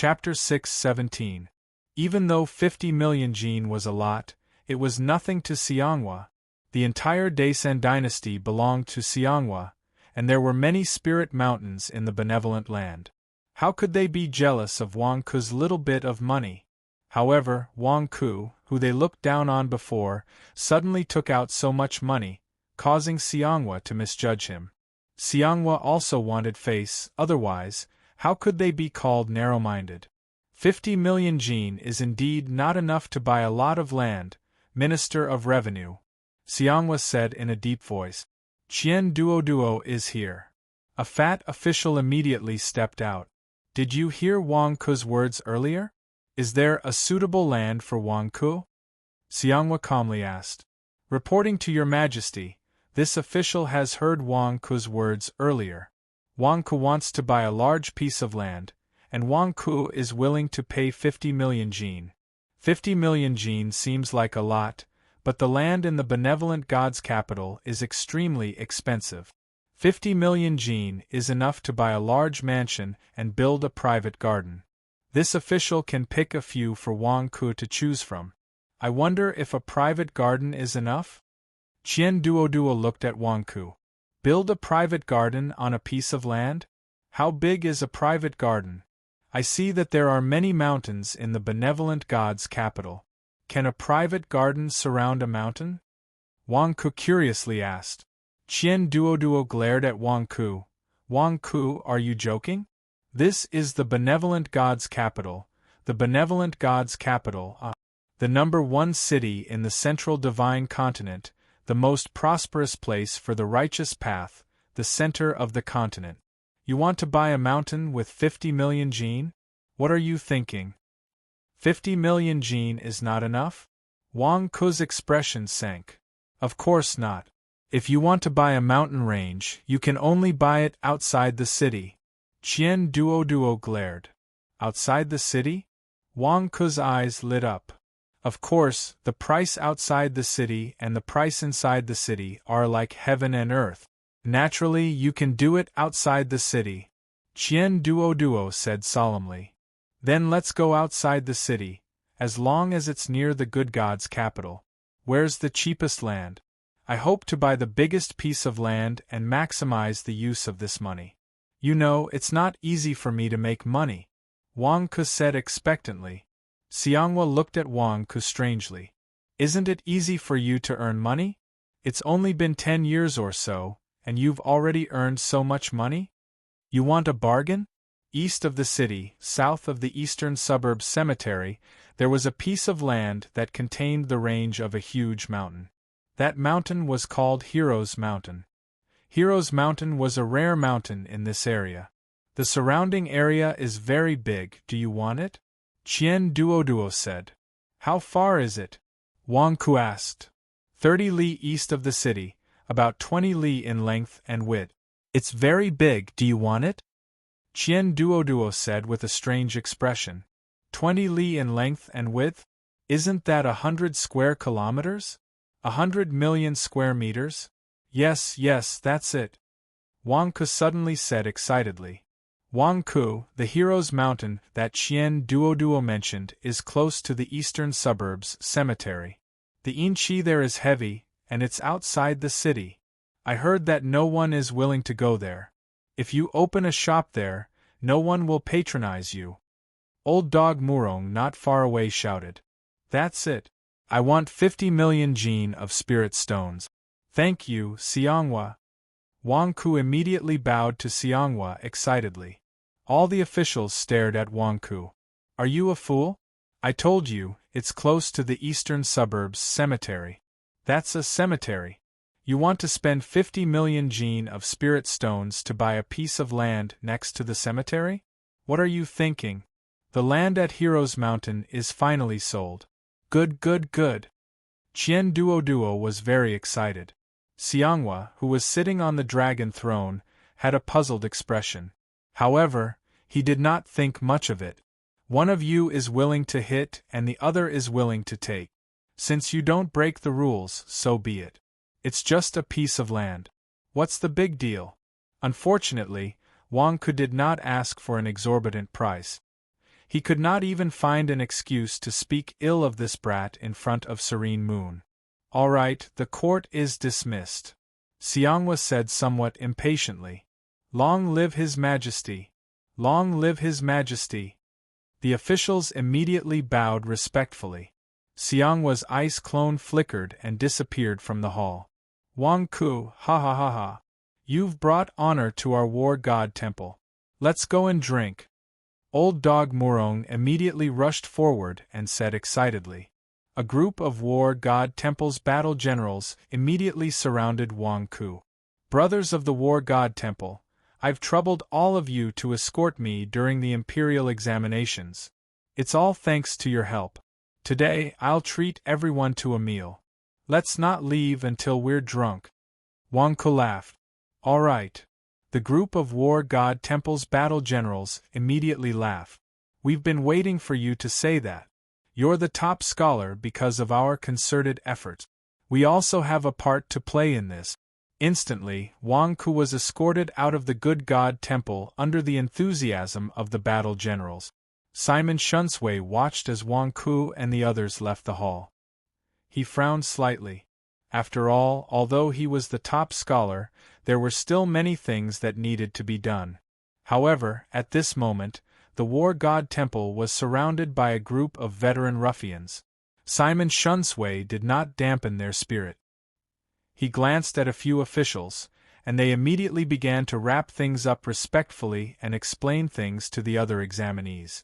Chapter 6:17. Even though 50 million jin was a lot, it was nothing to Xianghua. The entire Daisen dynasty belonged to Xianghua, and there were many spirit mountains in the benevolent land. How could they be jealous of Wang Ku's little bit of money? However, Wang Ku, who they looked down on before, suddenly took out so much money, causing Xianghua to misjudge him. Xianghua also wanted face, otherwise, how could they be called narrow-minded? 50 million jin is indeed not enough to buy a lot of land, Minister of Revenue. Xianghua said in a deep voice. Qian Duoduo is here. A fat official immediately stepped out. Did you hear Wang Ku's words earlier? Is there a suitable land for Wang Ku? Xianghua calmly asked. Reporting to your majesty, this official has heard Wang Ku's words earlier. Wang Ku wants to buy a large piece of land, and Wang Ku is willing to pay 50 million jin. 50 million jin seems like a lot, but the land in the benevolent god's capital is extremely expensive. 50 million jin is enough to buy a large mansion and build a private garden. This official can pick a few for Wang Ku to choose from. I wonder if a private garden is enough? Qian Duoduo looked at Wang Ku. Build a private garden on a piece of land? How big is a private garden? I see that there are many mountains in the benevolent god's capital. Can a private garden surround a mountain? Wang Ku curiously asked. Qian Duoduo glared at Wang Ku. Wang Ku, are you joking? This is the benevolent god's capital, the benevolent god's capital, the #1 city in the central divine continent, the most prosperous place for the righteous path, the center of the continent. You want to buy a mountain with 50 million jin? What are you thinking? 50 million jin is not enough? Wang Ku's expression sank. Of course not. If you want to buy a mountain range, you can only buy it outside the city. Qian Duoduo glared. Outside the city? Wang Ku's eyes lit up. Of course, the price outside the city and the price inside the city are like heaven and earth. Naturally, you can do it outside the city. Qian Duoduo said solemnly. Then let's go outside the city, as long as it's near the good god's capital. Where's the cheapest land? I hope to buy the biggest piece of land and maximize the use of this money. You know, it's not easy for me to make money, Wang Ku said expectantly. Xianghua looked at Wang Ku strangely. Isn't it easy for you to earn money? It's only been 10 years or so, and you've already earned so much money? You want a bargain? East of the city, south of the eastern suburbs cemetery, there was a piece of land that contained the range of a huge mountain. That mountain was called Hero's Mountain. Hero's Mountain was a rare mountain in this area. The surrounding area is very big. Do you want it? Qian Duoduo said. How far is it? Wang Ku asked. 30 li east of the city, about 20 li in length and width. It's very big. Do you want it? Qian Duoduo said with a strange expression. 20 li in length and width? Isn't that 100 square kilometers? 100 million square meters? Yes, that's it. Wang Ku suddenly said excitedly. Wang Ku, the Hero's Mountain that Qian Duoduo mentioned, is close to the eastern suburbs cemetery. The inchi there is heavy, and it's outside the city. I heard that no one is willing to go there. If you open a shop there, no one will patronize you. Old Dog Murong not far away shouted. That's it. I want 50 million jin of spirit stones. Thank you, Xianghua. Wang Ku immediately bowed to Xianghua excitedly. All the officials stared at Wang Ku. Are you a fool? I told you, it's close to the eastern suburbs cemetery. That's a cemetery. You want to spend 50 million jin of spirit stones to buy a piece of land next to the cemetery? What are you thinking? The land at Hero's Mountain is finally sold. Good. Qian Duoduo was very excited. Xianghua, who was sitting on the dragon throne, had a puzzled expression. However, he did not think much of it. One of you is willing to hit and the other is willing to take. Since you don't break the rules, so be it. It's just a piece of land. What's the big deal? Unfortunately, Wang Ku did not ask for an exorbitant price. He could not even find an excuse to speak ill of this brat in front of Serene Moon. All right, the court is dismissed, Xianghua said somewhat impatiently. Long live His Majesty! Long live His Majesty! The officials immediately bowed respectfully. Xianghua's ice clone flickered and disappeared from the hall. Wang Ku, ha ha ha ha. You've brought honor to our war god temple. Let's go and drink. Old Dog Murong immediately rushed forward and said excitedly. A group of war god temple's battle generals immediately surrounded Wang Ku. Brothers of the war god temple, I've troubled all of you to escort me during the imperial examinations. It's all thanks to your help. Today I'll treat everyone to a meal. Let's not leave until we're drunk. Wang Ku laughed. All right. The group of war god temple's battle generals immediately laughed. We've been waiting for you to say that. You're the top scholar because of our concerted efforts. We also have a part to play in this. Instantly, Wang Ku was escorted out of the good god temple under the enthusiasm of the battle generals. Simon Shunsui watched as Wang Ku and the others left the hall. He frowned slightly. After all, although he was the top scholar, there were still many things that needed to be done. However, at this moment, the war god temple was surrounded by a group of veteran ruffians. Simon Shunsui did not dampen their spirit. He glanced at a few officials, and they immediately began to wrap things up respectfully and explain things to the other examinees.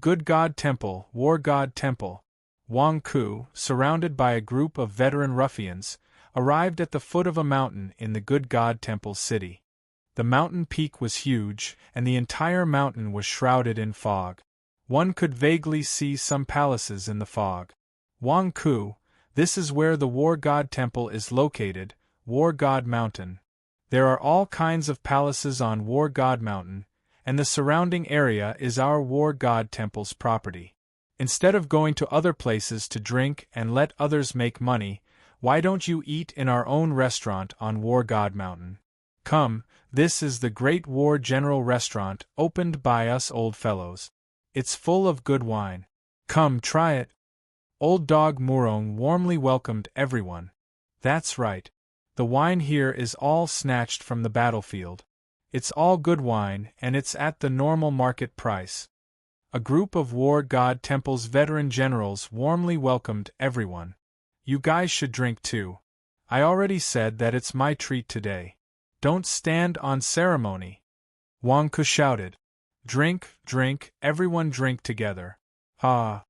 Good God Temple, War God Temple. Wang Ku, surrounded by a group of veteran ruffians, arrived at the foot of a mountain in the Good God Temple city. The mountain peak was huge, and the entire mountain was shrouded in fog. One could vaguely see some palaces in the fog. Wang Ku, this is where the War God Temple is located, War God Mountain. There are all kinds of palaces on War God Mountain, and the surrounding area is our War God Temple's property. Instead of going to other places to drink and let others make money, why don't you eat in our own restaurant on War God Mountain? Come, this is the Great War General Restaurant opened by us old fellows. It's full of good wine. Come try it. Old Dog Murong warmly welcomed everyone. That's right. The wine here is all snatched from the battlefield. It's all good wine and it's at the normal market price. A group of War God Temple's veteran generals warmly welcomed everyone. You guys should drink too. I already said that it's my treat today. Don't stand on ceremony. Wang Ku shouted. Drink, drink, everyone drink together. Ha!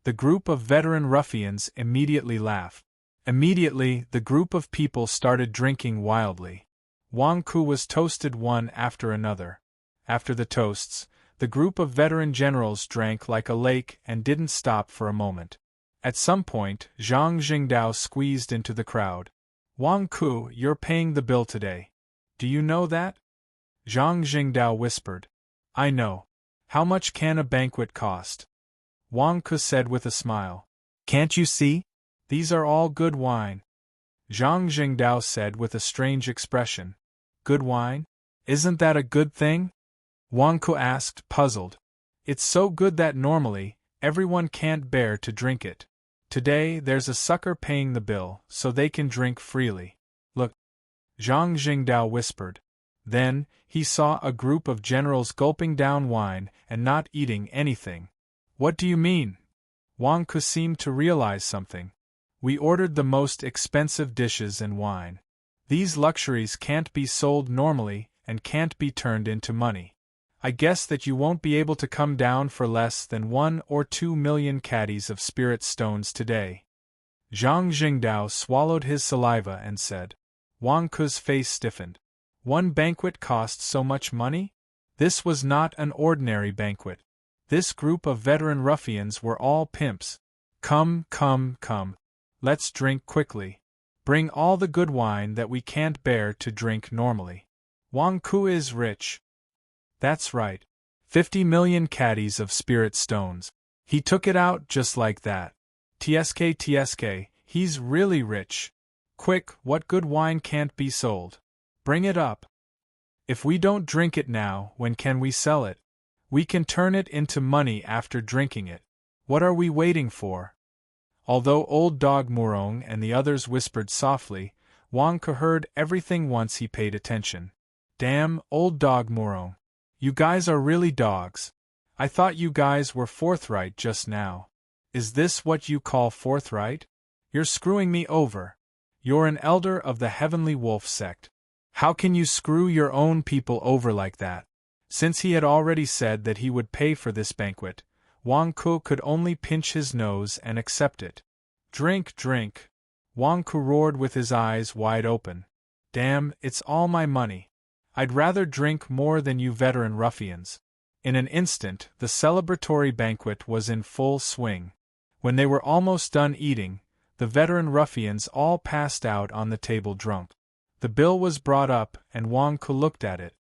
The group of veteran ruffians immediately laughed. Immediately, the group of people started drinking wildly. Wang Ku was toasted one after another. After the toasts, the group of veteran generals drank like a lake and didn't stop for a moment. At some point, Zhang Jingdao squeezed into the crowd. Wang Ku, you're paying the bill today. Do you know that? Zhang Jingdao whispered. I know. How much can a banquet cost? Wang Ku said with a smile. Can't you see? These are all good wine. Zhang Jingdao said with a strange expression. Good wine? Isn't that a good thing? Wang Ku asked, puzzled. It's so good that normally, everyone can't bear to drink it. Today there's a sucker paying the bill, so they can drink freely. Look. Zhang Jingdao whispered. Then, he saw a group of generals gulping down wine and not eating anything. What do you mean? Wang Ku seemed to realize something. We ordered the most expensive dishes and wine. These luxuries can't be sold normally and can't be turned into money. I guess that you won't be able to come down for less than 1 or 2 million caddies of spirit stones today. Zhang Jingdao swallowed his saliva and said. Wang Ku's face stiffened. One banquet cost so much money? This was not an ordinary banquet. This group of veteran ruffians were all pimps. Come, come, come. Let's drink quickly. Bring all the good wine that we can't bear to drink normally. Wang Ku is rich. That's right. 50 million caddies of spirit stones. He took it out just like that. TSK, he's really rich. Quick, what good wine can't be sold? Bring it up. If we don't drink it now, when can we sell it? We can turn it into money after drinking it. What are we waiting for? Although Old Dog Murong and the others whispered softly, Wang Ke heard everything once he paid attention. Damn, Old Dog Murong. You guys are really dogs. I thought you guys were forthright just now. Is this what you call forthright? You're screwing me over. You're an elder of the Heavenly Wolf sect. How can you screw your own people over like that? Since he had already said that he would pay for this banquet, Wang Ke could only pinch his nose and accept it. Drink, drink. Wang Ke roared with his eyes wide open. Damn, it's all my money. I'd rather drink more than you veteran ruffians. In an instant, the celebratory banquet was in full swing. When they were almost done eating, the veteran ruffians all passed out on the table drunk. The bill was brought up, and Wang Ke looked at it.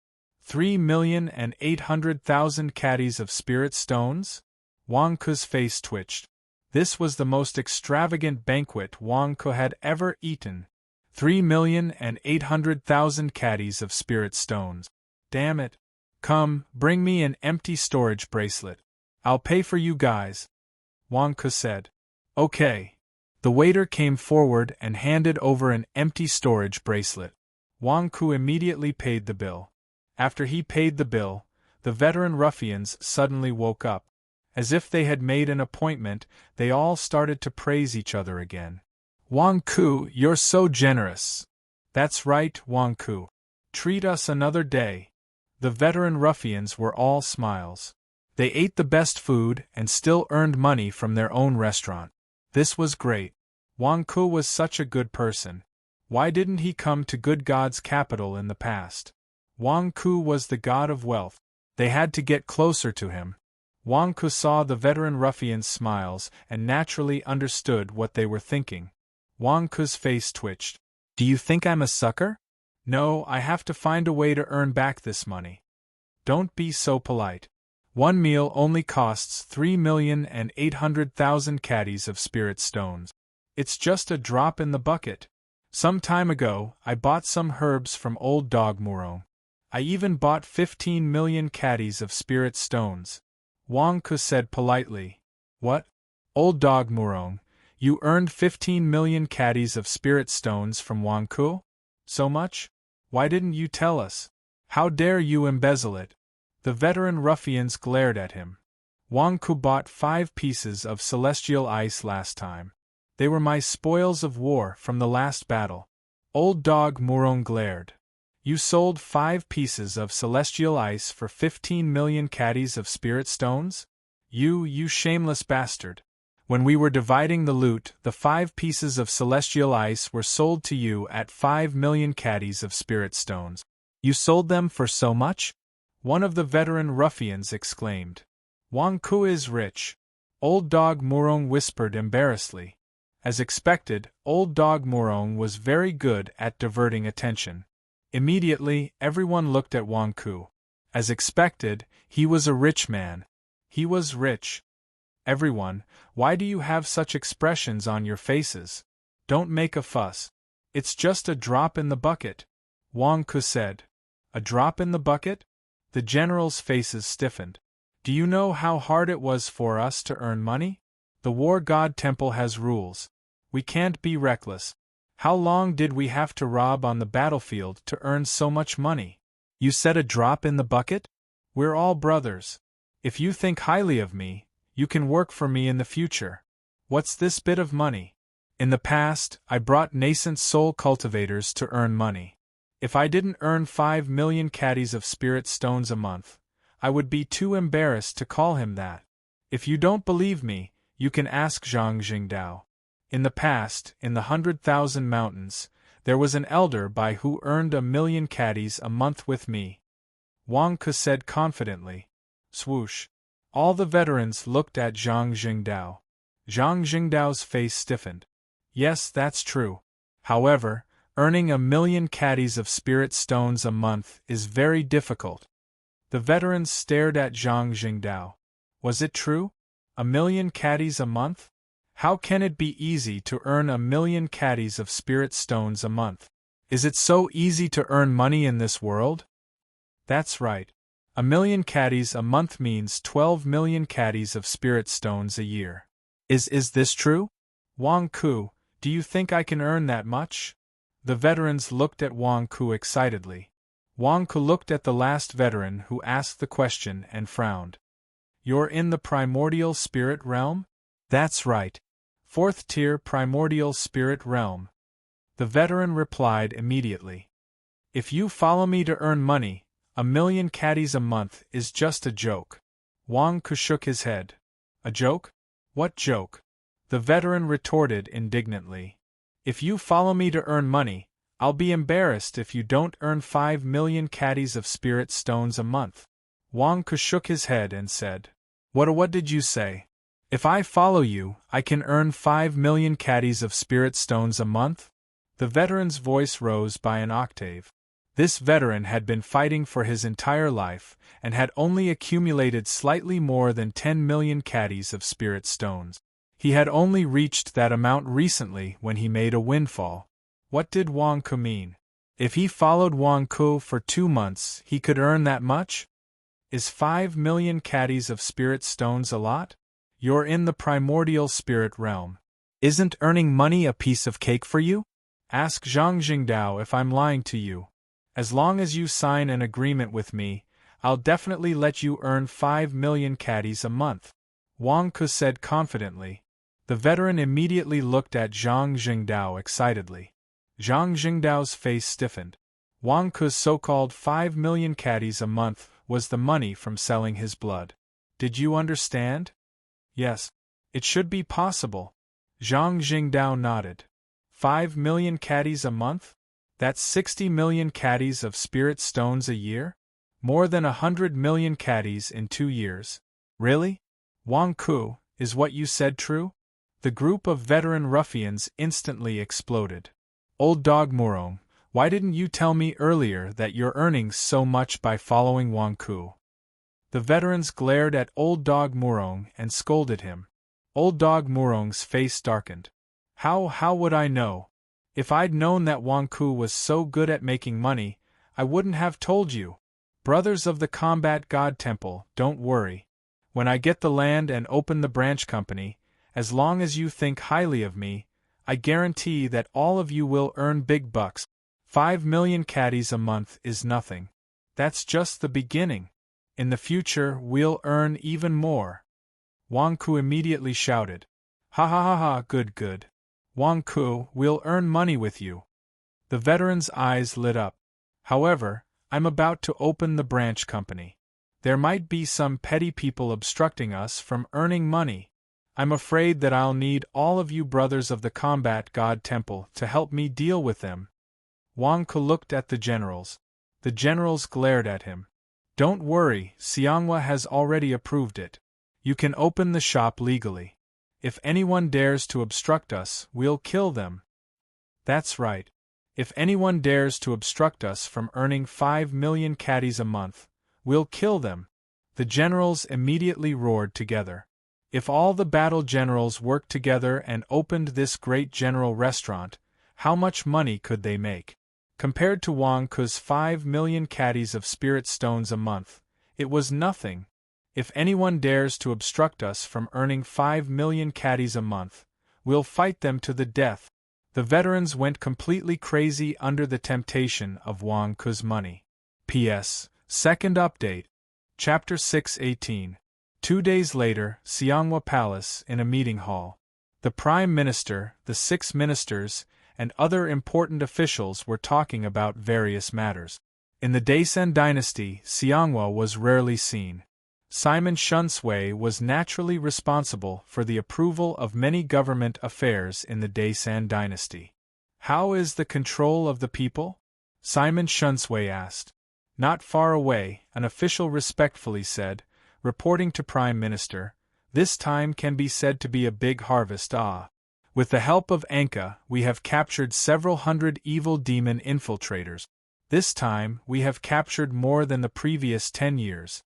3,800,000 caddies of spirit stones? Wang Ke's face twitched. This was the most extravagant banquet Wang Ke had ever eaten. 3,800,000 caddies of spirit stones. Damn it. Come, bring me an empty storage bracelet. I'll pay for you guys. Wang Ke said. Okay. The waiter came forward and handed over an empty storage bracelet. Wang Ke immediately paid the bill. After he paid the bill, the veteran ruffians suddenly woke up. As if they had made an appointment, they all started to praise each other again. Wang Ke, you're so generous. That's right, Wang Ke. Treat us another day. The veteran ruffians were all smiles. They ate the best food and still earned money from their own restaurant. This was great. Wang Ke was such a good person. Why didn't he come to good God's capital in the past? Wang Ke was the god of wealth. They had to get closer to him. Wang Ke saw the veteran ruffians' smiles and naturally understood what they were thinking. Wang Ke's face twitched. Do you think I'm a sucker? No, I have to find a way to earn back this money. Don't be so polite. One meal only costs 3,800,000 caddies of spirit stones. It's just a drop in the bucket. Some time ago, I bought some herbs from Old Dog Murong. I even bought 15 million caddies of spirit stones. Wang Ke said politely. What? Old Dog Murong, you earned 15 million caddies of spirit stones from Wang Ke? So much? Why didn't you tell us? How dare you embezzle it? The veteran ruffians glared at him. Wang Ke bought 5 pieces of celestial ice last time. They were my spoils of war from the last battle. Old Dog Murong glared. You sold 5 pieces of celestial ice for 15 million caddies of spirit stones? You shameless bastard. When we were dividing the loot, the 5 pieces of celestial ice were sold to you at 5 million caddies of spirit stones. You sold them for so much? One of the veteran ruffians exclaimed. Wang Ke is rich. Old Dog Murong whispered embarrassedly. As expected, Old Dog Murong was very good at diverting attention. Immediately, everyone looked at Wang Ke. As expected, he was a rich man. He was rich. Everyone, why do you have such expressions on your faces? Don't make a fuss. It's just a drop in the bucket. Wang Ke said. A drop in the bucket? The generals' faces stiffened. Do you know how hard it was for us to earn money? The War God Temple has rules. We can't be reckless. How long did we have to rob on the battlefield to earn so much money? You said a drop in the bucket? We're all brothers. If you think highly of me, you can work for me in the future. What's this bit of money? In the past, I brought nascent soul cultivators to earn money. If I didn't earn 5 million caddies of spirit stones a month, I would be too embarrassed to call him that. If you don't believe me, you can ask Zhang Jingdao. In the past, in the 100,000 mountains, there was an elder by who earned 1 million caddies a month with me. Wang Ke said confidently. Swoosh. All the veterans looked at Zhang Jingdao. Zhang Jingdao's face stiffened. Yes, that's true. However, earning 1 million caddies of spirit stones a month is very difficult. The veterans stared at Zhang Jingdao. Was it true? 1 million caddies a month? How can it be easy to earn 1 million caddies of spirit stones a month? Is it so easy to earn money in this world? That's right. 1,000,000 caddies a month means 12,000,000 caddies of spirit stones a year. Is this true? Wang Ku, do you think I can earn that much? The veterans looked at Wang Ku excitedly. Wang Ku looked at the last veteran who asked the question and frowned. You're in the primordial spirit realm? That's right. 4th tier primordial spirit realm. The veteran replied immediately. If you follow me to earn money, 1,000,000 caddies a month is just a joke. Wang Ku shook his head. A joke? What joke? The veteran retorted indignantly. If you follow me to earn money, I'll be embarrassed if you don't earn 5,000,000 caddies of spirit stones a month. Wang Ku shook his head and said, What did you say? If I follow you, I can earn 5,000,000 caddies of spirit stones a month? The veteran's voice rose by an octave. This veteran had been fighting for his entire life, and had only accumulated slightly more than 10,000,000 caddies of spirit stones. He had only reached that amount recently when he made a windfall. What did Wang Ku mean? If he followed Wang Ku for 2 months, he could earn that much? Is 5,000,000 caddies of spirit stones a lot? You're in the primordial spirit realm. Isn't earning money a piece of cake for you? Ask Zhang Jingdao if I'm lying to you. As long as you sign an agreement with me, I'll definitely let you earn 5,000,000 caddies a month. Wang Ku said confidently. The veteran immediately looked at Zhang Jingdao excitedly. Zhang Jingdao's face stiffened. Wang Ku's so-called 5,000,000 caddies a month was the money from selling his blood. Did you understand? Yes. It should be possible. Zhang Jingdao nodded. 5,000,000 caddies a month? That's 60,000,000 caddies of spirit stones a year? More than 100,000,000 caddies in 2 years. Really? Wang Ku, is what you said true? The group of veteran ruffians instantly exploded. Old Dog Murong, why didn't you tell me earlier that you're earning so much by following Wang Ku? The veterans glared at Old Dog Murong and scolded him. Old Dog Murong's face darkened. How would I know? If I'd known that Wang Ku was so good at making money, I wouldn't have told you. Brothers of the Combat God Temple, don't worry. When I get the land and open the branch company, as long as you think highly of me, I guarantee that all of you will earn big bucks. 5,000,000 caddies a month is nothing. That's just the beginning. In the future, we'll earn even more. Wang Ku immediately shouted. Ha ha ha ha, good. Wang Ku, we'll earn money with you. The veteran's eyes lit up. However, I'm about to open the branch company. There might be some petty people obstructing us from earning money. I'm afraid that I'll need all of you brothers of the Combat God Temple to help me deal with them. Wang Ku looked at the generals. The generals glared at him. Don't worry, Xianghua has already approved it. You can open the shop legally. If anyone dares to obstruct us, we'll kill them. That's right. If anyone dares to obstruct us from earning 5,000,000 caddies a month, we'll kill them. The generals immediately roared together. If all the battle generals worked together and opened this great general restaurant, how much money could they make? Compared to Wang Ku's 5,000,000 caddies of spirit stones a month, it was nothing. If anyone dares to obstruct us from earning 5,000,000 caddies a month, we'll fight them to the death. The veterans went completely crazy under the temptation of Wang Ku's money. P.S. Second update. Chapter 6:18. 2 days later, Xianghua Palace, in a meeting hall. The Prime Minister, the 6 ministers, and other important officials were talking about various matters. In the Daisen dynasty, Xianghua was rarely seen. Simon Shunsui was naturally responsible for the approval of many government affairs in the Daisen dynasty. How is the control of the people? Simon Shunsui asked. Not far away, an official respectfully said, reporting to Prime Minister, this time can be said to be a big harvest. With the help of Anka, we have captured several hundred evil demon infiltrators. This time, we have captured more than the previous 10 years.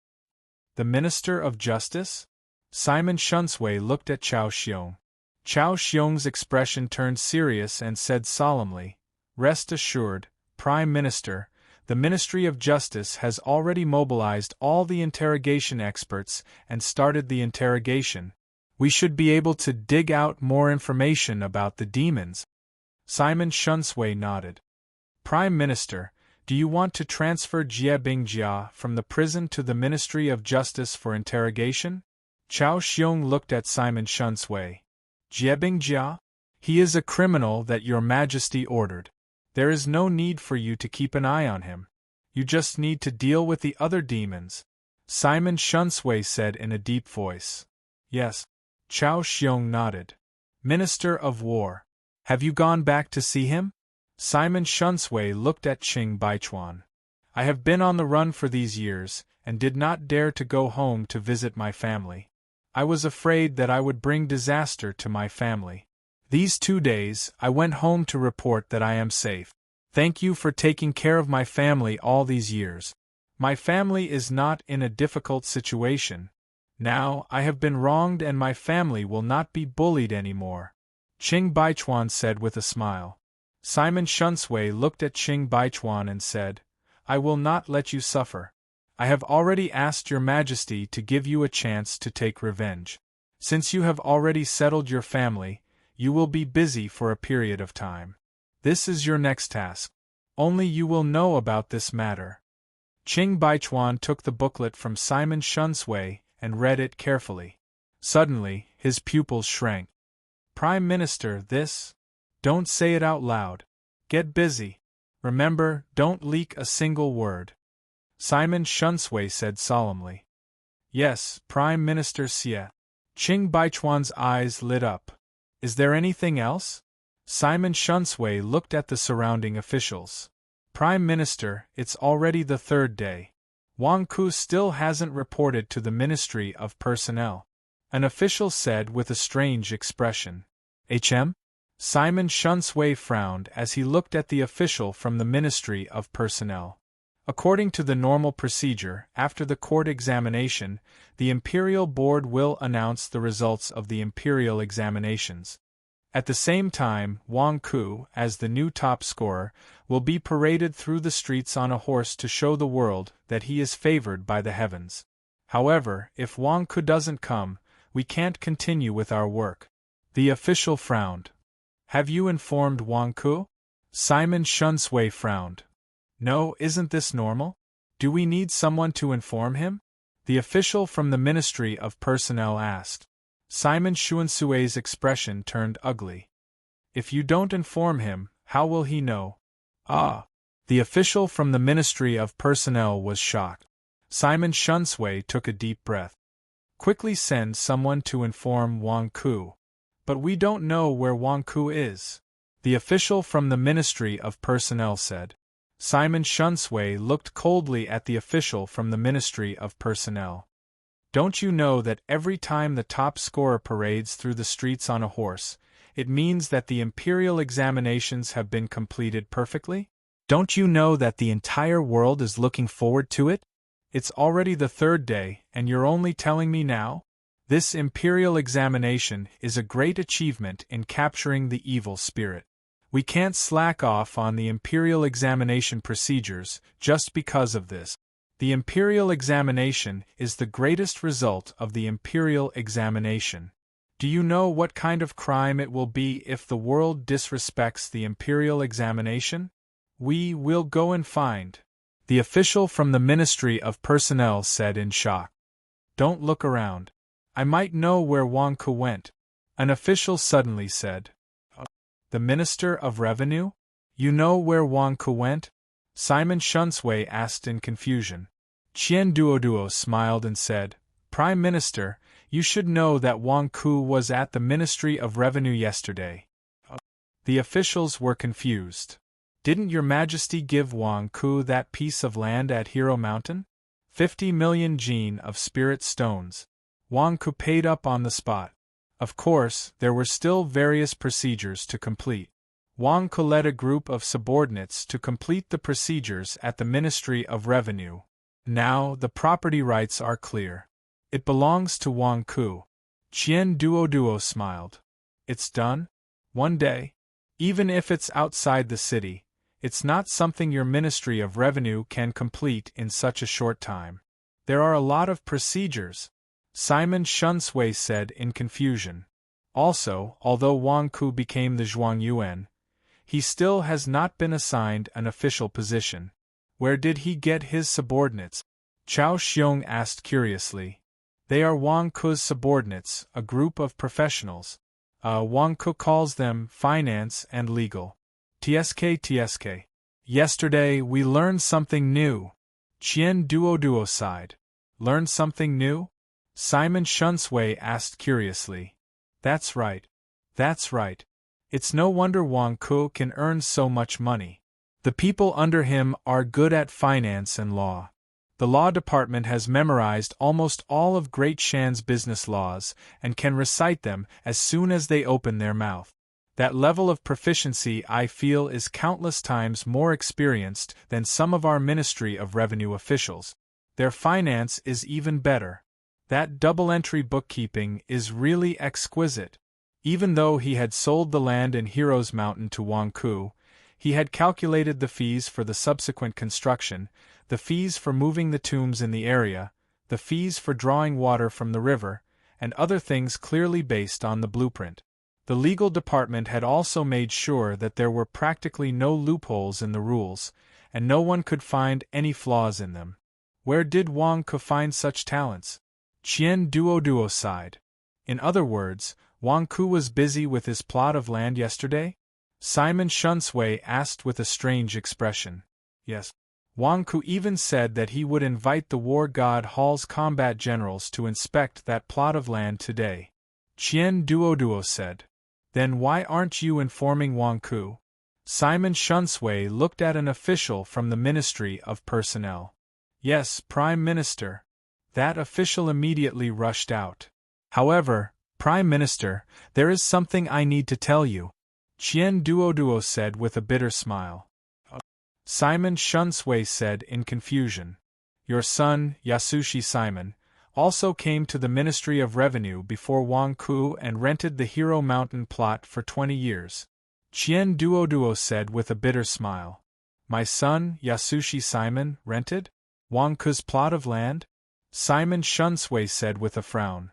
The Minister of Justice? Simon Shunsui looked at Chao Xiong. Chao Xiong's expression turned serious and said solemnly, Rest assured, Prime Minister, The Ministry of Justice has already mobilized all the interrogation experts and started the interrogation. We should be able to dig out more information about the demons." Simon Shunsway nodded. "Prime Minister, do you want to transfer Jie Bingjia from the prison to the Ministry of Justice for interrogation?" Chao Xiong looked at Simon Shunsway. "Jie Bingjia? He is a criminal that Your Majesty ordered. There is no need for you to keep an eye on him. You just need to deal with the other demons," Simon Shunsway said in a deep voice. "Yes." Chao Xiong nodded. "Minister of War, have you gone back to see him?" Simon Shunsway looked at Qing Baichuan. "I have been on the run for these years, and did not dare to go home to visit my family. I was afraid that I would bring disaster to my family. These 2 days, I went home to report that I am safe. Thank you for taking care of my family all these years. My family is not in a difficult situation. Now, I have been wronged and my family will not be bullied anymore," Qing Baichuan said with a smile. Simon Shunsway looked at Qing Baichuan and said, "I will not let you suffer. I have already asked Your Majesty to give you a chance to take revenge. Since you have already settled your family, you will be busy for a period of time. This is your next task. Only you will know about this matter." Qing Baichuan took the booklet from Simon Shunsway and read it carefully. Suddenly, his pupils shrank. "Prime Minister, this? Don't say it out loud. Get busy. Remember, don't leak a single word," Simon Shunsway said solemnly. "Yes, Prime Minister Xie." Qing Baichuan's eyes lit up. "Is there anything else?" Simon Shunsway looked at the surrounding officials. "Prime Minister, it's already the 3rd day. Wang Ku still hasn't reported to the Ministry of Personnel," an official said with a strange expression. "HM?" Simon Shunsway frowned as he looked at the official from the Ministry of Personnel. According to the normal procedure, after the court examination, the Imperial Board will announce the results of the Imperial examinations. At the same time, Wang Ku, as the new top scorer, will be paraded through the streets on a horse to show the world that he is favored by the heavens. However, if Wang Ku doesn't come, we can't continue with our work. The official frowned. "Have you informed Wang Ku?" Simon Shunsway frowned. "No, isn't this normal? Do we need someone to inform him?" the official from the Ministry of Personnel asked. Simon Shunsway's expression turned ugly. "If you don't inform him, how will he know?" "Ah!" The official from the Ministry of Personnel was shocked. Simon Shunsway took a deep breath. "Quickly send someone to inform Wang Ku." "But we don't know where Wang Ku is," the official from the Ministry of Personnel said. Simon Shunsway looked coldly at the official from the Ministry of Personnel. "Don't you know that every time the top scorer parades through the streets on a horse, it means that the imperial examinations have been completed perfectly? Don't you know that the entire world is looking forward to it? It's already the 3rd day, and you're only telling me now? This imperial examination is a great achievement in capturing the evil spirit. We can't slack off on the imperial examination procedures just because of this. The imperial examination is the greatest result of the imperial examination. Do you know what kind of crime it will be if the world disrespects the imperial examination? We will go and find," the official from the Ministry of Personnel said in shock. "Don't look around. I might know where Wang Ku went," an official suddenly said. "The Minister of Revenue? You know where Wang Ku went?" Simon Shunsway asked in confusion. Qian Duoduo smiled and said, "Prime Minister, you should know that Wang Ku was at the Ministry of Revenue yesterday." The officials were confused. "Didn't Your Majesty give Wang Ku that piece of land at Hero Mountain? 50 million jin of spirit stones. Wang Ku paid up on the spot. Of course, there were still various procedures to complete. Wang Ku led a group of subordinates to complete the procedures at the Ministry of Revenue. Now, the property rights are clear. It belongs to Wang Ku." Qian Duoduo smiled. "It's done? One day? Even if it's outside the city, It's not something your Ministry of Revenue can complete in such a short time. There are a lot of procedures, Simon Shunsui said in confusion. Also, although Wang Ku became the Zhuangyuan, he still has not been assigned an official position. Where did he get his subordinates? Chao Xiong asked curiously. They are Wang Ku's subordinates, a group of professionals. Wang Ku calls them finance and legal. TSK. Yesterday we learned something new. Qian Duo sighed. Learned something new? Simon Shunsui asked curiously. That's right. It's no wonder Wang Ku can earn so much money. The people under him are good at finance and law. The law department has memorized almost all of Great Shan's business laws and can recite them as soon as they open their mouth. That level of proficiency, I feel, is countless times more experienced than some of our Ministry of Revenue officials. Their finance is even better. That double-entry bookkeeping is really exquisite. Even though he had sold the land in Heroes Mountain to Wang Ku, he had calculated the fees for the subsequent construction, the fees for moving the tombs in the area, the fees for drawing water from the river, and other things clearly based on the blueprint. The legal department had also made sure that there were practically no loopholes in the rules, and no one could find any flaws in them. Where did Wang Ku find such talents? Qian Duo sighed. In other words, Wang Ku was busy with his plot of land yesterday? Simon Shunsui asked with a strange expression. Yes. Wang Ku even said that he would invite the war god Hall's combat generals to inspect that plot of land today. Qian Duo said. Then why aren't you informing Wang Ku? Simon Shunsui looked at an official from the Ministry of Personnel. Yes, Prime Minister. That official immediately rushed out. However, Prime Minister, there is something I need to tell you, Qian Duo said with a bitter smile. Simon Shunsui said in confusion. Your son, Yasushi Simon, also came to the Ministry of Revenue before Wang Ku and rented the Hero Mountain plot for 20 years. Qian Duo said with a bitter smile. My son, Yasushi Simon, rented Wang Ku's plot of land? Simon Shunsui said with a frown.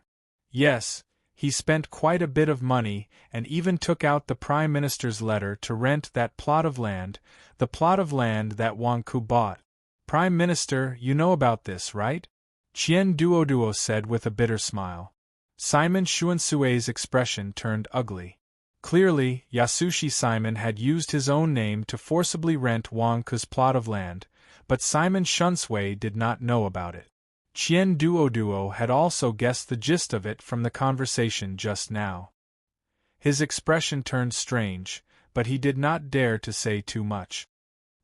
Yes, he spent quite a bit of money and even took out the Prime Minister's letter to rent that plot of land, the plot of land that Wang Ku bought. Prime Minister, you know about this, right? Qian Duo said with a bitter smile. Simon Shuansui's expression turned ugly. Clearly, Yasushi Simon had used his own name to forcibly rent Wang Ku's plot of land, but Simon Shunsui did not know about it. Qian Duo had also guessed the gist of it from the conversation just now. His expression turned strange, but he did not dare to say too much.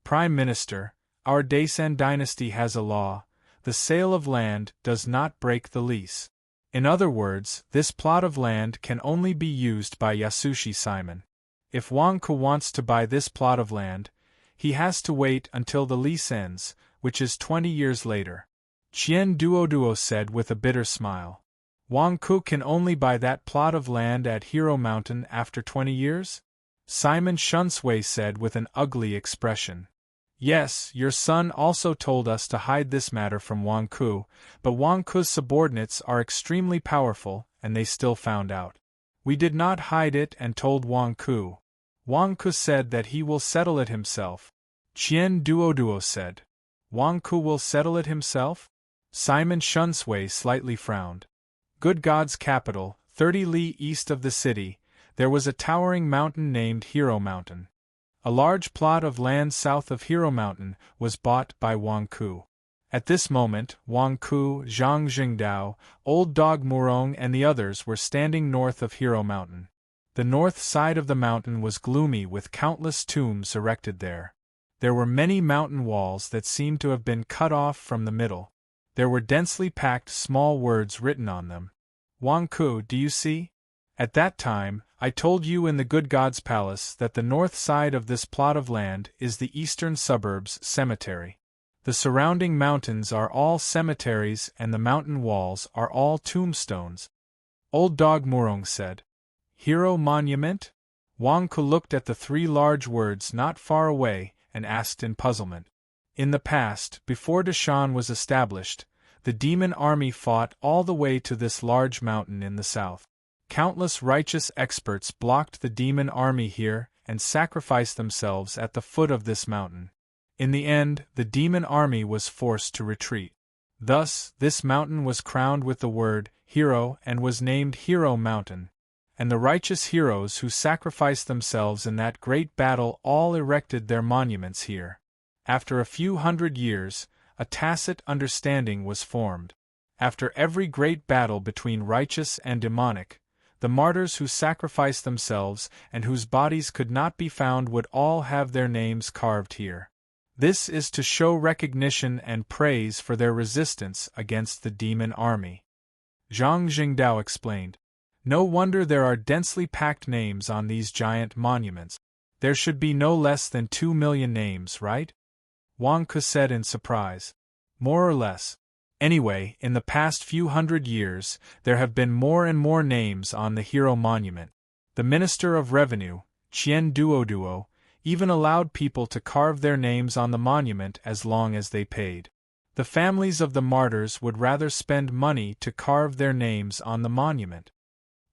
Prime Minister, our Daisen dynasty has a law: the sale of land does not break the lease. In other words, this plot of land can only be used by Yasushi Simon. If Wang Ku wants to buy this plot of land, he has to wait until the lease ends, which is 20 years later. Qian Duo said with a bitter smile. Wang Ku can only buy that plot of land at Hero Mountain after 20 years? Simon Shunsui said with an ugly expression. Yes, your son also told us to hide this matter from Wang Ku, but Wang Ku's subordinates are extremely powerful, and they still found out. We did not hide it and told Wang Ku. Wang Ku said that he will settle it himself. Qian Duo said. Wang Ku will settle it himself? Simon Shunsui slightly frowned. Good God's capital, 30 li east of the city, there was a towering mountain named Hero Mountain. A large plot of land south of Hero Mountain was bought by Wang Ku. At this moment, Wang Ku, Zhang Jingdao, Old Dog Murong and the others were standing north of Hero Mountain. The north side of the mountain was gloomy with countless tombs erected there. There were many mountain walls that seemed to have been cut off from the middle. There were densely packed small words written on them. Wang Ku, do you see? At that time, I told you in the good God's palace that the north side of this plot of land is the eastern suburbs cemetery. The surrounding mountains are all cemeteries and the mountain walls are all tombstones. Old Dog Murong said. Hero Monument? Wang Ku looked at the 3 large words not far away and asked in puzzlement. In the past, before Dashan was established, the demon army fought all the way to this large mountain in the south. Countless righteous experts blocked the demon army here and sacrificed themselves at the foot of this mountain. In the end, the demon army was forced to retreat. Thus, this mountain was crowned with the word hero and was named Hero Mountain. And the righteous heroes who sacrificed themselves in that great battle all erected their monuments here. After a few hundred years, a tacit understanding was formed. After every great battle between righteous and demonic, the martyrs who sacrificed themselves and whose bodies could not be found would all have their names carved here. This is to show recognition and praise for their resistance against the demon army. Zhang Jingdao explained. No wonder there are densely packed names on these giant monuments. There should be no less than 2 million names, right? Wang Ke said in surprise. More or less. Anyway, in the past few hundred years, there have been more and more names on the hero monument. The Minister of Revenue, Qian Duoduo, even allowed people to carve their names on the monument as long as they paid. The families of the martyrs would rather spend money to carve their names on the monument.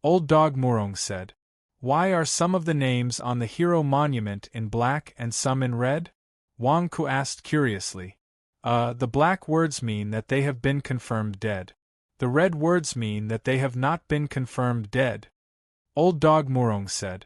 Old Dog Murong said. Why are some of the names on the hero monument in black and some in red? Wang Ku asked curiously. The black words mean that they have been confirmed dead. The red words mean that they have not been confirmed dead. Old Dog Murong said.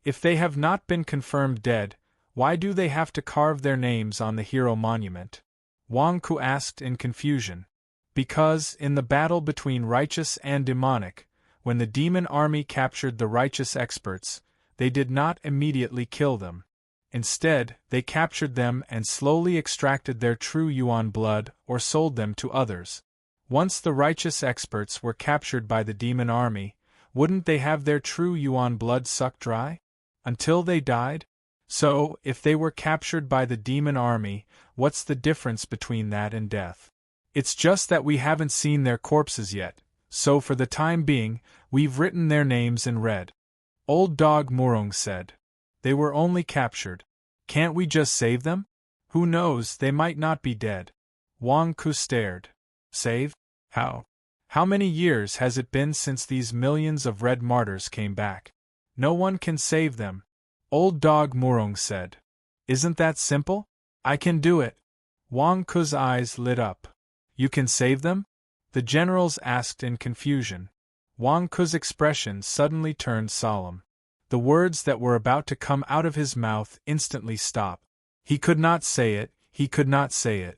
If they have not been confirmed dead, why do they have to carve their names on the hero monument? Wang Ku asked in confusion. Because, in the battle between righteous and demonic, when the demon army captured the righteous experts, they did not immediately kill them. Instead, they captured them and slowly extracted their true yuan blood or sold them to others. Once the righteous experts were captured by the demon army, wouldn't they have their true yuan blood sucked dry? Until they died? So, if they were captured by the demon army, what's the difference between that and death? It's just that we haven't seen their corpses yet, so for the time being, we've written their names in red. Old Dog Murong said. They were only captured. Can't we just save them? Who knows, they might not be dead. Wang Ku stared. Save? How? How many years has it been since these millions of red martyrs came back? No one can save them. Old Dog Murong said. Isn't that simple? I can do it. Wang Ku's eyes lit up. You can save them? The generals asked in confusion. Wang Ku's expression suddenly turned solemn. The words that were about to come out of his mouth instantly stopped. He could not say it, he could not say it.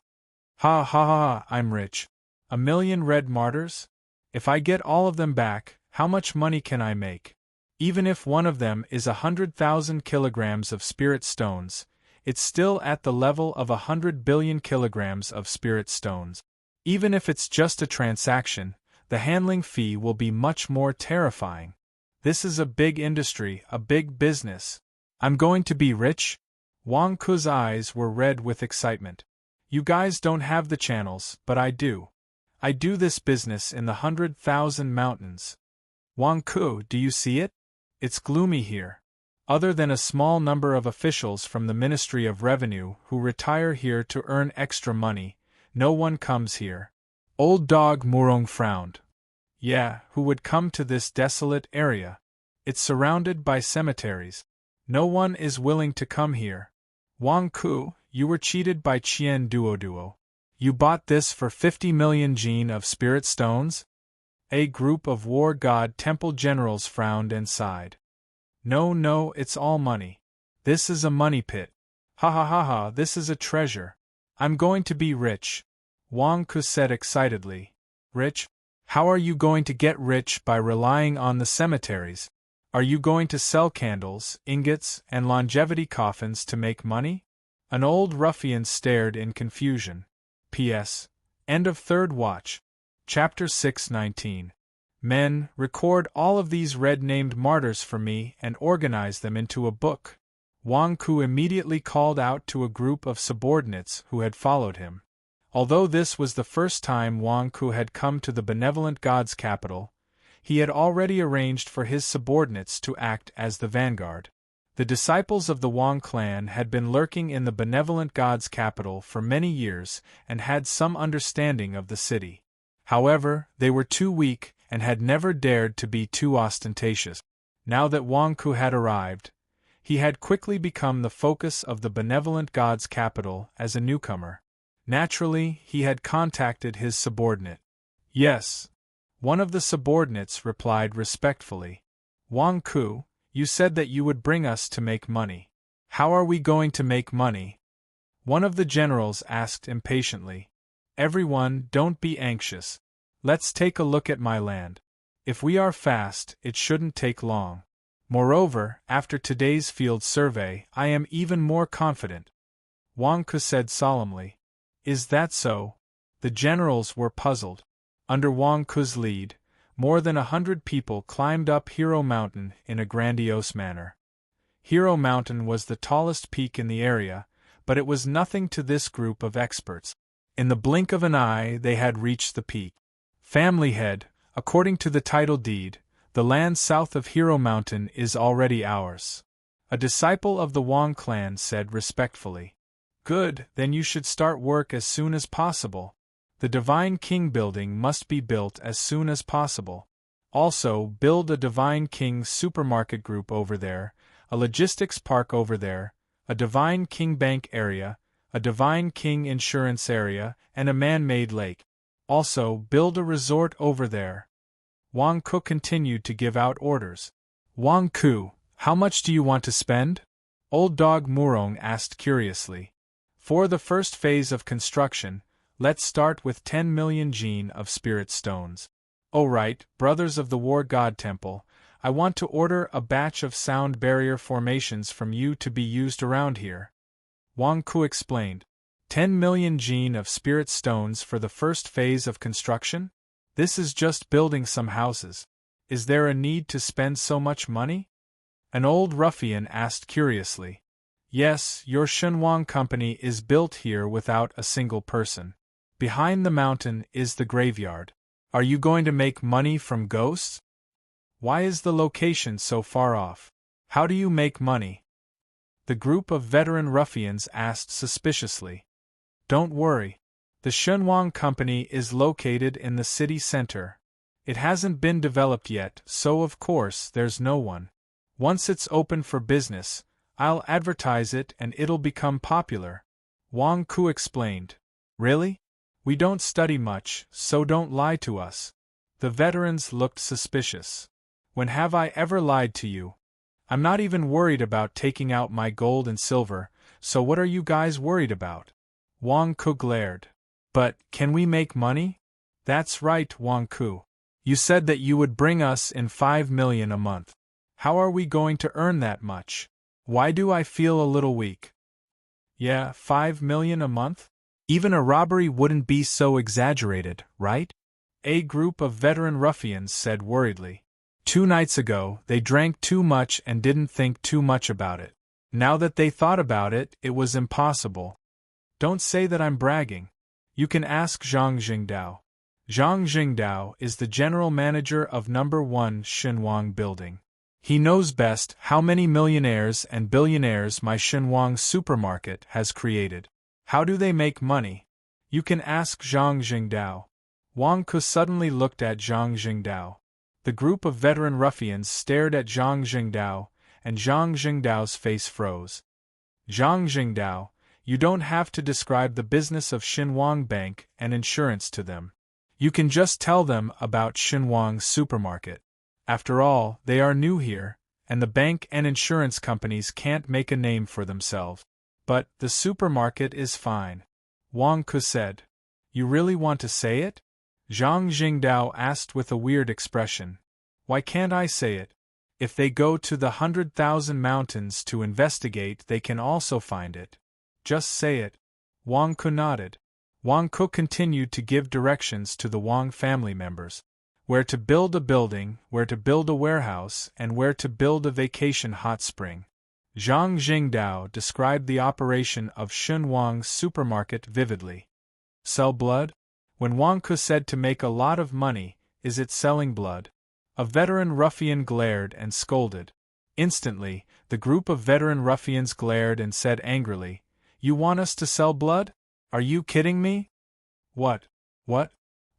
Ha ha ha, I'm rich. 1 million red martyrs? If I get all of them back, how much money can I make? Even if one of them is 100,000 kilograms of spirit stones, it's still at the level of 100 billion kilograms of spirit stones. Even if it's just a transaction, the handling fee will be much more terrifying. This is a big industry, a big business. I'm going to be rich? Wang Ku's eyes were red with excitement. You guys don't have the channels, but I do. I do this business in the 100,000 mountains. Wang Ku, do you see it? It's gloomy here. Other than a small number of officials from the Ministry of Revenue who retire here to earn extra money, no one comes here. Old Dog Murong frowned. Yeah, who would come to this desolate area? It's surrounded by cemeteries. No one is willing to come here. Wang Ku, you were cheated by Qian Duoduo. You bought this for 50 million jin of spirit stones? A group of war god temple generals frowned and sighed. No, it's all money. This is a money pit. Ha ha ha ha, this is a treasure. I'm going to be rich. Wang Ku said excitedly. Rich? How are you going to get rich by relying on the cemeteries? Are you going to sell candles, ingots, and longevity coffins to make money? An old ruffian stared in confusion. P.S. End of third watch. Chapter 619. Men, record all of these red-named martyrs for me and organize them into a book. Wang Ku immediately called out to a group of subordinates who had followed him. Although this was the first time Wang Ku had come to the benevolent god's capital, he had already arranged for his subordinates to act as the vanguard. The disciples of the Wang clan had been lurking in the benevolent god's capital for many years and had some understanding of the city. However, they were too weak and had never dared to be too ostentatious. Now that Wang Ku had arrived, he had quickly become the focus of the benevolent god's capital as a newcomer. Naturally, he had contacted his subordinate. Yes. One of the subordinates replied respectfully. Wang Ku, you said that you would bring us to make money. How are we going to make money? One of the generals asked impatiently. Everyone, don't be anxious. Let's take a look at my land. If we are fast, it shouldn't take long. Moreover, after today's field survey, I am even more confident. Wang Ku said solemnly. Is that so? The generals were puzzled. Under Wang Ku's lead, more than 100 people climbed up Hero Mountain in a grandiose manner. Hero Mountain was the tallest peak in the area, but it was nothing to this group of experts. In the blink of an eye, they had reached the peak. Family head, according to the title deed, the land south of Hero Mountain is already ours. A disciple of the Wang clan said respectfully. Good, then you should start work as soon as possible. The Divine King building must be built as soon as possible. Also, build a Divine King supermarket group over there, a logistics park over there, a Divine King bank area, a Divine King insurance area, and a man-made lake. Also, build a resort over there. Wang Ku continued to give out orders. Wang Ku, how much do you want to spend? Old Dog Murong asked curiously. For the first phase of construction, let's start with 10 million jin of spirit stones. Oh right, brothers of the War God Temple, I want to order a batch of sound barrier formations from you to be used around here. Wang Ku explained. 10 million jin of spirit stones for the first phase of construction? This is just building some houses. Is there a need to spend so much money? An old ruffian asked curiously. Yes, your Shenwang company is built here without a single person. Behind the mountain is the graveyard. Are you going to make money from ghosts? Why is the location so far off? How do you make money? The group of veteran ruffians asked suspiciously. Don't worry. The Shenwang company is located in the city center. It hasn't been developed yet, so of course there's no one. Once it's open for business, I'll advertise it and it'll become popular. Wang Ku explained. Really? We don't study much, so don't lie to us. The veterans looked suspicious. When have I ever lied to you? I'm not even worried about taking out my gold and silver, so what are you guys worried about? Wang Ku glared. But, can we make money? That's right, Wang Ku. You said that you would bring us in 5 million a month. How are we going to earn that much? Why do I feel a little weak? Yeah, 5 million a month? Even a robbery wouldn't be so exaggerated, right? A group of veteran ruffians said worriedly. 2 nights ago, they drank too much and didn't think too much about it. Now that they thought about it, it was impossible. Don't say that I'm bragging. You can ask Zhang Jingdao. Zhang Jingdao is the general manager of number 1 Shenwang building. He knows best how many millionaires and billionaires my Shenwang supermarket has created. How do they make money? You can ask Zhang Jingdao. Wang Ku suddenly looked at Zhang Jingdao. The group of veteran ruffians stared at Zhang Jingdao, and Zhang Jingdao's face froze. Zhang Jingdao, you don't have to describe the business of Shenwang Bank and insurance to them. You can just tell them about Shenwang supermarket. After all, they are new here, and the bank and insurance companies can't make a name for themselves. But the supermarket is fine. Wang Ku said. You really want to say it? Zhang Jingdao asked with a weird expression. Why can't I say it? If they go to the 100,000 mountains to investigate, they can also find it. Just say it. Wang Ku nodded. Wang Ku continued to give directions to the Wang family members. Where to build a building, where to build a warehouse, and where to build a vacation hot spring. Zhang Jingdao described the operation of Shenwang's supermarket vividly. Sell blood? When Wang Ku said to make a lot of money, is it selling blood? A veteran ruffian glared and scolded. Instantly, the group of veteran ruffians glared and said angrily, "You want us to sell blood? Are you kidding me?" What?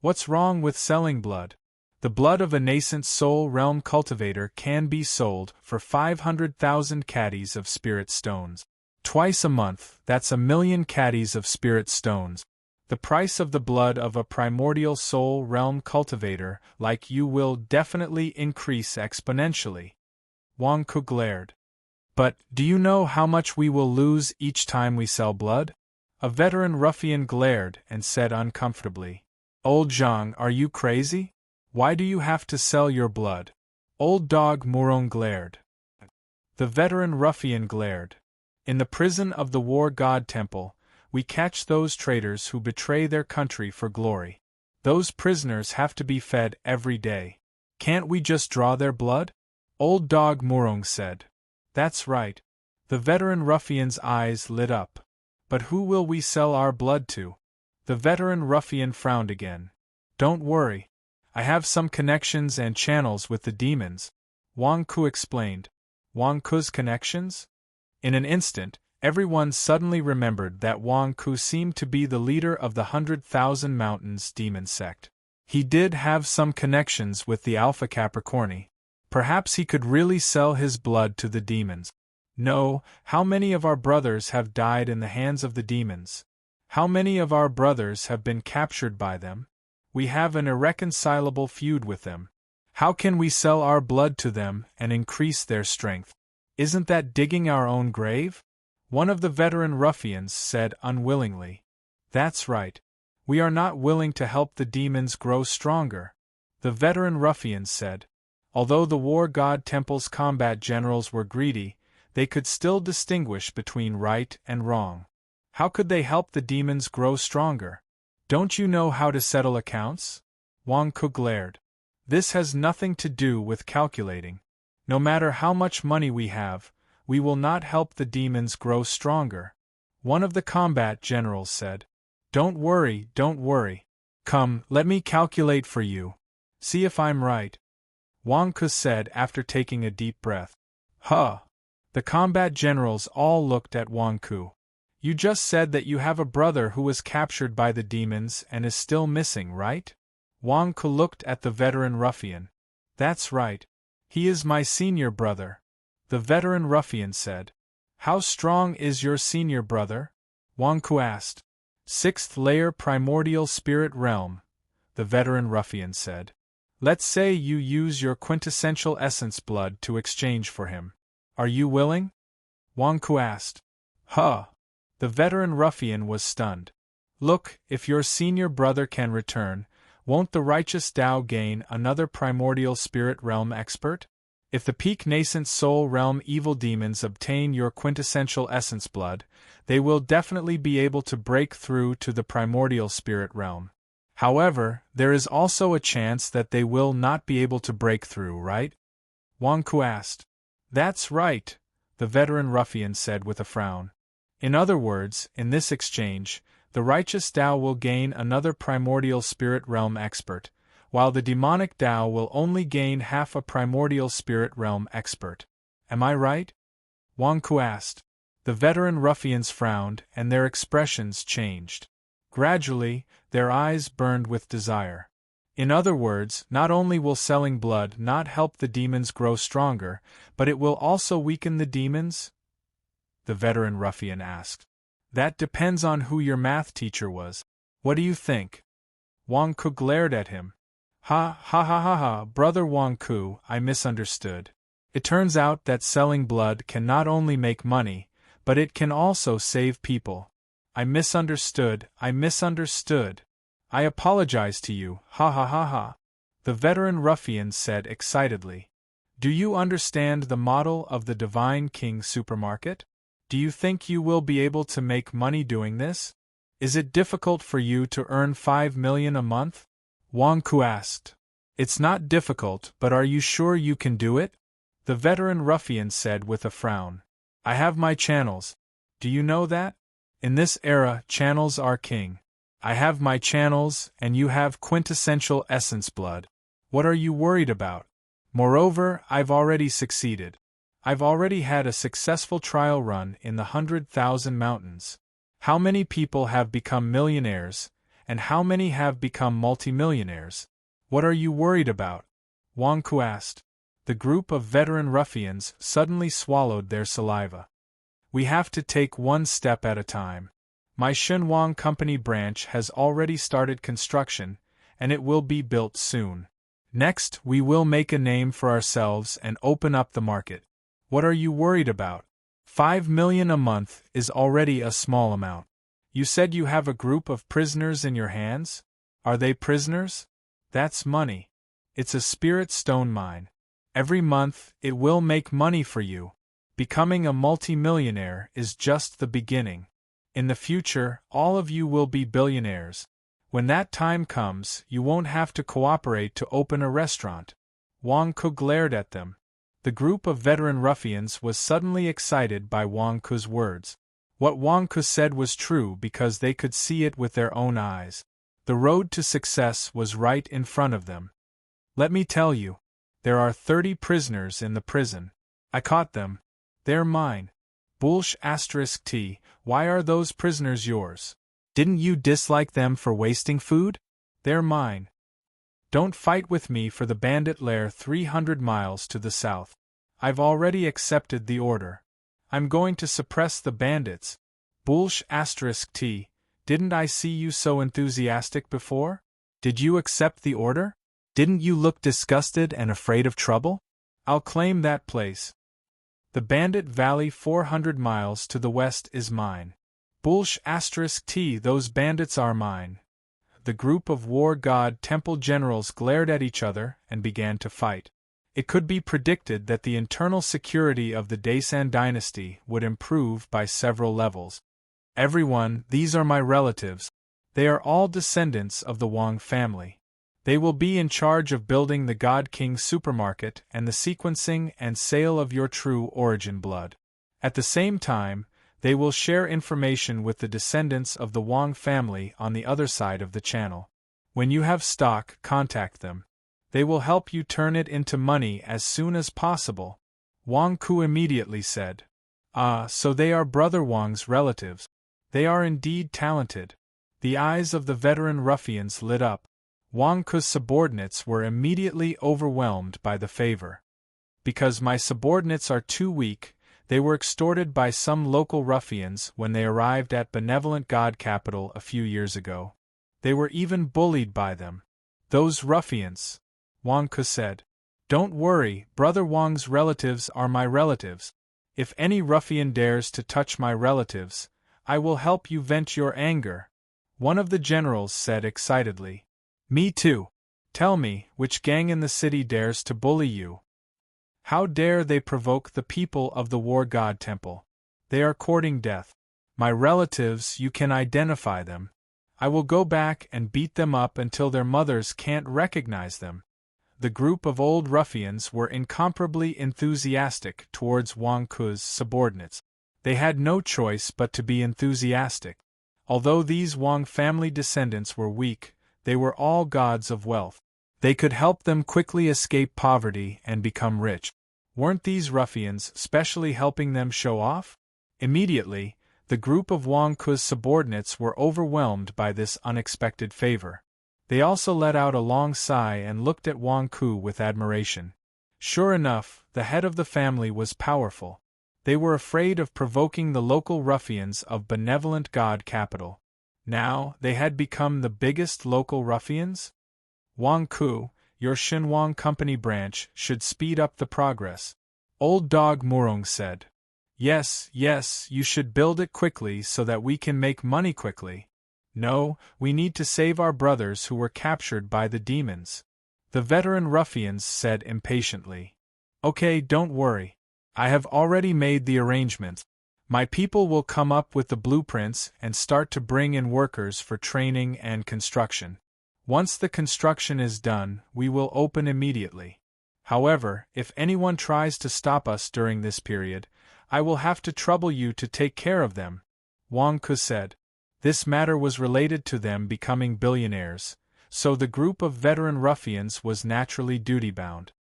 What's wrong with selling blood? The blood of a nascent soul realm cultivator can be sold for 500,000 caddies of spirit stones. Twice a month, that's 1,000,000 caddies of spirit stones. The price of the blood of a primordial soul realm cultivator like you will definitely increase exponentially. Wang Ku glared. But, do you know how much we will lose each time we sell blood? A veteran ruffian glared and said uncomfortably. Old Zhang, are you crazy? Why do you have to sell your blood? Old dog Murong glared. The veteran ruffian glared. In the prison of the war god temple, we catch those traitors who betray their country for glory. Those prisoners have to be fed every day. Can't we just draw their blood? Old dog Murong said. That's right. The veteran ruffian's eyes lit up. But who will we sell our blood to? The veteran ruffian frowned again. Don't worry. I have some connections and channels with the demons, Wang Ku explained. Wang Ku's connections? In an instant, everyone suddenly remembered that Wang Ku seemed to be the leader of the 100,000 Mountains demon sect. He did have some connections with the Alpha Capricorni. Perhaps he could really sell his blood to the demons. No, how many of our brothers have died in the hands of the demons? How many of our brothers have been captured by them? We have an irreconcilable feud with them. How can we sell our blood to them and increase their strength? Isn't that digging our own grave? One of the veteran ruffians said unwillingly. That's right. We are not willing to help the demons grow stronger. The veteran ruffians said. Although the war god temple's combat generals were greedy, they could still distinguish between right and wrong. How could they help the demons grow stronger? Don't you know how to settle accounts? Wang Ku glared. This has nothing to do with calculating. No matter how much money we have, we will not help the demons grow stronger. One of the combat generals said. Don't worry. Come, let me calculate for you. See if I'm right. Wang Ku said after taking a deep breath. Huh. The combat generals all looked at Wang Ku. You just said that you have a brother who was captured by the demons and is still missing, right? Wang Ku looked at the veteran ruffian. That's right. He is my senior brother. The veteran ruffian said. How strong is your senior brother? Wang Ku asked. 6th layer primordial spirit realm, the veteran ruffian said. Let's say you use your quintessential essence blood to exchange for him. Are you willing? Wang Ku asked. Huh. The veteran ruffian was stunned. Look, if your senior brother can return, won't the righteous Tao gain another primordial spirit realm expert? If the peak nascent soul realm evil demons obtain your quintessential essence blood, they will definitely be able to break through to the primordial spirit realm. However, there is also a chance that they will not be able to break through, right? Wang Ku asked. That's right, the veteran ruffian said with a frown. In other words, in this exchange, the righteous Tao will gain another primordial spirit realm expert, while the demonic Tao will only gain half a primordial spirit realm expert. Am I right? Wang Ku asked. The veteran ruffians frowned and their expressions changed. Gradually, their eyes burned with desire. In other words, not only will selling blood not help the demons grow stronger, but it will also weaken the demons? The veteran ruffian asked. That depends on who your math teacher was. What do you think? Wang Ku glared at him. Ha, brother Wang Ku, I misunderstood. It turns out that selling blood can not only make money, but it can also save people. I misunderstood. I apologize to you, ha. The veteran ruffian said excitedly. Do you understand the model of the Divine King supermarket? Do you think you will be able to make money doing this? Is it difficult for you to earn 5 million a month? Wang Ku asked. It's not difficult, but are you sure you can do it? The veteran ruffian said with a frown. I have my channels. Do you know that? In this era, channels are king. I have my channels, and you have quintessential essence blood. What are you worried about? Moreover, I've already succeeded. I've already had a successful trial run in the 100,000 mountains. How many people have become millionaires, and how many have become multimillionaires? What are you worried about? Wang Ku asked. The group of veteran ruffians suddenly swallowed their saliva. We have to take one step at a time. My Shenhuang Company branch has already started construction, and it will be built soon. Next, we will make a name for ourselves and open up the market. What are you worried about? 5 million a month is already a small amount. You said you have a group of prisoners in your hands? Are they prisoners? That's money. It's a spirit stone mine. Every month, it will make money for you. Becoming a multimillionaire is just the beginning. In the future, all of you will be billionaires. When that time comes, you won't have to cooperate to open a restaurant. Wang Ku glared at them. The group of veteran ruffians was suddenly excited by Wang Ku's words. What Wang Ku said was true because they could see it with their own eyes. The road to success was right in front of them. Let me tell you, there are 30 prisoners in the prison. I caught them. They're mine. Bulsh *T, why are those prisoners yours? Didn't you dislike them for wasting food? They're mine. Don't fight with me for the bandit lair 300 miles to the south. I've already accepted the order. I'm going to suppress the bandits. Bulsh *T, didn't I see you so enthusiastic before? Did you accept the order? Didn't you look disgusted and afraid of trouble? I'll claim that place. The Bandit Valley 400 miles to the west is mine. Bulsh *T, those bandits are mine. The group of war god temple generals glared at each other and began to fight. It could be predicted that the internal security of the Daesan dynasty would improve by several levels. Everyone, these are my relatives. They are all descendants of the Wang family. They will be in charge of building the God King supermarket and the sequencing and sale of your true origin blood. At the same time, they will share information with the descendants of the Wang family on the other side of the channel. When you have stock, contact them. They will help you turn it into money as soon as possible. Wang Ku immediately said. Ah, so they are Brother Wang's relatives. They are indeed talented. The eyes of the veteran ruffians lit up. Wang Ku's subordinates were immediately overwhelmed by the favor. Because my subordinates are too weak, they were extorted by some local ruffians when they arrived at benevolent God capital a few years ago. They were even bullied by them. Those ruffians, Wang Ku said. Don't worry, Brother Wang's relatives are my relatives. If any ruffian dares to touch my relatives, I will help you vent your anger. One of the generals said excitedly. Me too. Tell me, which gang in the city dares to bully you? How dare they provoke the people of the War God Temple? They are courting death. My relatives, you can identify them. I will go back and beat them up until their mothers can't recognize them. The group of old ruffians were incomparably enthusiastic towards Wang Ku's subordinates. They had no choice but to be enthusiastic. Although these Wang family descendants were weak, they were all gods of wealth. They could help them quickly escape poverty and become rich. Weren't these ruffians specially helping them show off? Immediately, the group of Wang Ku's subordinates were overwhelmed by this unexpected favor. They also let out a long sigh and looked at Wang Ku with admiration. Sure enough, the head of the family was powerful. They were afraid of provoking the local ruffians of benevolent God capital. Now, they had become the biggest local ruffians? Wang Ku, your Shenhuang Company branch should speed up the progress. Old Dog Murong said. Yes, you should build it quickly so that we can make money quickly. No, we need to save our brothers who were captured by the demons. The veteran ruffians said impatiently. Okay, don't worry. I have already made the arrangements. My people will come up with the blueprints and start to bring in workers for training and construction. Once the construction is done, we will open immediately. However, if anyone tries to stop us during this period, I will have to trouble you to take care of them, Wang Ku said. This matter was related to them becoming billionaires, so the group of veteran ruffians was naturally duty-bound.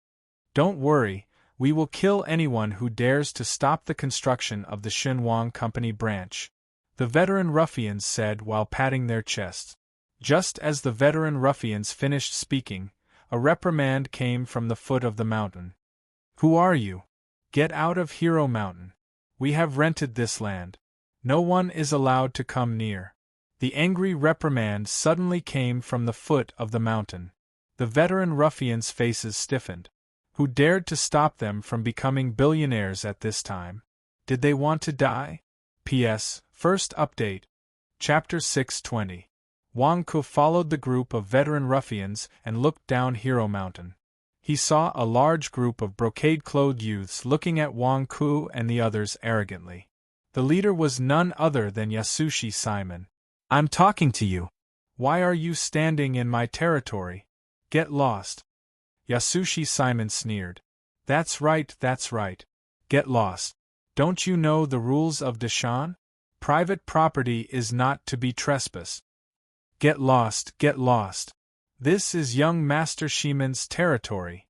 Don't worry, We will kill anyone who dares to stop the construction of the Xinhuang Company branch," the veteran ruffians said while patting their chests. Just as the veteran ruffians finished speaking, a reprimand came from the foot of the mountain. "Who are you? Get out of Hero Mountain. We have rented this land. No one is allowed to come near." The angry reprimand suddenly came from the foot of the mountain. The veteran ruffians' faces stiffened. Who dared to stop them from becoming billionaires at this time? Did they want to die? P.S. First update. Chapter 620. Wang Ku followed the group of veteran ruffians and looked down Hero Mountain. He saw a large group of brocade-clothed youths looking at Wang Ku and the others arrogantly. The leader was none other than Yasushi Simon. "I'm talking to you. Why are you standing in my territory? Get lost." Yasushi Simon sneered. That's right. Get lost. Don't you know the rules of Deshan? Private property is not to be trespassed. Get lost. This is young Master Shimon's territory,"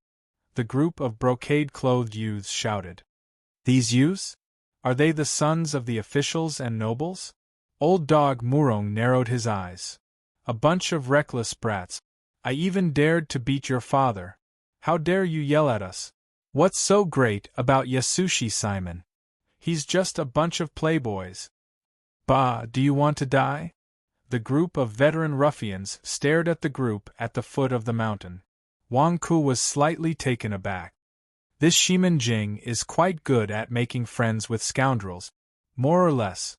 the group of brocade-clothed youths shouted. "These youths? Are they the sons of the officials and nobles?" Old dog Murong narrowed his eyes. "A bunch of reckless brats. I even dared to beat your father. How dare you yell at us? What's so great about Yasushi Simon? He's just a bunch of playboys." "Bah, do you want to die?" The group of veteran ruffians stared at the group at the foot of the mountain. Wang Ku was slightly taken aback. This Shimon Jing is quite good at making friends with scoundrels, more or less.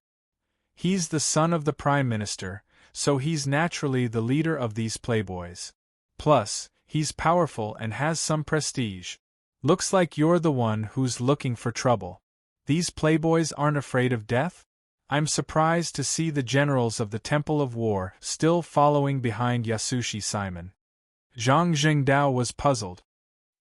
He's the son of the Prime Minister, so he's naturally the leader of these playboys. Plus, he's powerful and has some prestige. Looks like you're the one who's looking for trouble. These playboys aren't afraid of death? I'm surprised to see the generals of the Temple of War still following behind Yasushi Simon. Zhang Jingdao was puzzled.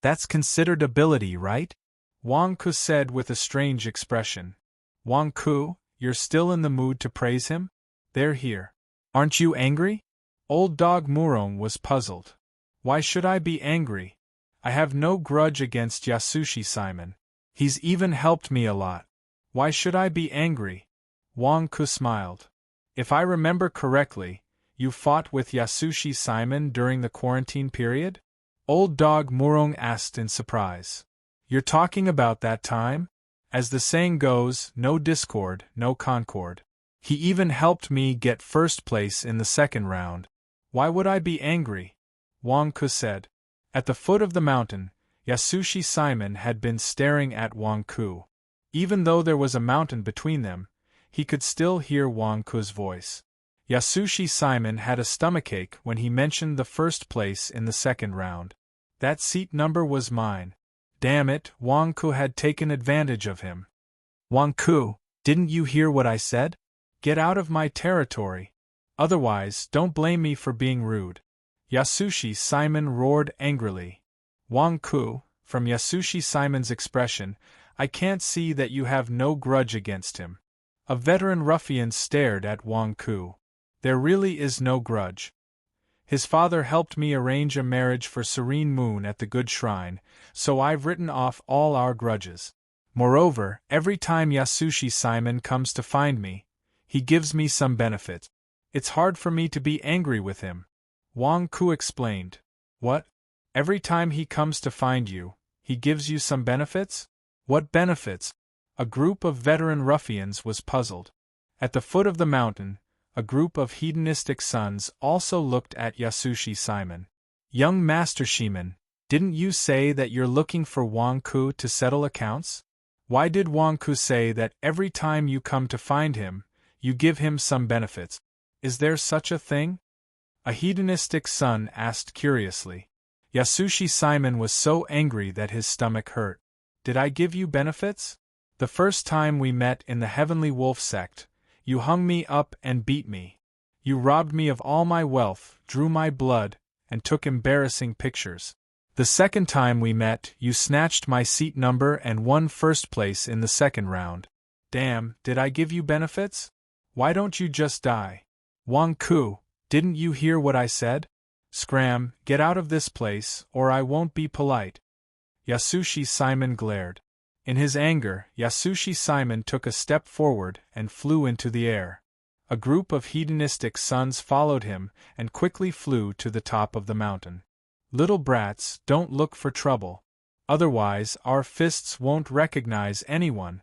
That's considered ability, right? Wang Ku said with a strange expression. Wang Ku, you're still in the mood to praise him? They're here. Aren't you angry? Old dog Murong was puzzled. Why should I be angry? I have no grudge against Yasushi Simon. He's even helped me a lot. Why should I be angry? Wang Ku smiled. If I remember correctly, you fought with Yasushi Simon during the quarantine period? Old dog Murong asked in surprise. You're talking about that time? As the saying goes, no discord, no concord. He even helped me get first place in the second round. Why would I be angry? Wang Ku said. At the foot of the mountain, Yasushi Simon had been staring at Wang Ku. Even though there was a mountain between them, he could still hear Wang Ku's voice. Yasushi Simon had a stomachache when he mentioned the first place in the second round. That seat number was mine. Damn it, Wang Ku had taken advantage of him. Wang Ku, didn't you hear what I said? Get out of my territory. Otherwise, don't blame me for being rude. Yasushi Simon roared angrily. Wang Ku, from Yasushi Simon's expression, I can't see that you have no grudge against him. A veteran ruffian stared at Wang Ku. There really is no grudge. His father helped me arrange a marriage for Serene Moon at the Good Shrine, so I've written off all our grudges. Moreover, every time Yasushi Simon comes to find me, he gives me some benefit. It's hard for me to be angry with him. Wang Ku explained. What? Every time he comes to find you, he gives you some benefits? What benefits? A group of veteran ruffians was puzzled. At the foot of the mountain, a group of hedonistic sons also looked at Yasushi Simon. Young Master Shimon, didn't you say that you're looking for Wang Ku to settle accounts? Why did Wang Ku say that every time you come to find him, you give him some benefits? Is there such a thing? A hedonistic son asked curiously. Yasushi Simon was so angry that his stomach hurt. Did I give you benefits? The first time we met in the Heavenly Wolf sect, you hung me up and beat me. You robbed me of all my wealth, drew my blood, and took embarrassing pictures. The second time we met, you snatched my seat number and won first place in the second round. Damn, did I give you benefits? Why don't you just die? Wang Ku, didn't you hear what I said? Scram, get out of this place, or I won't be polite. Yasushi Simon glared. In his anger, Yasushi Simon took a step forward and flew into the air. A group of hedonistic sons followed him and quickly flew to the top of the mountain. Little brats, don't look for trouble. Otherwise, our fists won't recognize anyone.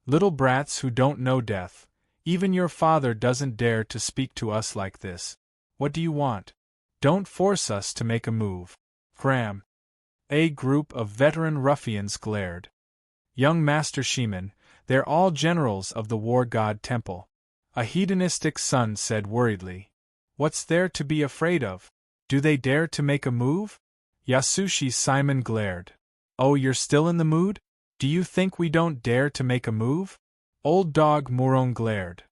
Little brats who don't know death. Even your father doesn't dare to speak to us like this. What do you want? Don't force us to make a move. Cram. A group of veteran ruffians glared. Young Master Shiman, they're all generals of the war god temple. A hedonistic son said worriedly. What's there to be afraid of? Do they dare to make a move? Yasushi Simon glared. Oh, you're still in the mood? Do you think we don't dare to make a move? Old Dog Murong glared.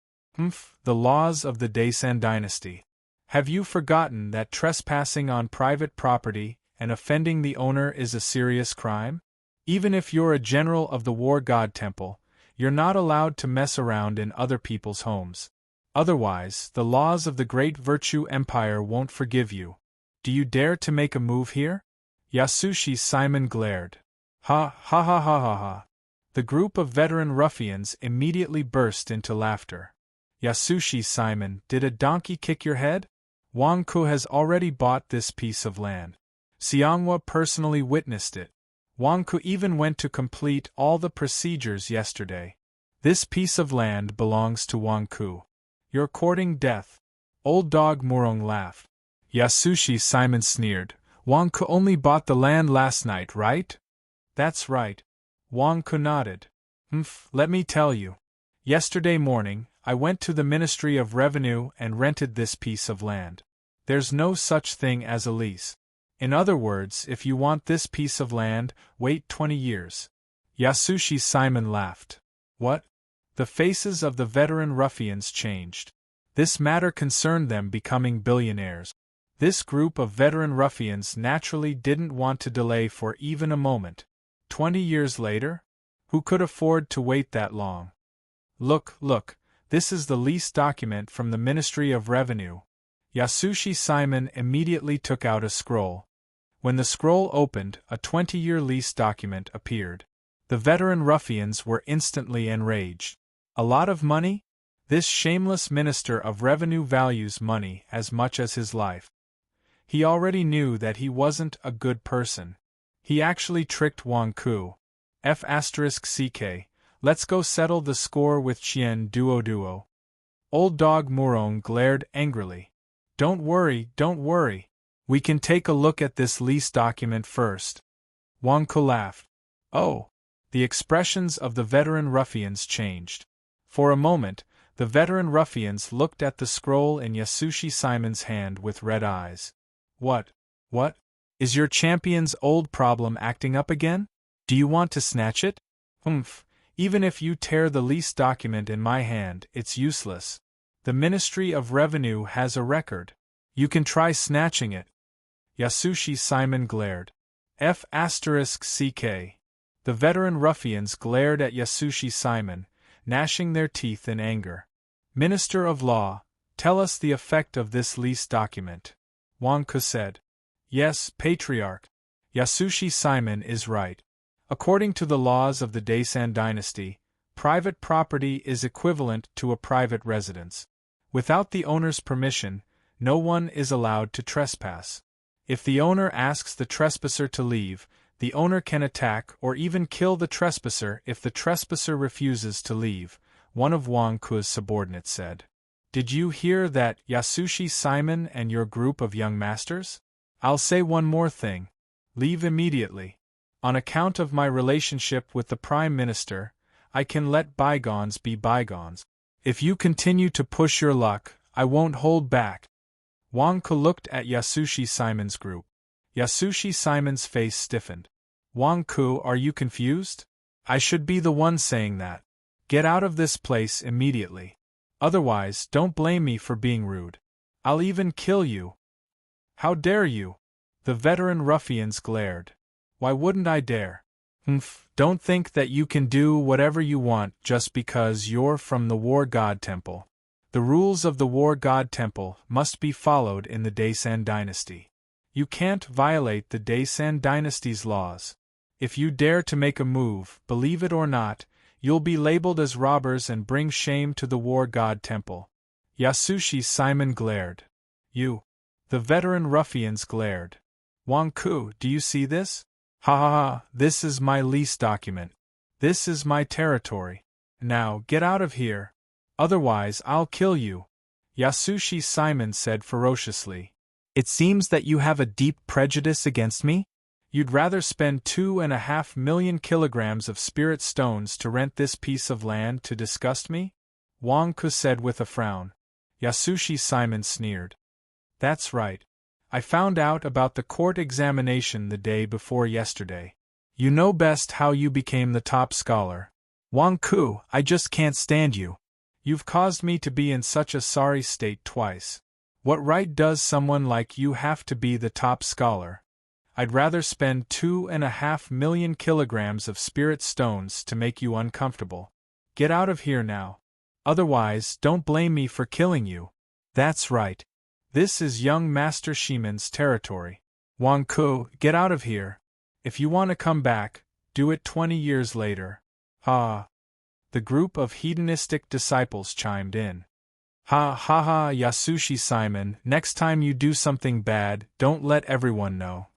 The laws of the Daisen dynasty. Have you forgotten that trespassing on private property and offending the owner is a serious crime? Even if you're a general of the war god temple, you're not allowed to mess around in other people's homes. Otherwise, the laws of the Great Virtue Empire won't forgive you. Do you dare to make a move here? Yasushi Simon glared. Ha ha ha ha ha ha. The group of veteran ruffians immediately burst into laughter. Yasushi Simon, did a donkey kick your head? Wang Ku has already bought this piece of land. Xianghua personally witnessed it. Wang Ku even went to complete all the procedures yesterday. This piece of land belongs to Wang Ku. You're courting death. Old Dog Murong laughed. Yasushi Simon sneered. Wang Ku only bought the land last night, right? That's right. Wang Ku nodded. Let me tell you. Yesterday morning, I went to the Ministry of Revenue and rented this piece of land. There's no such thing as a lease. In other words, if you want this piece of land, wait 20 years. Yasushi Simon laughed. What? The faces of the veteran ruffians changed. This matter concerned them becoming billionaires. This group of veteran ruffians naturally didn't want to delay for even a moment. 20 years later? Who could afford to wait that long? Look, this is the lease document from the Ministry of Revenue. Yasushi Simon immediately took out a scroll. When the scroll opened, a 20-year lease document appeared. The veteran ruffians were instantly enraged. A lot of money? This shameless Minister of Revenue values money as much as his life. He already knew that he wasn't a good person. He actually tricked Wang Ku. F***ck, let's go settle the score with Chien Duo. Old Dog Murong glared angrily. Don't worry. We can take a look at this lease document first. Wang Ku laughed. Oh! The expressions of the veteran ruffians changed. For a moment, the veteran ruffians looked at the scroll in Yasushi Simon's hand with red eyes. What? Is your champion's old problem acting up again? Do you want to snatch it? Even if you tear the lease document in my hand, it's useless. The Ministry of Revenue has a record. You can try snatching it. Yasushi Simon glared. F***ck. The veteran ruffians glared at Yasushi Simon, gnashing their teeth in anger. Minister of Law, tell us the effect of this lease document. Wang Ku said. Yes, Patriarch. Yasushi Simon is right. According to the laws of the Daisen dynasty, private property is equivalent to a private residence. Without the owner's permission, no one is allowed to trespass. If the owner asks the trespasser to leave, the owner can attack or even kill the trespasser if the trespasser refuses to leave, one of Wang Ku's subordinates said. Did you hear that, Yasushi Simon and your group of young masters? I'll say one more thing. Leave immediately. On account of my relationship with the Prime Minister, I can let bygones be bygones. If you continue to push your luck, I won't hold back. Wang Ku looked at Yasushi Simon's group. Yasushi Simon's face stiffened. Wang Ku, are you confused? I should be the one saying that. Get out of this place immediately. Otherwise, don't blame me for being rude. I'll even kill you. How dare you? The veteran ruffians glared. Why wouldn't I dare? Don't think that you can do whatever you want just because you're from the War God Temple. The rules of the War God Temple must be followed in the Daisen dynasty. You can't violate the Daisen dynasty's laws. If you dare to make a move, believe it or not, you'll be labeled as robbers and bring shame to the war god temple. Yasushi Simon glared. You. The veteran ruffians glared. Wang Ku, do you see this? Ha ha ha, this is my lease document. This is my territory. Now, get out of here. Otherwise, I'll kill you. Yasushi Simon said ferociously. It seems that you have a deep prejudice against me? You'd rather spend 2.5 million kilograms of spirit stones to rent this piece of land to disgust me? Wang Ku said with a frown. Yasushi Simon sneered. That's right. I found out about the court examination the day before yesterday. You know best how you became the top scholar. Wang Ku, I just can't stand you. You've caused me to be in such a sorry state twice. What right does someone like you have to be the top scholar? I'd rather spend 2.5 million kilograms of spirit stones to make you uncomfortable. Get out of here now. Otherwise, don't blame me for killing you. That's right. This is young Master Shimon's territory. Wang Ku, get out of here. If you want to come back, do it 20 years later. Ha! The group of hedonistic disciples chimed in. Ha ha ha, Yasushi Simon, next time you do something bad, don't let everyone know.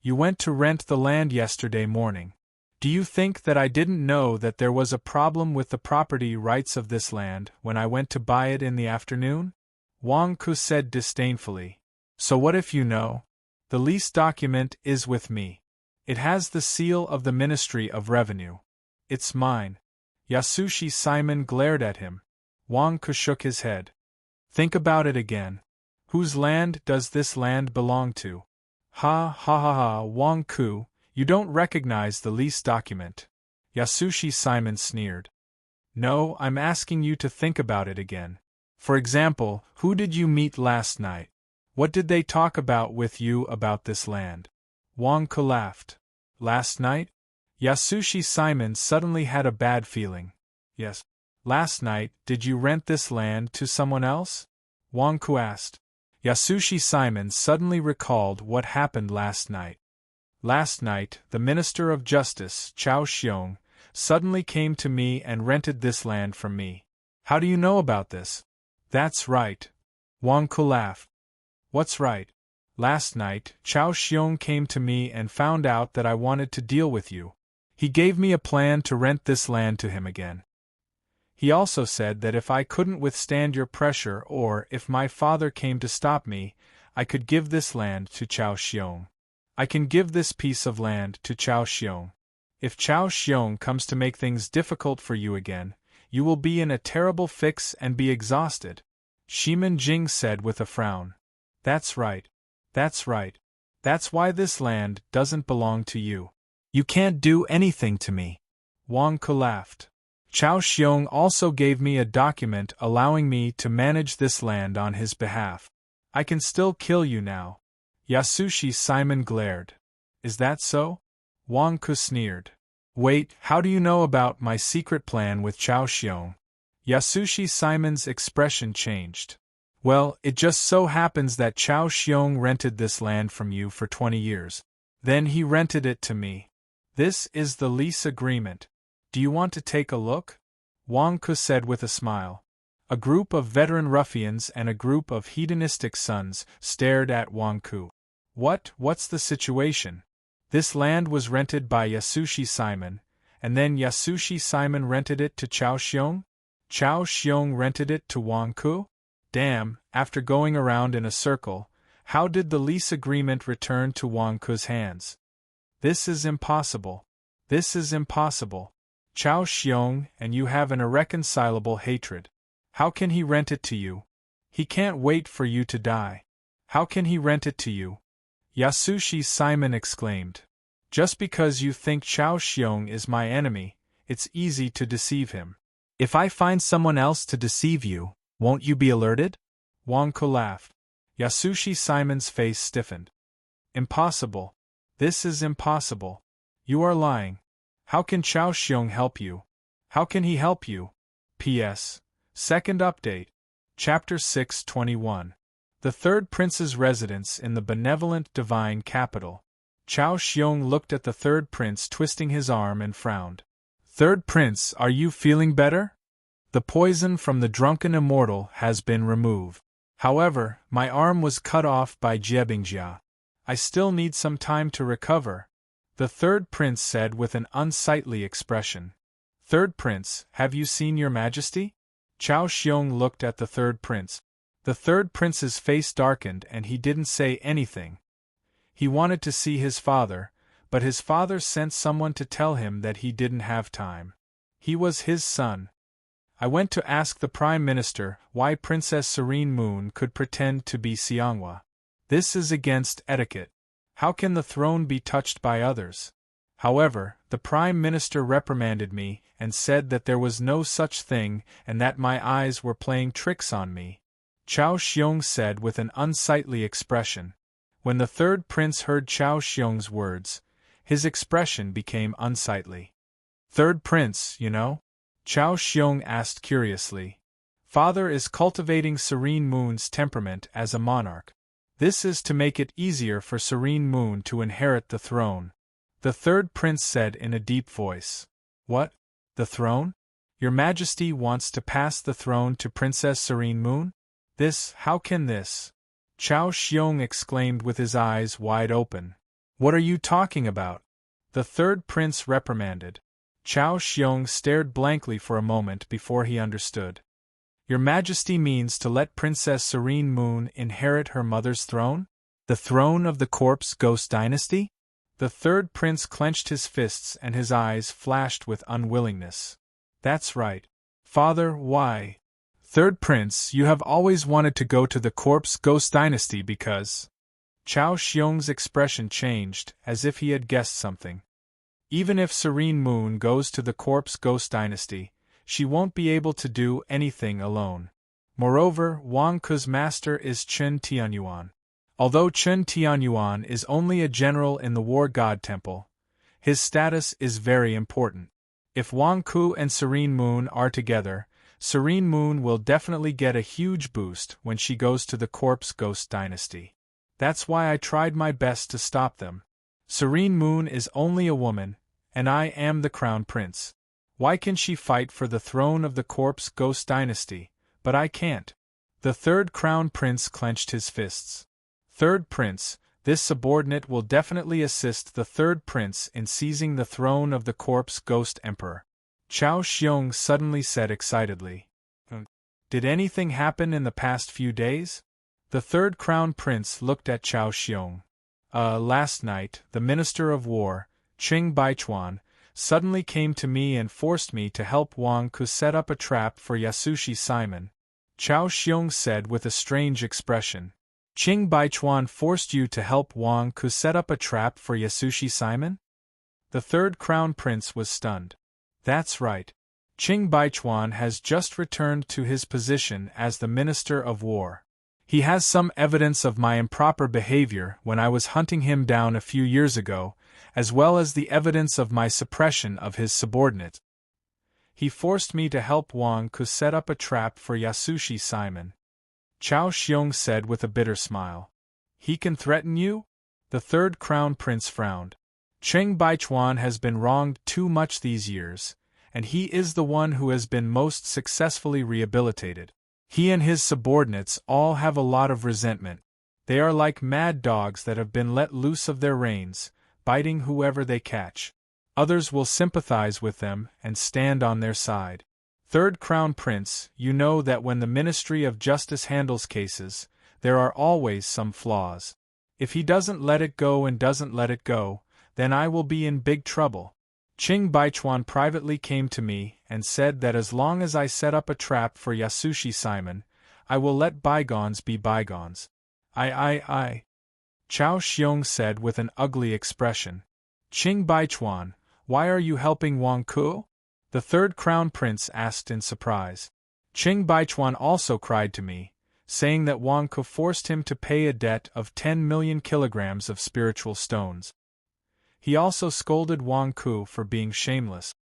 You went to rent the land yesterday morning. Do you think that I didn't know that there was a problem with the property rights of this land when I went to buy it in the afternoon? Wang Ku said disdainfully. So what if you know? The lease document is with me. It has the seal of the Ministry of Revenue. It's mine. Yasushi Simon glared at him. Wang Ku shook his head. Think about it again. Whose land does this land belong to? Ha ha ha ha, Wang Ku, you don't recognize the lease document. Yasushi Simon sneered. No, I'm asking you to think about it again. For example, who did you meet last night? What did they talk about with you about this land? Wang Ku laughed. Last night? Yasushi Simon suddenly had a bad feeling. Yes. Last night, did you rent this land to someone else? Wang Ku asked. Yasushi Simon suddenly recalled what happened last night. Last night, the Minister of Justice, Chao Xiong, suddenly came to me and rented this land from me. How do you know about this? That's right. Wang Ku laughed. What's right? Last night, Chao Xiong came to me and found out that I wanted to deal with you. He gave me a plan to rent this land to him again. He also said that if I couldn't withstand your pressure or if my father came to stop me, I could give this land to Chao Xiong. I can give this piece of land to Chao Xiong. If Chao Xiong comes to make things difficult for you again, you will be in a terrible fix and be exhausted. Shimon Jing said with a frown. That's right. That's right. That's why this land doesn't belong to you. You can't do anything to me. Wang Ku laughed. Chao Xiong also gave me a document allowing me to manage this land on his behalf. I can still kill you now. Yasushi Simon glared. Is that so? Wang Ku sneered. Wait, how do you know about my secret plan with Chao Xiong? Yasushi Simon's expression changed. Well, it just so happens that Chao Xiong rented this land from you for 20 years. Then he rented it to me. This is the lease agreement. Do you want to take a look? Wang Ku said with a smile. A group of veteran ruffians and a group of hedonistic sons stared at Wang Ku. What's the situation? This land was rented by Yasushi Simon, and then Yasushi Simon rented it to Chao Xiong? Chao Xiong rented it to Wang Ku? Damn, after going around in a circle, how did the lease agreement return to Wang Ku's hands? This is impossible. This is impossible. Chao Xiong and you have an irreconcilable hatred. How can he rent it to you? He can't wait for you to die. How can he rent it to you? Yasushi Simon exclaimed. Just because you think Chao Xiong is my enemy, it's easy to deceive him. If I find someone else to deceive you, won't you be alerted? Wang Ku laughed. Yasushi Simon's face stiffened. Impossible. This is impossible. You are lying. How can Chao Xiong help you? How can he help you? P.S. Second update. Chapter 621. The Third Prince's Residence in the Benevolent Divine Capital. Chao Xiong looked at the third prince twisting his arm and frowned. Third prince, are you feeling better? The poison from the drunken immortal has been removed. However, my arm was cut off by Jiebingjia. I still need some time to recover, the third prince said with an unsightly expression. Third prince, have you seen your majesty? Chao Xiong looked at the third prince. The third prince's face darkened and he didn't say anything. He wanted to see his father, but his father sent someone to tell him that he didn't have time. He was his son. I went to ask the Prime Minister why Princess Serene Moon could pretend to be Xianghua. This is against etiquette. How can the throne be touched by others? However, the Prime Minister reprimanded me and said that there was no such thing and that my eyes were playing tricks on me. Chao Xiong said with an unsightly expression. When the third prince heard Chao Xiong's words, his expression became unsightly. Third prince, you know? Chao Xiong asked curiously. Father is cultivating Serene Moon's temperament as a monarch. This is to make it easier for Serene Moon to inherit the throne. The third prince said in a deep voice. What? The throne? Your Majesty wants to pass the throne to Princess Serene Moon? How can this? Chao Xiong exclaimed with his eyes wide open. What are you talking about? The third prince reprimanded. Chao Xiong stared blankly for a moment before he understood. Your Majesty means to let Princess Serene Moon inherit her mother's throne? The throne of the Corpse Ghost Dynasty? The third prince clenched his fists and his eyes flashed with unwillingness. That's right. Father, why? Third prince, you have always wanted to go to the Corpse Ghost Dynasty because… Chao Xiong's expression changed, as if he had guessed something. Even if Serene Moon goes to the Corpse Ghost Dynasty, she won't be able to do anything alone. Moreover, Wang Ke's master is Chen Tianyuan. Although Chen Tianyuan is only a general in the War God Temple, his status is very important. If Wang Ke and Serene Moon are together, Serene Moon will definitely get a huge boost when she goes to the Corpse Ghost Dynasty. That's why I tried my best to stop them. Serene Moon is only a woman, and I am the Crown Prince. Why can she fight for the throne of the Corpse Ghost Dynasty, but I can't? The third Crown Prince clenched his fists. Third Prince, this subordinate will definitely assist the third prince in seizing the throne of the Corpse Ghost Emperor. Chao Xiong suddenly said excitedly. Did anything happen in the past few days? The third Crown Prince looked at Chao Xiong. Last night, the Minister of War, Qing Baichuan, suddenly came to me and forced me to help Wang Ke set up a trap for Yasushi Simon. Chao Xiong said with a strange expression. Qing Baichuan forced you to help Wang Ke set up a trap for Yasushi Simon? The third Crown Prince was stunned. That's right. Qing Baichuan has just returned to his position as the Minister of War. He has some evidence of my improper behavior when I was hunting him down a few years ago, as well as the evidence of my suppression of his subordinate. He forced me to help Wang Ke set up a trap for Yasushi Simon. Chao Xiong said with a bitter smile. He can threaten you? The third Crown Prince frowned. Qing Baichuan has been wronged too much these years, and he is the one who has been most successfully rehabilitated. He and his subordinates all have a lot of resentment. They are like mad dogs that have been let loose of their reins, biting whoever they catch. Others will sympathize with them and stand on their side. Third Crown Prince, you know that when the Ministry of Justice handles cases, there are always some flaws. If he doesn't let it go and doesn't let it go, then I will be in big trouble. Qing Baichuan privately came to me and said that as long as I set up a trap for Yasushi Simon, I will let bygones be bygones. I. Chao Xiong said with an ugly expression. Qing Baichuan, why are you helping Wang Ke? The third Crown Prince asked in surprise. Qing Baichuan also cried to me, saying that Wang Ke forced him to pay a debt of 10 million kilograms of spiritual stones. He also scolded Wang Ke for being shameless.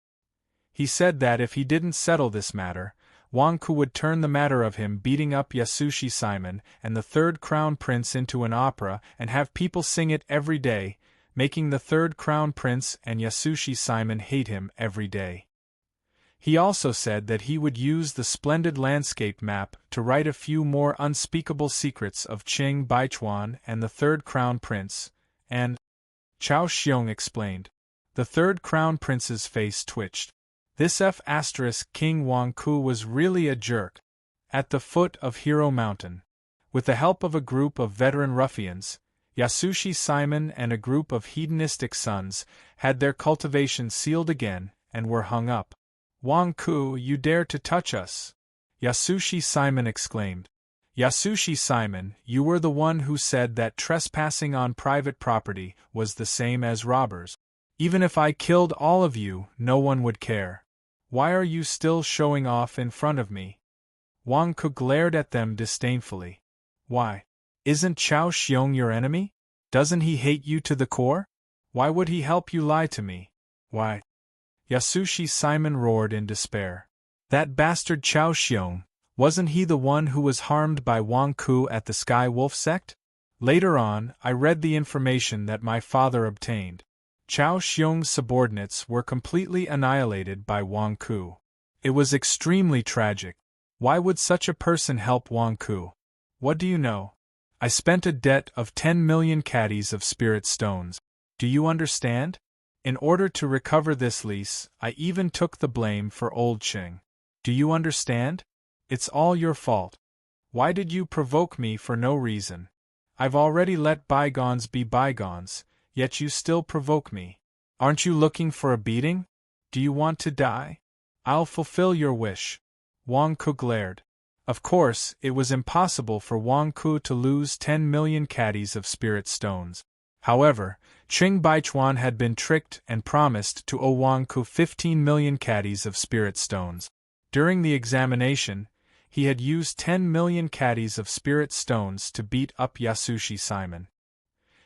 He said that if he didn't settle this matter, Wang Ke would turn the matter of him beating up Yasushi Simon and the third Crown Prince into an opera and have people sing it every day, making the third crown prince and Yasushi Simon hate him every day. He also said that he would use the splendid landscape map to write a few more unspeakable secrets of Qing Baichuan and the third crown prince, and Chao Xiong explained. The third crown prince's face twitched. This F** King Wang Ku was really a jerk. At the foot of Hero Mountain, with the help of a group of veteran ruffians, Yasushi Simon and a group of hedonistic sons had their cultivation sealed again and were hung up. Wang Ku, you dare to touch us! Yasushi Simon exclaimed. Yasushi Simon, you were the one who said that trespassing on private property was the same as robbers. Even if I killed all of you, no one would care. Why are you still showing off in front of me? Wang Ku glared at them disdainfully. Why? Isn't Chao Xiong your enemy? Doesn't he hate you to the core? Why would he help you lie to me? Why? Yasushi Simon roared in despair. That bastard Chao Xiong, wasn't he the one who was harmed by Wang Ku at the Sky Wolf sect? Later on, I read the information that my father obtained. Chao Xiong's subordinates were completely annihilated by Wang Ku. It was extremely tragic. Why would such a person help Wang Ku? What do you know? I spent a debt of 10 million caddies of spirit stones. Do you understand? In order to recover this lease, I even took the blame for old Qing. Do you understand? It's all your fault. Why did you provoke me for no reason? I've already let bygones be bygones, yet you still provoke me. Aren't you looking for a beating? Do you want to die? I'll fulfill your wish. Wang Ku glared. Of course, it was impossible for Wang Ku to lose 10 million caddies of spirit stones. However, Qing Baichuan had been tricked and promised to owe Wang Ku 15 million caddies of spirit stones. During the examination, he had used 10 million caddies of spirit stones to beat up Yasushi Simon.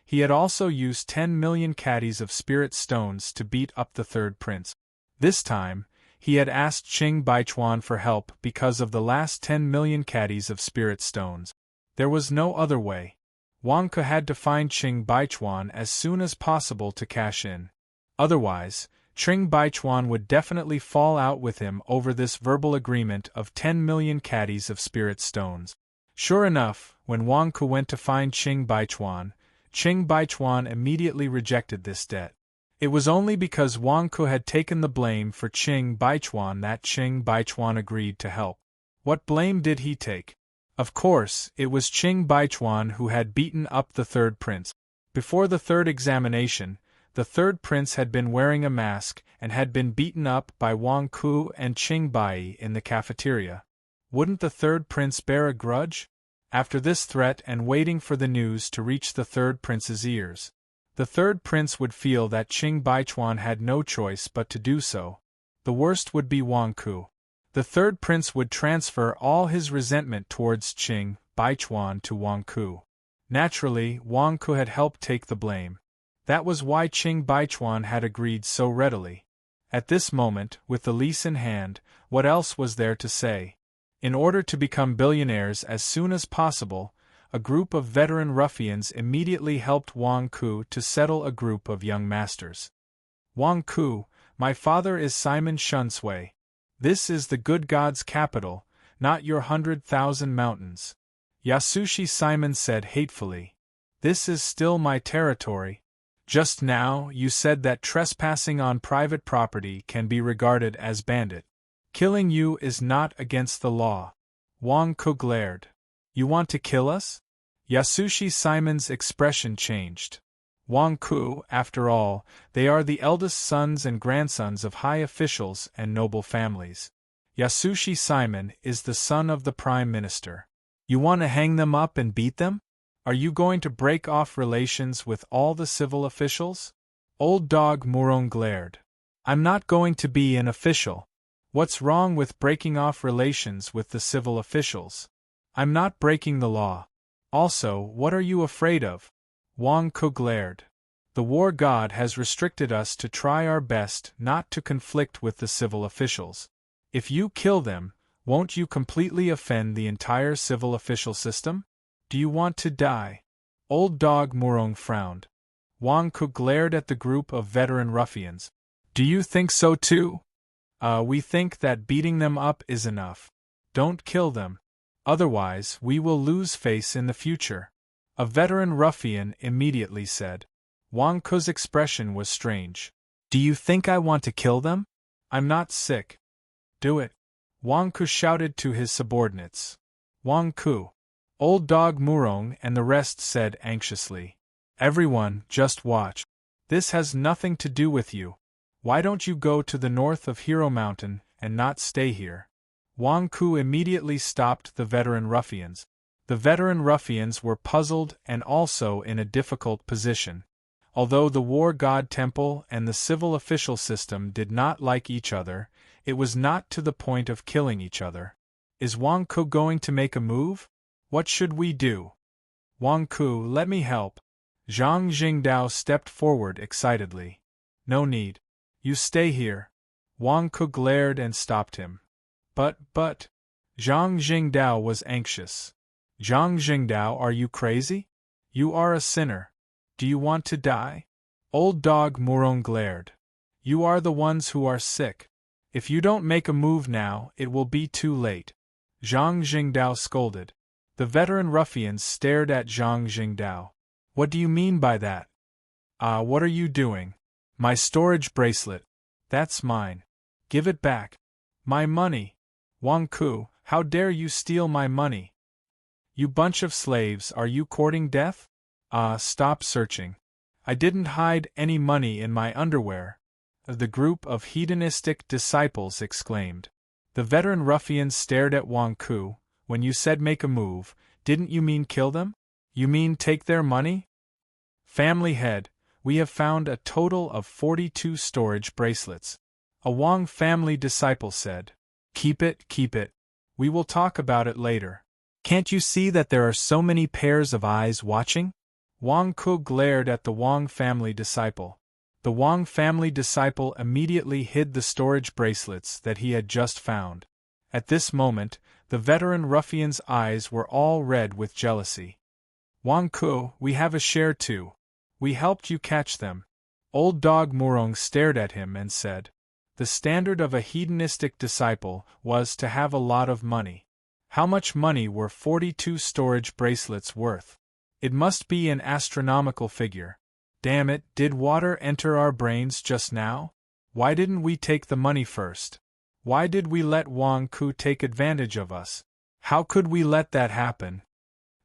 He had also used 10 million caddies of spirit stones to beat up the third prince. This time, he had asked Qing Baichuan for help because of the last 10 million caddies of spirit stones. There was no other way. Wang Ku had to find Qing Baichuan as soon as possible to cash in. Otherwise, Qing Baichuan would definitely fall out with him over this verbal agreement of 10 million caddies of spirit stones. Sure enough, when Wang Ku went to find Qing Baichuan immediately rejected this debt. It was only because Wang Ku had taken the blame for Qing Baichuan that Qing Baichuan agreed to help. What blame did he take? Of course, it was Qing Baichuan who had beaten up the third prince. Before the third examination, the third prince had been wearing a mask and had been beaten up by Wang Ku and Qing Bai in the cafeteria. Wouldn't the third prince bear a grudge? After this threat and waiting for the news to reach the third prince's ears, the third prince would feel that Qing Baichuan had no choice but to do so. The worst would be Wang Ku. The third prince would transfer all his resentment towards Qing Baichuan to Wang Ku. Naturally, Wang Ku had helped take the blame. That was why Qing Baichuan had agreed so readily. At this moment, with the lease in hand, what else was there to say? In order to become billionaires as soon as possible, a group of veteran ruffians immediately helped Wang Ku to settle a group of young masters. Wang Ku, my father is Simon Shunsui. This is the good God's capital, not your 100,000 mountains. Yasushi Simon said hatefully. This is still my territory. Just now, you said that trespassing on private property can be regarded as bandit. Killing you is not against the law. Wang Ku glared. You want to kill us? Yasushi Simon's expression changed. Wang Ku, after all, they are the eldest sons and grandsons of high officials and noble families. Yasushi Simon is the son of the Prime Minister. You want to hang them up and beat them? Are you going to break off relations with all the civil officials? Old Dog Murong glared. I'm not going to be an official. What's wrong with breaking off relations with the civil officials? I'm not breaking the law. Also, what are you afraid of? Wang Ku glared. The war god has restricted us to try our best not to conflict with the civil officials. If you kill them, won't you completely offend the entire civil official system? Do you want to die? Old Dog Murong frowned. Wang Ku glared at the group of veteran ruffians. Do you think so too? We think that beating them up is enough. Don't kill them. Otherwise, we will lose face in the future. A veteran ruffian immediately said. Wang Ku's expression was strange. Do you think I want to kill them? I'm not sick. Do it. Wang Ku shouted to his subordinates. Wang Ku. Old Dog Murong and the rest said anxiously. Everyone, just watch. This has nothing to do with you. Why don't you go to the north of Hero Mountain and not stay here? Wang Ku immediately stopped the veteran ruffians. The veteran ruffians were puzzled and also in a difficult position. Although the war god temple and the civil official system did not like each other, it was not to the point of killing each other. Is Wang Ku going to make a move? What should we do? Wang Ku, let me help. Zhang Jingdao stepped forward excitedly. No need. You stay here. Wang Ku glared and stopped him. But, Zhang Jingdao was anxious. Zhang Jingdao, are you crazy? You are a sinner. Do you want to die? Old Dog Murong glared. You are the ones who are sick. If you don't make a move now, it will be too late. Zhang Jingdao scolded. The veteran ruffians stared at Zhang Jingdao. What do you mean by that? What are you doing? My storage bracelet. That's mine. Give it back. My money. Wang Ku, how dare you steal my money? You bunch of slaves, are you courting death? Stop searching. I didn't hide any money in my underwear. The group of hedonistic disciples exclaimed. The veteran ruffians stared at Wang Ku. When you said make a move, didn't you mean kill them? You mean take their money? Family head, we have found a total of 42 storage bracelets. A Wang family disciple said. Keep it. We will talk about it later. Can't you see that there are so many pairs of eyes watching? Wang Ku glared at the Wang family disciple. The Wang family disciple immediately hid the storage bracelets that he had just found. At this moment, the veteran ruffian's eyes were all red with jealousy. Wang Ku, we have a share too. We helped you catch them. Old Dog Murong stared at him and said. The standard of a hedonistic disciple was to have a lot of money. How much money were 42 storage bracelets worth? It must be an astronomical figure. Damn it, did water enter our brains just now? Why didn't we take the money first? Why did we let Wang Ku take advantage of us? How could we let that happen?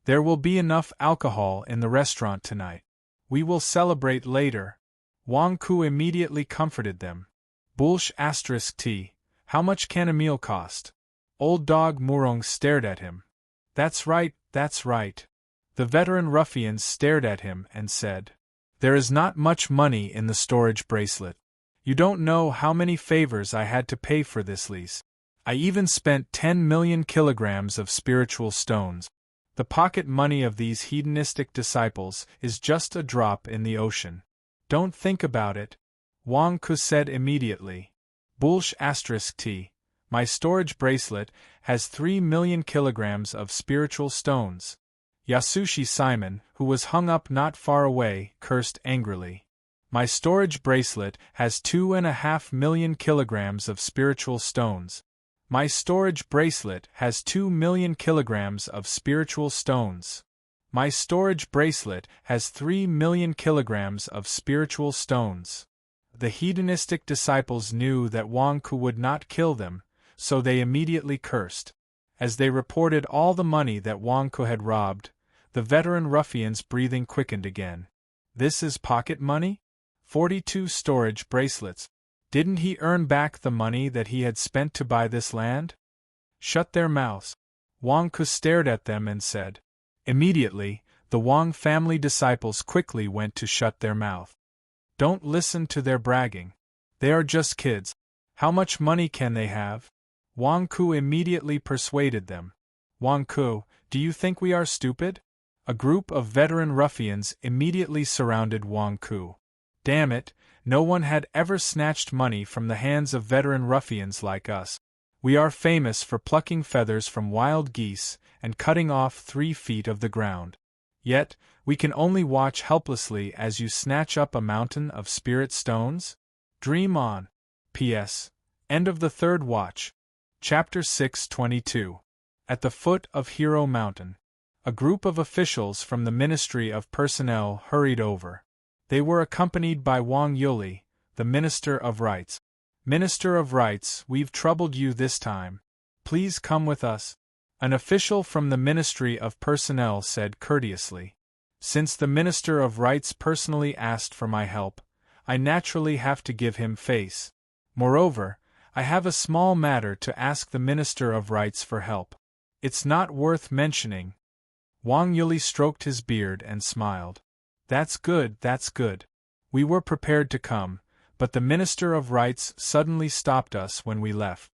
There will be enough alcohol in the restaurant tonight. We will celebrate later. Wang Ku immediately comforted them. Bulsh *T. How much can a meal cost? Old Dog Murong stared at him. That's right. The veteran ruffians stared at him and said. There is not much money in the storage bracelet. You don't know how many favors I had to pay for this lease. I even spent 10 million kilograms of spiritual stones. The pocket money of these hedonistic disciples is just a drop in the ocean. Don't think about it. Wang Ku said immediately. Bulsh *T. My storage bracelet has 3 million kilograms of spiritual stones. Yasushi Simon, who was hung up not far away, cursed angrily. My storage bracelet has 2.5 million kilograms of spiritual stones. My storage bracelet has 2 million kilograms of spiritual stones. My storage bracelet has 3 million kilograms of spiritual stones. The hedonistic disciples knew that Wang Ku would not kill them, so they immediately cursed. As they reported all the money that Wang Ku had robbed, the veteran ruffians' breathing quickened again. This is pocket money? 42 storage bracelets. Didn't he earn back the money that he had spent to buy this land? Shut their mouths. Wang Ku stared at them and said. Immediately, the Wang family disciples quickly went to shut their mouth. Don't listen to their bragging. They are just kids. How much money can they have? Wang Ku immediately persuaded them. Wang Ku, do you think we are stupid? A group of veteran ruffians immediately surrounded Wang Ku. Damn it, no one had ever snatched money from the hands of veteran ruffians like us. We are famous for plucking feathers from wild geese and cutting off 3 feet of the ground. Yet, we can only watch helplessly as you snatch up a mountain of spirit stones? Dream on. P.S. End of the third watch. Chapter 622. At the foot of Hero Mountain. A group of officials from the Ministry of Personnel hurried over. They were accompanied by Wang Yuli, the Minister of Rights. Minister of Rights, we've troubled you this time. Please come with us. An official from the Ministry of Personnel said courteously. Since the Minister of Rights personally asked for my help, I naturally have to give him face. Moreover, I have a small matter to ask the Minister of Rights for help. It's not worth mentioning. Wang Yuli stroked his beard and smiled. That's good, that's good. We were prepared to come, but the Minister of Rights suddenly stopped us when we left.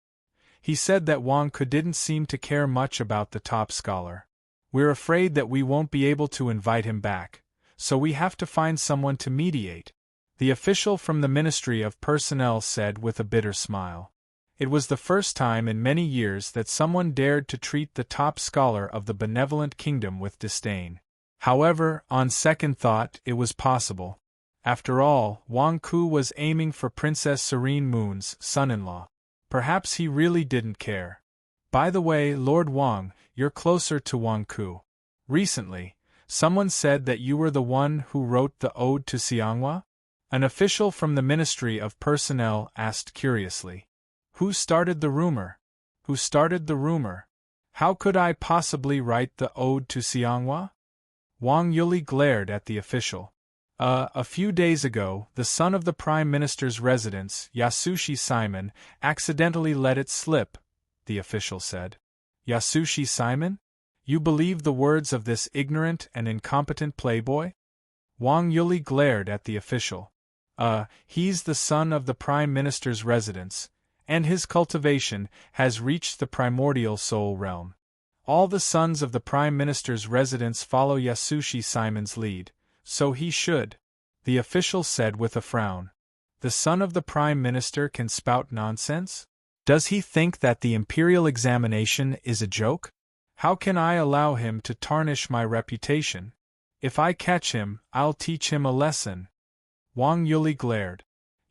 He said that Wang Ku didn't seem to care much about the top scholar. We're afraid that we won't be able to invite him back, so we have to find someone to mediate. The official from the Ministry of Personnel said with a bitter smile. It was the first time in many years that someone dared to treat the top scholar of the benevolent kingdom with disdain. However, on second thought, it was possible. After all, Wang Ku was aiming for Princess Serene Moon's son-in-law. Perhaps he really didn't care. By the way, Lord Wang, you're closer to Wang Ku. Recently, someone said that you were the one who wrote the Ode to Xianghua? An official from the Ministry of Personnel asked curiously. Who started the rumor? Who started the rumor? How could I possibly write the Ode to Xianghua? Wang Yuli glared at the official. A few days ago, the son of the Prime Minister's residence, Yasushi Simon, accidentally let it slip, the official said. Yasushi Simon? You believe the words of this ignorant and incompetent playboy? Wang Yuli glared at the official. He's the son of the Prime Minister's residence, and his cultivation has reached the primordial soul realm. All the sons of the Prime Minister's residence follow Yasushi Simon's lead, so he should, the official said with a frown. The son of the Prime Minister can spout nonsense? Does he think that the imperial examination is a joke? How can I allow him to tarnish my reputation? If I catch him, I'll teach him a lesson. Wang Yuli glared.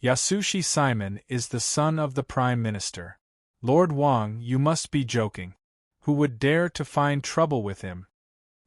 Yasushi Simon is the son of the Prime Minister. Lord Wang, you must be joking. Who would dare to find trouble with him?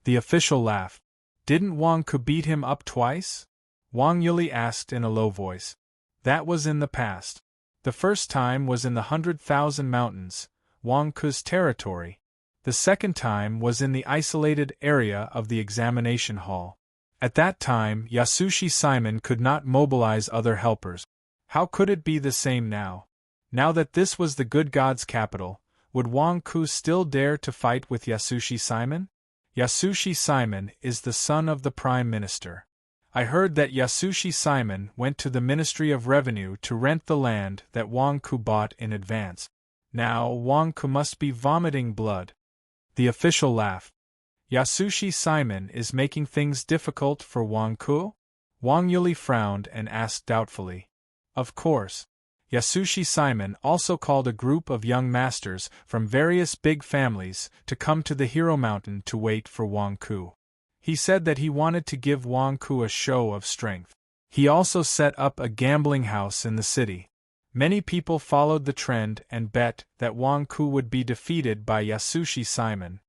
The official laughed. Didn't Wang Ku beat him up twice? Wang Yuli asked in a low voice. That was in the past. The first time was in the 100,000 Mountains, Wang Ku's territory. The second time was in the isolated area of the examination hall. At that time, Yasushi Simon could not mobilize other helpers. How could it be the same now? Now that this was the good god's capital, would Wang Ku still dare to fight with Yasushi Simon? Yasushi Simon is the son of the Prime Minister. I heard that Yasushi Simon went to the Ministry of Revenue to rent the land that Wang Ku bought in advance. Now Wang Ku must be vomiting blood. The official laughed. Yasushi Simon is making things difficult for Wang Ku? Wang Yuli frowned and asked doubtfully. Of course. Yasushi Simon also called a group of young masters from various big families to come to the Hero Mountain to wait for Wang Ku. He said that he wanted to give Wang Ku a show of strength. He also set up a gambling house in the city. Many people followed the trend and bet that Wang Ku would be defeated by Yasushi Simon.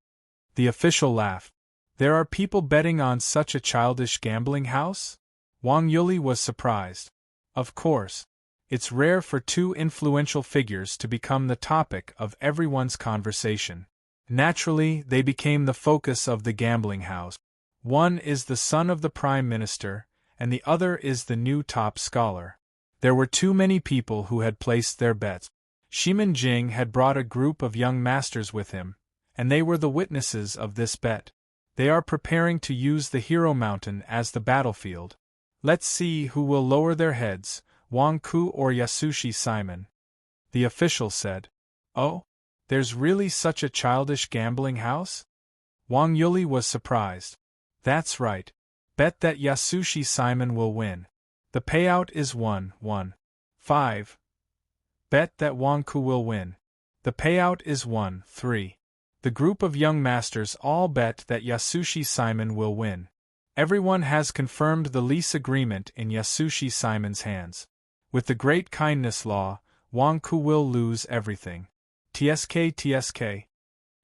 The official laughed. There are people betting on such a childish gambling house? Wang Yuli was surprised. Of course. It's rare for two influential figures to become the topic of everyone's conversation. Naturally, they became the focus of the gambling house. One is the son of the Prime Minister, and the other is the new top scholar. There were too many people who had placed their bets. Shimin Jing had brought a group of young masters with him, and they were the witnesses of this bet. They are preparing to use the Hero Mountain as the battlefield. Let's see who will lower their heads, Wang Ku or Yasushi Simon. The official said. Oh? There's really such a childish gambling house? Wang Yuli was surprised. That's right. Bet that Yasushi Simon will win. The payout is 1-1-5. Bet that Wang Ku will win. The payout is 1-3. The group of young masters all bet that Yasushi Simon will win. Everyone has confirmed the lease agreement in Yasushi Simon's hands. With the great kindness law, Wang Ku will lose everything. TSK.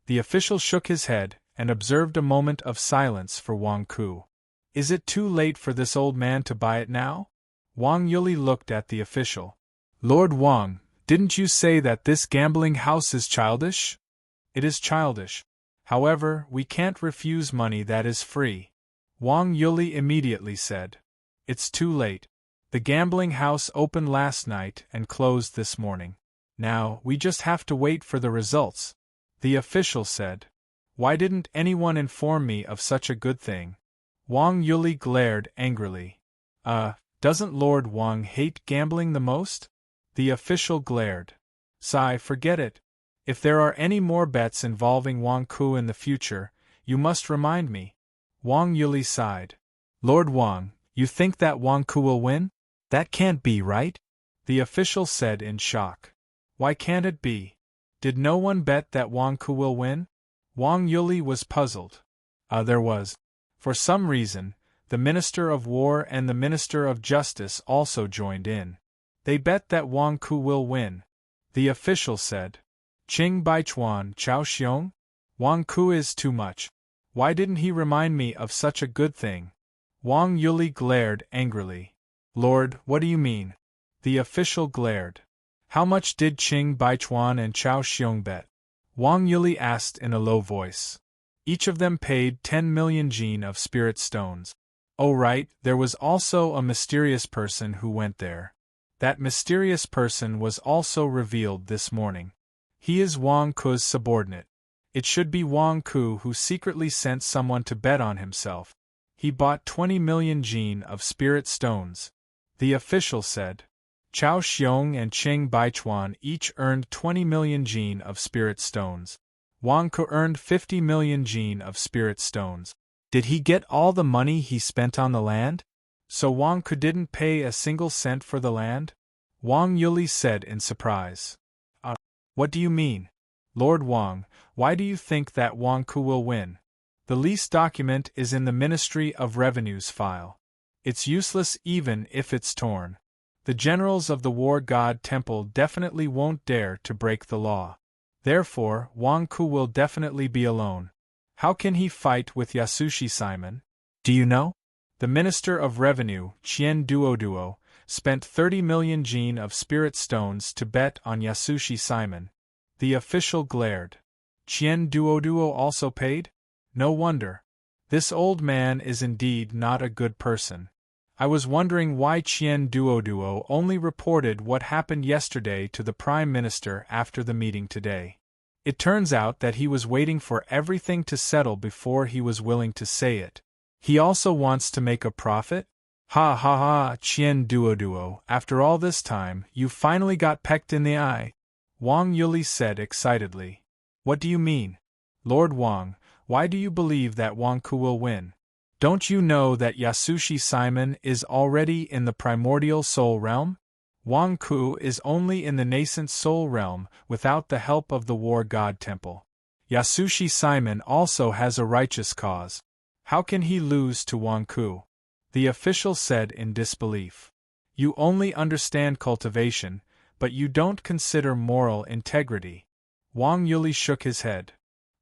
The official shook his head and observed a moment of silence for Wang Ku. Is it too late for this old man to buy it now? Wang Yuli looked at the official. Lord Wang, didn't you say that this gambling house is childish? It is childish. However, we can't refuse money that is free. Wang Yuli immediately said. It's too late. The gambling house opened last night and closed this morning. Now, we just have to wait for the results. The official said. Why didn't anyone inform me of such a good thing? Wang Yuli glared angrily. Doesn't Lord Wang hate gambling the most? The official glared. Sigh, forget it. If there are any more bets involving Wang Ku in the future, you must remind me. Wang Yuli sighed. Lord Wang, you think that Wang Ku will win? That can't be, right? The official said in shock. Why can't it be? Did no one bet that Wang Ku will win? Wang Yuli was puzzled. There was. For some reason, the Minister of War and the Minister of Justice also joined in. They bet that Wang Ku will win. The official said. Qing Baichuan Chao Xiong? Wang Ku is too much. Why didn't he remind me of such a good thing? Wang Yuli glared angrily. Lord, what do you mean? The official glared. How much did Qing Baichuan and Chao Xiong bet? Wang Yuli asked in a low voice. Each of them paid 10 million jin of spirit stones. Oh right, there was also a mysterious person who went there. That mysterious person was also revealed this morning. He is Wang Ku's subordinate. It should be Wang Ku who secretly sent someone to bet on himself. He bought 20 million jin of spirit stones. The official said. Chao Xiong and Qing Baichuan each earned 20 million jin of spirit stones. Wang Ku earned 50 million jin of spirit stones. Did he get all the money he spent on the land? So Wang Ku didn't pay a single cent for the land? Wang Yuli said in surprise. What do you mean? Lord Wang, why do you think that Wang Ku will win? The lease document is in the Ministry of Revenue's file. It's useless even if it's torn. The generals of the War God Temple definitely won't dare to break the law. Therefore, Wang Ku will definitely be alone. How can he fight with Yasushi Simon? Do you know? The Minister of Revenue, Qian Duoduo, spent 30 million jin of spirit stones to bet on Yasushi Simon. The official glared. Qian Duoduo also paid? No wonder. This old man is indeed not a good person. I was wondering why Qian Duoduo only reported what happened yesterday to the Prime Minister after the meeting today. It turns out that he was waiting for everything to settle before he was willing to say it. He also wants to make a profit? Ha ha ha, Qian Duoduo, after all this time, you finally got pecked in the eye. Wang Yuli said excitedly. What do you mean? Lord Wang, why do you believe that Wang Ku will win? Don't you know that Yasushi Simon is already in the primordial soul realm? Wang Ku is only in the nascent soul realm without the help of the War God Temple. Yasushi Simon also has a righteous cause. How can he lose to Wang Ku? The official said in disbelief. You only understand cultivation, but you don't consider moral integrity. Wang Yuli shook his head.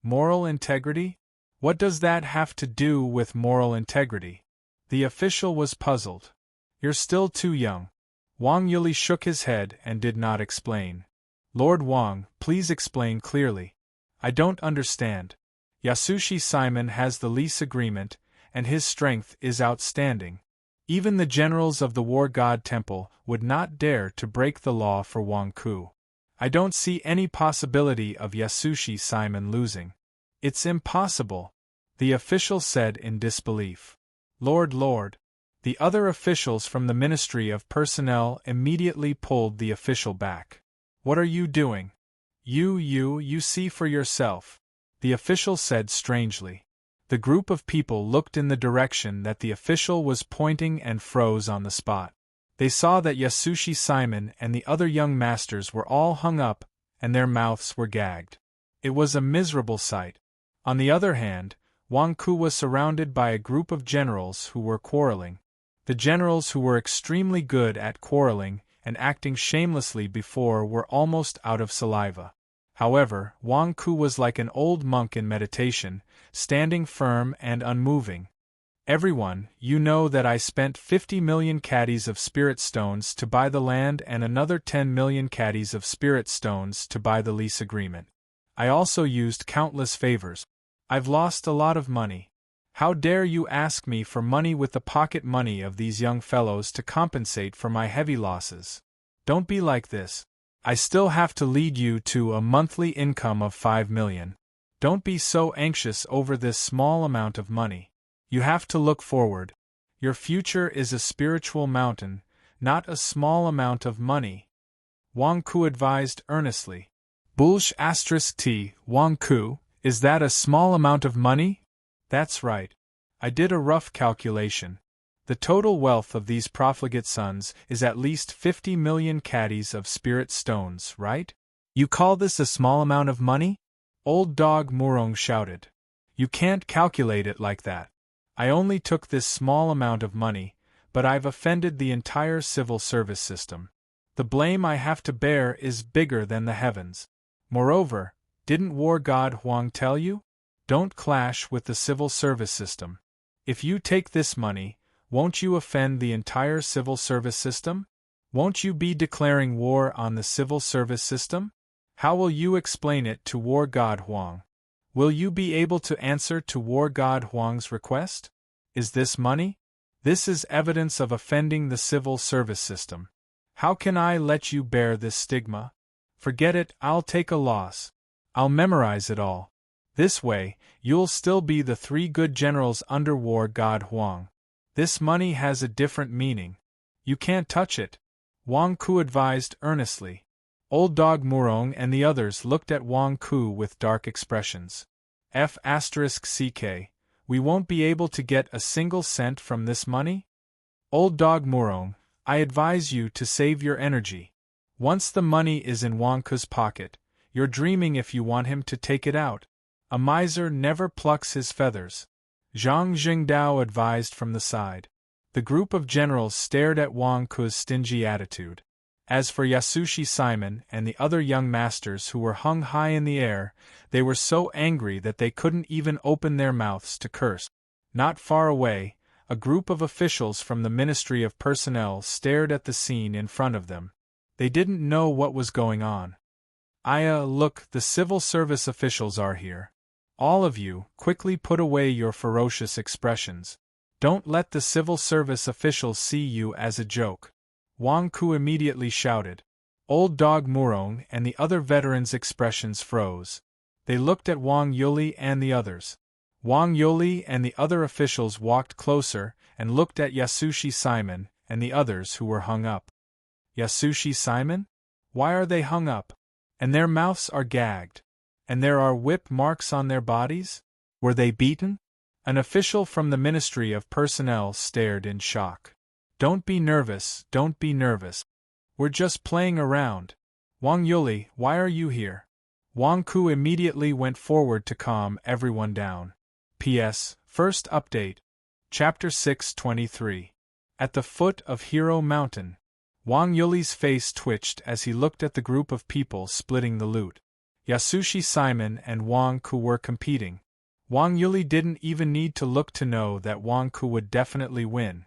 Moral integrity? What does that have to do with moral integrity? The official was puzzled. You're still too young. Wang Yuli shook his head and did not explain. Lord Wang, please explain clearly. I don't understand. Yasushi Simon has the lease agreement, and his strength is outstanding. Even the generals of the War God Temple would not dare to break the law for Wang Ku. I don't see any possibility of Yasushi Simon losing. It's impossible, the official said in disbelief. Lord. The other officials from the Ministry of Personnel immediately pulled the official back. What are you doing? You see for yourself, the official said strangely. The group of people looked in the direction that the official was pointing and froze on the spot. They saw that Yasushi Simon and the other young masters were all hung up, and their mouths were gagged. It was a miserable sight. On the other hand, Wang Ku was surrounded by a group of generals who were quarreling. The generals who were extremely good at quarreling and acting shamelessly before were almost out of saliva. However, Wang Ku was like an old monk in meditation, standing firm and unmoving. Everyone, you know that I spent 50 million caddies of spirit stones to buy the land and another 10 million caddies of spirit stones to buy the lease agreement. I also used countless favors. I've lost a lot of money. How dare you ask me for money with the pocket money of these young fellows to compensate for my heavy losses? Don't be like this. I still have to lead you to a monthly income of 5 million. Don't be so anxious over this small amount of money. You have to look forward. Your future is a spiritual mountain, not a small amount of money. Wang Ku advised earnestly. Bulsh *T, Wang Ku, is that a small amount of money? That's right. I did a rough calculation. The total wealth of these profligate sons is at least 50 million caddies of spirit stones, right? You call this a small amount of money? Old Dog Murong shouted. You can't calculate it like that. I only took this small amount of money, but I've offended the entire civil service system. The blame I have to bear is bigger than the heavens. Moreover, didn't War God Huang tell you? Don't clash with the civil service system. If you take this money, won't you offend the entire civil service system? Won't you be declaring war on the civil service system? How will you explain it to War God Huang? Will you be able to answer to War God Huang's request? Is this money? This is evidence of offending the civil service system. How can I let you bear this stigma? Forget it, I'll take a loss. I'll memorize it all. This way, you'll still be the 3 good generals under War God Huang. This money has a different meaning. You can't touch it. Wang Ku advised earnestly. Old Dog Murong and the others looked at Wang Ku with dark expressions. *CK, we won't be able to get a single cent from this money? Old Dog Murong, I advise you to save your energy. Once the money is in Wang Ku's pocket, you're dreaming if you want him to take it out. A miser never plucks his feathers. Zhang Jingdao advised from the side. The group of generals stared at Wang Ku's stingy attitude. As for Yasushi Simon and the other young masters who were hung high in the air, they were so angry that they couldn't even open their mouths to curse. Not far away, a group of officials from the Ministry of Personnel stared at the scene in front of them. They didn't know what was going on. Look, the civil service officials are here. All of you, quickly put away your ferocious expressions. Don't let the civil service officials see you as a joke. Wang Ku immediately shouted. Old Dog Murong and the other veterans' expressions froze. They looked at Wang Yuli and the others. Wang Yuli and the other officials walked closer and looked at Yasushi Simon and the others who were hung up. Yasushi Simon? Why are they hung up? And their mouths are gagged. And there are whip marks on their bodies? Were they beaten? An official from the Ministry of Personnel stared in shock. Don't be nervous, don't be nervous. We're just playing around. Wang Yuli, why are you here? Wang Ku immediately went forward to calm everyone down. P.S. First update. Chapter 623. At the foot of Hero Mountain. Wang Yuli's face twitched as he looked at the group of people splitting the loot. Yasushi Simon and Wang Ku were competing. Wang Yuli didn't even need to look to know that Wang Ku would definitely win.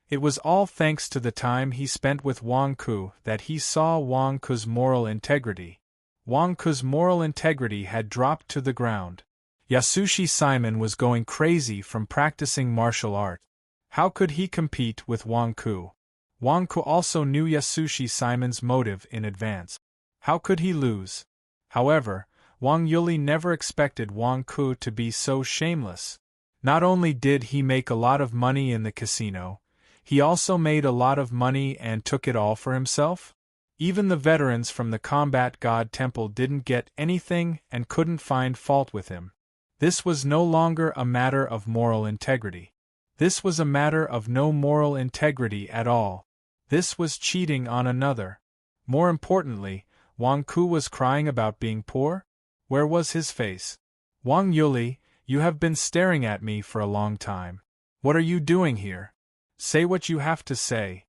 It was all thanks to the time he spent with Wang Ku that he saw Wang Ku's moral integrity. Wang Ku's moral integrity had dropped to the ground. Yasushi Simon was going crazy from practicing martial art. How could he compete with Wang Ku? Wang Ku also knew Yasushi Simon's motive in advance. How could he lose? However, Wang Yuli never expected Wang Ku to be so shameless. Not only did he make a lot of money in the casino, he also made a lot of money and took it all for himself? Even the veterans from the Combat God Temple didn't get anything and couldn't find fault with him. This was no longer a matter of moral integrity. This was a matter of no moral integrity at all. This was cheating on another. More importantly, Wang Ku was crying about being poor? Where was his face? Wang Yuli, you have been staring at me for a long time. What are you doing here? Say what you have to say.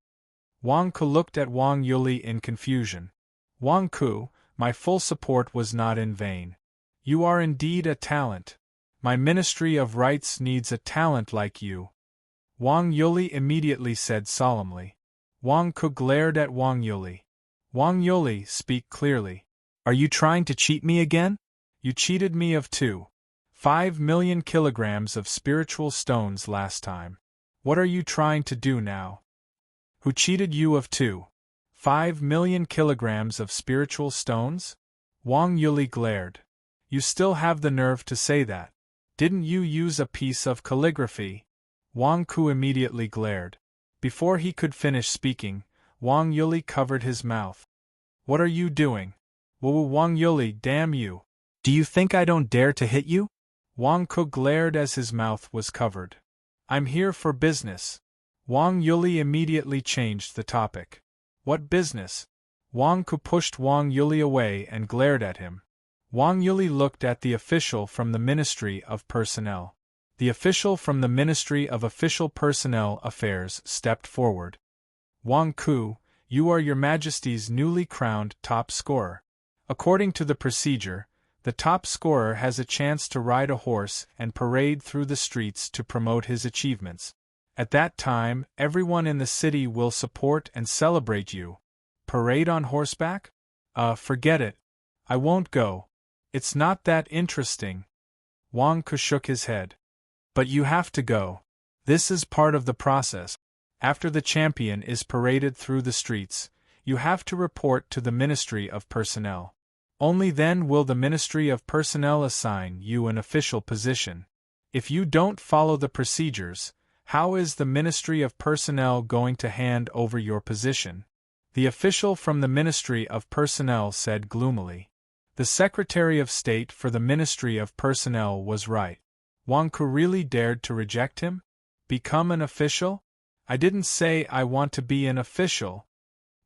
Wang Ku looked at Wang Yuli in confusion. Wang Ku, my full support was not in vain. You are indeed a talent. My Ministry of Rights needs a talent like you. Wang Yuli immediately said solemnly. Wang Ku glared at Wang Yuli. Wang Yuli, speak clearly. Are you trying to cheat me again? You cheated me of 2.5 million kilograms of spiritual stones last time. What are you trying to do now? Who cheated you of 2.5 million kilograms of spiritual stones? Wang Yuli glared. You still have the nerve to say that. Didn't you use a piece of calligraphy? Wang Ku immediately glared. Before he could finish speaking, Wang Yuli covered his mouth. What are you doing? Wang Yuli, damn you. Do you think I don't dare to hit you? Wang Ku glared as his mouth was covered. I'm here for business. Wang Yuli immediately changed the topic. What business? Wang Ku pushed Wang Yuli away and glared at him. Wang Yuli looked at the official from the Ministry of Personnel. The official from the Ministry of Official Personnel Affairs stepped forward. Wang Ku, you are Your Majesty's newly crowned top scorer. According to the procedure, the top scorer has a chance to ride a horse and parade through the streets to promote his achievements. At that time, everyone in the city will support and celebrate you. Parade on horseback? Forget it. I won't go. It's not that interesting. Wang Ku shook his head. But you have to go. This is part of the process. After the champion is paraded through the streets, you have to report to the Ministry of Personnel. Only then will the Ministry of Personnel assign you an official position. If you don't follow the procedures, how is the Ministry of Personnel going to hand over your position? The official from the Ministry of Personnel said gloomily. The Secretary of State for the Ministry of Personnel was right. Wang Ku really dared to reject him? Become an official? I didn't say I want to be an official.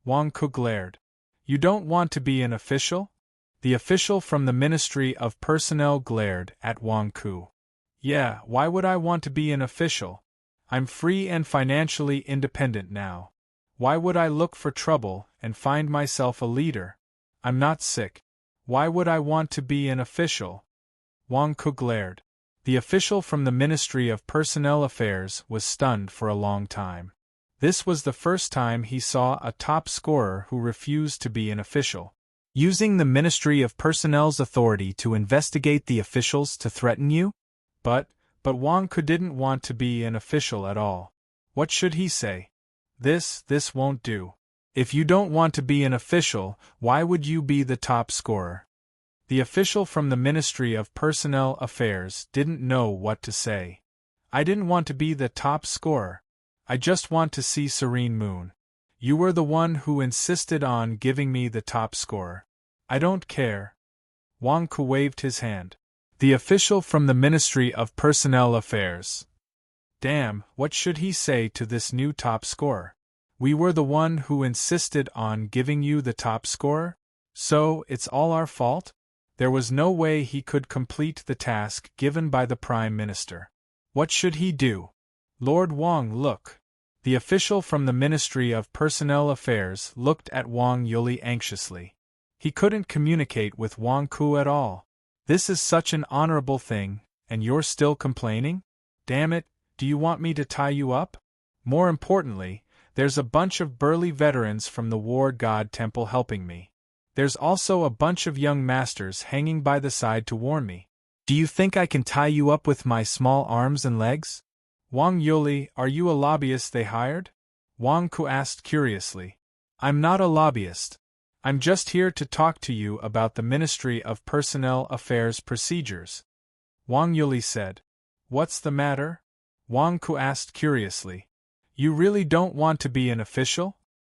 Wang Ku glared. You don't want to be an official? The official from the Ministry of Personnel glared at Wang Ku. Yeah, why would I want to be an official? I'm free and financially independent now. Why would I look for trouble and find myself a leader? I'm not sick. Why would I want to be an official? Wang Ku glared. The official from the Ministry of Personnel Affairs was stunned for a long time. This was the first time he saw a top scorer who refused to be an official. Using the Ministry of Personnel's authority to investigate the officials to threaten you? But Wang Ku didn't want to be an official at all. What should he say? This won't do. If you don't want to be an official, why would you be the top scorer? The official from the Ministry of Personnel Affairs didn't know what to say. I didn't want to be the top scorer. I just want to see Serene Moon. You were the one who insisted on giving me the top scorer. I don't care. Wang Ku waved his hand. The official from the Ministry of Personnel Affairs. Damn, what should he say to this new top scorer? We were the one who insisted on giving you the top scorer? So, it's all our fault? There was no way he could complete the task given by the Prime Minister. What should he do? Lord Wang, look. The official from the Ministry of Personnel Affairs looked at Wang Yuli anxiously. He couldn't communicate with Wang Ku at all. This is such an honorable thing, and you're still complaining? Damn it, do you want me to tie you up? More importantly, there's a bunch of burly veterans from the War God Temple helping me. There's also a bunch of young masters hanging by the side to warn me. Do you think I can tie you up with my small arms and legs? Wang Yuli, are you a lobbyist they hired? Wang Ku asked curiously. I'm not a lobbyist. I'm just here to talk to you about the Ministry of Personnel Affairs procedures. Wang Yuli said. What's the matter? Wang Ku asked curiously. You really don't want to be an official?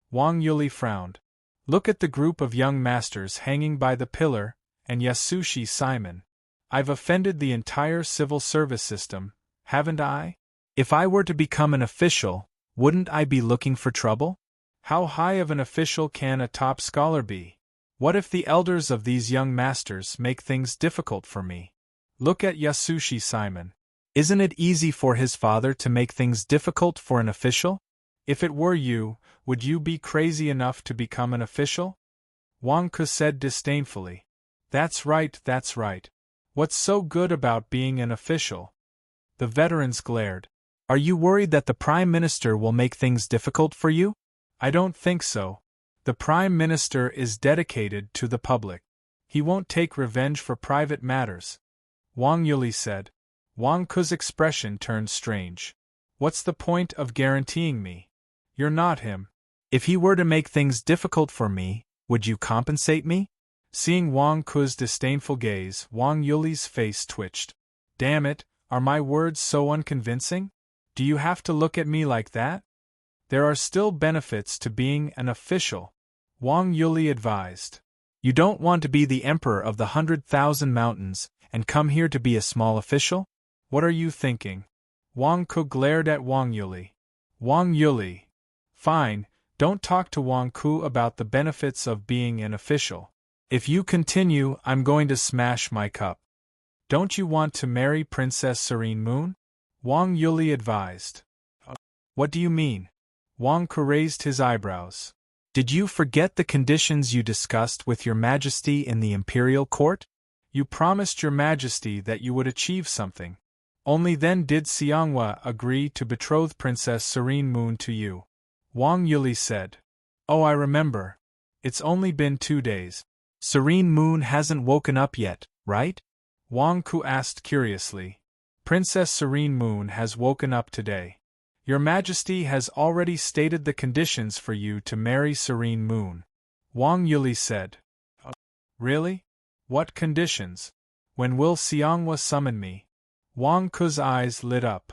Wang Yuli frowned. Look at the group of young masters hanging by the pillar, and Yasushi Simon. I've offended the entire civil service system, haven't I? If I were to become an official, wouldn't I be looking for trouble? How high of an official can a top scholar be? What if the elders of these young masters make things difficult for me? Look at Yasushi Simon. Isn't it easy for his father to make things difficult for an official? If it were you, would you be crazy enough to become an official? Wang Ke said disdainfully. That's right, that's right. What's so good about being an official? The veterans glared. Are you worried that the Prime Minister will make things difficult for you? I don't think so. The Prime Minister is dedicated to the public. He won't take revenge for private matters. Wang Yuli said. Wang Ke's expression turned strange. What's the point of guaranteeing me? You're not him. If he were to make things difficult for me, would you compensate me? Seeing Wang Ke's disdainful gaze, Wang Yuli's face twitched. Damn it, are my words so unconvincing? Do you have to look at me like that? There are still benefits to being an official, Wang Yuli advised. You don't want to be the emperor of the 100,000 mountains and come here to be a small official? What are you thinking? Wang Ke glared at Wang Yuli. Wang Yuli. Fine, don't talk to Wang Ke about the benefits of being an official. If you continue, I'm going to smash my cup. Don't you want to marry Princess Serene Moon? Wang Yuli advised. What do you mean? Wang Ke raised his eyebrows. Did you forget the conditions you discussed with Your Majesty in the Imperial Court? You promised Your Majesty that you would achieve something. Only then did Xianghua agree to betroth Princess Serene Moon to you. Wang Yuli said. Oh, I remember. It's only been 2 days. Serene Moon hasn't woken up yet, right? Wang Ke asked curiously. Princess Serene Moon has woken up today. Your Majesty has already stated the conditions for you to marry Serene Moon. Wang Yuli said. Really? What conditions? When will Xianghua summon me? Wang Ke's eyes lit up.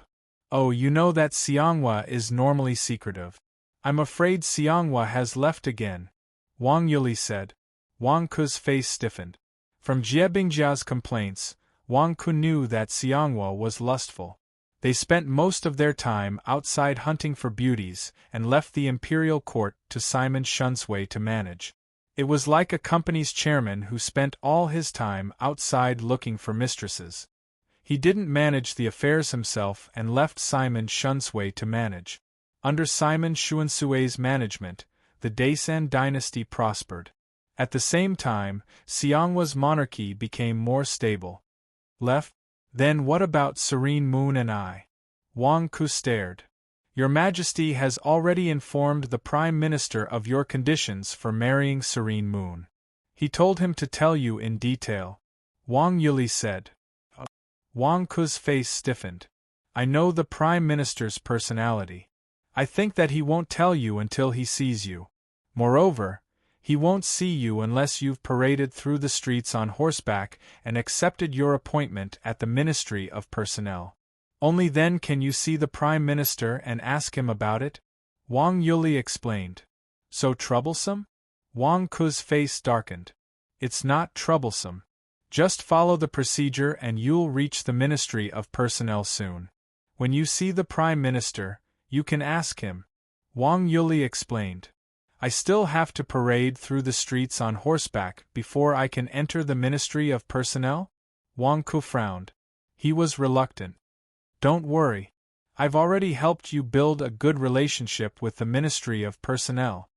Oh, you know that Xianghua is normally secretive. I'm afraid Xianghua has left again. Wang Yuli said. Wang Ke's face stiffened. From Jie Bingjia's complaints, Wang Ke knew that Xianghua was lustful. They spent most of their time outside hunting for beauties and left the imperial court to Simon Shunsui to manage. It was like a company's chairman who spent all his time outside looking for mistresses. He didn't manage the affairs himself and left Simon Shunsui to manage. Under Simon Shuansui's management, the Daisan dynasty prospered. At the same time, Xianghua's monarchy became more stable. Left? Then what about Serene Moon and I? Wang Ke stared. Your Majesty has already informed the Prime Minister of your conditions for marrying Serene Moon. He told him to tell you in detail. Wang Yuli said. Wang Ke's face stiffened. I know the Prime Minister's personality. I think that he won't tell you until he sees you. Moreover, he won't see you unless you've paraded through the streets on horseback and accepted your appointment at the Ministry of Personnel. Only then can you see the Prime Minister and ask him about it, Wang Yuli explained. So troublesome? Wang Ke's face darkened. It's not troublesome. Just follow the procedure and you'll reach the Ministry of Personnel soon. When you see the Prime Minister, you can ask him, Wang Yuli explained. I still have to parade through the streets on horseback before I can enter the Ministry of Personnel? Wang Ke frowned. He was reluctant. Don't worry. I've already helped you build a good relationship with the Ministry of Personnel.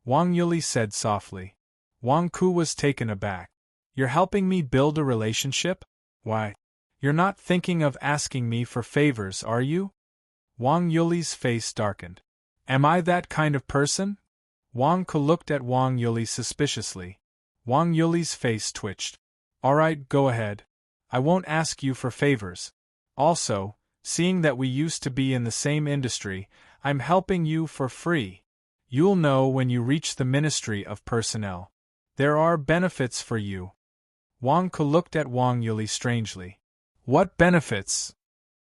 Wang Yuli said softly. Wang Ke was taken aback. You're helping me build a relationship? Why? You're not thinking of asking me for favors, are you? Wang Yuli's face darkened. Am I that kind of person? Wang Ke looked at Wang Yuli suspiciously. Wang Yuli's face twitched. All right, go ahead. I won't ask you for favors. Also, seeing that we used to be in the same industry, I'm helping you for free. You'll know when you reach the Ministry of Personnel. There are benefits for you. Wang Ke looked at Wang Yuli strangely. What benefits?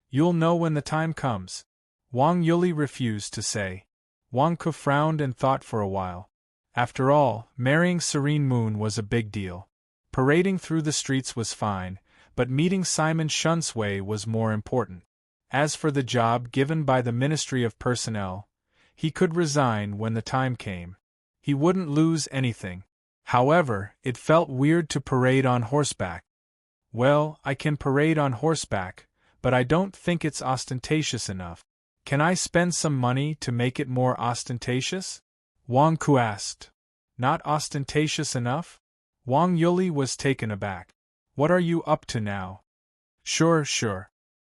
You'll know when the time comes. Wang Yuli refused to say. Wang Ke frowned and thought for a while. After all, marrying Serene Moon was a big deal. Parading through the streets was fine, but meeting Simon Shunsui was more important. As for the job given by the Ministry of Personnel, he could resign when the time came. He wouldn't lose anything. However, it felt weird to parade on horseback. Well, I can parade on horseback, but I don't think it's ostentatious enough. Can I spend some money to make it more ostentatious? Wang Ku asked. Not ostentatious enough? Wang Yuli was taken aback. What are you up to now? Sure.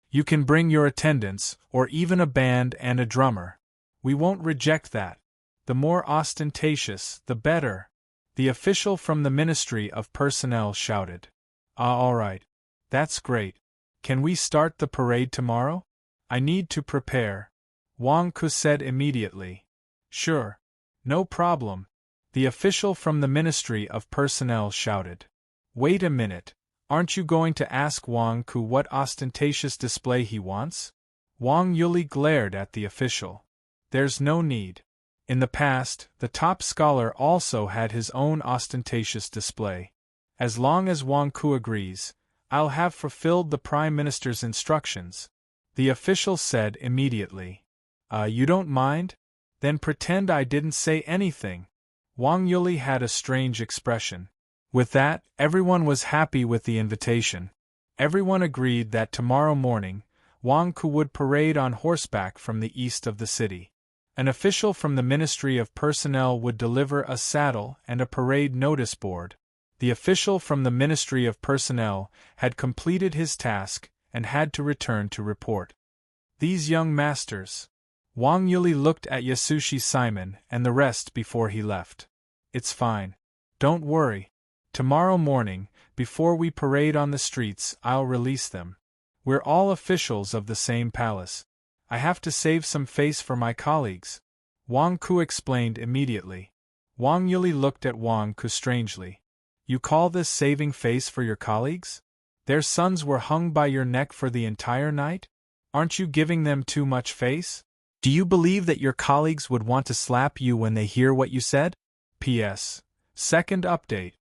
You can bring your attendants, or even a band and a drummer. We won't reject that. The more ostentatious, the better. The official from the Ministry of Personnel shouted. All right. That's great. Can we start the parade tomorrow? I need to prepare. Wang Ku said immediately. Sure. No problem. The official from the Ministry of Personnel shouted. Wait a minute. Aren't you going to ask Wang Ku what ostentatious display he wants? Wang Yuli glared at the official. There's no need. In the past, the top scholar also had his own ostentatious display. As long as Wang Ku agrees, I'll have fulfilled the Prime Minister's instructions. The official said immediately. You don't mind? Then pretend I didn't say anything. Wang Yuli had a strange expression. With that, everyone was happy with the invitation. Everyone agreed that tomorrow morning, Wang Ku would parade on horseback from the east of the city. An official from the Ministry of Personnel would deliver a saddle and a parade notice board. The official from the Ministry of Personnel had completed his task and had to return to report. These young masters. Wang Yuli looked at Yasushi Simon and the rest before he left. It's fine. Don't worry. Tomorrow morning, before we parade on the streets, I'll release them. We're all officials of the same palace. I have to save some face for my colleagues. Wang Ku explained immediately. Wang Yuli looked at Wang Ku strangely. You call this saving face for your colleagues? Their sons were hung by your neck for the entire night? Aren't you giving them too much face? Do you believe that your colleagues would want to slap you when they hear what you said? P.S. Second update.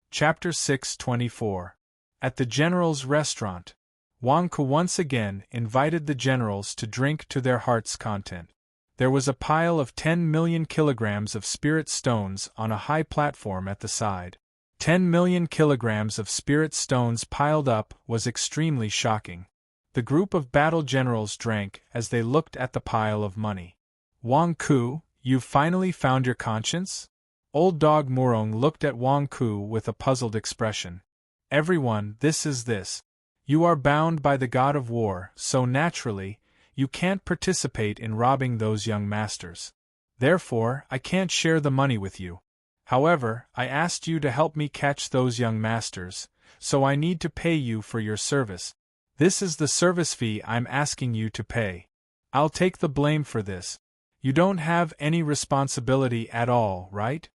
Chapter 624. At the General's Restaurant. Wang Ku once again invited the generals to drink to their heart's content. There was a pile of 10 million kilograms of spirit stones on a high platform at the side. 10 million kilograms of spirit stones piled up was extremely shocking. The group of battle generals drank as they looked at the pile of money. Wang Ku, you've finally found your conscience? Old Dog Murong looked at Wang Ku with a puzzled expression. Everyone, this is this. You are bound by the god of war, so naturally, you can't participate in robbing those young masters. Therefore, I can't share the money with you. However, I asked you to help me catch those young masters, so I need to pay you for your service. This is the service fee I'm asking you to pay. I'll take the blame for this. You don't have any responsibility at all, right?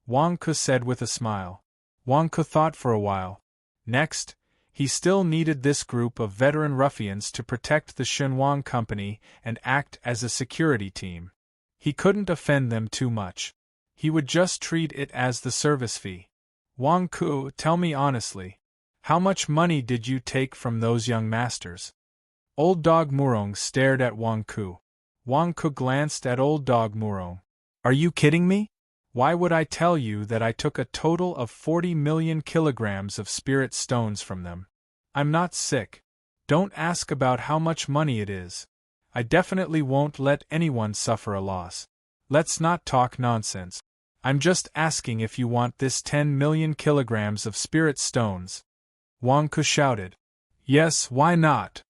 Wang Ku said with a smile. Wang Ku thought for a while. Next, he still needed this group of veteran ruffians to protect the Xinhuang Company and act as a security team. He couldn't offend them too much. He would just treat it as the service fee. Wang Ku, tell me honestly, how much money did you take from those young masters? Old Dog Murong stared at Wang Ku. Wang Ku glanced at Old Dog Murong. Are you kidding me? Why would I tell you that I took a total of 40 million kilograms of spirit stones from them? I'm not sick. Don't ask about how much money it is. I definitely won't let anyone suffer a loss. Let's not talk nonsense. I'm just asking if you want this 10 million kilograms of spirit stones. Wang Ku shouted. Yes, why not?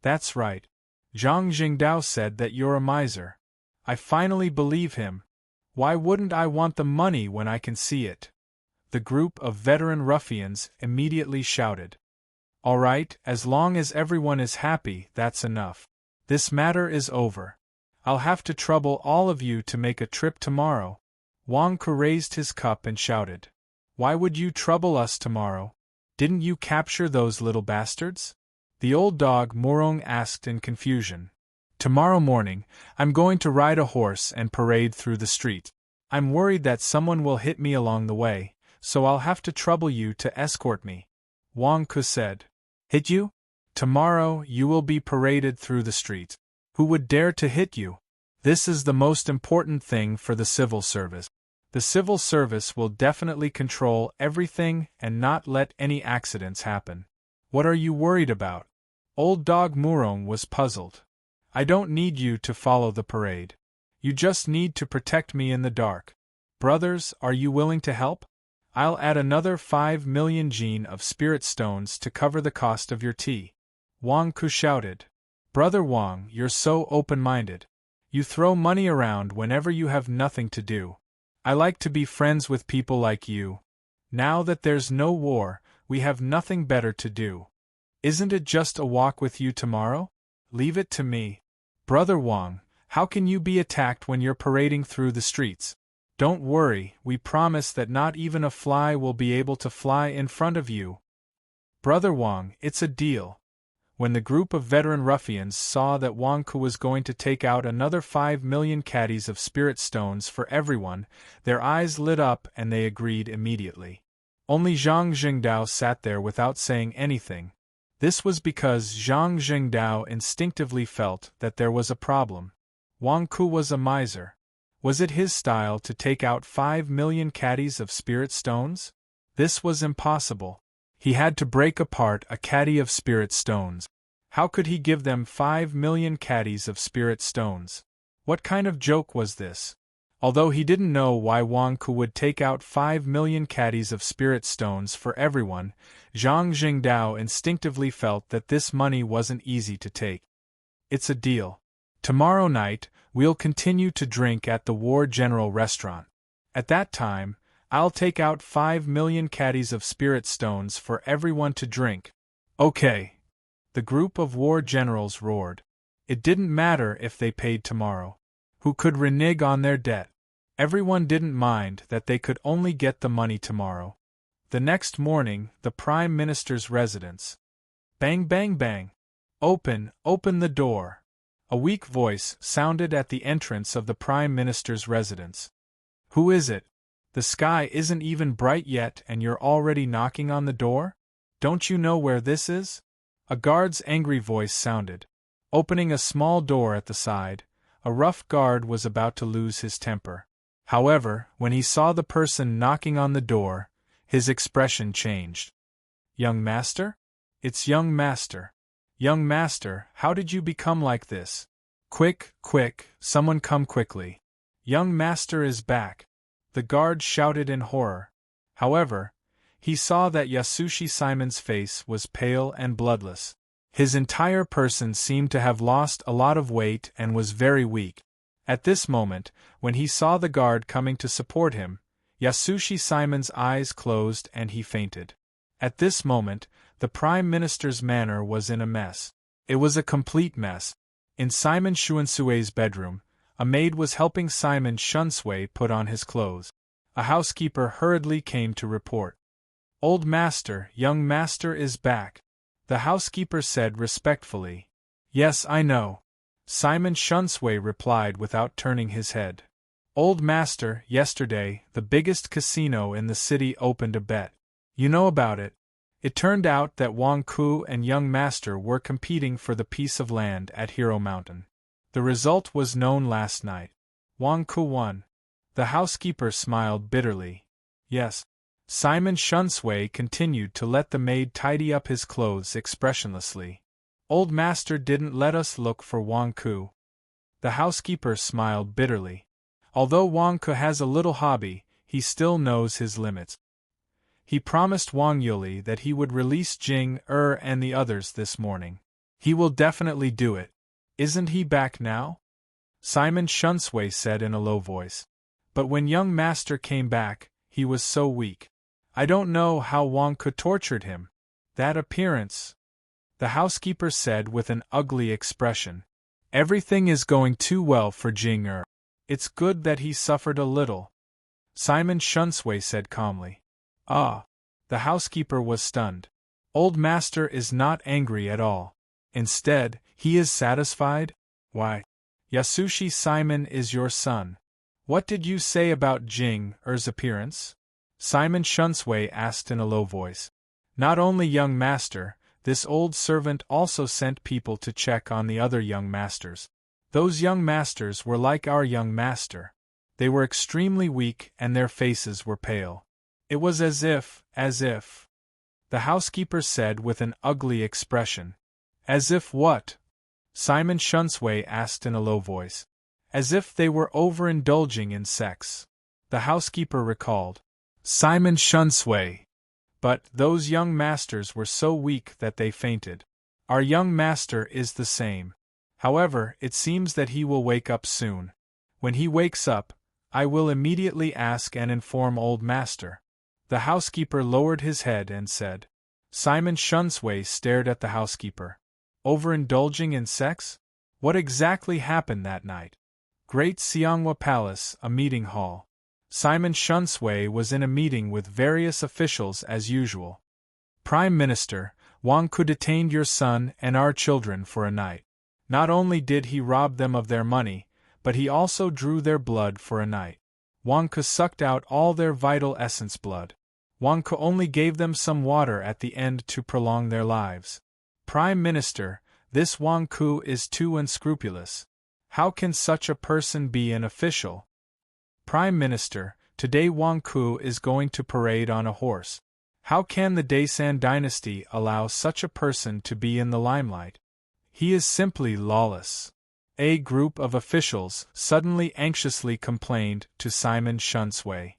That's right. Zhang Jingdao said that you're a miser. I finally believe him. Why wouldn't I want the money when I can see it? The group of veteran ruffians immediately shouted. All right, as long as everyone is happy, that's enough. This matter is over. I'll have to trouble all of you to make a trip tomorrow. Wang Ku raised his cup and shouted. Why would you trouble us tomorrow? Didn't you capture those little bastards? The old dog Murong asked in confusion. Tomorrow morning, I'm going to ride a horse and parade through the street. I'm worried that someone will hit me along the way, so I'll have to trouble you to escort me. Wang Ku said. Hit you? Tomorrow you will be paraded through the street. Who would dare to hit you? This is the most important thing for the civil service. The civil service will definitely control everything and not let any accidents happen. What are you worried about? Old dog Murong was puzzled. I don't need you to follow the parade. You just need to protect me in the dark. Brothers, are you willing to help? I'll add another 5 million jin of spirit stones to cover the cost of your tea. Wang Ku shouted. Brother Wang, you're so open-minded. You throw money around whenever you have nothing to do. I like to be friends with people like you. Now that there's no war, we have nothing better to do. Isn't it just a walk with you tomorrow? Leave it to me. Brother Wang, how can you be attacked when you're parading through the streets? Don't worry, we promise that not even a fly will be able to fly in front of you. Brother Wang, it's a deal. When the group of veteran ruffians saw that Wang Ku was going to take out another 5 million caddies of spirit stones for everyone, their eyes lit up and they agreed immediately. Only Zhang Jingdao sat there without saying anything. This was because Zhang Jingdao instinctively felt that there was a problem. Wang Ku was a miser. Was it his style to take out 5 million caddies of spirit stones? This was impossible. He had to break apart a caddy of spirit stones. How could he give them 5 million caddies of spirit stones? What kind of joke was this? Although he didn't know why Wang Ku would take out 5 million caddies of spirit stones for everyone, Zhang Jingdao instinctively felt that this money wasn't easy to take. It's a deal. Tomorrow night, we'll continue to drink at the War General restaurant. At that time, I'll take out 5 million caddies of spirit stones for everyone to drink. Okay. The group of war generals roared. It didn't matter if they paid tomorrow. Who could renege on their debt? Everyone didn't mind that they could only get the money tomorrow. The next morning, the Prime Minister's residence. Bang bang bang. Open the door. A weak voice sounded at the entrance of the Prime Minister's residence. Who is it? The sky isn't even bright yet and you're already knocking on the door? Don't you know where this is? A guard's angry voice sounded. Opening a small door at the side, a rough guard was about to lose his temper. However, when he saw the person knocking on the door, his expression changed. Young master? It's young master. Young master, how did you become like this? Quick, someone come quickly. Young master is back. The guard shouted in horror. However, he saw that Yasushi Simon's face was pale and bloodless. His entire person seemed to have lost a lot of weight and was very weak. At this moment, when he saw the guard coming to support him, Yasushi Simon's eyes closed and he fainted. At this moment, the Prime Minister's manor was in a mess. It was a complete mess. In Simon Shuansue's bedroom, a maid was helping Simon Shunsui put on his clothes. A housekeeper hurriedly came to report. Old master, young master is back. The housekeeper said respectfully. Yes, I know. Simon Shunsui replied without turning his head. Old master, yesterday, the biggest casino in the city opened a bet. You know about it. It turned out that Wang Ku and young master were competing for the piece of land at Hero Mountain. The result was known last night. Wang Ku won. The housekeeper smiled bitterly. Yes. Simon Shunsui continued to let the maid tidy up his clothes expressionlessly. Old master didn't let us look for Wang Ku. The housekeeper smiled bitterly. Although Wang Ku has a little hobby, he still knows his limits. He promised Wang Yuli that he would release Jing and the others this morning. He will definitely do it. Isn't he back now? Simon Shunsui said in a low voice. But when young master came back, he was so weak. I don't know how Wang Ku tortured him. That appearance. The housekeeper said with an ugly expression. Everything is going too well for Jing. It's good that he suffered a little. Simon Shunsui said calmly. Ah. The housekeeper was stunned. Old master is not angry at all. Instead, he is satisfied? Why? Yasushi Simon is your son. What did you say about Jing's appearance? Simon Shunsui asked in a low voice. Not only young master, this old servant also sent people to check on the other young masters. Those young masters were like our young master. They were extremely weak and their faces were pale. It was as if. The housekeeper said with an ugly expression. As if what? Simon Shunsway asked in a low voice. As if they were overindulging in sex. The housekeeper recalled. Simon Shunsway. But those young masters were so weak that they fainted. Our young master is the same. However, it seems that he will wake up soon. When he wakes up, I will immediately ask and inform old master. The housekeeper lowered his head and said. Simon Shunsway stared at the housekeeper. Overindulging in sex? What exactly happened that night? Great Siangwa Palace, a meeting hall. Simon Shunsway was in a meeting with various officials as usual. Prime Minister, Wang Ku detained your son and our children for a night. Not only did he rob them of their money, but he also drew their blood for a night. Wang Ku sucked out all their vital essence blood. Wang Ku only gave them some water at the end to prolong their lives. Prime Minister, this Wang Ku is too unscrupulous. How can such a person be an official? Prime Minister, today Wang Ku is going to parade on a horse. How can the Daisan dynasty allow such a person to be in the limelight? He is simply lawless. A group of officials suddenly anxiously complained to Simon Shunsway.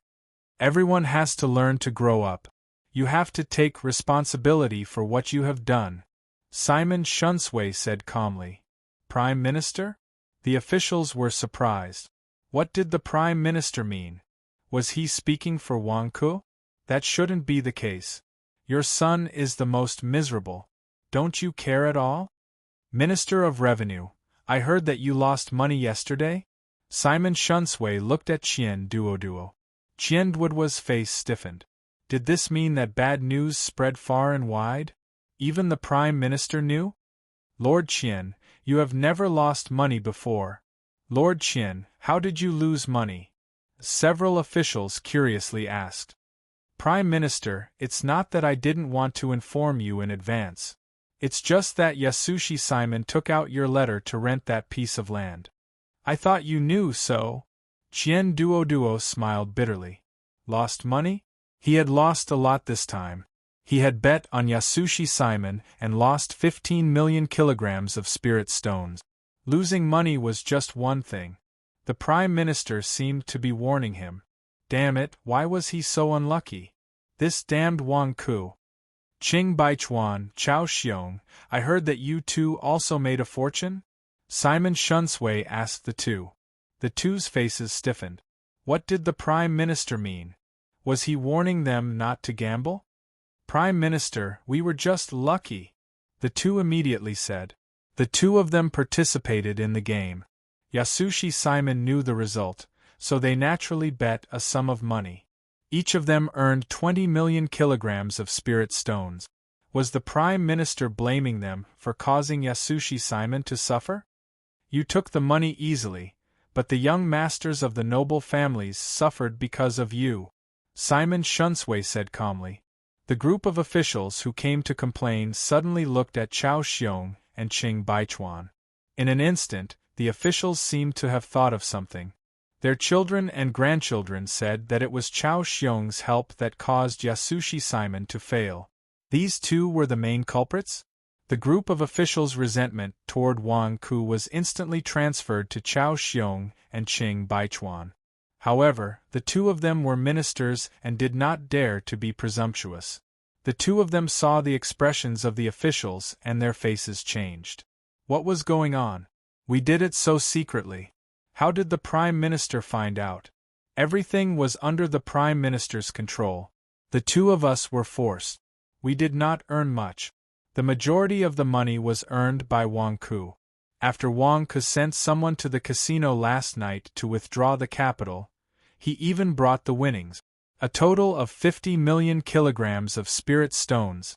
Everyone has to learn to grow up. You have to take responsibility for what you have done. Simon Shunsway said calmly. Prime Minister? The officials were surprised. What did the Prime Minister mean? Was he speaking for Wang Ku? That shouldn't be the case. Your son is the most miserable. Don't you care at all? Minister of Revenue, I heard that you lost money yesterday? Simon Shunsway looked at Chien Duoduo. Chien Duoduo's face stiffened. Did this mean that bad news spread far and wide? Even the Prime Minister knew? Lord Chien, you have never lost money before. Lord Chien, how did you lose money? Several officials curiously asked. Prime Minister, it's not that I didn't want to inform you in advance. It's just that Yasushi Simon took out your letter to rent that piece of land. I thought you knew, so. Chien Duoduo smiled bitterly. Lost money? He had lost a lot this time. He had bet on Yasushi Simon and lost 15 million kilograms of spirit stones. Losing money was just one thing. The Prime Minister seemed to be warning him. Damn it, why was he so unlucky? This damned Wang Ku. Qing Baichuan, Chao Xiong, I heard that you two also made a fortune? Simon Shunsway asked the two. The two's faces stiffened. What did the Prime Minister mean? Was he warning them not to gamble? Prime Minister, we were just lucky, the two immediately said. The two of them participated in the game. Yasushi Simon knew the result, so they naturally bet a sum of money. Each of them earned 20 million kilograms of spirit stones. Was the Prime Minister blaming them for causing Yasushi Simon to suffer? You took the money easily, but the young masters of the noble families suffered because of you, Simon Shunsway said calmly. The group of officials who came to complain suddenly looked at Chao Xiong and Qing Baichuan. In an instant, the officials seemed to have thought of something. Their children and grandchildren said that it was Chao Xiong's help that caused Yasushi Simon to fail. These two were the main culprits? The group of officials' resentment toward Wang Ku was instantly transferred to Chao Xiong and Qing Baichuan. However, the two of them were ministers and did not dare to be presumptuous. The two of them saw the expressions of the officials and their faces changed. What was going on? We did it so secretly. How did the Prime Minister find out? Everything was under the Prime Minister's control. The two of us were forced. We did not earn much. The majority of the money was earned by Wang Ku. After Wang Ku sent someone to the casino last night to withdraw the capital, he even brought the winnings, a total of 50 million kilograms of spirit stones.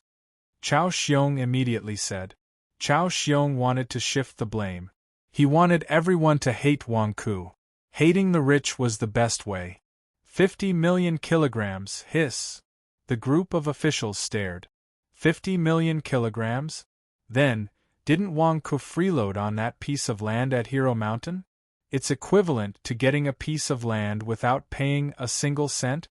Chao Xiong immediately said. Chao Xiong wanted to shift the blame. He wanted everyone to hate Wang Ku. Hating the rich was the best way. 50 million kilograms, hiss. The group of officials stared. 50 million kilograms? Then, didn't Wang Ku freeload on that piece of land at Hero Mountain? It's equivalent to getting a piece of land without paying a single cent?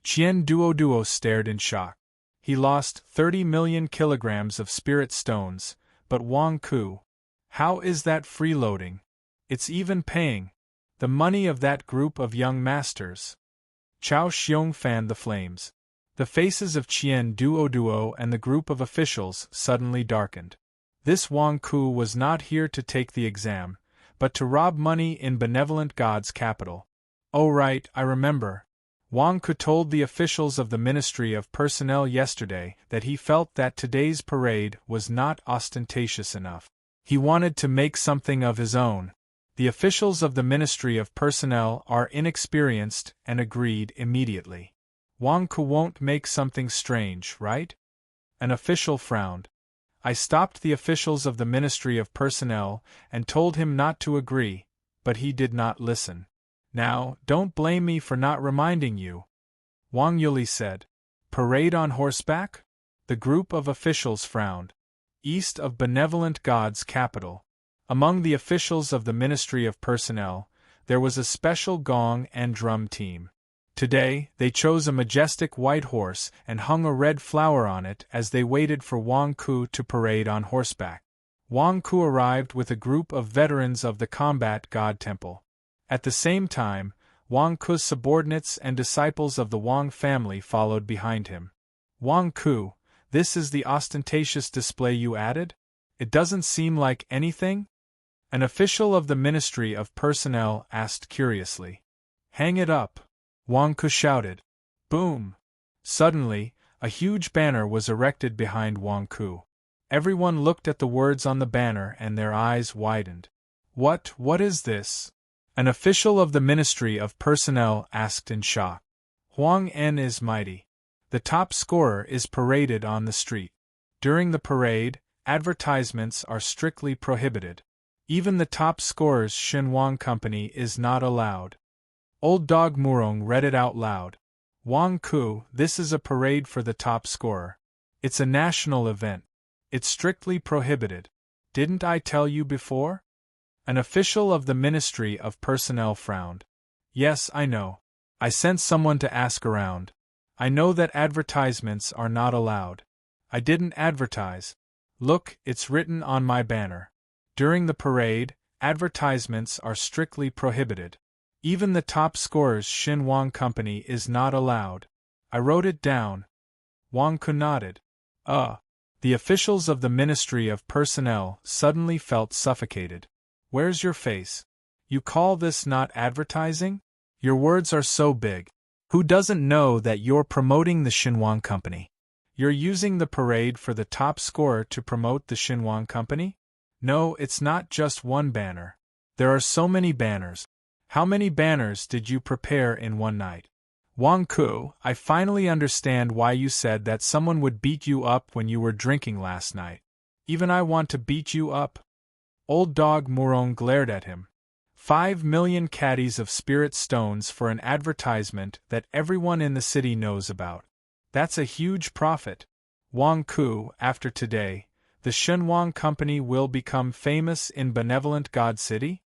Qian Duoduo stared in shock. He lost 30 million kilograms of spirit stones, but Wang Ku, how is that freeloading? It's even paying the money of that group of young masters. Chao Xiong fanned the flames. The faces of Qian Duoduo and the group of officials suddenly darkened. This Wang Ku was not here to take the exam, but to rob money in benevolent God's capital. Oh right, I remember. Wang Ku told the officials of the Ministry of Personnel yesterday that he felt that today's parade was not ostentatious enough. He wanted to make something of his own. The officials of the Ministry of Personnel are inexperienced and agreed immediately. Wang Ku won't make something strange, right? An official frowned. I stopped the officials of the Ministry of Personnel and told him not to agree, but he did not listen. Now, don't blame me for not reminding you. Wang Yuli said. Parade on horseback? The group of officials frowned. East of benevolent God's capital. Among the officials of the Ministry of Personnel, there was a special gong and drum team. Today, they chose a majestic white horse and hung a red flower on it as they waited for Wang Ku to parade on horseback. Wang Ku arrived with a group of veterans of the Combat God Temple. At the same time, Wang Ku's subordinates and disciples of the Wang family followed behind him. Wang Ku, this is the ostentatious display you added? It doesn't seem like anything? An official of the Ministry of Personnel asked curiously. Hang it up, Wang Ku shouted. Boom! Suddenly, a huge banner was erected behind Wang Ku. Everyone looked at the words on the banner and their eyes widened. What is this? An official of the Ministry of Personnel asked in shock. Huang En is mighty. The top scorer is paraded on the street. During the parade, advertisements are strictly prohibited. Even the top scorer's Xinhuang company is not allowed. Old Dog Murong read it out loud. Wang Ku, this is a parade for the top scorer. It's a national event. It's strictly prohibited. Didn't I tell you before? An official of the Ministry of Personnel frowned. Yes, I know. I sent someone to ask around. I know that advertisements are not allowed. I didn't advertise. Look, it's written on my banner. During the parade, advertisements are strictly prohibited. Even the top scorer's Xinhuang company is not allowed. I wrote it down. Wang Ku nodded. The officials of the Ministry of Personnel suddenly felt suffocated. Where's your face? You call this not advertising? Your words are so big. Who doesn't know that you're promoting the Xinhuang company? You're using the parade for the top scorer to promote the Xinhuang company? No, it's not just one banner. There are so many banners. How many banners did you prepare in one night? Wang Ku, I finally understand why you said that someone would beat you up when you were drinking last night. Even I want to beat you up. Old Dog Murong glared at him. 5 million caddies of spirit stones for an advertisement that everyone in the city knows about. That's a huge profit. Wang Ku, after today, the Xinhuang company will become famous in benevolent God City?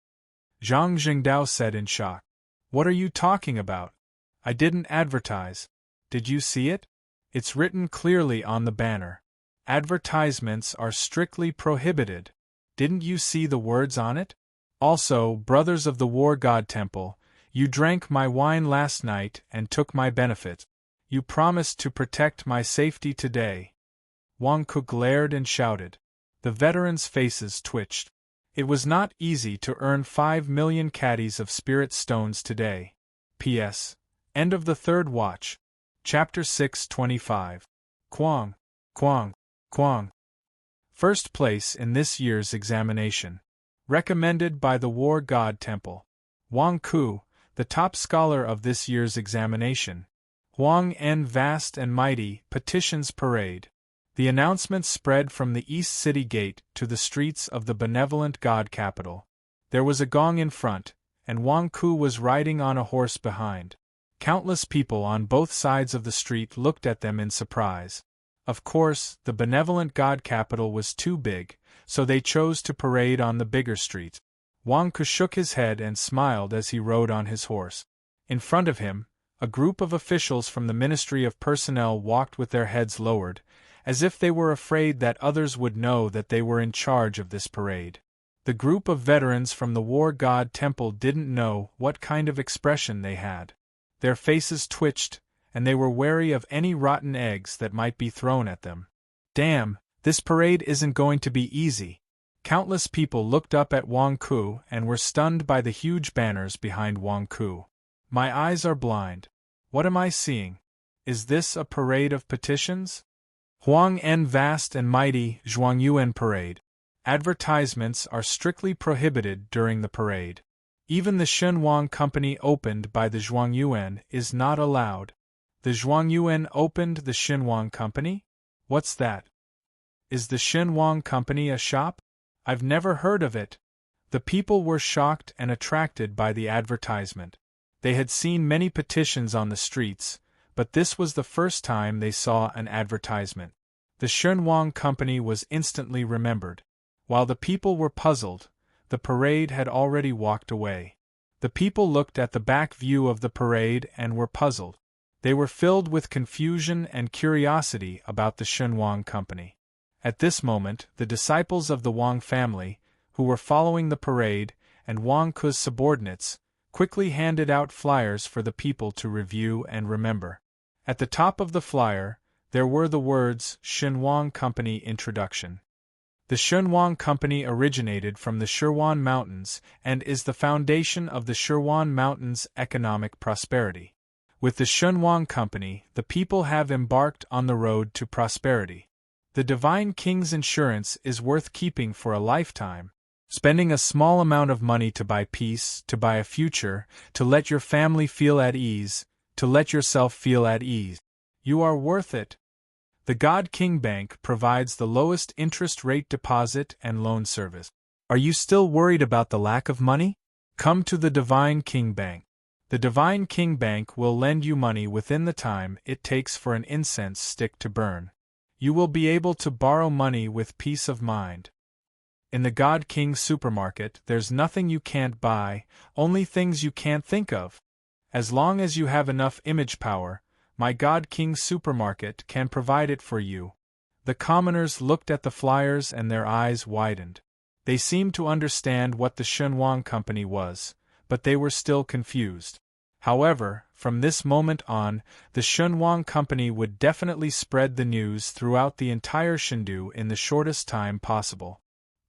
Zhang Jingdao said in shock. What are you talking about? I didn't advertise. Did you see it? It's written clearly on the banner. Advertisements are strictly prohibited. Didn't you see the words on it? Also, brothers of the War God Temple, you drank my wine last night and took my benefit. You promised to protect my safety today. Wang Ku glared and shouted. The veterans' faces twitched. It was not easy to earn 5 million caddies of spirit stones today. P.S. End of the third watch. Chapter 625. Quang, Quang, Quang. First place in this year's examination. Recommended by the War God Temple. Wang Ku, the top scholar of this year's examination. Huang En vast and mighty, petitions parade. The announcement spread from the East City Gate to the streets of the benevolent God capital. There was a gong in front, and Wang Ku was riding on a horse behind. Countless people on both sides of the street looked at them in surprise. Of course, the benevolent God capital was too big, so they chose to parade on the bigger street. Wang Ke shook his head and smiled as he rode on his horse. In front of him, a group of officials from the Ministry of Personnel walked with their heads lowered, as if they were afraid that others would know that they were in charge of this parade. The group of veterans from the War God Temple didn't know what kind of expression they had. Their faces twitched, and they were wary of any rotten eggs that might be thrown at them. Damn, this parade isn't going to be easy. Countless people looked up at Wang Ke and were stunned by the huge banners behind Wang Ke. My eyes are blind. What am I seeing? Is this a parade of petitions? Huang En Vast and Mighty Zhuangyuan Parade. Advertisements are strictly prohibited during the parade. Even the Shenhuang Company opened by the Zhuangyuan is not allowed. The Zhuangyuan opened the Shenhuang Company? What's that? Is the Shenhuang Company a shop? I've never heard of it. The people were shocked and attracted by the advertisement. They had seen many petitions on the streets, but this was the first time they saw an advertisement. The Shenhuang Company was instantly remembered. While the people were puzzled, the parade had already walked away. The people looked at the back view of the parade and were puzzled. They were filled with confusion and curiosity about the Shenhuang Company. At this moment, the disciples of the Wang family, who were following the parade, and Wang Ke's subordinates, quickly handed out flyers for the people to review and remember. At the top of the flyer, there were the words Shenhuang Company Introduction. The Shenhuang Company originated from the Shirwan Mountains and is the foundation of the Shirwan Mountains' economic prosperity. With the Shenhuang Company, the people have embarked on the road to prosperity. The Divine King's insurance is worth keeping for a lifetime. Spending a small amount of money to buy peace, to buy a future, to let your family feel at ease, to let yourself feel at ease. You are worth it. The God King Bank provides the lowest interest rate deposit and loan service. Are you still worried about the lack of money? Come to the Divine King Bank. The Divine King Bank will lend you money within the time it takes for an incense stick to burn. You will be able to borrow money with peace of mind. In the God King supermarket, there's nothing you can't buy, only things you can't think of. As long as you have enough image power, my God King supermarket can provide it for you. The commoners looked at the flyers and their eyes widened. They seemed to understand what the Shenhuang Company was, but they were still confused. However, from this moment on, the Shenhuang Company would definitely spread the news throughout the entire Shindu in the shortest time possible.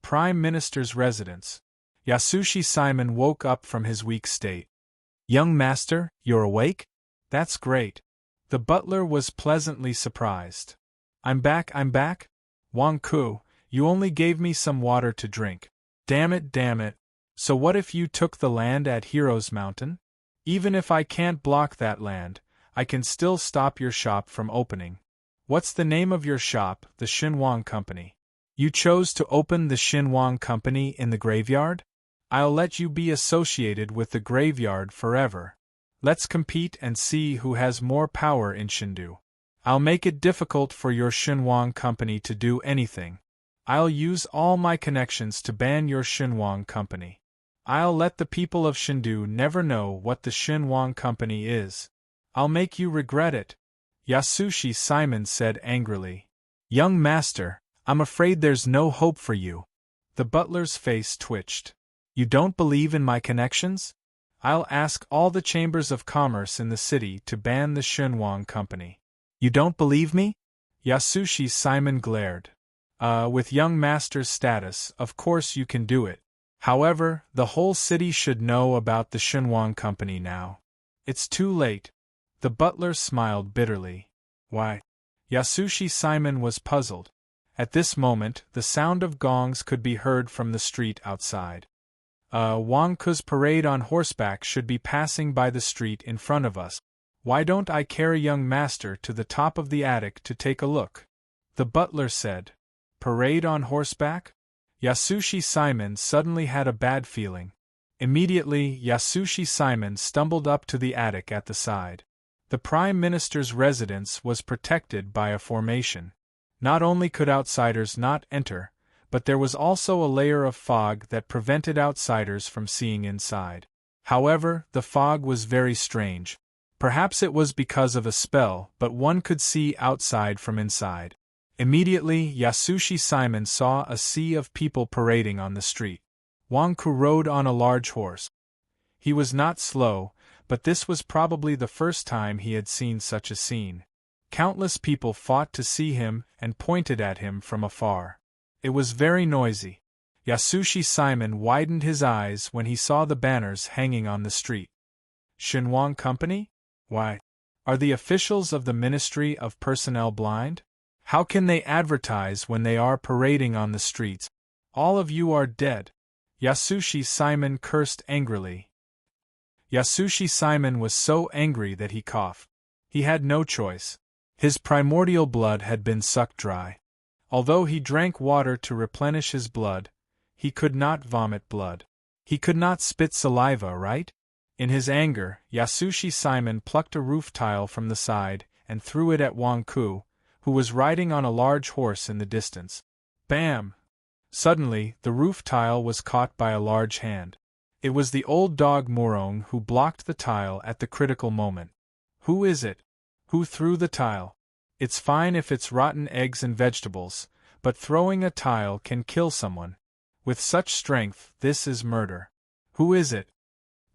Prime Minister's residence. Yasushi Simon woke up from his weak state. Young master, you're awake? That's great. The butler was pleasantly surprised. I'm back. Wang Ke, you only gave me some water to drink. Damn it. So what if you took the land at Heroes Mountain? Even if I can't block that land, I can still stop your shop from opening. What's the name of your shop? The Shenhuang Company. You chose to open the Shenhuang Company in the graveyard? I'll let you be associated with the graveyard forever. Let's compete and see who has more power in Shindu. I'll make it difficult for your Shenhuang Company to do anything. I'll use all my connections to ban your Shenhuang Company. I'll let the people of Shindu never know what the Shenhuang Company is. I'll make you regret it. Yasushi Simon said angrily. Young master, I'm afraid there's no hope for you. The butler's face twitched. You don't believe in my connections? I'll ask all the chambers of commerce in the city to ban the Shenhuang Company. You don't believe me? Yasushi Simon glared. With young master's status, of course you can do it. However, the whole city should know about the Shenhuang Company now. It's too late. The butler smiled bitterly. Why? Yasushi Simon was puzzled. At this moment, the sound of gongs could be heard from the street outside. Wang Ke's parade on horseback should be passing by the street in front of us. Why don't I carry young master to the top of the attic to take a look? The butler said. Parade on horseback? Yasushi Simon suddenly had a bad feeling. Immediately, Yasushi Simon stumbled up to the attic at the side. The Prime Minister's residence was protected by a formation. Not only could outsiders not enter, but there was also a layer of fog that prevented outsiders from seeing inside. However, the fog was very strange. Perhaps it was because of a spell, but one could see outside from inside. Immediately, Yasushi Simon saw a sea of people parading on the street. Wanku rode on a large horse. He was not slow, but this was probably the first time he had seen such a scene. Countless people fought to see him and pointed at him from afar. It was very noisy. Yasushi Simon widened his eyes when he saw the banners hanging on the street. Shinwang Company? Why? Are the officials of the Ministry of Personnel blind? How can they advertise when they are parading on the streets? All of you are dead. Yasushi Simon cursed angrily. Yasushi Simon was so angry that he coughed. He had no choice. His primordial blood had been sucked dry. Although he drank water to replenish his blood, he could not vomit blood. He could not spit saliva, right? In his anger, Yasushi Simon plucked a roof tile from the side and threw it at Wanku, who was riding on a large horse in the distance. Bam! Suddenly, the roof tile was caught by a large hand. It was the old dog Murong who blocked the tile at the critical moment. Who is it? Who threw the tile? It's fine if it's rotten eggs and vegetables, but throwing a tile can kill someone. With such strength, this is murder. Who is it?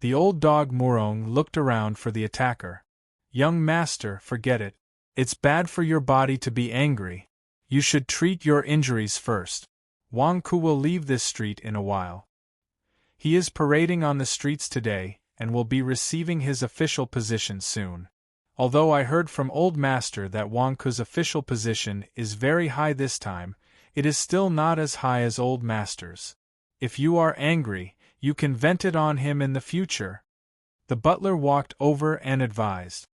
The old dog Murong looked around for the attacker. Young master, forget it. It's bad for your body to be angry. You should treat your injuries first. Wanku will leave this street in a while. He is parading on the streets today, and will be receiving his official position soon. Although I heard from Old Master that Wanku's official position is very high this time, it is still not as high as Old Master's. If you are angry, you can vent it on him in the future. The butler walked over and advised.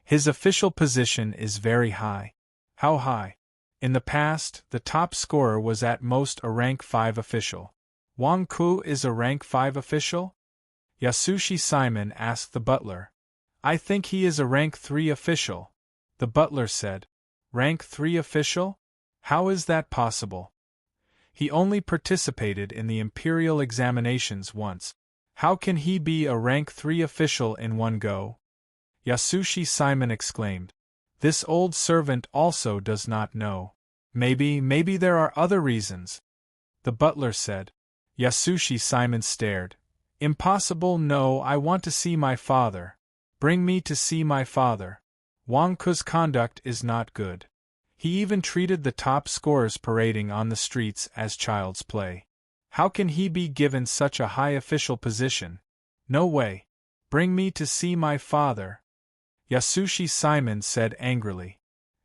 His official position is very high. How high? In the past, the top scorer was at most a rank 5 official. Wanku is a rank 5 official? Yasushi Simon asked the butler. I think he is a rank 3 official. The butler said. Rank 3 official? How is that possible? He only participated in the imperial examinations once. How can he be a rank 3 official in one go? Yasushi Simon exclaimed. This old servant also does not know. Maybe there are other reasons. The butler said. Yasushi Simon stared. Impossible, no, I want to see my father. Bring me to see my father. Wanku's conduct is not good. He even treated the top scorers parading on the streets as child's play. How can he be given such a high official position? No way. Bring me to see my father. Yasushi Simon said angrily.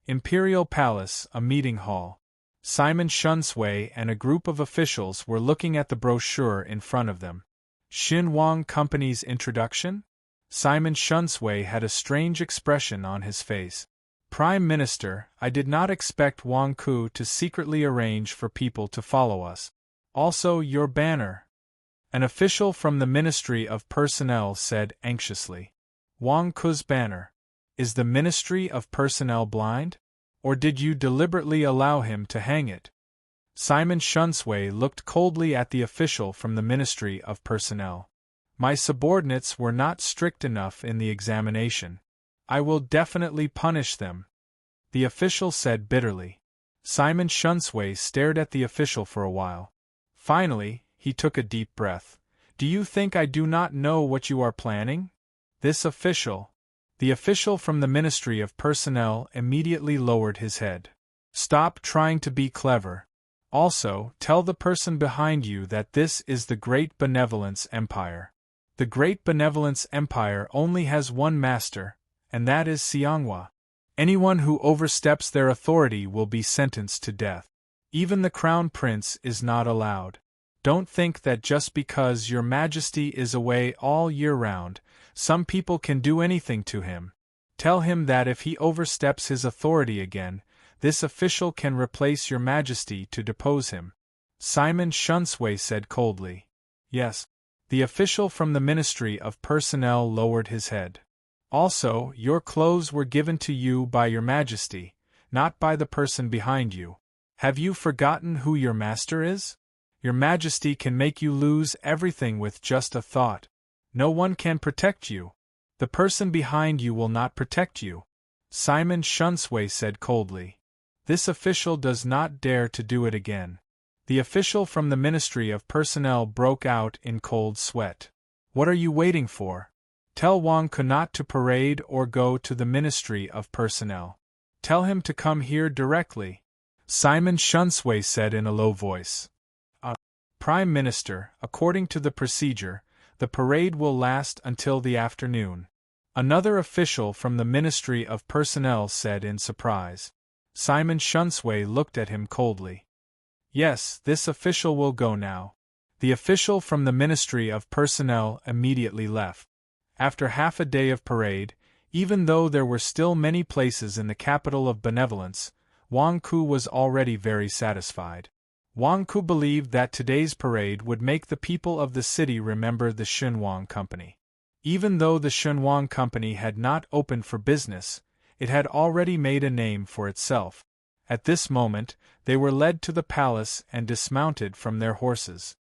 Imperial Palace, a meeting hall. Simon Shunsui and a group of officials were looking at the brochure in front of them. Shinwang Company's introduction? Simon Shunsui had a strange expression on his face. Prime Minister, I did not expect Wanku to secretly arrange for people to follow us. Also your banner. An official from the Ministry of Personnel said anxiously. Wanku's banner. Is the Ministry of Personnel blind? Or did you deliberately allow him to hang it? Simon Shunsui looked coldly at the official from the Ministry of Personnel. My subordinates were not strict enough in the examination. I will definitely punish them. The official said bitterly. Simon Shunsui stared at the official for a while. Finally, he took a deep breath. Do you think I do not know what you are planning? This official. The official from the Ministry of Personnel immediately lowered his head. Stop trying to be clever. Also, tell the person behind you that this is the Great Benevolence Empire. The Great Benevolence Empire only has one master, and that is Xianghua. Anyone who oversteps their authority will be sentenced to death. Even the Crown Prince is not allowed. Don't think that just because Your Majesty is away all year round, some people can do anything to him. Tell him that if he oversteps his authority again, this official can replace Your Majesty to depose him. Simon Shunsui said coldly. Yes. The official from the Ministry of Personnel lowered his head. Also, your clothes were given to you by Your Majesty, not by the person behind you. Have you forgotten who your master is? Your Majesty can make you lose everything with just a thought. No one can protect you. The person behind you will not protect you. Simon Shunsway said coldly. This official does not dare to do it again. The official from the Ministry of Personnel broke out in cold sweat. What are you waiting for? Tell Wang Ku not to parade or go to the Ministry of Personnel. Tell him to come here directly. Simon Shunsway said in a low voice. Prime Minister, according to the procedure, the parade will last until the afternoon. Another official from the Ministry of Personnel said in surprise. Simon Shunsway looked at him coldly. Yes, this official will go now. The official from the Ministry of Personnel immediately left. After half a day of parade, even though there were still many places in the capital of benevolence, Wang Ku was already very satisfied. Wang Ku believed that today's parade would make the people of the city remember the Xunhuang Company. Even though the Xunhuang Company had not opened for business, it had already made a name for itself. At this moment, they were led to the palace and dismounted from their horses.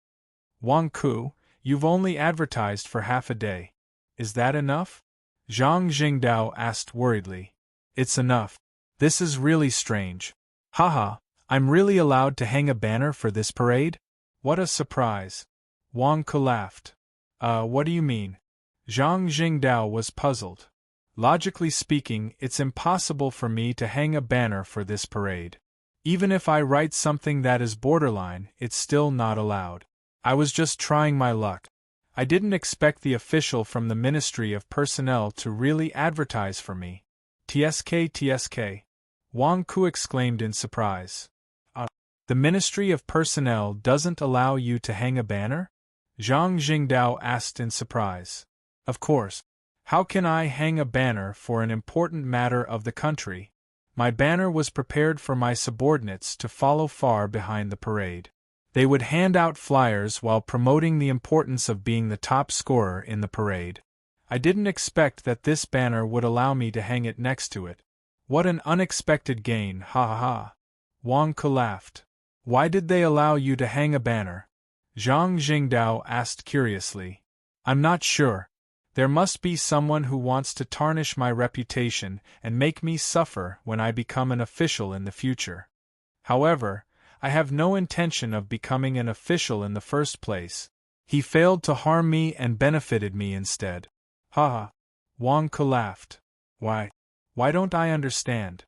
Wang Ku, you've only advertised for half a day. Is that enough? Zhang Jingdao asked worriedly. It's enough. This is really strange. Haha, I'm really allowed to hang a banner for this parade? What a surprise. Wang Ku laughed. What do you mean? Zhang Jingdao was puzzled. Logically speaking, it's impossible for me to hang a banner for this parade. Even if I write something that is borderline, it's still not allowed. I was just trying my luck. I didn't expect the official from the Ministry of Personnel to really advertise for me. TSK. Wang Ku exclaimed in surprise. The Ministry of Personnel doesn't allow you to hang a banner? Zhang Jingdao asked in surprise. Of course. How can I hang a banner for an important matter of the country? My banner was prepared for my subordinates to follow far behind the parade. They would hand out flyers while promoting the importance of being the top scorer in the parade. I didn't expect that this banner would allow me to hang it next to it. What an unexpected gain, ha ha ha. Wang Ku laughed. Why did they allow you to hang a banner? Zhang Jingdao asked curiously. I'm not sure. There must be someone who wants to tarnish my reputation and make me suffer when I become an official in the future. However, I have no intention of becoming an official in the first place. He failed to harm me and benefited me instead. Ha! Wang Ku laughed. Why don't I understand?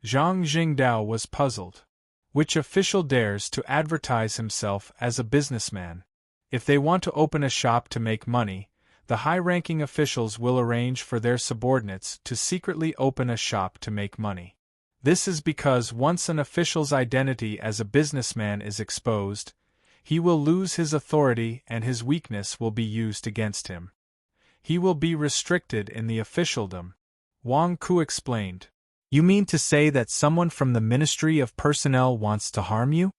Zhang Jingdao was puzzled. Which official dares to advertise himself as a businessman? If they want to open a shop to make money, the high-ranking officials will arrange for their subordinates to secretly open a shop to make money. This is because once an official's identity as a businessman is exposed, he will lose his authority and his weakness will be used against him. He will be restricted in the officialdom. Wang Ku explained. You mean to say that someone from the Ministry of Personnel wants to harm you?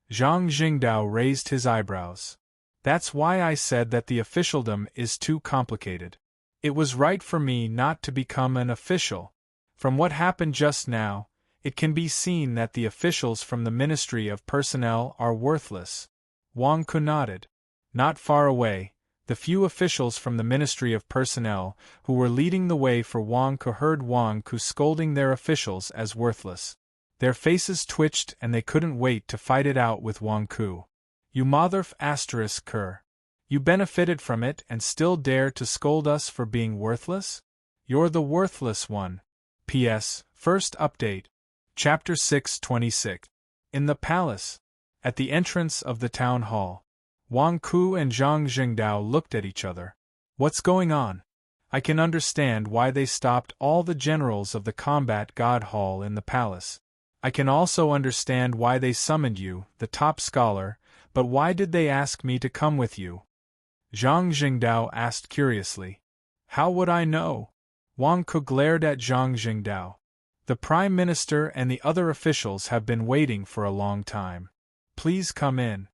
Zhang Jingdao raised his eyebrows. That's why I said that the officialdom is too complicated. It was right for me not to become an official. From what happened just now, it can be seen that the officials from the Ministry of Personnel are worthless. Wang Ku nodded. Not far away, the few officials from the Ministry of Personnel who were leading the way for Wang Ku heard Wang Ku scolding their officials as worthless. Their faces twitched and they couldn't wait to fight it out with Wang Ku. You motherf****. You benefited from it and still dare to scold us for being worthless? You're the worthless one. P.S. First update. Chapter 626. In the palace. At the entrance of the town hall. Wang Ku and Zhang Jingdao looked at each other. What's going on? I can understand why they stopped all the generals of the combat god hall in the palace. I can also understand why they summoned you, the top scholar, but why did they ask me to come with you? Zhang Jingdao asked curiously. How would I know? Wang Ku glared at Zhang Jingdao. The Prime Minister and the other officials have been waiting for a long time. Please come in.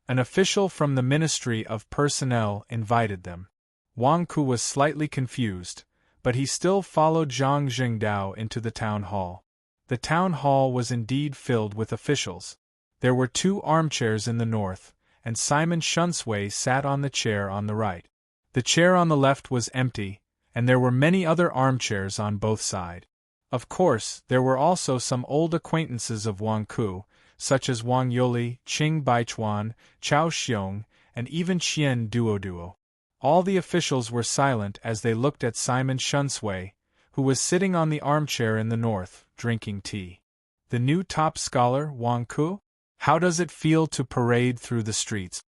An official from the Ministry of Personnel invited them. Wang Ku was slightly confused, but he still followed Zhang Jingdao into the town hall. The town hall was indeed filled with officials. There were 2 armchairs in the north, and Simon Shunsway sat on the chair on the right. The chair on the left was empty, and there were many other armchairs on both sides. Of course, there were also some old acquaintances of Wang Ku, such as Wang Yuli, Qing Baichuan, Chao Xiong, and even Qian Duoduo. All the officials were silent as they looked at Simon Shunsway, who was sitting on the armchair in the north, drinking tea. The new top scholar, Wang Ku? How does it feel to parade through the streets?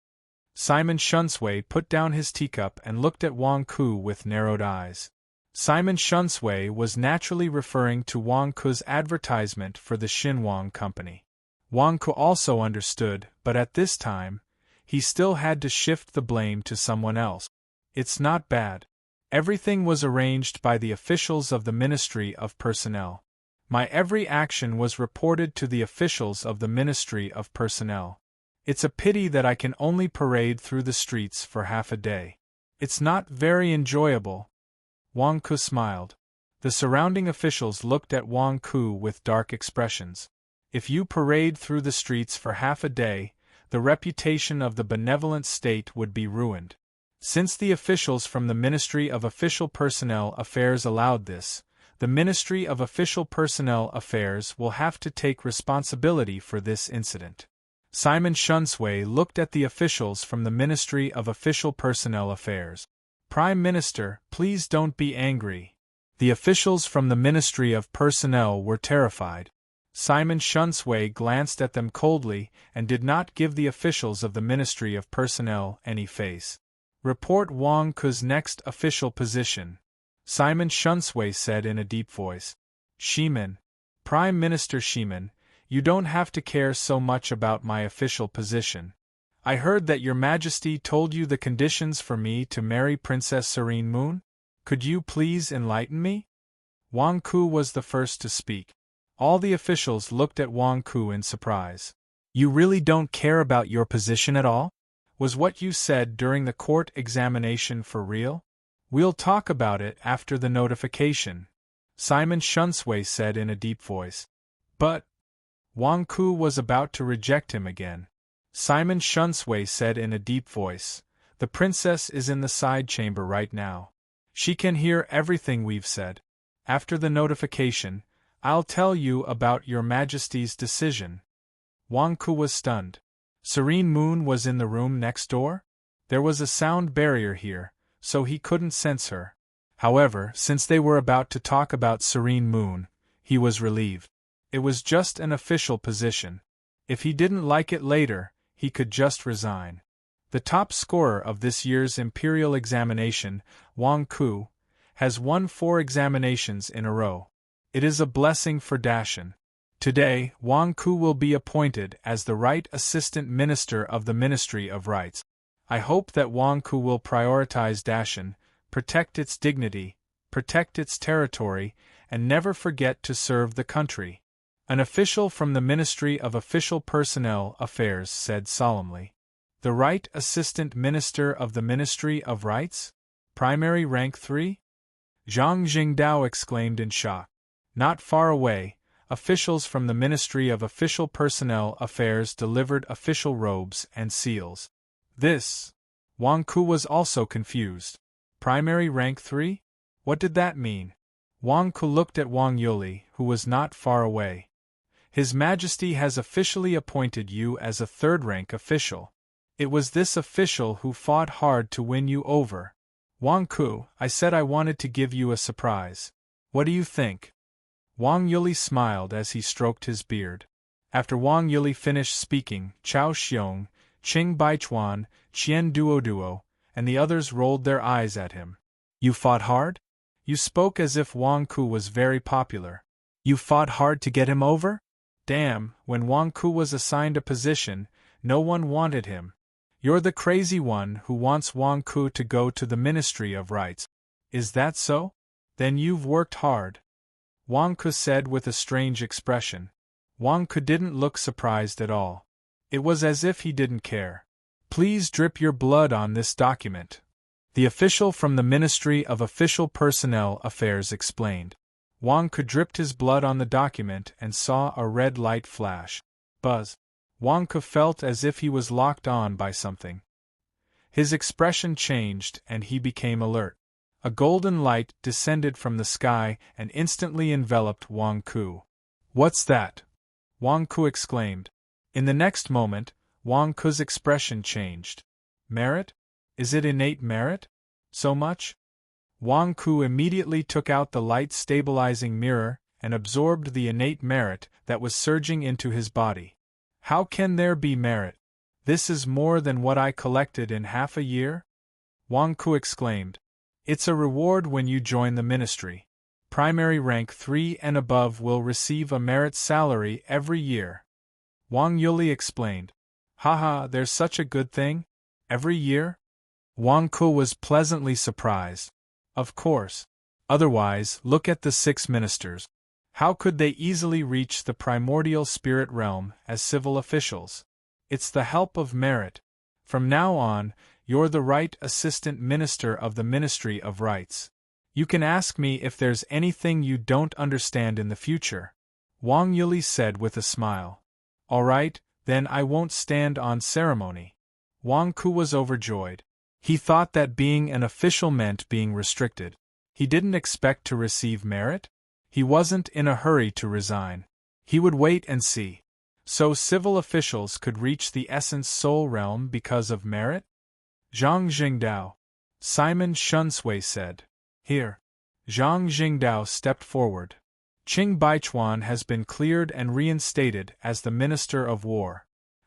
Simon Shunsway put down his teacup and looked at Wang Ku with narrowed eyes. Simon Shunsway was naturally referring to Wang Ku's advertisement for the Xinhuang Company. Wang Ku also understood, but at this time, he still had to shift the blame to someone else. It's not bad. Everything was arranged by the officials of the Ministry of Personnel. My every action was reported to the officials of the Ministry of Personnel. It's a pity that I can only parade through the streets for half a day. It's not very enjoyable. Wang Ku smiled. The surrounding officials looked at Wang Ku with dark expressions. If you parade through the streets for half a day, the reputation of the benevolent state would be ruined. Since the officials from the Ministry of Official Personnel Affairs allowed this, the Ministry of Official Personnel Affairs will have to take responsibility for this incident. Simon Shunsway looked at the officials from the Ministry of Official Personnel Affairs. Prime Minister, please don't be angry. The officials from the Ministry of Personnel were terrified. Simon Shunsway glanced at them coldly and did not give the officials of the Ministry of Personnel any face. Report Wang Ku's next official position, Simon Shunsway said in a deep voice. Shimin. Prime Minister Shimin, you don't have to care so much about my official position. I heard that Your Majesty told you the conditions for me to marry Princess Serene Moon? Could you please enlighten me? Wang Ku was the first to speak. All the officials looked at Wang Ku in surprise. You really don't care about your position at all? Was what you said during the court examination for real? We'll talk about it after the notification, Simon Shunsway said in a deep voice. But Wang Ku was about to reject him again. Simon Shunsway said in a deep voice, the princess is in the side chamber right now. She can hear everything we've said. After the notification, I'll tell you about Your Majesty's decision. Wang Ku was stunned. Serene Moon was in the room next door? There was a sound barrier here, so he couldn't sense her. However, since they were about to talk about Serene Moon, he was relieved. It was just an official position. If he didn't like it later, he could just resign. The top scorer of this year's imperial examination, Wang Ku, has won 4 examinations in a row. It is a blessing for Dashan. Today, Wang Ku will be appointed as the Right Assistant Minister of the Ministry of Rights. I hope that Wang Ku will prioritize Dashan, protect its dignity, protect its territory, and never forget to serve the country. An official from the Ministry of Official Personnel Affairs said solemnly. The Right Assistant Minister of the Ministry of Rights? Primary rank 3? Zhang Jingdao exclaimed in shock. Not far away, officials from the Ministry of Official Personnel Affairs delivered official robes and seals. This. Wang Ku was also confused. Primary rank 3? What did that mean? Wang Ku looked at Wang Yuli, who was not far away. His Majesty has officially appointed you as a third-rank official. It was this official who fought hard to win you over. Wang Ku, I said I wanted to give you a surprise. What do you think? Wang Yuli smiled as he stroked his beard. After Wang Yuli finished speaking, Chao Xiong, Qing Baichuan, Qian Duoduo, and the others rolled their eyes at him. You fought hard? You spoke as if Wang Ku was very popular. You fought hard to get him over? Damn, when Wang Ku was assigned a position, no one wanted him. You're the crazy one who wants Wang Ku to go to the Ministry of Rights. Is that so? Then you've worked hard. Wang Ku said with a strange expression. Wang Ku didn't look surprised at all. It was as if he didn't care. Please drip your blood on this document. The official from the Ministry of Official Personnel Affairs explained. Wang Ku dripped his blood on the document and saw a red light flash. Buzz. Wang Ke felt as if he was locked on by something. His expression changed and he became alert. A golden light descended from the sky and instantly enveloped Wang Ke. "What's that?" Wang Ke exclaimed. In the next moment, Wang Ke's expression changed. "Merit? Is it innate merit? So much?" Wang Ke immediately took out the light-stabilizing mirror and absorbed the innate merit that was surging into his body. "How can there be merit? This is more than what I collected in half a year?" Wang Ke exclaimed. "It's a reward when you join the ministry. Primary rank 3 and above will receive a merit salary every year." Wang Yuli explained. "Haha, there's such a good thing? Every year?" Wang Ke was pleasantly surprised. Of course. Otherwise, look at the 6 ministers. How could they easily reach the primordial spirit realm as civil officials? It's the help of merit. From now on, you're the right assistant minister of the Ministry of Rights. You can ask me if there's anything you don't understand in the future," Wang Yuli said with a smile. "All right, then I won't stand on ceremony." Wang Ke was overjoyed. He thought that being an official meant being restricted. He didn't expect to receive merit. He wasn't in a hurry to resign. He would wait and see. So civil officials could reach the essence soul realm because of merit? "Zhang Jingdao," Simon Shunsui said. "Here." Zhang Jingdao stepped forward. "Qing Baichuan has been cleared and reinstated as the Minister of War.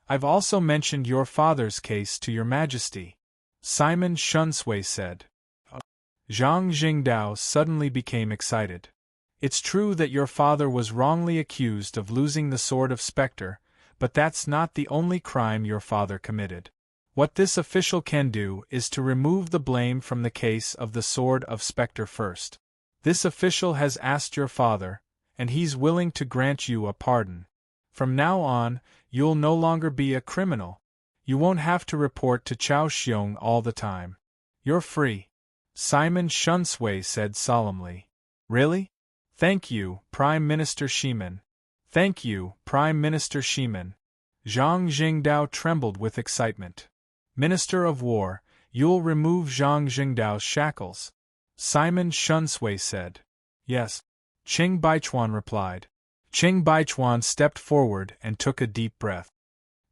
I've also mentioned your father's case to your Majesty," Simon Shunsui said. Zhang Jingdao suddenly became excited. "It's true that your father was wrongly accused of losing the Sword of Spectre, but that's not the only crime your father committed. What this official can do is to remove the blame from the case of the Sword of Spectre first. This official has asked your father, and he's willing to grant you a pardon. From now on, you'll no longer be a criminal. You won't have to report to Chao Xiong all the time. You're free," Simon Shunsui said solemnly. "Really? Thank you, Prime Minister Shiman. Thank you, Prime Minister Shiman." Zhang Jingdao trembled with excitement. "Minister of War, you'll remove Zhang Jingdao's shackles?" Simon Shunsui said. "Yes," Qing Baichuan replied. Qing Baichuan stepped forward and took a deep breath.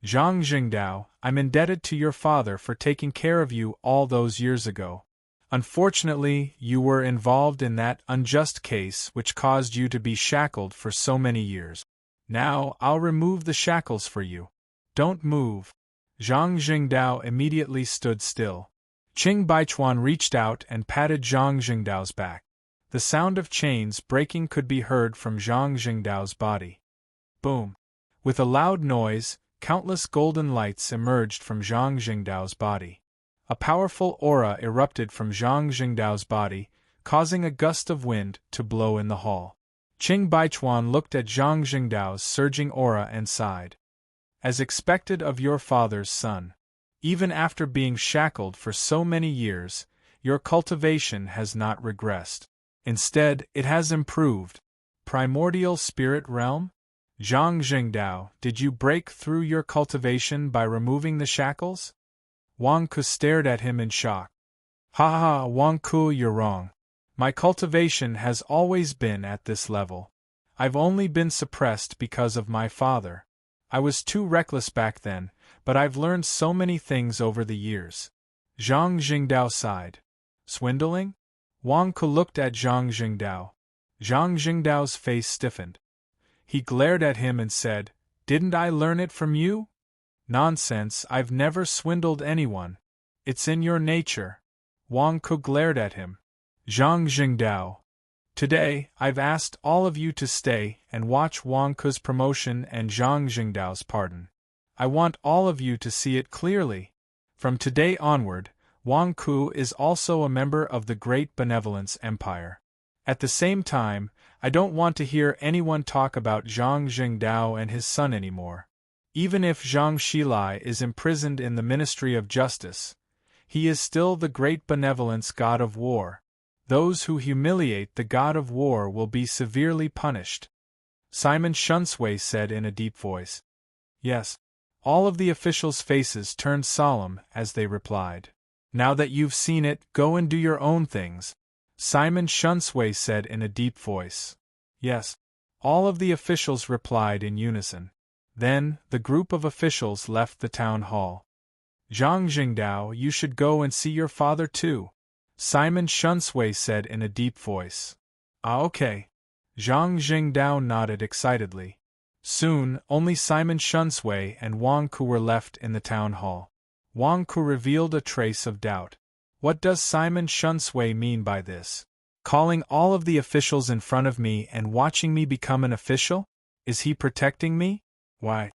"Zhang Jingdao, I'm indebted to your father for taking care of you all those years ago. Unfortunately, you were involved in that unjust case which caused you to be shackled for so many years. Now I'll remove the shackles for you. Don't move." Zhang Jingdao immediately stood still. Qing Baichuan reached out and patted Zhang Jingdao's back. The sound of chains breaking could be heard from Zhang Jingdao's body. Boom! With a loud noise, countless golden lights emerged from Zhang Jingdao's body. A powerful aura erupted from Zhang Jingdao's body, causing a gust of wind to blow in the hall. Qing Baichuan looked at Zhang Jingdao's surging aura and sighed. "As expected of your father's son. Even after being shackled for so many years, your cultivation has not regressed. Instead, it has improved. Primordial spirit realm? Zhang Jingdao, did you break through your cultivation by removing the shackles?" Wang Ke stared at him in shock. "Ha ha, Wang Ke, you're wrong. My cultivation has always been at this level. I've only been suppressed because of my father. I was too reckless back then, but I've learned so many things over the years." Zhang Jingdao sighed. "Swindling?" Wang Ke looked at Zhang Jingdao. Zhang Jingdao's face stiffened. He glared at him and said, "Didn't I learn it from you?" "Nonsense, I've never swindled anyone. It's in your nature." Wang Ke glared at him. Zhang Jingdao. "Today, I've asked all of you to stay and watch Wang Ke's promotion and Zhang Jingdao's pardon. I want all of you to see it clearly. From today onward, Wang Ke is also a member of the Great Benevolence Empire. At the same time, I don't want to hear anyone talk about Zhang Jingdao and his son anymore. Even if Zhang Shilai is imprisoned in the Ministry of Justice, he is still the great benevolence god of war. Those who humiliate the god of war will be severely punished." Simon Shunsui said in a deep voice. "Yes." All of the officials' faces turned solemn as they replied. Now that you've seen it, go and do your own things, Simon Shunsway said in a deep voice. Yes. All of the officials replied in unison. Then, the group of officials left the town hall. Zhang Jingdao, you should go and see your father too, Simon Shunsway said in a deep voice. Ah, okay. Zhang Jingdao nodded excitedly. Soon, only Simon Shunsway and Wang Ku were left in the town hall. Wang Ku revealed a trace of doubt. What does Simon Shunsway mean by this? Calling all of the officials in front of me and watching me become an official? Is he protecting me? Why?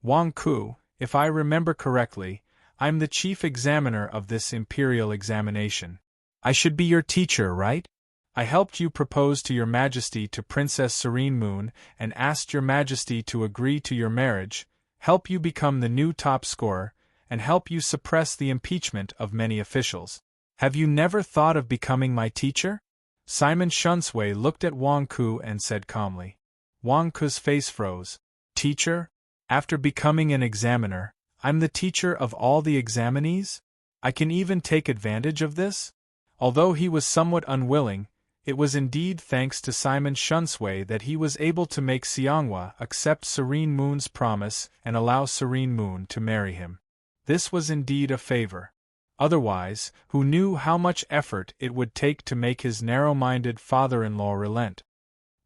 Wang Ku, if I remember correctly, I'm the chief examiner of this imperial examination. I should be your teacher, right? I helped you propose to your majesty to Princess Serene Moon and asked your majesty to agree to your marriage, help you become the new top scorer, and help you suppress the impeachment of many officials. Have you never thought of becoming my teacher? Simon Shunsway looked at Wang Ku and said calmly. Wang Ku's face froze. Teacher? After becoming an examiner, I'm the teacher of all the examinees? I can even take advantage of this? Although he was somewhat unwilling, it was indeed thanks to Simon Shunsway that he was able to make Xianghua accept Serene Moon's promise and allow Serene Moon to marry him. This was indeed a favor. Otherwise, who knew how much effort it would take to make his narrow-minded father-in-law relent?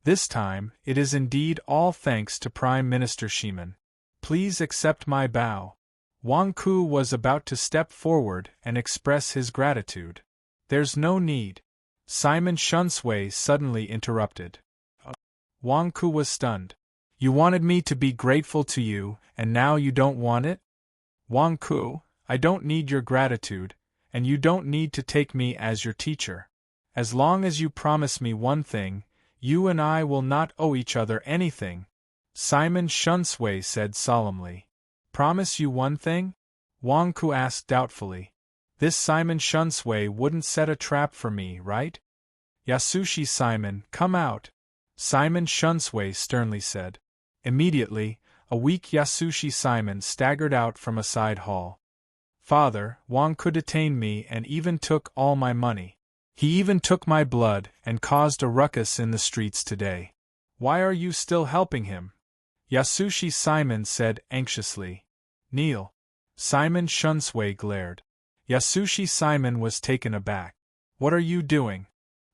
This time, it is indeed all thanks to Prime Minister Shiman. Please accept my bow. Wang Ku was about to step forward and express his gratitude. There's no need. Simon Shunsway suddenly interrupted. Wang Ku was stunned. You wanted me to be grateful to you, and now you don't want it? Wang Ku, I don't need your gratitude, and you don't need to take me as your teacher. As long as you promise me one thing, you and I will not owe each other anything, Simon Shunsway said solemnly. Promise you one thing? Wang Ku asked doubtfully. This Simon Shunsway wouldn't set a trap for me, right? Yasushi Simon, come out, Simon Shunsway sternly said. Immediately, a weak Yasushi Simon staggered out from a side hall. Father, Wang Ku detained me and even took all my money. He even took my blood and caused a ruckus in the streets today. Why are you still helping him? Yasushi Simon said anxiously. Kneel. Simon Shunsway glared. Yasushi Simon was taken aback. What are you doing?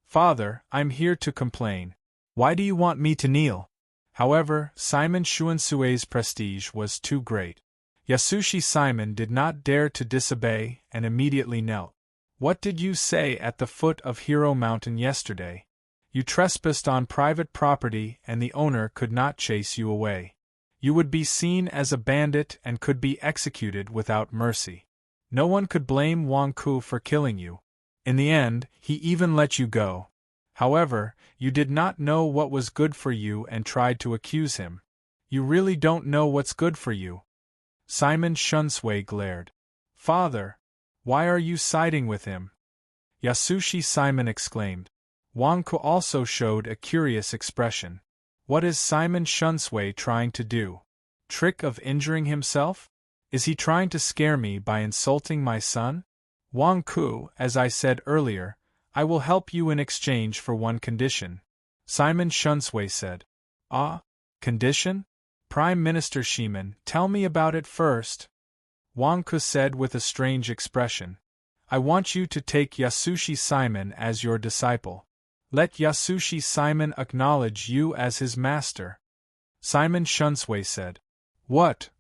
Father, I'm here to complain. Why do you want me to kneel? However, Simon Shunsway's prestige was too great. Yasushi Simon did not dare to disobey and immediately knelt. What did you say at the foot of Hero Mountain yesterday? You trespassed on private property and the owner could not chase you away. You would be seen as a bandit and could be executed without mercy. No one could blame Wang Ku for killing you. In the end, he even let you go. However, you did not know what was good for you and tried to accuse him. You really don't know what's good for you. Simon Shunsway glared. Father, why are you siding with him? Yasushi Simon exclaimed. Wang Ku also showed a curious expression. What is Simon Shunsway trying to do? Trick of injuring himself? Is he trying to scare me by insulting my son? Wang Ku, as I said earlier, I will help you in exchange for one condition, Simon Shunsway said. Ah? Condition? Prime Minister Shiman, tell me about it first. Wang Ku said with a strange expression. I want you to take Yasushi Simon as your disciple. Let Yasushi Simon acknowledge you as his master. Simon Shunsway said. What?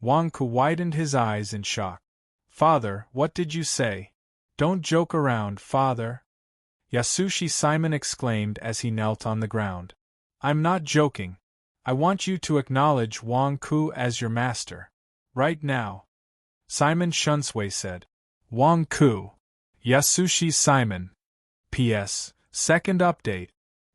Wang Ku widened his eyes in shock. Father, what did you say? Don't joke around, father. Yasushi Simon exclaimed as he knelt on the ground. I'm not joking. I want you to acknowledge Wang Ku as your master. Right now. Simon Shunsway said. Wang Ku. Yasushi Simon. P.S. Second update.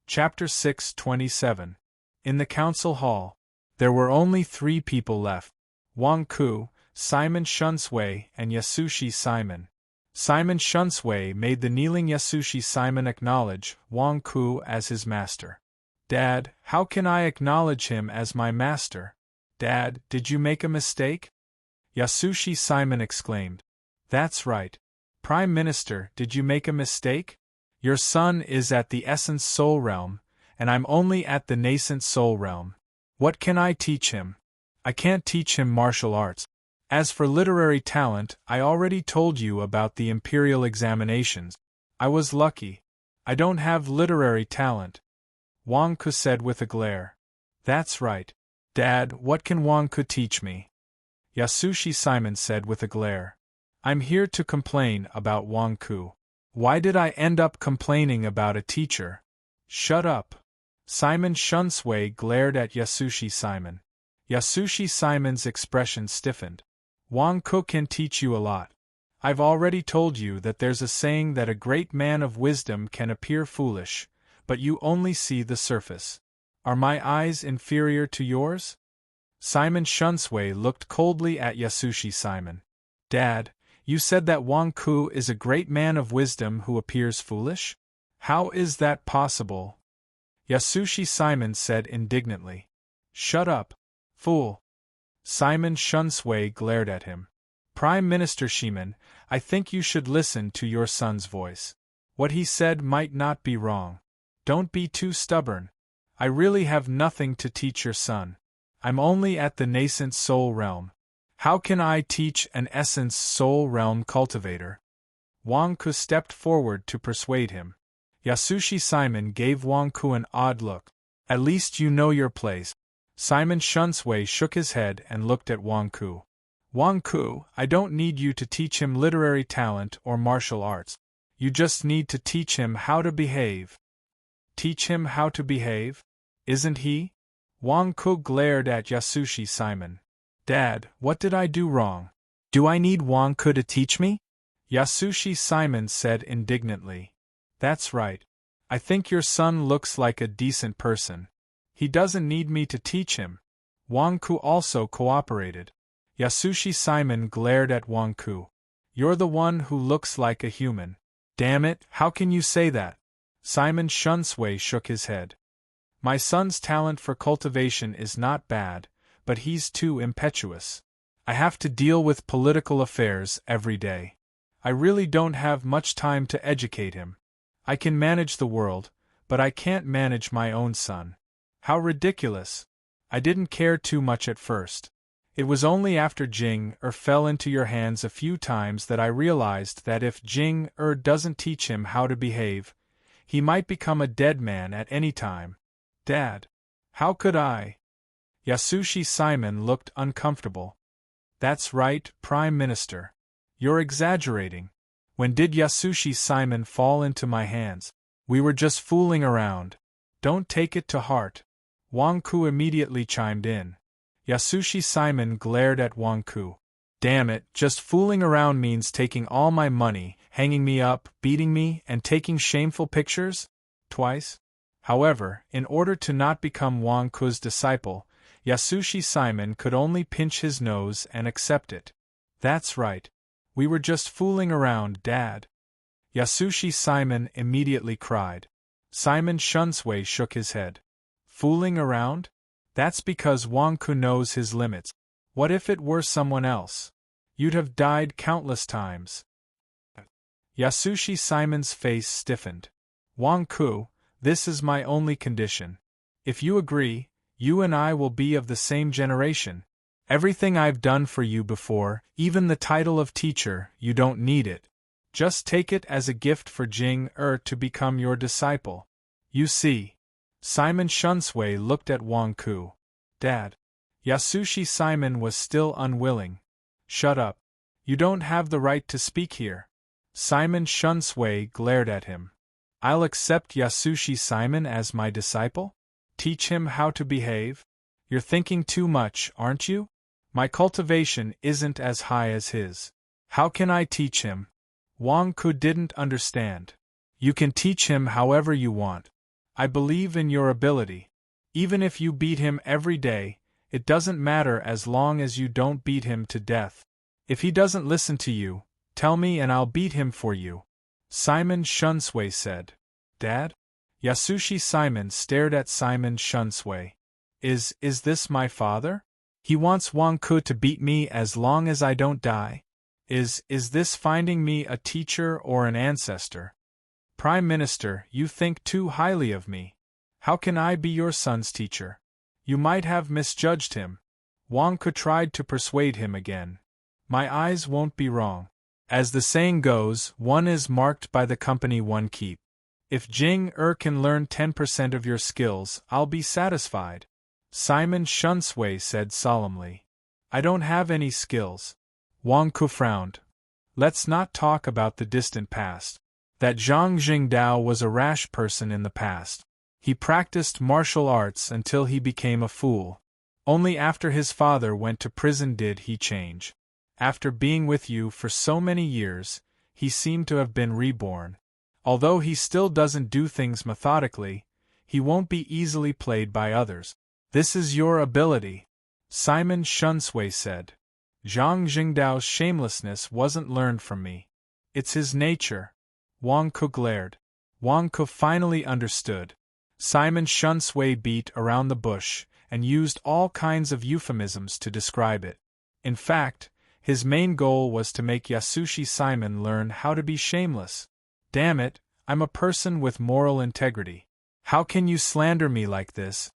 Chapter 627. In the council hall, there were only 3 people left. Wang Ku, Simon Shunsway, and Yasushi Simon. Simon Shunsway made the kneeling Yasushi Simon acknowledge Wang Ku as his master. Dad, how can I acknowledge him as my master? Dad, did you make a mistake? Yasushi Simon exclaimed. That's right. Prime Minister, did you make a mistake? Your son is at the essence soul realm, and I'm only at the nascent soul realm. What can I teach him? I can't teach him martial arts. As for literary talent, I already told you about the imperial examinations. I was lucky. I don't have literary talent. Wang Ku said with a glare. That's right. Dad, what can Wang Ku teach me? Yasushi Simon said with a glare. I'm here to complain about Wang Ku. Why did I end up complaining about a teacher? Shut up. Simon Shunsui glared at Yasushi Simon. Yasushi Simon's expression stiffened. Wang Ku can teach you a lot. I've already told you that there's a saying that a great man of wisdom can appear foolish, but you only see the surface. Are my eyes inferior to yours? Simon Shunsui looked coldly at Yasushi Simon. Dad, you said that Wang Ku is a great man of wisdom who appears foolish? How is that possible? Yasushi Simon said indignantly. Shut up, fool. Simon Shunsui glared at him. Prime Minister Shiman, I think you should listen to your son's voice. What he said might not be wrong. Don't be too stubborn. I really have nothing to teach your son. I'm only at the nascent soul realm. How can I teach an essence soul realm cultivator? Wang Ku stepped forward to persuade him. Yasushi Simon gave Wang Ku an odd look. At least you know your place. Simon Shunsui shook his head and looked at Wang Ku. Wang Ku, I don't need you to teach him literary talent or martial arts. You just need to teach him how to behave. Teach him how to behave? Isn't he? Wang Ku glared at Yasushi Simon. Dad, what did I do wrong? Do I need Wang Ku to teach me? Yasushi Simon said indignantly. That's right. I think your son looks like a decent person. He doesn't need me to teach him. Wang Ku also cooperated. Yasushi Simon glared at Wang Ku. You're the one who looks like a human. Damn it, how can you say that? Simon Shunsui shook his head. My son's talent for cultivation is not bad, but he's too impetuous. I have to deal with political affairs every day. I really don't have much time to educate him. I can manage the world, but I can't manage my own son. How ridiculous. I didn't care too much at first. It was only after Jing fell into your hands a few times that I realized that if Jing doesn't teach him how to behave, he might become a dead man at any time. Dad, how could I? Yasushi Simon looked uncomfortable. That's right, Prime Minister. You're exaggerating. When did Yasushi Simon fall into my hands? We were just fooling around. Don't take it to heart. Wang Ku immediately chimed in. Yasushi Simon glared at Wang Ku. Damn it, just fooling around means taking all my money, hanging me up, beating me, and taking shameful pictures? Twice? However, in order to not become Wang Ku's disciple, Yasushi Simon could only pinch his nose and accept it. That's right. We were just fooling around, Dad. Yasushi Simon immediately cried. Simon Shunsui shook his head. Fooling around? That's because Wang Ku knows his limits. What if it were someone else? You'd have died countless times. Yasushi Simon's face stiffened. Wang Ku, this is my only condition. If you agree, you and I will be of the same generation. Everything I've done for you before, even the title of teacher, you don't need it. Just take it as a gift for Jing to become your disciple. You see. Simon Shunsui looked at Wang Ku. Dad. Yasushi Simon was still unwilling. Shut up. You don't have the right to speak here. Simon Shunsui glared at him. I'll accept Yasushi Simon as my disciple? Teach him how to behave? You're thinking too much, aren't you? My cultivation isn't as high as his. How can I teach him? Wang Ku didn't understand. You can teach him however you want. I believe in your ability. Even if you beat him every day, it doesn't matter as long as you don't beat him to death. If he doesn't listen to you, tell me and I'll beat him for you. Simon Shunsui said. Dad? Yasushi Simon stared at Simon Shunsui. Is this my father? He wants Wang Ku to beat me as long as I don't die? Is this finding me a teacher or an ancestor? Prime Minister, you think too highly of me. How can I be your son's teacher? You might have misjudged him. Wang Ku tried to persuade him again. My eyes won't be wrong. As the saying goes, one is marked by the company one keep. If Jing can learn 10% of your skills, I'll be satisfied. Simon Shunsui said solemnly. I don't have any skills. Wang Ku frowned. Let's not talk about the distant past. That Zhang Jingdao was a rash person in the past. He practiced martial arts until he became a fool. Only after his father went to prison did he change. After being with you for so many years, he seemed to have been reborn. Although he still doesn't do things methodically, he won't be easily played by others. This is your ability, Simon Shunsui said. Zhang Jingdao's shamelessness wasn't learned from me. It's his nature. Wang Ku glared. Wang Ku finally understood. Simon Shunsui beat around the bush and used all kinds of euphemisms to describe it. In fact, his main goal was to make Yasushi Simon learn how to be shameless. Damn it, I'm a person with moral integrity. How can you slander me like this?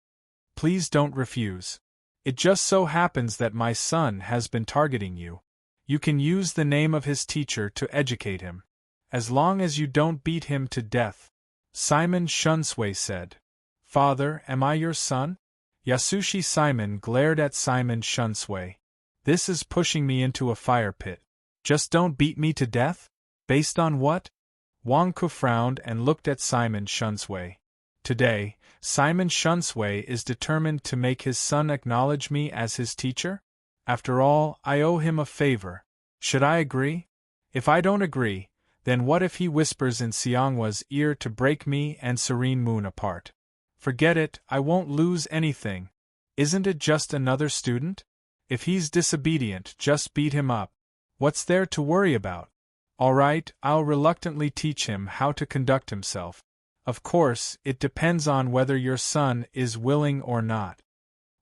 Please don't refuse. It just so happens that my son has been targeting you. You can use the name of his teacher to educate him. As long as you don't beat him to death. Simon Shunsui said. Father, am I your son? Yasushi Simon glared at Simon Shunsui. This is pushing me into a fire pit. Just don't beat me to death? Based on what? Wang Ku frowned and looked at Simon Shunsui. Today, Simon Shunsui is determined to make his son acknowledge me as his teacher? After all, I owe him a favor. Should I agree? If I don't agree, then what if he whispers in Xianghua's ear to break me and Serene Moon apart? Forget it, I won't lose anything. Isn't it just another student? If he's disobedient, just beat him up. What's there to worry about? All right, I'll reluctantly teach him how to conduct himself. Of course, it depends on whether your son is willing or not.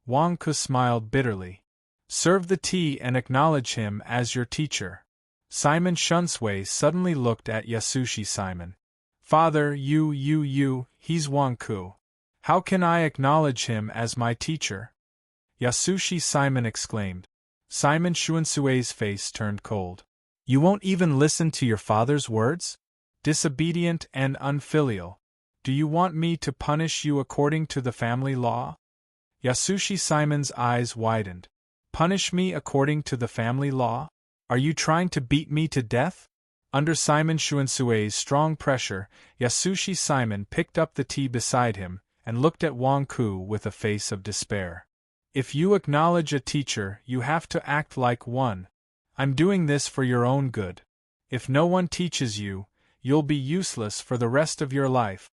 Wang Ku smiled bitterly. Serve the tea and acknowledge him as your teacher. Simon Shunsui suddenly looked at Yasushi Simon. Father, he's Wang Ku. How can I acknowledge him as my teacher? Yasushi Simon exclaimed. Simon Shuansui's face turned cold. You won't even listen to your father's words? Disobedient and unfilial. Do you want me to punish you according to the family law? Yasushi Simon's eyes widened. Punish me according to the family law? Are you trying to beat me to death? Under Simon Shuansui's strong pressure, Yasushi Simon picked up the tea beside him and looked at Wang Ku with a face of despair. If you acknowledge a teacher, you have to act like one. I'm doing this for your own good. If no one teaches you, you'll be useless for the rest of your life.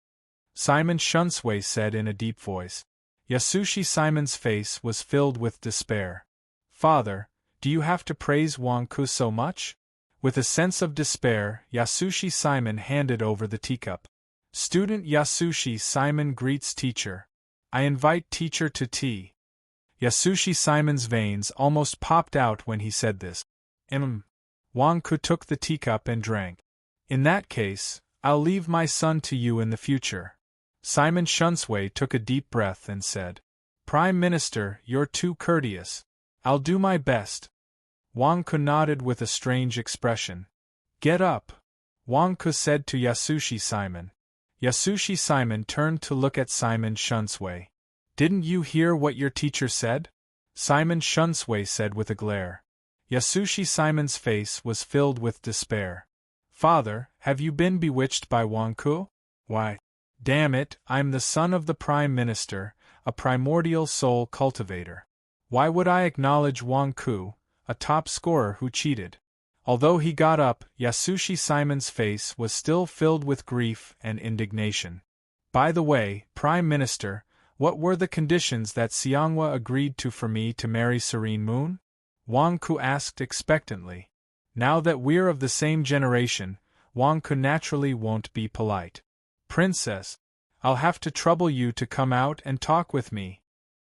Simon Shunsui said in a deep voice. Yasushi Simon's face was filled with despair. Father, do you have to praise Wang Ku so much? With a sense of despair, Yasushi Simon handed over the teacup. Student Yasushi Simon greets teacher. I invite teacher to tea. Yasushi Simon's veins almost popped out when he said this. Wang Ku took the teacup and drank. In that case, I'll leave my son to you in the future. Simon Shunsui took a deep breath and said, Prime Minister, you're too courteous. I'll do my best. Wang Ku nodded with a strange expression. Get up, Wang Ku said to Yasushi Simon. Yasushi Simon turned to look at Simon Shunsui. Didn't you hear what your teacher said? Simon Shunsui said with a glare. Yasushi Simon's face was filled with despair. Father, have you been bewitched by Wang Ku? Why, damn it, I'm the son of the Prime Minister, a primordial soul cultivator. Why would I acknowledge Wang Ku, a top scorer who cheated? Although he got up, Yasushi Simon's face was still filled with grief and indignation. By the way, Prime Minister, what were the conditions that Xianghua agreed to for me to marry Serene Moon? Wang Ku asked expectantly. Now that we're of the same generation, Wang Ku naturally won't be polite. Princess, I'll have to trouble you to come out and talk with me.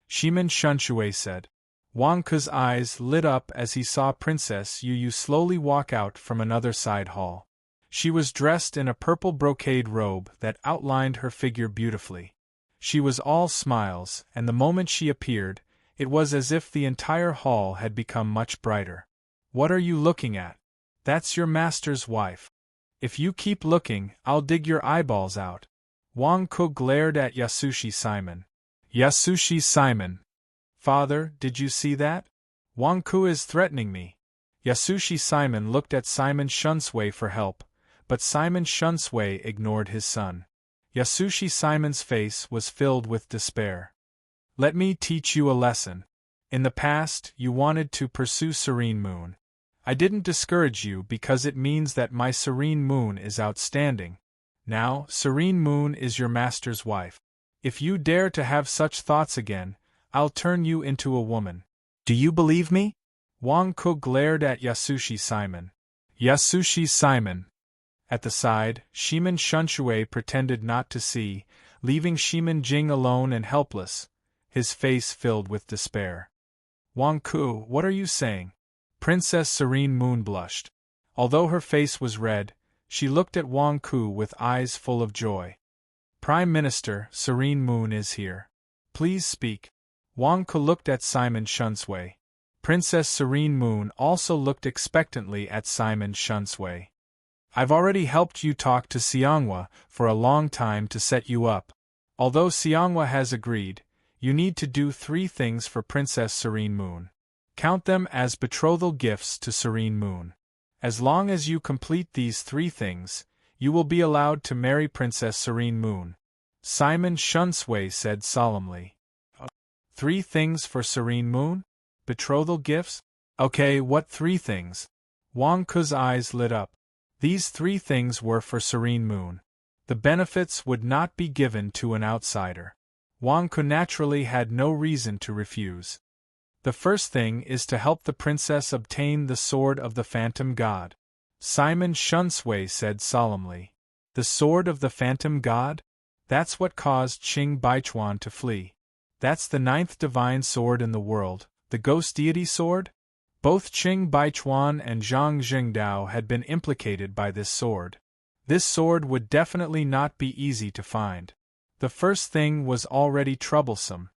Simon Shunsui said. Wang Ke's eyes lit up as he saw Princess Yu Yu slowly walk out from another side hall. She was dressed in a purple brocade robe that outlined her figure beautifully. She was all smiles, and the moment she appeared, it was as if the entire hall had become much brighter. "What are you looking at? That's your master's wife. If you keep looking, I'll dig your eyeballs out." Wang Ke glared at Yasushi Simon. Yasushi Simon. "Father, did you see that? Wang Ke is threatening me." Yasushi Simon looked at Simon Shunsui for help, but Simon Shunsui ignored his son. Yasushi Simon's face was filled with despair. "Let me teach you a lesson. In the past, you wanted to pursue Serene Moon. I didn't discourage you because it means that my Serene Moon is outstanding. Now, Serene Moon is your master's wife. If you dare to have such thoughts again, I'll turn you into a woman. Do you believe me?" Wang Ke glared at Yasushi Simon. Yasushi Simon. At the side, Shimin Shunshui pretended not to see, leaving Shimin Jing alone and helpless, his face filled with despair. "Wang Ke, what are you saying?" Princess Serene Moon blushed. Although her face was red, she looked at Wang Ke with eyes full of joy. "Prime Minister, Serene Moon is here. Please speak." Wang Ke looked at Simon Shunsui. Princess Serene Moon also looked expectantly at Simon Shunsui. "I've already helped you talk to Xianghua for a long time to set you up. Although Xianghua has agreed, you need to do 3 things for Princess Serene Moon. Count them as betrothal gifts to Serene Moon. As long as you complete these 3 things, you will be allowed to marry Princess Serene Moon," Simon Shunsui said solemnly. 3 things for Serene Moon? Betrothal gifts? Okay, what 3 things? Wang Ke's eyes lit up. These 3 things were for Serene Moon. The benefits would not be given to an outsider. Wang Ke naturally had no reason to refuse. "The first thing is to help the princess obtain the sword of the Phantom God," Simon Shunsui said solemnly. "The sword of the Phantom God? That's what caused Qing Baichuan to flee. That's the 9th divine sword in the world, the ghost deity sword? Both Qing Baichuan and Zhang Jingdao had been implicated by this sword. This sword would definitely not be easy to find. The first thing was already troublesome.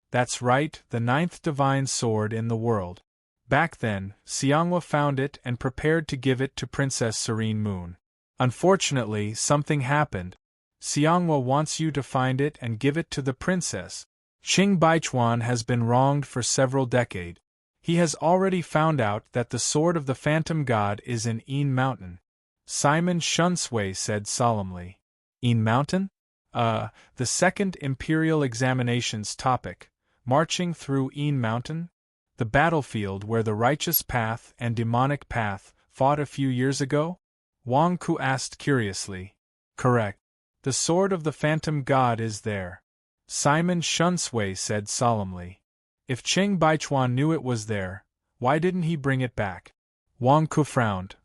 That's right, the 9th divine sword in the world. Back then, Xianghua found it and prepared to give it to Princess Serene Moon. Unfortunately, something happened. Xianghua wants you to find it and give it to the princess. Qing Baichuan has been wronged for several decades. He has already found out that the sword of the Phantom God is in Yin Mountain," Simon Shunsui said solemnly. "Yin Mountain? The 2nd Imperial Examinations topic, marching through Yin Mountain? The battlefield where the Righteous Path and Demonic Path fought a few years ago?" Wang Ke asked curiously. "Correct. The sword of the Phantom God is there," Simon Shunsui said solemnly. "If Qing Baichuan knew it was there, why didn't he bring it back?" Wang Ke frowned.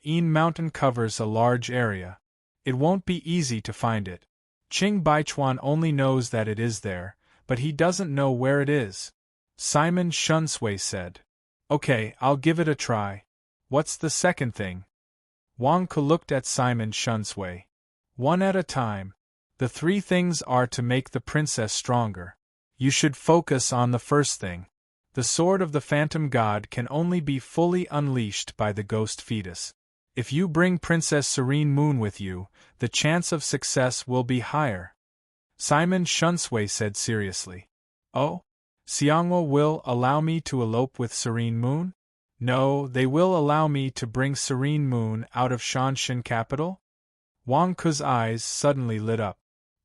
Yin Mountain covers a large area. It won't be easy to find it. Qing Baichuan only knows that it is there, but he doesn't know where it is," Simon Shunsui said. "Okay, I'll give it a try. What's the second thing?" Wang Ke looked at Simon Shunsui. "One at a time. The 3 things are to make the princess stronger. You should focus on the first thing. The sword of the Phantom God can only be fully unleashed by the ghost fetus. If you bring Princess Serene Moon with you, the chance of success will be higher," Simon Shunsui said seriously. "Oh? Xianghua will allow me to elope with Serene Moon? No, they will allow me to bring Serene Moon out of Shanshan capital?" Wang Ke's eyes suddenly lit up.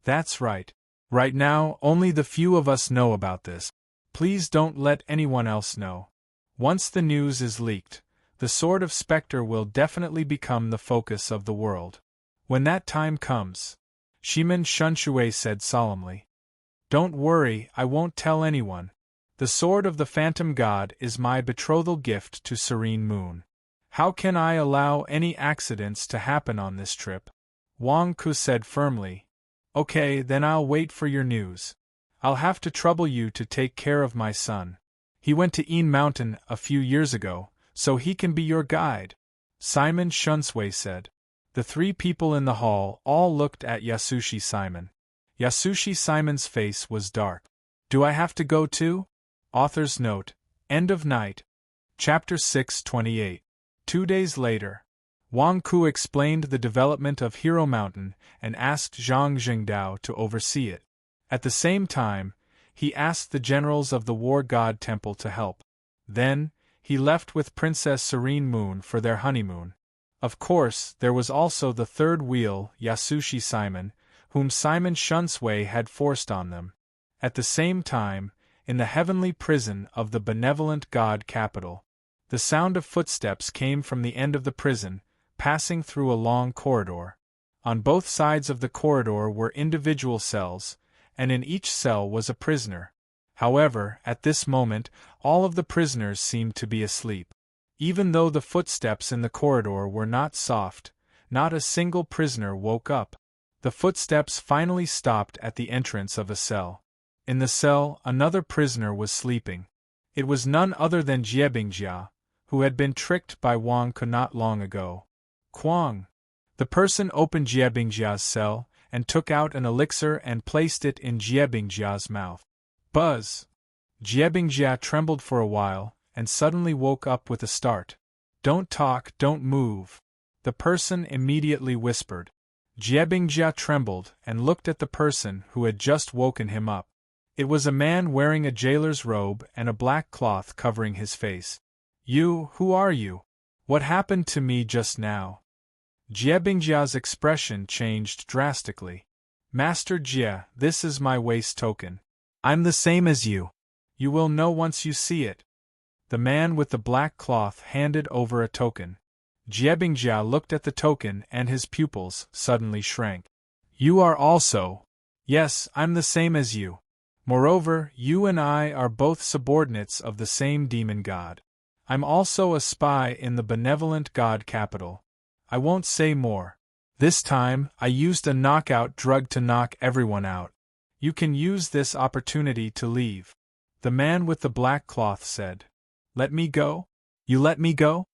"That's right. Right now, only the few of us know about this. Please don't let anyone else know. Once the news is leaked, the Sword of Spectre will definitely become the focus of the world. When that time comes," Shimin Shunshui said solemnly. "Don't worry, I won't tell anyone. The sword of the Phantom God is my betrothal gift to Serene Moon. How can I allow any accidents to happen on this trip?" Wang Ke said firmly. "Okay, then I'll wait for your news. I'll have to trouble you to take care of my son. He went to Een Mountain a few years ago, so he can be your guide, Simon Shunsway said. The three people in the hall all looked at Yasushi Simon. Yasushi Simon's face was dark. Do I have to go too? Author's note. End of night. Chapter 628. 2 days later. Wang Ku explained the development of Hero Mountain and asked Zhang Jingdao to oversee it. At the same time, he asked the generals of the War God Temple to help. Then, he left with Princess Serene Moon for their honeymoon. Of course, there was also the third wheel, Yasushi Simon, whom Simon Shunsway had forced on them. At the same time, in the heavenly prison of the benevolent god capital, the sound of footsteps came from the end of the prison, passing through a long corridor. On both sides of the corridor were individual cells, and in each cell was a prisoner. However, at this moment, all of the prisoners seemed to be asleep. Even though the footsteps in the corridor were not soft, not a single prisoner woke up. The footsteps finally stopped at the entrance of a cell. In the cell, another prisoner was sleeping. It was none other than Jiebingjia, who had been tricked by Wang Ku not long ago. Kwang. The person opened Jiebingjia's cell, and took out an elixir and placed it in Jiebingjia's mouth. Buzz! Jiebingjia trembled for a while, and suddenly woke up with a start. Don't talk, don't move. The person immediately whispered. Jiebingjia trembled and looked at the person who had just woken him up. It was a man wearing a jailer's robe and a black cloth covering his face. Who are you? What happened to me just now? Jiebingjia's expression changed drastically. Master Jie, this is my waist token. I'm the same as you. You will know once you see it. The man with the black cloth handed over a token. Jiebingjia looked at the token and his pupils suddenly shrank. You are also. Yes, I'm the same as you. Moreover, you and I are both subordinates of the same demon god. I'm also a spy in the benevolent god capital. I won't say more. This time, I used a knockout drug to knock everyone out. You can use this opportunity to leave. The man with the black cloth said. Let me go? You let me go?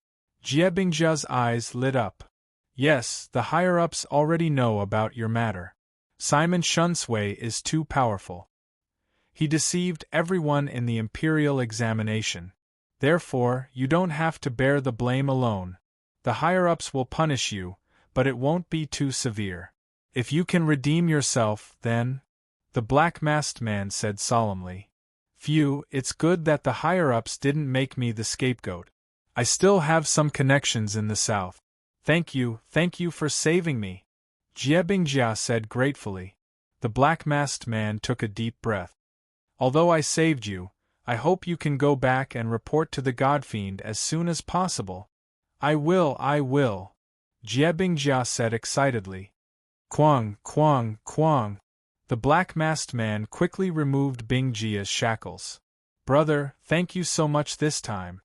Jiebingjia's eyes lit up. Yes, the higher-ups already know about your matter. Simon Shunsway is too powerful. He deceived everyone in the imperial examination. Therefore, you don't have to bear the blame alone. The higher-ups will punish you, but it won't be too severe. If you can redeem yourself, then... The black-masked man said solemnly. Phew, it's good that the higher-ups didn't make me the scapegoat. I still have some connections in the south. Thank you for saving me. Jiebingjia said gratefully. The black-masked man took a deep breath. Although I saved you, I hope you can go back and report to the Godfiend as soon as possible. I will. Jiebingjia said excitedly. Kwang. The black-masked man quickly removed Bingjia's shackles. Brother, thank you so much this time.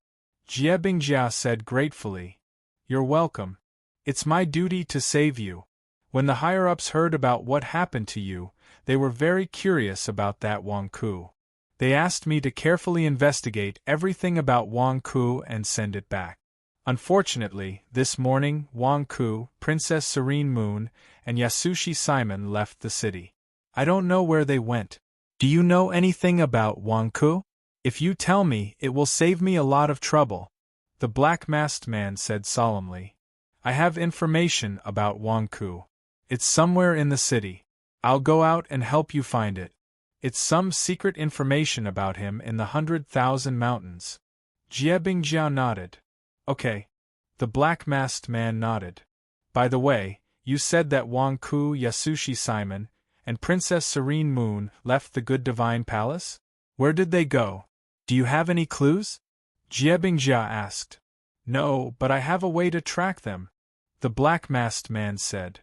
Jiebingjia said gratefully. You're welcome. It's my duty to save you. When the higher-ups heard about what happened to you, they were very curious about that Wang Ku. They asked me to carefully investigate everything about Wang Ku and send it back. Unfortunately, this morning, Wang Ku, Princess Serene Moon, and Yasushi Simon left the city. I don't know where they went. Do you know anything about Wang Ku? If you tell me, it will save me a lot of trouble. The black-masked man said solemnly. I have information about Wang Ku. It's somewhere in the city. I'll go out and help you find it. It's some secret information about him in the 100,000 mountains. Jiebingjia nodded. Okay. The black-masked man nodded. By the way, you said that Wang Ku, Yasushi Simon, and Princess Serene Moon left the Good Divine Palace? Where did they go? Do you have any clues? Jiebingjia asked. No, but I have a way to track them. The black-masked man said.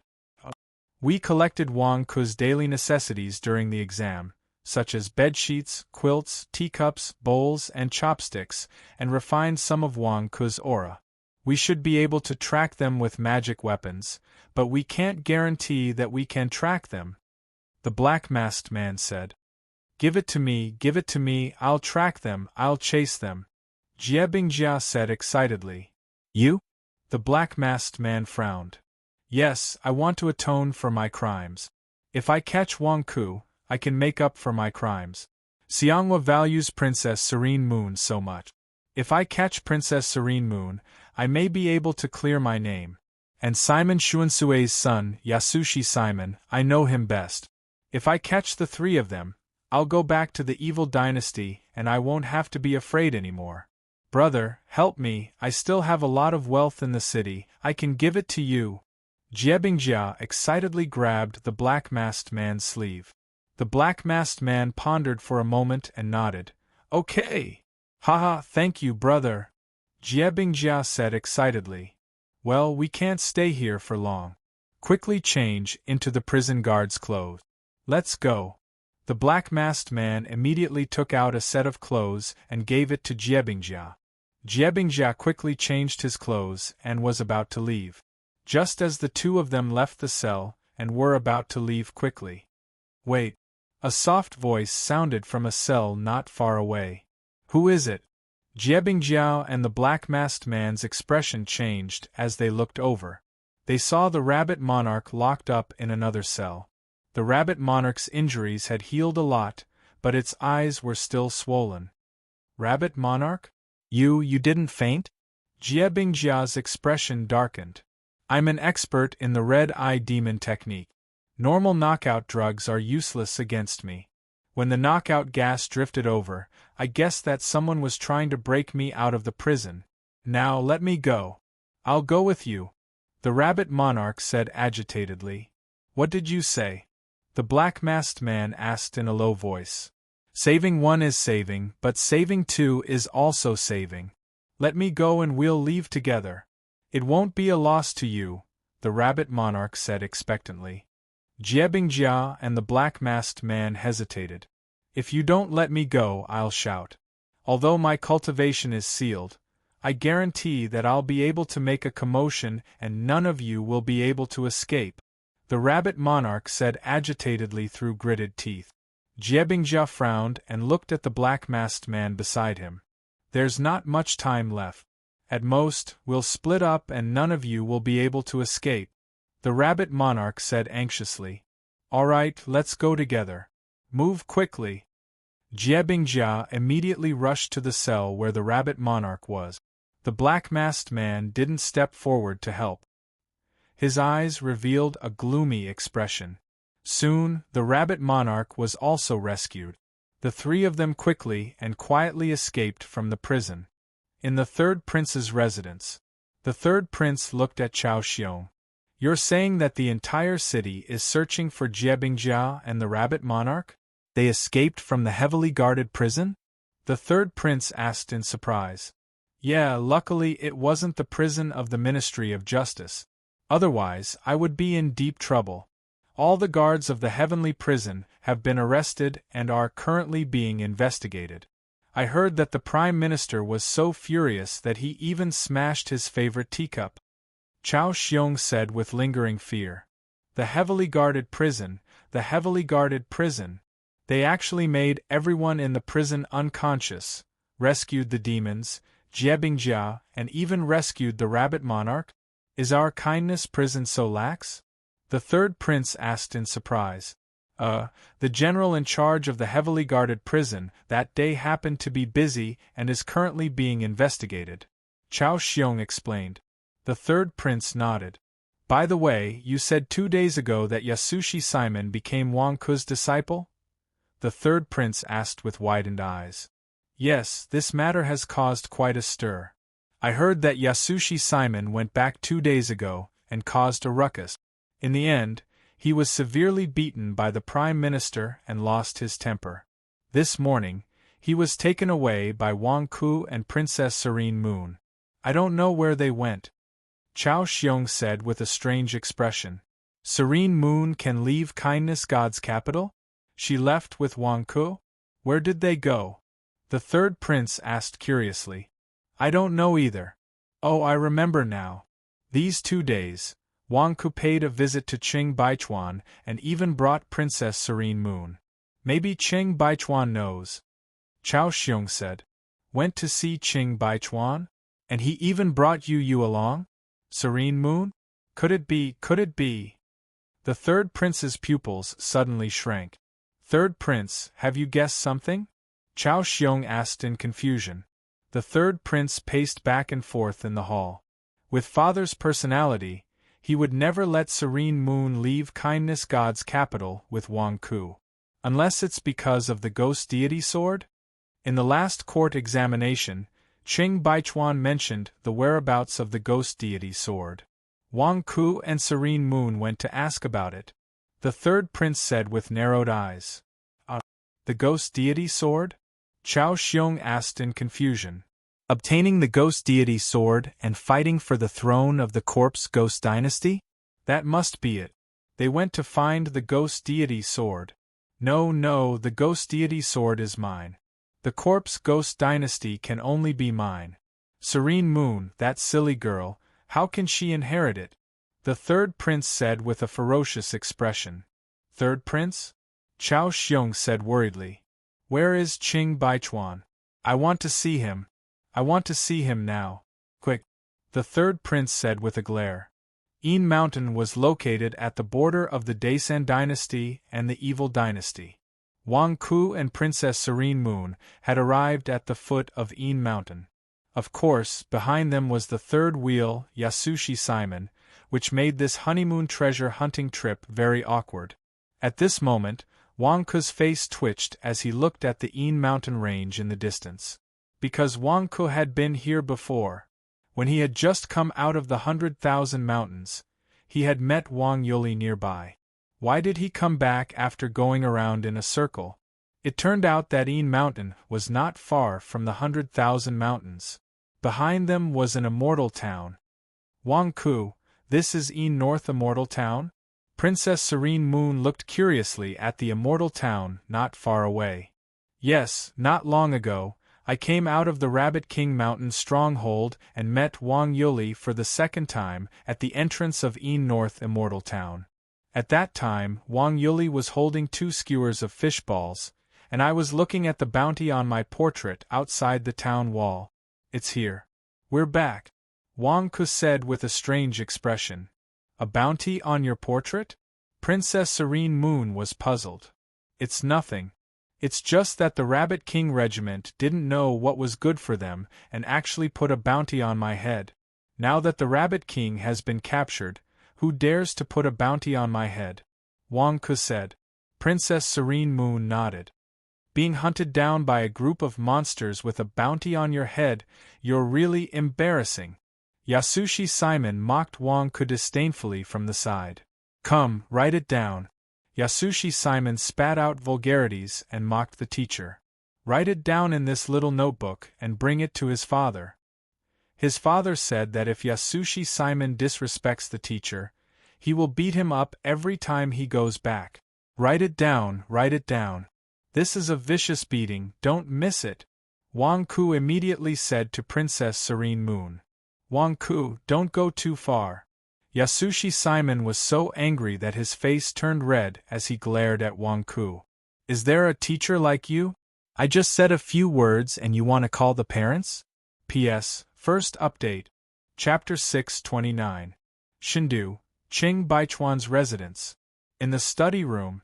We collected Wang Ku's daily necessities during the exam, such as bedsheets, quilts, teacups, bowls, and chopsticks, and refined some of Wang Ku's aura. We should be able to track them with magic weapons, but we can't guarantee that we can track them. The black-masked man said. Give it to me, I'll track them, I'll chase them, Jie Bingjia said excitedly. You? The black-masked man frowned. Yes, I want to atone for my crimes. If I catch Wang Ku, I can make up for my crimes. Xianghua values Princess Serene Moon so much. If I catch Princess Serene Moon, I may be able to clear my name. And Simon Xuansui's son, Yasushi Simon, I know him best. If I catch the three of them, I'll go back to the evil dynasty and I won't have to be afraid anymore. Brother, help me, I still have a lot of wealth in the city, I can give it to you. Jie Bingjia excitedly grabbed the black-masked man's sleeve. The black-masked man pondered for a moment and nodded. Okay. Haha, thank you, brother. Jie Bingjia said excitedly. Well, we can't stay here for long. Quickly change into the prison guard's clothes. Let's go. The black-masked man immediately took out a set of clothes and gave it to Jie Bingjia. Jie Bingjia quickly changed his clothes and was about to leave. Just as the two of them left the cell and were about to leave quickly. Wait. A soft voice sounded from a cell not far away. Who is it? Jie Bingjia and the black-masked man's expression changed as they looked over. They saw the rabbit monarch locked up in another cell. The rabbit monarch's injuries had healed a lot, but its eyes were still swollen. Rabbit monarch? You didn't faint? Jie Bingjia's expression darkened. I'm an expert in the red-eye demon technique. Normal knockout drugs are useless against me. When the knockout gas drifted over, I guessed that someone was trying to break me out of the prison. Now let me go. I'll go with you. The rabbit monarch said agitatedly. What did you say? The black-masked man asked in a low voice. Saving one is saving, but saving two is also saving. Let me go and we'll leave together. It won't be a loss to you, the rabbit monarch said expectantly. Jie Bingjia and the black-masked man hesitated. If you don't let me go, I'll shout. Although my cultivation is sealed, I guarantee that I'll be able to make a commotion and none of you will be able to escape, the rabbit monarch said agitatedly through gritted teeth. Jie Bingjia frowned and looked at the black-masked man beside him. There's not much time left. At most, we'll split up and none of you will be able to escape, the rabbit monarch said anxiously. All right, let's go together. Move quickly. Jie Bingjia immediately rushed to the cell where the rabbit monarch was. The black-masked man didn't step forward to help. His eyes revealed a gloomy expression. Soon, the rabbit monarch was also rescued. The three of them quickly and quietly escaped from the prison. In the third prince's residence, the third prince looked at Chao Xiong. You're saying that the entire city is searching for Jie Bingjia and the rabbit monarch? They escaped from the heavily guarded prison? The third prince asked in surprise. Yeah, luckily it wasn't the prison of the Ministry of Justice. Otherwise, I would be in deep trouble. All the guards of the heavenly prison have been arrested and are currently being investigated. I heard that the Prime Minister was so furious that he even smashed his favorite teacup. Chao Xiong said with lingering fear. The heavily guarded prison, the heavily guarded prison. They actually made everyone in the prison unconscious, rescued the demons, Jie Bingjia, and even rescued the rabbit monarch? Is our kindness prison so lax? The third prince asked in surprise. The general in charge of the heavily guarded prison that day happened to be busy and is currently being investigated, Chao Xiong explained. The third prince nodded. By the way, you said 2 days ago that Yasushi Simon became Wang Ku's disciple? The third prince asked with widened eyes. Yes, this matter has caused quite a stir. I heard that Yasushi Simon went back 2 days ago and caused a ruckus. In the end, he was severely beaten by the Prime Minister and lost his temper. This morning, he was taken away by Wang Ku and Princess Serene Moon. I don't know where they went. Chao Xiong said with a strange expression. Serene Moon can leave Kindness God's capital? She left with Wang Ku? Where did they go? The third prince asked curiously. I don't know either. Oh, I remember now. These 2 days, Wang Ku paid a visit to Qing Baichuan and even brought Princess Serene Moon. Maybe Qing Baichuan knows. Chao Xiong said. Went to see Qing Baichuan? And he even brought you along? Serene Moon? Could it be, could it be? The third prince's pupils suddenly shrank. Third prince, have you guessed something? Chao Xiong asked in confusion. The third prince paced back and forth in the hall. With father's personality, he would never let Serene Moon leave Kindness God's capital with Wang Ku. Unless it's because of the ghost deity sword? In the last court examination, Qing Baichuan mentioned the whereabouts of the ghost deity sword. Wang Ku and Serene Moon went to ask about it. The third prince said with narrowed eyes. The ghost deity sword? Chao Xiong asked in confusion. Obtaining the ghost deity sword and fighting for the throne of the corpse ghost dynasty? That must be it. They went to find the ghost deity sword. No, the ghost deity sword is mine. The corpse ghost dynasty can only be mine. Serene Moon, that silly girl, how can she inherit it? The third prince said with a ferocious expression. Third prince? Chao Xiong said worriedly. Where is Qing Baichuan? I want to see him. I want to see him now. Quick. The third prince said with a glare. Yin Mountain was located at the border of the Daisan dynasty and the Evil dynasty. Wang Ku and Princess Serene Moon had arrived at the foot of Yin Mountain. Of course, behind them was the third wheel, Yasushi Simon, which made this honeymoon treasure hunting trip very awkward. At this moment, Wang Ku's face twitched as he looked at the Yin Mountain range in the distance. Because Wang Ku had been here before. When he had just come out of the 100,000 mountains, he had met Wang Yuli nearby. Why did he come back after going around in a circle? It turned out that Yin Mountain was not far from the 100,000 mountains. Behind them was an immortal town. Wang Ku, this is Yin North Immortal Town? Princess Serene Moon looked curiously at the immortal town not far away. Yes, not long ago, I came out of the Rabbit King Mountain stronghold and met Wang Yuli for the second time at the entrance of Yin North Immortal Town. At that time, Wang Yuli was holding 2 skewers of fish balls, and I was looking at the bounty on my portrait outside the town wall. It's here. We're back, Wang Ku said with a strange expression. A bounty on your portrait? Princess Serene Moon was puzzled. It's nothing. It's just that the Rabbit King Regiment didn't know what was good for them and actually put a bounty on my head. Now that the Rabbit King has been captured, who dares to put a bounty on my head? Wang Ku said. Princess Serene Moon nodded. Being hunted down by a group of monsters with a bounty on your head, you're really embarrassing. Yasushi Simon mocked Wang Ku disdainfully from the side. Come, write it down. Yasushi Simon spat out vulgarities and mocked the teacher. Write it down in this little notebook and bring it to his father. His father said that if Yasushi Simon disrespects the teacher, he will beat him up every time he goes back. Write it down, write it down. This is a vicious beating, don't miss it. Wang Ku immediately said to Princess Serene Moon. Wang Ku, don't go too far. Yasushi Simon was so angry that his face turned red as he glared at Wang Ku. Is there a teacher like you? I just said a few words and you want to call the parents? P.S. First update. Chapter 629. Shindu, Qing Baichuan's residence. In the study room.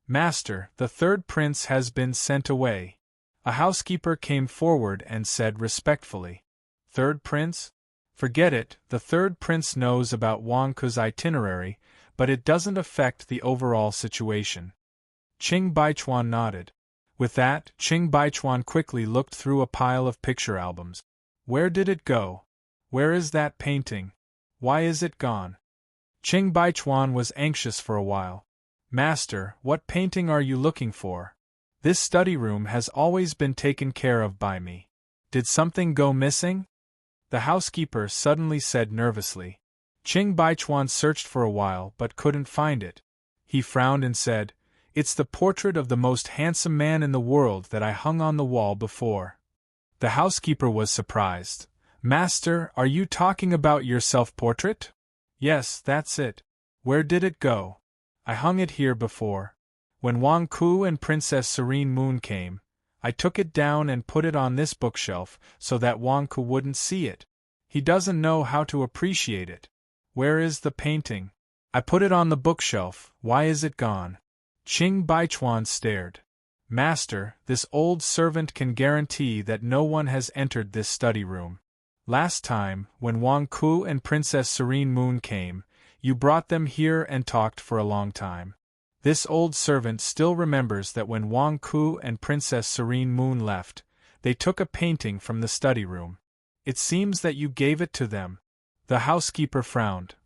Master, the third prince has been sent away. A housekeeper came forward and said respectfully. Third prince? Forget it, the third prince knows about Wang Ku's itinerary, but it doesn't affect the overall situation. Qing Baichuan nodded. With that, Qing Baichuan quickly looked through a pile of picture albums. Where did it go? Where is that painting? Why is it gone? Qing Baichuan was anxious for a while. Master, what painting are you looking for? This study room has always been taken care of by me. Did something go missing? The housekeeper suddenly said nervously. Qing Baichuan searched for a while but couldn't find it. He frowned and said, It's the portrait of the most handsome man in the world that I hung on the wall before. The housekeeper was surprised. Master, are you talking about your self-portrait? Yes, that's it. Where did it go? I hung it here before. When Wang Ku and Princess Serene Moon came, I took it down and put it on this bookshelf so that Wang Ku wouldn't see it. He doesn't know how to appreciate it. Where is the painting? I put it on the bookshelf, why is it gone? Qing Baichuan stared. Master, this old servant can guarantee that no one has entered this study room. Last time, when Wang Ku and Princess Serene Moon came, you brought them here and talked for a long time. This old servant still remembers that when Wang Ku and Princess Serene Moon left, they took a painting from the study room. It seems that you gave it to them. The housekeeper frowned.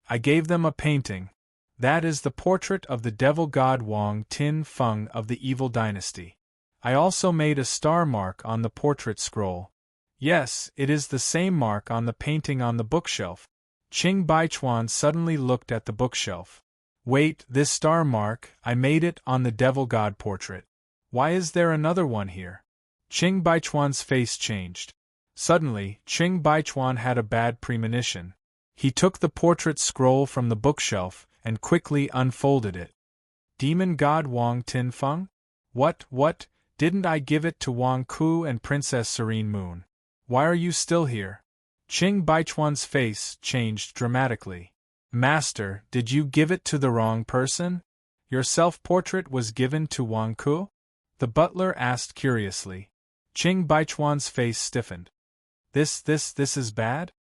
I gave them a painting. That is the portrait of the devil god Wang Tin Feng of the evil dynasty. I also made a star mark on the portrait scroll. Yes, it is the same mark on the painting on the bookshelf. Qing Baichuan suddenly looked at the bookshelf. Wait, this star mark, I made it on the devil god portrait. Why is there another one here? Qing Baichuan's face changed. Suddenly, Qing Baichuan had a bad premonition. He took the portrait scroll from the bookshelf and quickly unfolded it. Demon god Wang Tin Feng? What, didn't I give it to Wang Ku and Princess Serene Moon? Why are you still here? Qing Baichuan's face changed dramatically. Master, did you give it to the wrong person? Your self-portrait was given to Wang Ku? The butler asked curiously. Qing Baichuan's face stiffened. This is bad?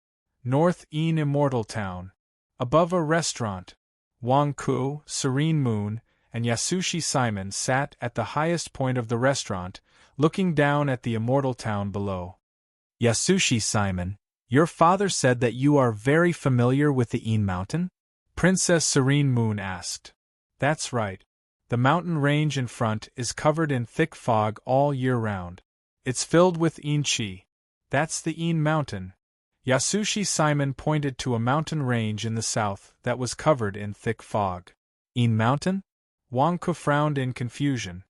North Ean Immortal Town. Above a restaurant. Wang Ku, Serene Moon, and Yasushi Simon sat at the highest point of the restaurant, looking down at the immortal town below. Yasushi Simon, your father said that you are very familiar with the Ean Mountain? Princess Serene Moon asked. That's right. The mountain range in front is covered in thick fog all year round. It's filled with Ean Qi. That's the Ean Mountain. Yasushi Simon pointed to a mountain range in the south that was covered in thick fog. Ean Mountain? Wang Ku frowned in confusion.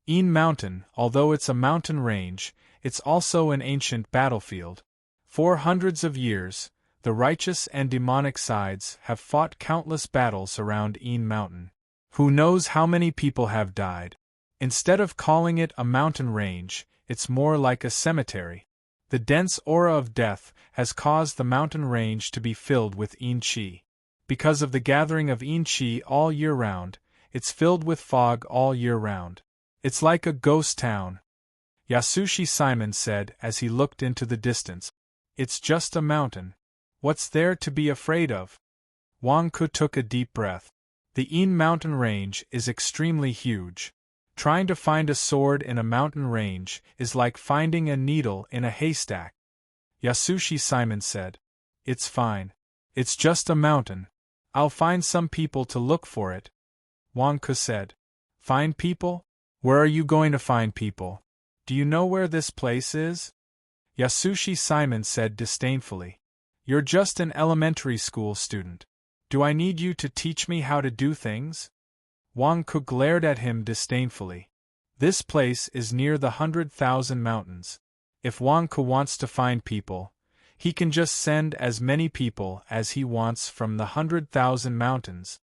Ean Mountain, although it's a mountain range, it's also an ancient battlefield. For hundreds of years, the righteous and demonic sides have fought countless battles around Ean Mountain. Who knows how many people have died? Instead of calling it a mountain range, it's more like a cemetery. The dense aura of death has caused the mountain range to be filled with Ean Qi. Because of the gathering of Ean Qi all year round, it's filled with fog all year round. It's like a ghost town. Yasushi Simon said as he looked into the distance. It's just a mountain. What's there to be afraid of? Wang Ku took a deep breath. The Ean mountain range is extremely huge. Trying to find a sword in a mountain range is like finding a needle in a haystack. Yasushi Simon said. It's fine. It's just a mountain. I'll find some people to look for it. Wang Ku said. Find people? Where are you going to find people? Do you know where this place is? Yasushi Simon said disdainfully. You're just an elementary school student. Do I need you to teach me how to do things? Wang Ku glared at him disdainfully. This place is near the 100,000 mountains. If Wang Ku wants to find people, he can just send as many people as he wants from the 100,000 mountains.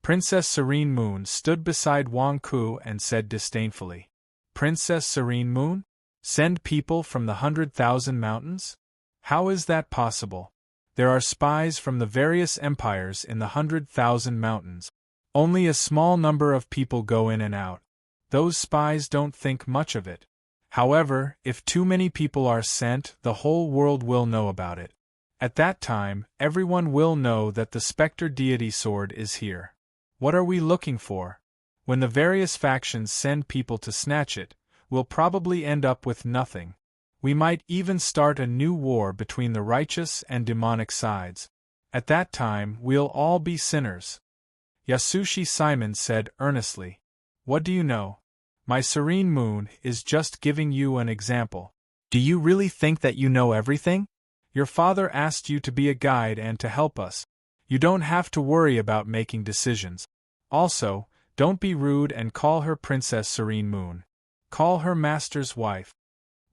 Princess Serene Moon stood beside Wang Ku and said disdainfully. Princess Serene Moon? Send people from the 100,000 mountains? How is that possible? There are spies from the various empires in the 100,000 mountains. Only a small number of people go in and out. Those spies don't think much of it. However, if too many people are sent, the whole world will know about it. At that time, everyone will know that the Spectre Deity Sword is here. What are we looking for? When the various factions send people to snatch it, we'll probably end up with nothing. We might even start a new war between the righteous and demonic sides. At that time, we'll all be sinners. Yasushi Simon said earnestly. What do you know? My Serene Moon is just giving you an example. Do you really think that you know everything? Your father asked you to be a guide and to help us. You don't have to worry about making decisions. Also, don't be rude and call her Princess Serene Moon. Call her master's wife.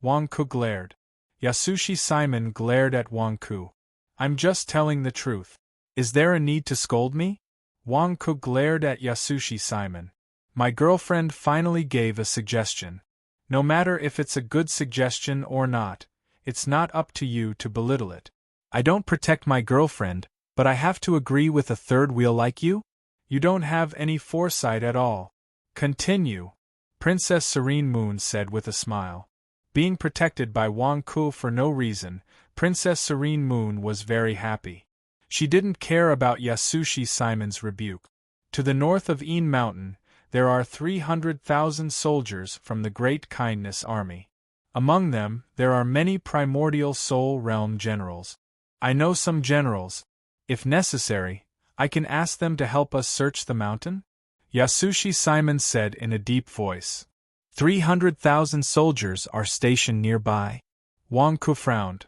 Wang Ku glared. Yasushi Simon glared at Wang Ku. I'm just telling the truth. Is there a need to scold me? Wang Ku glared at Yasushi Simon. My girlfriend finally gave a suggestion. No matter if it's a good suggestion or not, it's not up to you to belittle it. I don't protect my girlfriend, but I have to agree with a third wheel like you? You don't have any foresight at all. Continue, Princess Serene Moon said with a smile. Being protected by Wang Ku for no reason, Princess Serene Moon was very happy. She didn't care about Yasushi Simon's rebuke. To the north of Een Mountain, there are 300,000 soldiers from the Great Kindness Army. Among them, there are many primordial Soul Realm generals. I know some generals. If necessary, I can ask them to help us search the mountain? Yasushi Simon said in a deep voice. 300,000 soldiers are stationed nearby. Wang Ku frowned.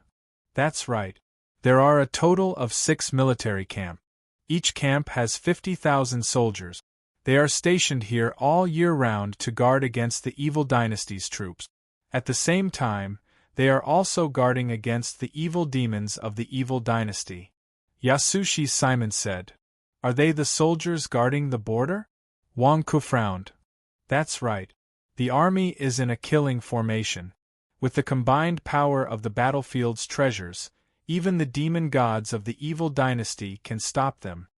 That's right. There are a total of 6 military camps. Each camp has 50,000 soldiers. They are stationed here all year round to guard against the evil dynasty's troops. At the same time, they are also guarding against the evil demons of the evil dynasty. Yasushi Simon said. Are they the soldiers guarding the border? Wang Ku frowned. That's right. The army is in a killing formation. With the combined power of the battlefield's treasures, even the demon gods of the evil dynasty can stop them.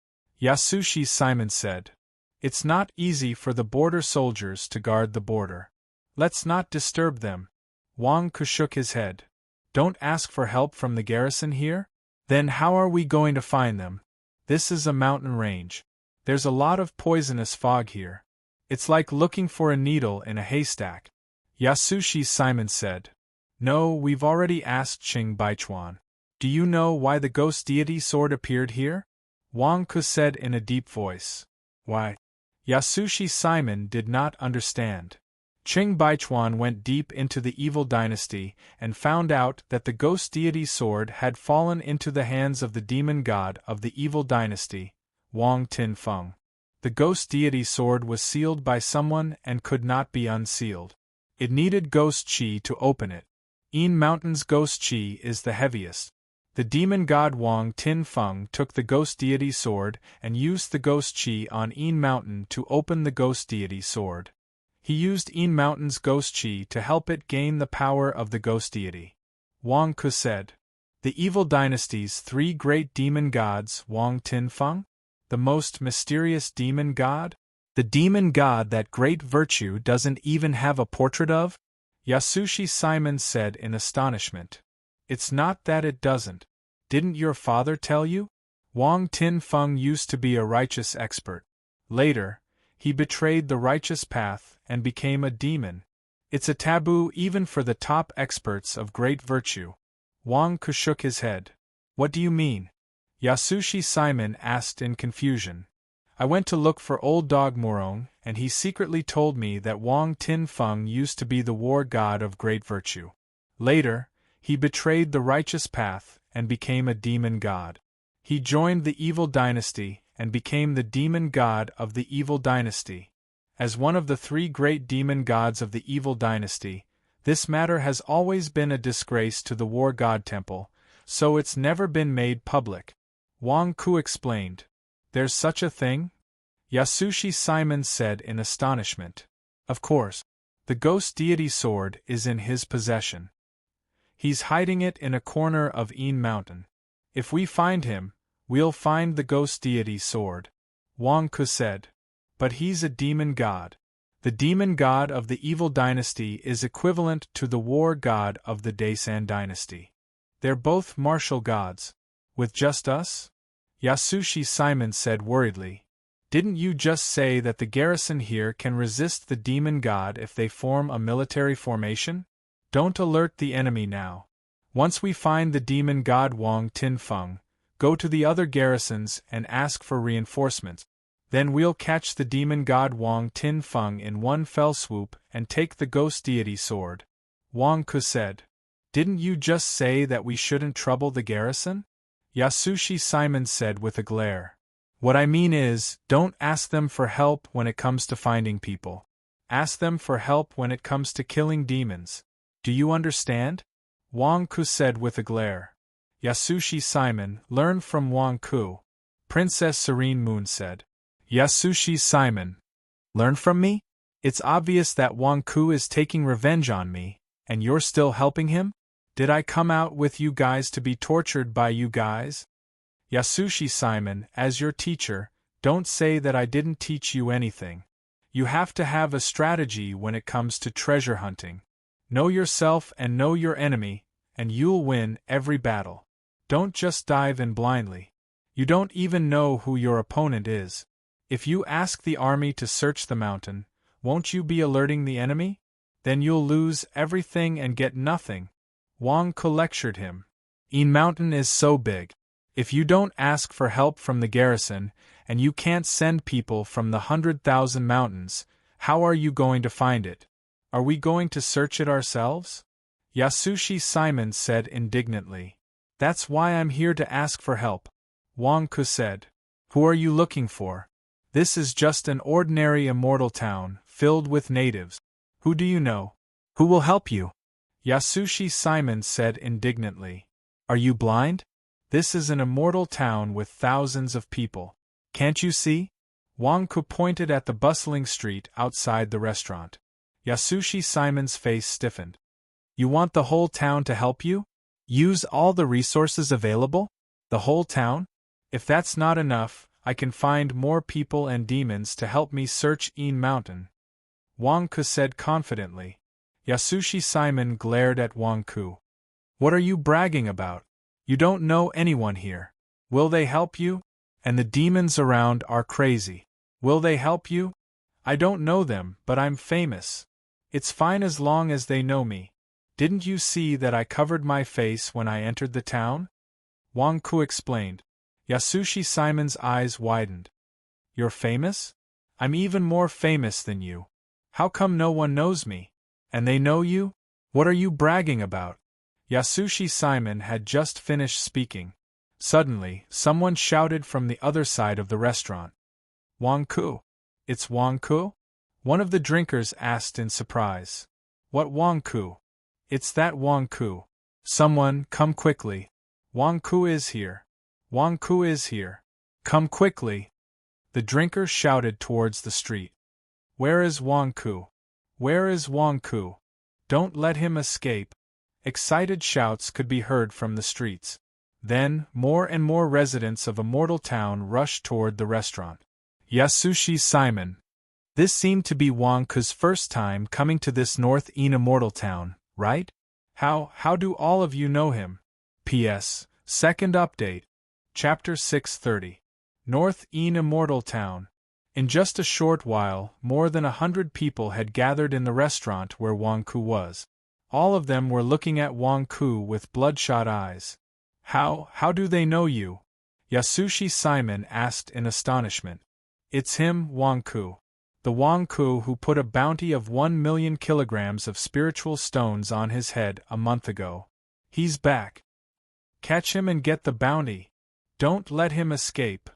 Yasushi Simon said. It's not easy for the border soldiers to guard the border. Let's not disturb them. Wang Ku shook his head. Don't ask for help from the garrison here? Then how are we going to find them? This is a mountain range. There's a lot of poisonous fog here. It's like looking for a needle in a haystack. Yasushi Simon said. No, we've already asked Qing Baichuan. Do you know why the ghost deity sword appeared here? Wang Ku said in a deep voice. Why? Yasushi Simon did not understand. Qing Baichuan went deep into the evil dynasty and found out that the ghost deity sword had fallen into the hands of the demon god of the evil dynasty, Wang Tinfeng. The ghost deity sword was sealed by someone and could not be unsealed. It needed ghost chi to open it. Een Mountain's ghost chi is the heaviest. The demon god Wang Tinfeng took the ghost deity sword and used the ghost chi on Een Mountain to open the ghost deity sword. He used Een Mountain's ghost chi to help it gain the power of the ghost deity. Wang Ku said. The evil dynasty's 3 great demon gods, Wang Tinfeng? The most mysterious demon god? The demon god that great virtue doesn't even have a portrait of? Yasushi Simon said in astonishment. It's not that it doesn't. Didn't your father tell you? Wang Tinfeng used to be a righteous expert. Later, he betrayed the righteous path and became a demon. It's a taboo even for the top experts of great virtue. Wang Ku shook his head. What do you mean? Yasushi Simon asked in confusion. I went to look for old dog Morong, and he secretly told me that Wang Tinfeng used to be the war god of great virtue. Later, he betrayed the righteous path and became a demon god. He joined the evil dynasty and became the demon god of the evil dynasty. As one of the 3 great demon gods of the evil dynasty, this matter has always been a disgrace to the war god temple, so it's never been made public. Wang Ku explained. There's such a thing? Yasushi Simon said in astonishment. Of course. The ghost deity sword is in his possession. He's hiding it in a corner of Een Mountain. If we find him, we'll find the ghost deity sword. Wang Ku said. But he's a demon god. The demon god of the evil dynasty is equivalent to the war god of the Daisan dynasty. They're both martial gods. With just us? Yasushi Simon said worriedly. Didn't you just say that the garrison here can resist the demon god if they form a military formation? Don't alert the enemy now. Once we find the demon god Wang Tinfeng, go to the other garrisons and ask for reinforcements. Then we'll catch the demon god Wang Tinfeng in one fell swoop and take the ghost deity sword. Wang Ku said. Didn't you just say that we shouldn't trouble the garrison? Yasushi Simon said with a glare. What I mean is, don't ask them for help when it comes to finding people. Ask them for help when it comes to killing demons. Do you understand? Wang Ku said with a glare. Yasushi Simon, learn from Wang Ku. Princess Serene Moon said. Yasushi Simon. Learn from me? It's obvious that Wang Ku is taking revenge on me, and you're still helping him? Did I come out with you guys to be tortured by you guys? Yasushi Simon, as your teacher, don't say that I didn't teach you anything. You have to have a strategy when it comes to treasure hunting. Know yourself and know your enemy, and you'll win every battle. Don't just dive in blindly. You don't even know who your opponent is. If you ask the army to search the mountain, won't you be alerting the enemy? Then you'll lose everything and get nothing. Wang Ku lectured him. Mountain is so big. If you don't ask for help from the garrison, and you can't send people from the 100,000 mountains, how are you going to find it? Are we going to search it ourselves? Yasushi Simon said indignantly. That's why I'm here to ask for help. Wang Ku said. Who are you looking for? This is just an ordinary immortal town, filled with natives. Who do you know? Who will help you? Yasushi Simon said indignantly. Are you blind? This is an immortal town with thousands of people. Can't you see? Wang Ku pointed at the bustling street outside the restaurant. Yasushi Simon's face stiffened. You want the whole town to help you? Use all the resources available? The whole town? If that's not enough, I can find more people and demons to help me search Mountain. Wang Ku said confidently. Yasushi Simon glared at Wang Ku. What are you bragging about? You don't know anyone here. Will they help you? And the demons around are crazy. Will they help you? I don't know them, but I'm famous. It's fine as long as they know me. Didn't you see that I covered my face when I entered the town? Wang Ku explained. Yasushi Simon's eyes widened. You're famous? I'm even more famous than you. How come no one knows me? And they know you? What are you bragging about? Yasushi Simon had just finished speaking. Suddenly, someone shouted from the other side of the restaurant. Wang Ku. It's Wang Ku? One of the drinkers asked in surprise. What Wang Ku? It's that Wang Ku. Someone, come quickly. Wang Ku is here. Wang Ku is here. Come quickly. The drinker shouted towards the street. Where is Wang Ku? Where is Wang Ku? Don't let him escape. Excited shouts could be heard from the streets. Then, more and more residents of Immortal Town rushed toward the restaurant. Yasushi Simon. This seemed to be Wang Ku's first time coming to this North Immortal Town, right? How do all of you know him? P.S. Second update. Chapter 630. North Immortal Town. In just a short while, more than 100 people had gathered in the restaurant where Wang Ku was. All of them were looking at Wang Ku with bloodshot eyes. How do they know you? Yasushi Simon asked in astonishment. It's him, Wang Ku. The Wang Ku who put a bounty of 1 million kilograms of spiritual stones on his head a month ago. He's back. Catch him and get the bounty. Don't let him escape.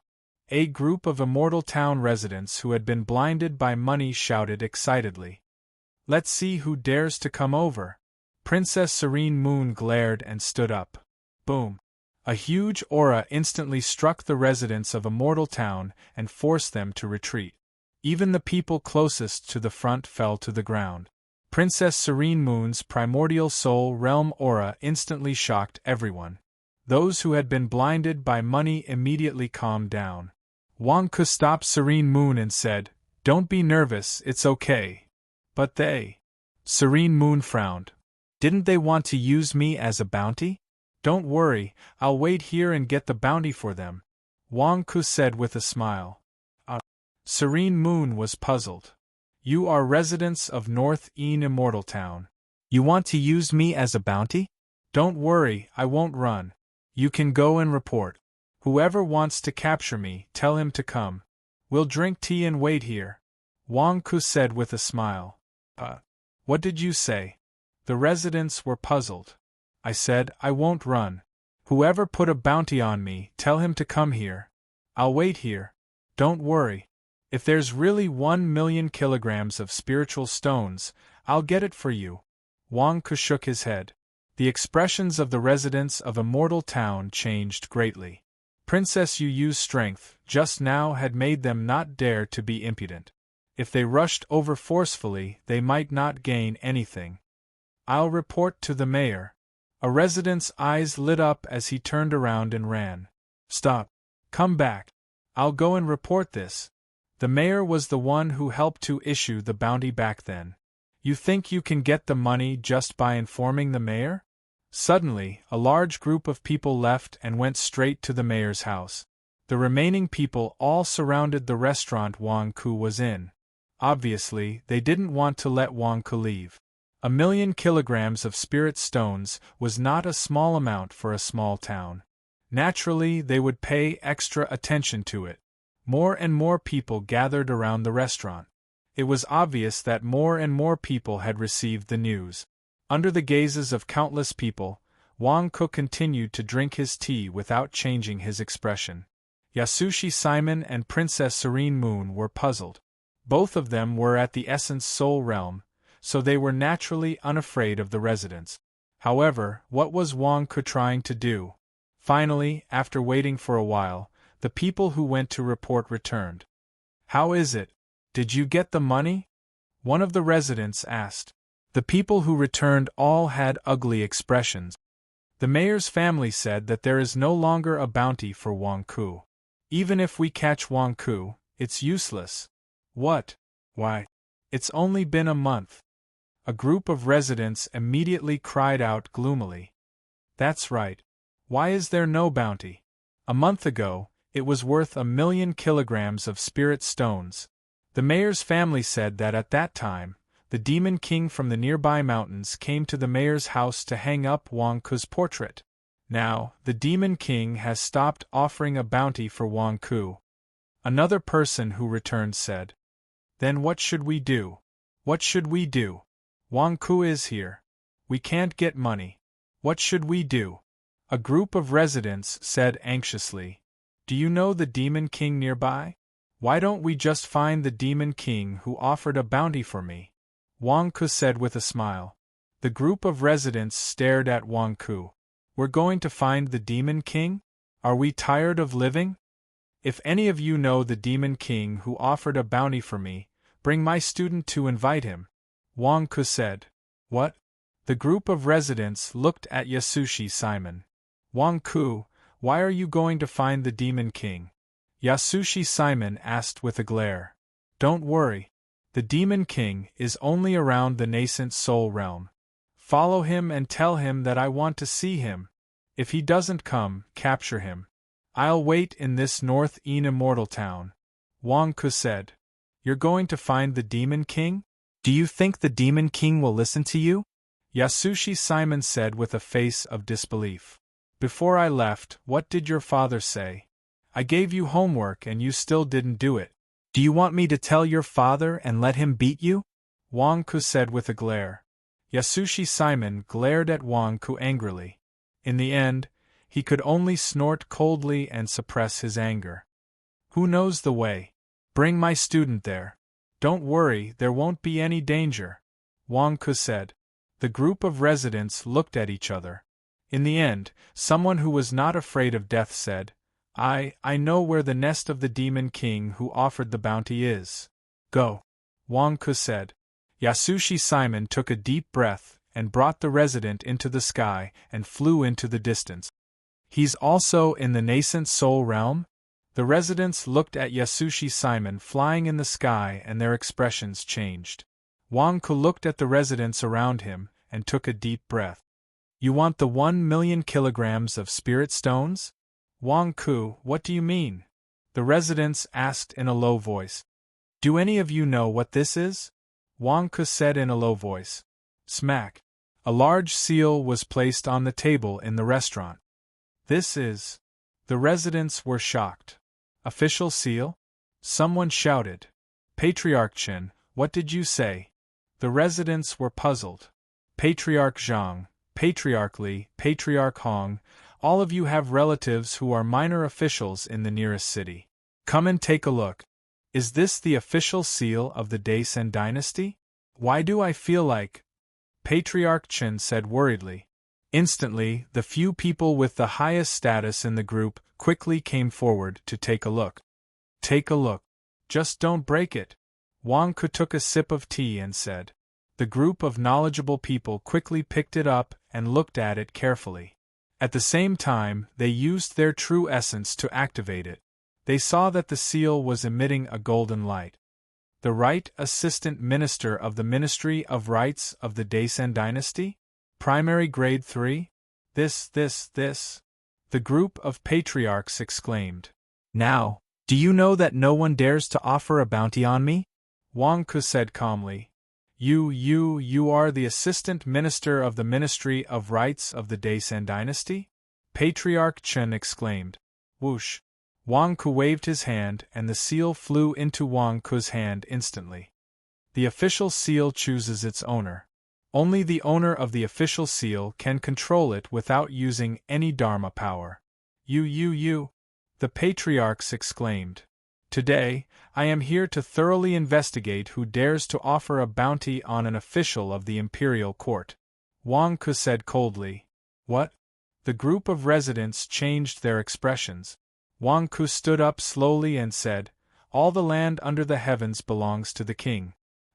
A group of Immortal Town residents who had been blinded by money shouted excitedly. Let's see who dares to come over. Princess Serene Moon glared and stood up. Boom. A huge aura instantly struck the residents of Immortal Town and forced them to retreat. Even the people closest to the front fell to the ground. Princess Serene Moon's primordial soul realm aura instantly shocked everyone. Those who had been blinded by money immediately calmed down. Wang Ku stopped Serene Moon and said, Don't be nervous, it's okay. But they. Serene Moon frowned. Didn't they want to use me as a bounty? Don't worry, I'll wait here and get the bounty for them. Wang Ku said with a smile. Serene Moon was puzzled. You are residents of North Immortal Town. You want to use me as a bounty? Don't worry, I won't run. You can go and report. Whoever wants to capture me, tell him to come. We'll drink tea and wait here. Wang Ku said with a smile. What did you say? The residents were puzzled. I said, I won't run. Whoever put a bounty on me, tell him to come here. I'll wait here. Don't worry. If there's really 1 million kilograms of spiritual stones, I'll get it for you. Wang Ku shook his head. The expressions of the residents of Immortal Town changed greatly. Princess Yu Yu's strength, just now, had made them not dare to be impudent. If they rushed over forcefully, they might not gain anything. I'll report to the mayor. A resident's eyes lit up as he turned around and ran. Stop. Come back. I'll go and report this. The mayor was the one who helped to issue the bounty back then. You think you can get the money just by informing the mayor? Suddenly, a large group of people left and went straight to the mayor's house. The remaining people all surrounded the restaurant Wang Ku was in. Obviously, they didn't want to let Wang Ku leave. 1,000,000 kilograms of spirit stones was not a small amount for a small town. Naturally, they would pay extra attention to it. More and more people gathered around the restaurant. It was obvious that more and more people had received the news. Under the gazes of countless people, Wang Ku continued to drink his tea without changing his expression. Yasushi Simon and Princess Serene Moon were puzzled. Both of them were at the Essence Soul Realm, so they were naturally unafraid of the residents. However, what was Wang Ku trying to do? Finally, after waiting for a while, the people who went to report returned. How is it? Did you get the money? One of the residents asked. The people who returned all had ugly expressions. The mayor's family said that there is no longer a bounty for Wang Ku. Even if we catch Wang Ku, it's useless. What? Why? It's only been a month. A group of residents immediately cried out gloomily. That's right. Why is there no bounty? A month ago, it was worth 1,000,000 kilograms of spirit stones. The mayor's family said that at that time, the Demon King from the nearby mountains came to the mayor's house to hang up Wang Ku's portrait. Now, the Demon King has stopped offering a bounty for Wang Ku. Another person who returned said. Then what should we do? What should we do? Wang Ku is here. We can't get money. What should we do? A group of residents said anxiously. Do you know the Demon King nearby? Why don't we just find the Demon King who offered a bounty for me? Wang Ku said with a smile. The group of residents stared at Wang Ku. We're going to find the Demon King? Are we tired of living? If any of you know the Demon King who offered a bounty for me, bring my student to invite him. Wang Ku said. What? The group of residents looked at Yasushi Simon. Wang Ku, why are you going to find the Demon King? Yasushi Simon asked with a glare. Don't worry. The Demon King is only around the nascent soul realm. Follow him and tell him that I want to see him. If he doesn't come, capture him. I'll wait in this North Immortal town. Wang Ku said. You're going to find the Demon King? Do you think the Demon King will listen to you? Yasushi Simon said with a face of disbelief. Before I left, what did your father say? I gave you homework and you still didn't do it. Do you want me to tell your father and let him beat you? Wang Ku said with a glare. Yasushi Simon glared at Wang Ku angrily. In the end, he could only snort coldly and suppress his anger. Who knows the way? Bring my student there. Don't worry, there won't be any danger. Wang Ku said. The group of residents looked at each other. In the end, someone who was not afraid of death said, I know where the nest of the Demon King who offered the bounty is. Go. Wang Ku said. Yasushi Simon took a deep breath and brought the resident into the sky and flew into the distance. He's also in the nascent soul realm? The residents looked at Yasushi Simon flying in the sky and their expressions changed. Wang Ku looked at the residents around him and took a deep breath. You want the 1,000,000 kilograms of spirit stones? Wang Ku, what do you mean? The residents asked in a low voice. Do any of you know what this is? Wang Ku said in a low voice. Smack. A large seal was placed on the table in the restaurant. This is. The residents were shocked. Official seal? Someone shouted. Patriarch Chen, what did you say? The residents were puzzled. Patriarch Zhang, Patriarch Li, Patriarch Hong, all of you have relatives who are minor officials in the nearest city. Come and take a look. Is this the official seal of the Daisen dynasty? Why do I feel like... Patriarch Chen said worriedly. Instantly, the few people with the highest status in the group quickly came forward to take a look. Take a look. Just don't break it. Wang Ku took a sip of tea and said. The group of knowledgeable people quickly picked it up and looked at it carefully. At the same time, they used their true essence to activate it. They saw that the seal was emitting a golden light. The Right Assistant Minister of the Ministry of Rights of the Daisen Dynasty? Primary Grade 3? This. The group of patriarchs exclaimed. Now, do you know that no one dares to offer a bounty on me? Wang Ku said calmly. You are the Assistant Minister of the Ministry of Rights of the Daisen Dynasty? Patriarch Chen exclaimed. Whoosh! Wang Ku waved his hand and the seal flew into Wang Ku's hand instantly. The official seal chooses its owner. Only the owner of the official seal can control it without using any Dharma power. You! The patriarchs exclaimed. Today, I am here to thoroughly investigate who dares to offer a bounty on an official of the imperial court. Wang Ku said coldly. What? The group of residents changed their expressions. Wang Ku stood up slowly and said, All the land under the heavens belongs to the king.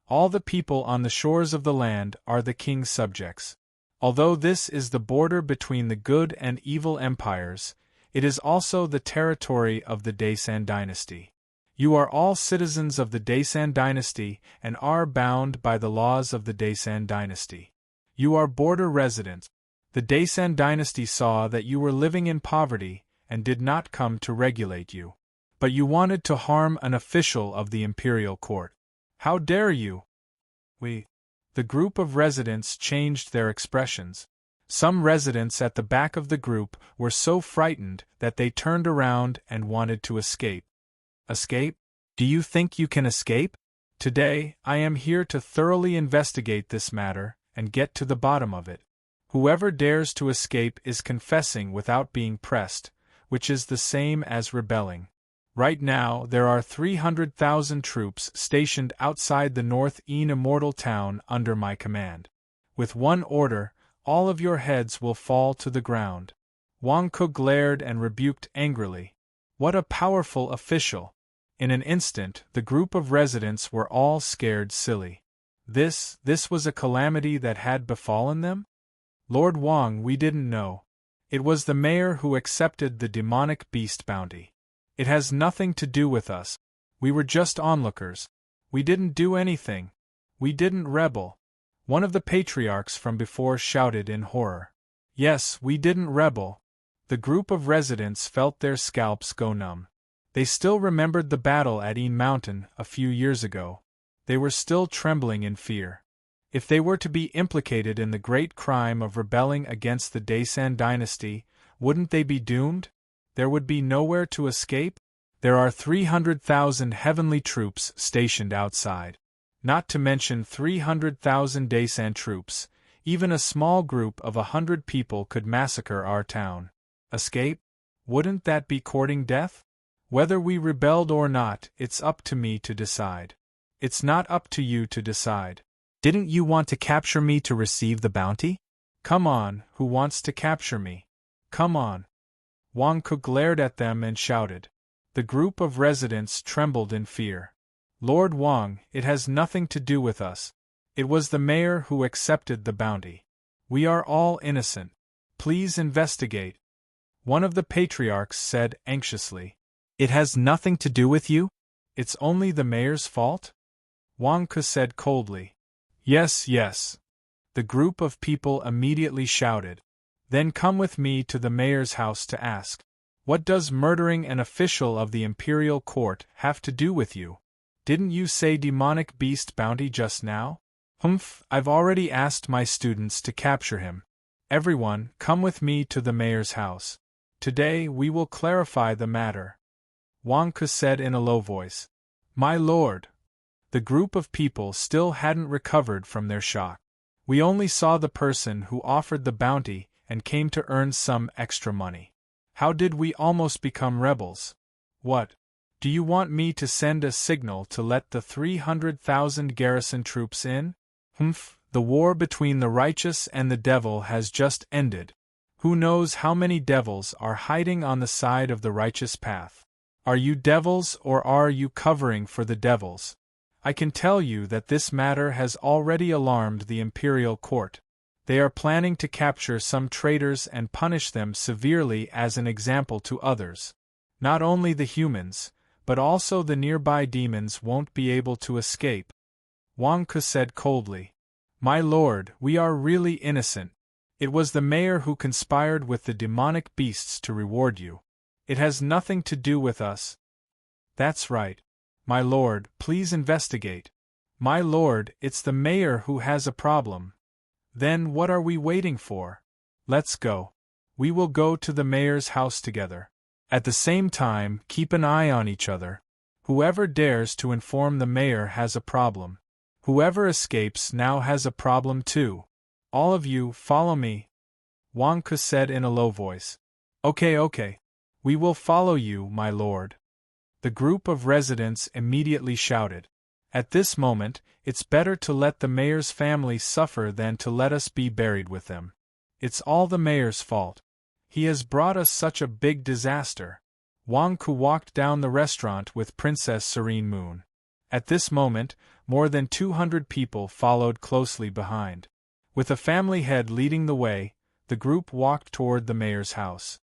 All the people on the shores of the land are the king's subjects. Although this is the border between the good and evil empires, it is also the territory of the Daisen dynasty. You are all citizens of the Daisen dynasty and are bound by the laws of the Daisen dynasty. You are border residents. The Daisen dynasty saw that you were living in poverty and did not come to regulate you. But you wanted to harm an official of the imperial court. How dare you? The group of residents changed their expressions. Some residents at the back of the group were so frightened that they turned around and wanted to escape. Escape? Do you think you can escape? Today, I am here to thoroughly investigate this matter and get to the bottom of it. Whoever dares to escape is confessing without being pressed, which is the same as rebelling. Right now, there are 300,000 troops stationed outside the North Ean immortal town under my command. With one order, all of your heads will fall to the ground. Wang Ku glared and rebuked angrily. What a powerful official! In an instant, the group of residents were all scared silly. This was a calamity that had befallen them? Lord Wang, we didn't know. It was the mayor who accepted the demonic beast bounty. It has nothing to do with us. We were just onlookers. We didn't do anything. We didn't rebel. One of the patriarchs from before shouted in horror. Yes, we didn't rebel. The group of residents felt their scalps go numb. They still remembered the battle at Ean Mountain a few years ago. They were still trembling in fear. If they were to be implicated in the great crime of rebelling against the Daisen dynasty, wouldn't they be doomed? There would be nowhere to escape? There are 300,000 heavenly troops stationed outside. Not to mention 300,000 Daisen troops. Even a small group of 100 people could massacre our town. Escape? Wouldn't that be courting death? Whether we rebelled or not, it's up to me to decide. It's not up to you to decide. Didn't you want to capture me to receive the bounty? Come on, who wants to capture me? Come on. Wang Ku glared at them and shouted. The group of residents trembled in fear. Lord Wang, it has nothing to do with us. It was the mayor who accepted the bounty. We are all innocent. Please investigate. One of the patriarchs said anxiously. It has nothing to do with you? It's only the mayor's fault? Wang Ku said coldly. Yes. The group of people immediately shouted. Then come with me to the mayor's house to ask. What does murdering an official of the imperial court have to do with you? Didn't you say demonic beast bounty just now? Humph, I've already asked my students to capture him. Everyone, come with me to the mayor's house. Today we will clarify the matter. Wang Ku said in a low voice. My lord. The group of people still hadn't recovered from their shock. We only saw the person who offered the bounty and came to earn some extra money. How did we almost become rebels? What? Do you want me to send a signal to let the 300,000 garrison troops in? Humph, the war between the righteous and the devil has just ended. Who knows how many devils are hiding on the side of the righteous path? Are you devils or are you covering for the devils? I can tell you that this matter has already alarmed the imperial court. They are planning to capture some traitors and punish them severely as an example to others. Not only the humans, but also the nearby demons won't be able to escape. Wang Ke said coldly. My lord, we are really innocent. It was the mayor who conspired with the demonic beasts to reward you. It has nothing to do with us. That's right. My lord, please investigate. My lord, it's the mayor who has a problem. Then what are we waiting for? Let's go. We will go to the mayor's house together. At the same time, keep an eye on each other. Whoever dares to inform the mayor has a problem. Whoever escapes now has a problem too. All of you, follow me. Wang Ke said in a low voice. Okay. We will follow you, my lord. The group of residents immediately shouted. At this moment, it's better to let the mayor's family suffer than to let us be buried with them. It's all the mayor's fault. He has brought us such a big disaster. Wang Ke walked down the restaurant with Princess Serene Moon. At this moment, more than 200 people followed closely behind. With a family head leading the way, the group walked toward the mayor's house.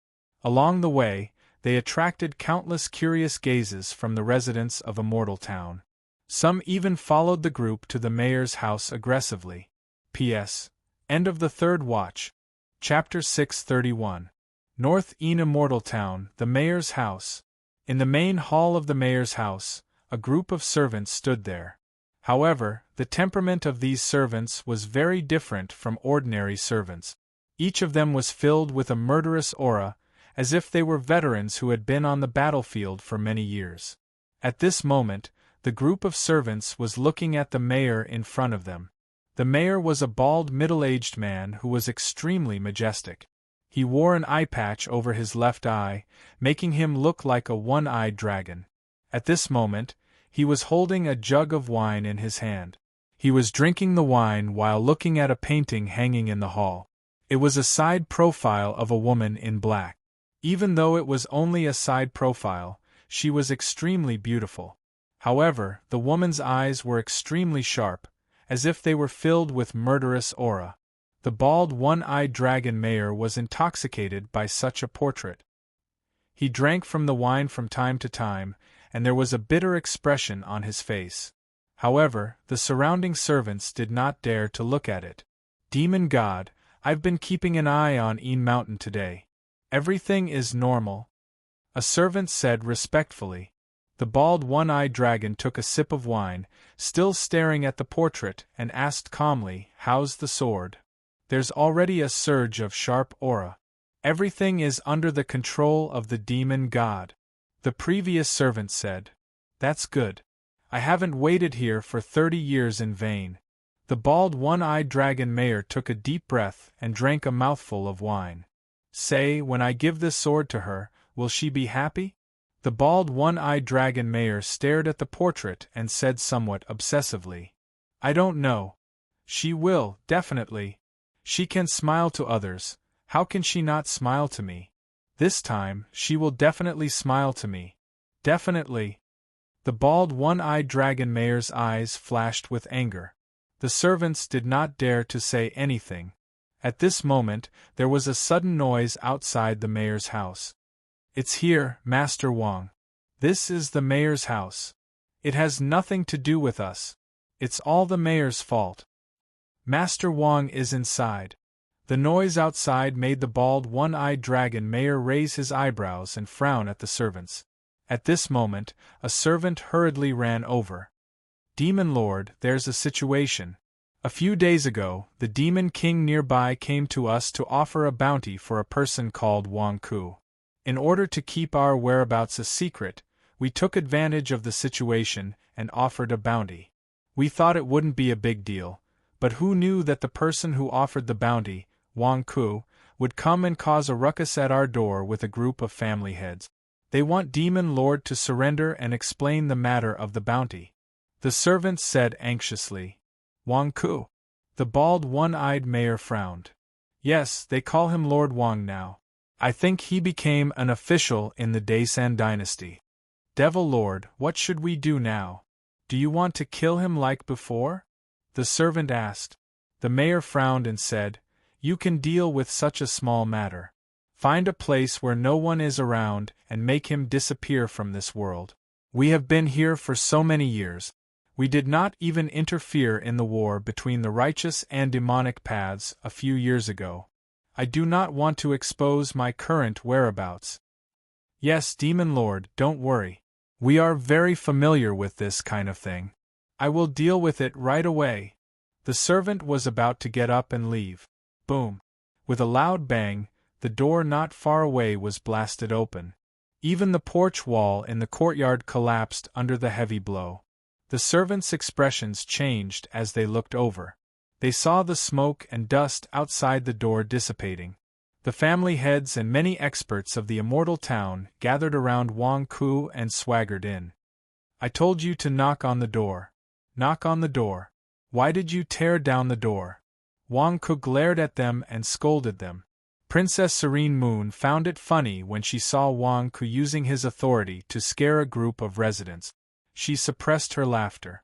Along the way, they attracted countless curious gazes from the residents of Immortal Town. Some even followed the group to the mayor's house aggressively. P.S. End of the third watch. Chapter 631. North in Immortal Town, the mayor's house. In the main hall of the mayor's house, a group of servants stood there. However, the temperament of these servants was very different from ordinary servants. Each of them was filled with a murderous aura, as if they were veterans who had been on the battlefield for many years. At this moment, the group of servants was looking at the mayor in front of them. The mayor was a bald middle-aged man who was extremely majestic. He wore an eye patch over his left eye, making him look like a one-eyed dragon. At this moment, he was holding a jug of wine in his hand. He was drinking the wine while looking at a painting hanging in the hall. It was a side profile of a woman in black. Even though it was only a side profile, she was extremely beautiful. However, the woman's eyes were extremely sharp, as if they were filled with murderous aura. The bald one-eyed dragon mayor was intoxicated by such a portrait. He drank from the wine from time to time, and there was a bitter expression on his face. However, the surrounding servants did not dare to look at it. Demon God, I've been keeping an eye on Een Mountain today. Everything is normal. A servant said respectfully. The bald one-eyed dragon took a sip of wine, still staring at the portrait, and asked calmly, How's the sword? There's already a surge of sharp aura. Everything is under the control of the demon god. The previous servant said. That's good. I haven't waited here for 30 years in vain. The bald one-eyed dragon mayor took a deep breath and drank a mouthful of wine. Say, when I give this sword to her, will she be happy? The bald one-eyed dragon mayor stared at the portrait and said somewhat obsessively. I don't know. She will, definitely. She can smile to others, how can she not smile to me? This time, she will definitely smile to me. Definitely. The bald one-eyed dragon mayor's eyes flashed with anger. The servants did not dare to say anything. At this moment, there was a sudden noise outside the mayor's house. It's here, Master Wang. This is the mayor's house. It has nothing to do with us. It's all the mayor's fault. Master Wang is inside. The noise outside made the bald one-eyed dragon mayor raise his eyebrows and frown at the servants. At this moment, a servant hurriedly ran over. Demon Lord, there's a situation. A few days ago, the demon king nearby came to us to offer a bounty for a person called Wang Ke. In order to keep our whereabouts a secret, we took advantage of the situation and offered a bounty. We thought it wouldn't be a big deal, but who knew that the person who offered the bounty, Wang Ke, would come and cause a ruckus at our door with a group of family heads. They want Demon Lord to surrender and explain the matter of the bounty. The servant said anxiously. Wang Ke. The bald one-eyed mayor frowned. Yes, they call him Lord Wang now. I think he became an official in the Daesan dynasty. Devil Lord, what should we do now? Do you want to kill him like before? The servant asked. The mayor frowned and said, You can deal with such a small matter. Find a place where no one is around and make him disappear from this world. We have been here for so many years. We did not even interfere in the war between the righteous and demonic paths a few years ago. I do not want to expose my current whereabouts. Yes, Demon Lord, don't worry. We are very familiar with this kind of thing. I will deal with it right away. The servant was about to get up and leave. Boom! With a loud bang, the door not far away was blasted open. Even the porch wall in the courtyard collapsed under the heavy blow. The servants' expressions changed as they looked over. They saw the smoke and dust outside the door dissipating. The family heads and many experts of the immortal town gathered around Wang Ku and swaggered in. I told you to knock on the door. Knock on the door. Why did you tear down the door? Wang Ku glared at them and scolded them. Princess Serene Moon found it funny when she saw Wang Ku using his authority to scare a group of residents. She suppressed her laughter.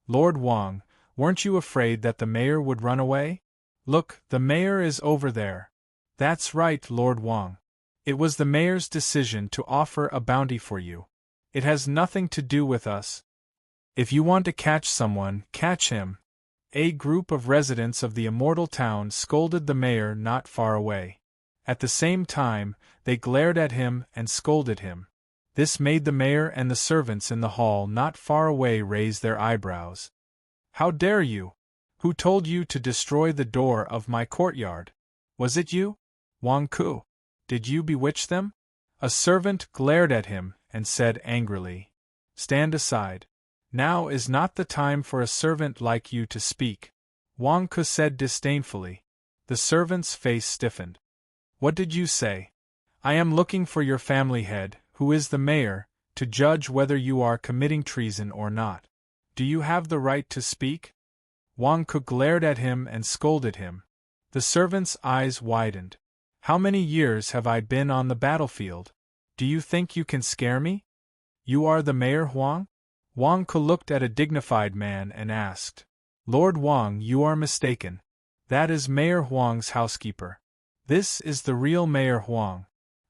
Lord Wang, weren't you afraid that the mayor would run away? Look, the mayor is over there. That's right, Lord Wang. It was the mayor's decision to offer a bounty for you. It has nothing to do with us. If you want to catch someone, catch him. A group of residents of the immortal town scolded the mayor not far away. At the same time, they glared at him and scolded him. This made the mayor and the servants in the hall not far away raise their eyebrows. How dare you? Who told you to destroy the door of my courtyard? Was it you? Wang Ku, did you bewitch them? A servant glared at him and said angrily, Stand aside. Now is not the time for a servant like you to speak. Wang Ku said disdainfully. The servant's face stiffened. What did you say? I am looking for your family head, who is the mayor, to judge whether you are committing treason or not. Do you have the right to speak? Wang Ku glared at him and scolded him. The servant's eyes widened. How many years have I been on the battlefield? Do you think you can scare me? You are the mayor, Huang? Wang Ku looked at a dignified man and asked. Lord Wang, you are mistaken. That is Mayor Huang's housekeeper. This is the real Mayor Huang.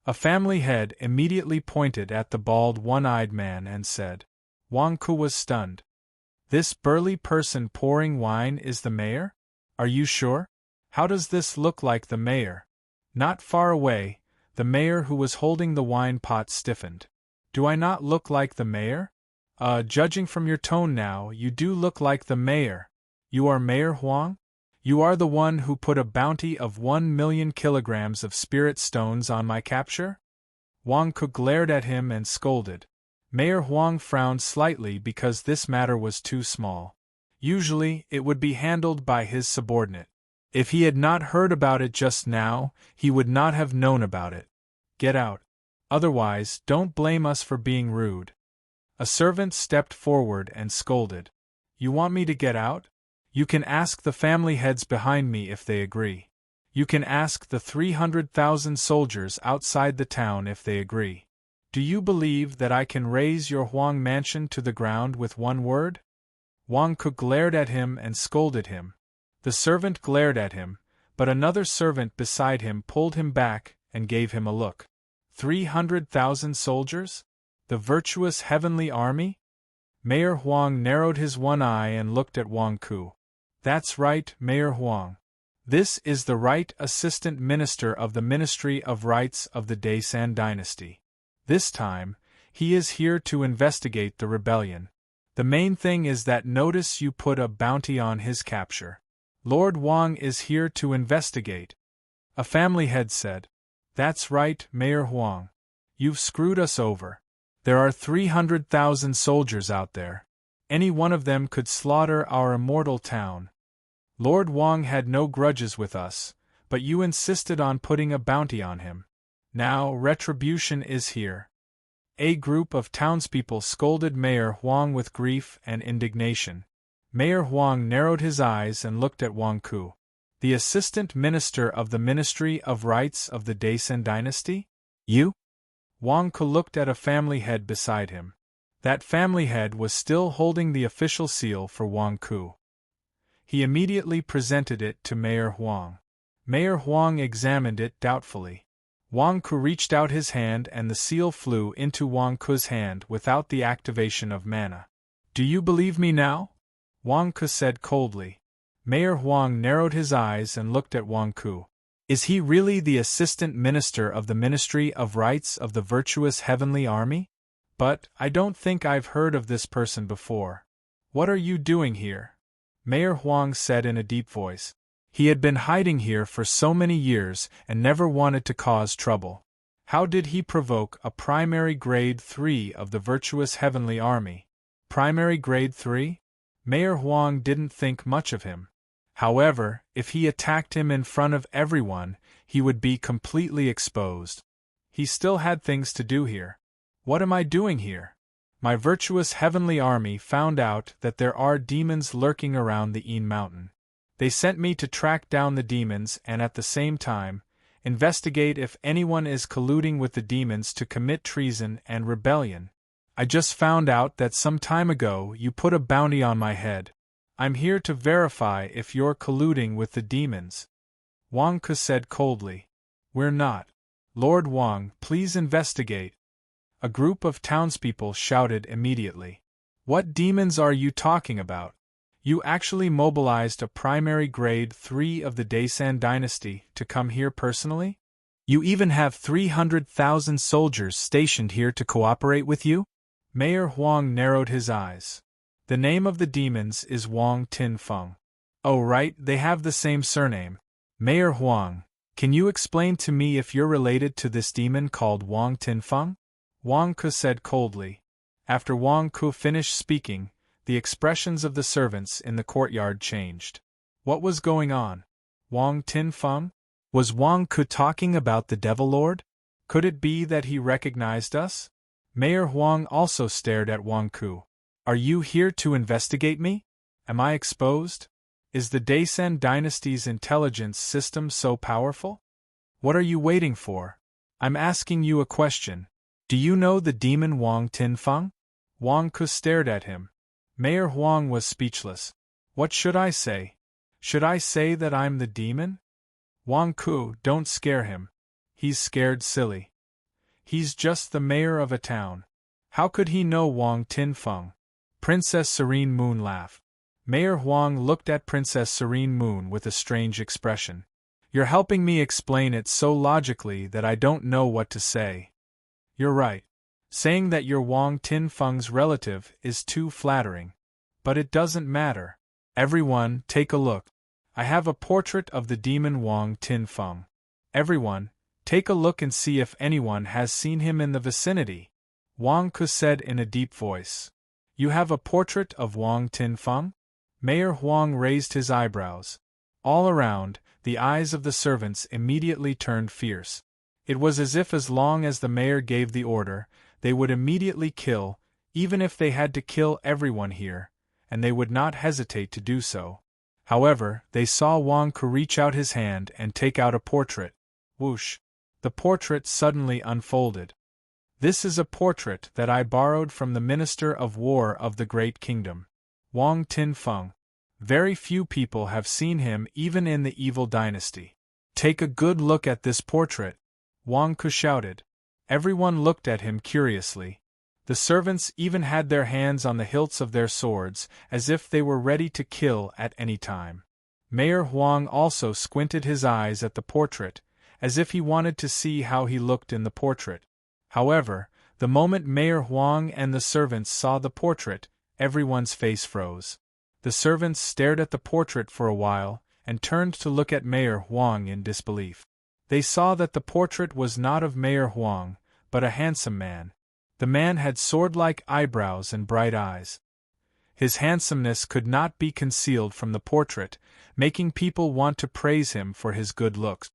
A family head immediately pointed at the bald one-eyed man and said. Wang Ku was stunned. This burly person pouring wine is the mayor? Are you sure? How does this look like the mayor? Not far away, the mayor who was holding the wine pot stiffened. Do I not look like the mayor? Judging from your tone now, you do look like the mayor. You are Mayor Huang? You are the one who put a bounty of 1 million kilograms of spirit stones on my capture? Wang Ku glared at him and scolded. Mayor Huang frowned slightly because this matter was too small. Usually, it would be handled by his subordinate. If he had not heard about it just now, he would not have known about it. Get out. Otherwise, don't blame us for being rude. A servant stepped forward and scolded. You want me to get out? You can ask the family heads behind me if they agree. You can ask the 300,000 soldiers outside the town if they agree. Do you believe that I can raise your Huang mansion to the ground with one word? Wang Ku glared at him and scolded him. The servant glared at him, but another servant beside him pulled him back and gave him a look. 300,000 soldiers? The virtuous heavenly army? Mayor Huang narrowed his one eye and looked at Wang Ku. That's right, Mayor Huang. This is the right assistant minister of the Ministry of Rights of the Daisan dynasty. This time, he is here to investigate the rebellion. The main thing is that notice you put a bounty on his capture. Lord Wang is here to investigate. A family head said. That's right, Mayor Huang. You've screwed us over. There are 300,000 soldiers out there. Any one of them could slaughter our immortal town. Lord Wang had no grudges with us, but you insisted on putting a bounty on him. Now retribution is here. A group of townspeople scolded Mayor Huang with grief and indignation. Mayor Huang narrowed his eyes and looked at Wang Ku. The assistant minister of the Ministry of Rights of the Daisan dynasty? You? Wang Ku looked at a family head beside him. That family head was still holding the official seal for Wang Ku. He immediately presented it to Mayor Huang. Mayor Huang examined it doubtfully. Wang Ku reached out his hand and the seal flew into Wang Ku's hand without the activation of mana. "Do you believe me now?" Wang Ku said coldly. Mayor Huang narrowed his eyes and looked at Wang Ku. "Is he really the assistant minister of the Ministry of Rights of the Virtuous Heavenly Army? But I don't think I've heard of this person before. What are you doing here?" Mayor Huang said in a deep voice. He had been hiding here for so many years and never wanted to cause trouble. How did he provoke a primary grade 3 of the Virtuous Heavenly Army? Primary grade 3? Mayor Huang didn't think much of him. However, if he attacked him in front of everyone, he would be completely exposed. He still had things to do here. "What am I doing here? My Virtuous Heavenly Army found out that there are demons lurking around the Een Mountain. They sent me to track down the demons and at the same time, investigate if anyone is colluding with the demons to commit treason and rebellion. I just found out that some time ago you put a bounty on my head. I'm here to verify if you're colluding with the demons." Wang Ku said coldly. "We're not. Lord Wang, please investigate." A group of townspeople shouted immediately. "What demons are you talking about? You actually mobilized a primary grade 3 of the Daesan dynasty to come here personally? You even have 300,000 soldiers stationed here to cooperate with you?" Mayor Huang narrowed his eyes. "The name of the demons is Wang Tin Feng." "Oh right, they have the same surname. Mayor Huang, can you explain to me if you're related to this demon called Wang Tin Feng?" Wang Ku said coldly. After Wang Ku finished speaking, the expressions of the servants in the courtyard changed. What was going on? Wang Tin Feng? Was Wang Ku talking about the Devil Lord? Could it be that he recognized us? Mayor Huang also stared at Wang Ku. "Are you here to investigate me? Am I exposed? Is the Daesan dynasty's intelligence system so powerful? What are you waiting for? I'm asking you a question. Do you know the demon Wang Tin Feng?" Wang Ku stared at him. Mayor Huang was speechless. "What should I say? Should I say that I'm the demon?" "Wang Ku, don't scare him. He's scared silly. He's just the mayor of a town. How could he know Wang Tin Feng?" Princess Serene Moon laughed. Mayor Huang looked at Princess Serene Moon with a strange expression. "You're helping me explain it so logically that I don't know what to say." "You're right. Saying that you're Wang Tin Feng's relative is too flattering. But it doesn't matter. Everyone, take a look. I have a portrait of the demon Wang Tin Feng. Everyone, take a look and see if anyone has seen him in the vicinity." Wang Ku said in a deep voice. "You have a portrait of Wang Tin Feng?" Mayor Huang raised his eyebrows. All around, the eyes of the servants immediately turned fierce. It was as if as long as the mayor gave the order, they would immediately kill, even if they had to kill everyone here, and they would not hesitate to do so. However, they saw Wang Ku reach out his hand and take out a portrait. Whoosh! The portrait suddenly unfolded. "This is a portrait that I borrowed from the Minister of War of the Great Kingdom. Wang Tin Feng. Very few people have seen him even in the evil dynasty. Take a good look at this portrait," Wang Ku shouted. Everyone looked at him curiously. The servants even had their hands on the hilts of their swords, as if they were ready to kill at any time. Mayor Huang also squinted his eyes at the portrait, as if he wanted to see how he looked in the portrait. However, the moment Mayor Huang and the servants saw the portrait, everyone's face froze. The servants stared at the portrait for a while, and turned to look at Mayor Huang in disbelief. They saw that the portrait was not of Mayor Huang, but a handsome man. The man had sword-like eyebrows and bright eyes. His handsomeness could not be concealed from the portrait, making people want to praise him for his good looks.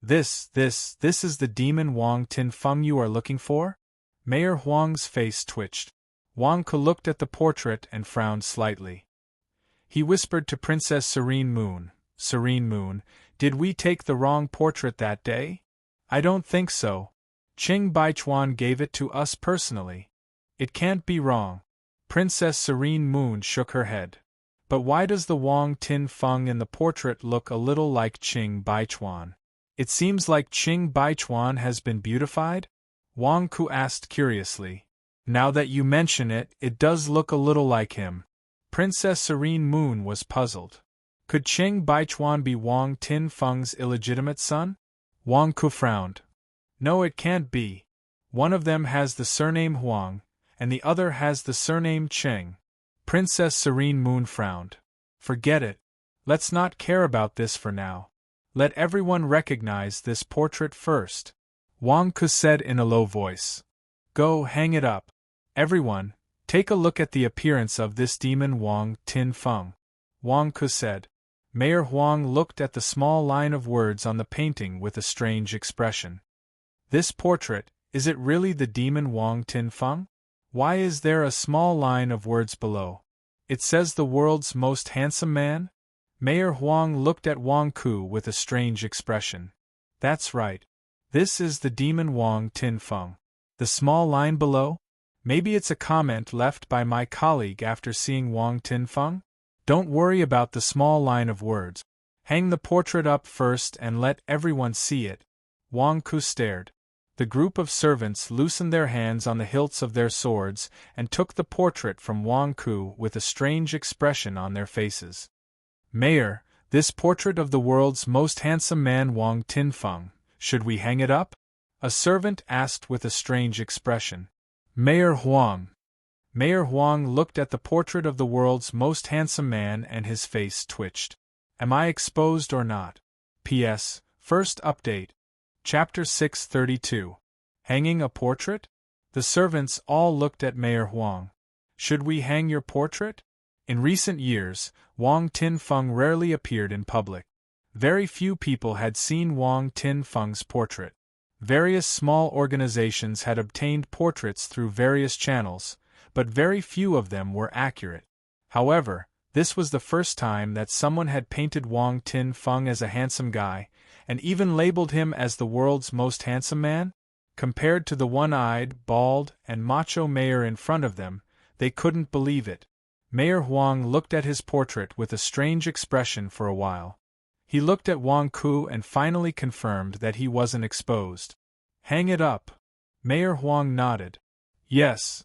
This is the demon Wang Tin Feng you are looking for?" Mayor Huang's face twitched. Wang Ku looked at the portrait and frowned slightly. He whispered to Princess Serene Moon, "Serene Moon, did we take the wrong portrait that day?" "I don't think so. Qing Baichuan gave it to us personally." It can't be wrong. Princess Serene Moon shook her head. But why does the Wang Tin Feng in the portrait look a little like Qing Baichuan? It seems like Qing Baichuan has been beautified? Wang Ku asked curiously. Now that you mention it, it does look a little like him. Princess Serene Moon was puzzled. Could Qing Baichuan be Wang Tin Feng's illegitimate son? Wang Ku frowned. No, it can't be. One of them has the surname Huang, and the other has the surname Qing. Princess Serene Moon frowned. Forget it. Let's not care about this for now. Let everyone recognize this portrait first. Wang Ku said in a low voice. Go, hang it up. Everyone, take a look at the appearance of this demon Wang Tin Feng. Wang Ku said. Mayor Huang looked at the small line of words on the painting with a strange expression. This portrait, is it really the demon Wang Tin Feng? Why is there a small line of words below? It says the world's most handsome man? Mayor Huang looked at Wang Ku with a strange expression. That's right. This is the demon Wang Tin Feng. The small line below? Maybe it's a comment left by my colleague after seeing Wang Tin Feng? Don't worry about the small line of words. Hang the portrait up first and let everyone see it. Wang Ku stared. The group of servants loosened their hands on the hilts of their swords and took the portrait from Wang Ku with a strange expression on their faces. Mayor, this portrait of the world's most handsome man Wang Tin Feng, should we hang it up? A servant asked with a strange expression. Mayor Huang. Mayor Huang looked at the portrait of the world's most handsome man and his face twitched. Am I exposed or not? P.S. First update. Chapter 632. Hanging a portrait? The servants all looked at Mayor Huang. Should we hang your portrait? In recent years, Wang Tin Feng rarely appeared in public. Very few people had seen Wang Tin Feng's portrait. Various small organizations had obtained portraits through various channels, but very few of them were accurate. However, this was the first time that someone had painted Wang Tin Feng as a handsome guy, and even labeled him as the world's most handsome man? Compared to the one-eyed, bald, and macho mayor in front of them, they couldn't believe it. Mayor Huang looked at his portrait with a strange expression for a while. He looked at Wang Ku and finally confirmed that he wasn't exposed. Hang it up. Mayor Huang nodded. Yes.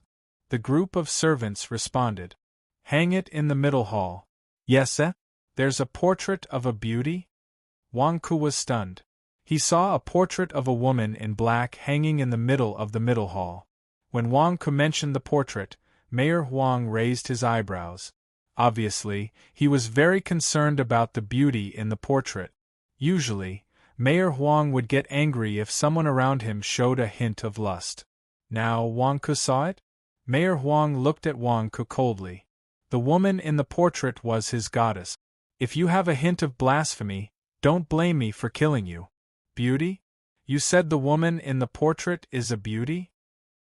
The group of servants responded. Hang it in the middle hall. Yes, eh? There's a portrait of a beauty? Wang Ku was stunned. He saw a portrait of a woman in black hanging in the middle of the middle hall. When Wang Ku mentioned the portrait, Mayor Huang raised his eyebrows. Obviously, he was very concerned about the beauty in the portrait. Usually, Mayor Huang would get angry if someone around him showed a hint of lust. Now Wang Ku saw it? Mayor Huang looked at Wang Ku coldly. The woman in the portrait was his goddess. If you have a hint of blasphemy, don't blame me for killing you. Beauty? You said the woman in the portrait is a beauty?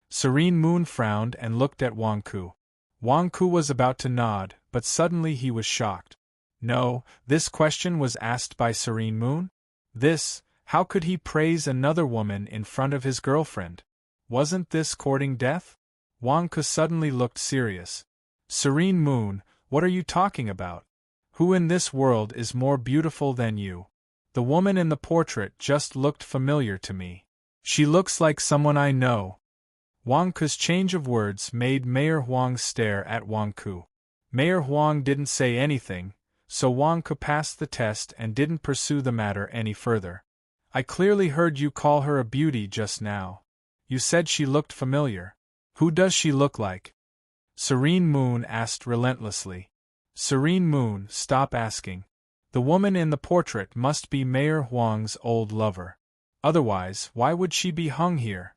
Serene Moon frowned and looked at Wang Ku. Wang Ku was about to nod, but suddenly he was shocked. No, this question was asked by Serene Moon? How could he praise another woman in front of his girlfriend? Wasn't this courting death? Wang Ku suddenly looked serious. Serene Moon, what are you talking about? Who in this world is more beautiful than you? The woman in the portrait just looked familiar to me. She looks like someone I know. Wang Ku's change of words made Mayor Huang stare at Wang Ku. Mayor Huang didn't say anything, so Wang Ku passed the test and didn't pursue the matter any further. I clearly heard you call her a beauty just now. You said she looked familiar. Who does she look like? Serene Moon asked relentlessly. Serene Moon, stop asking. The woman in the portrait must be Mayor Huang's old lover. Otherwise, why would she be hung here?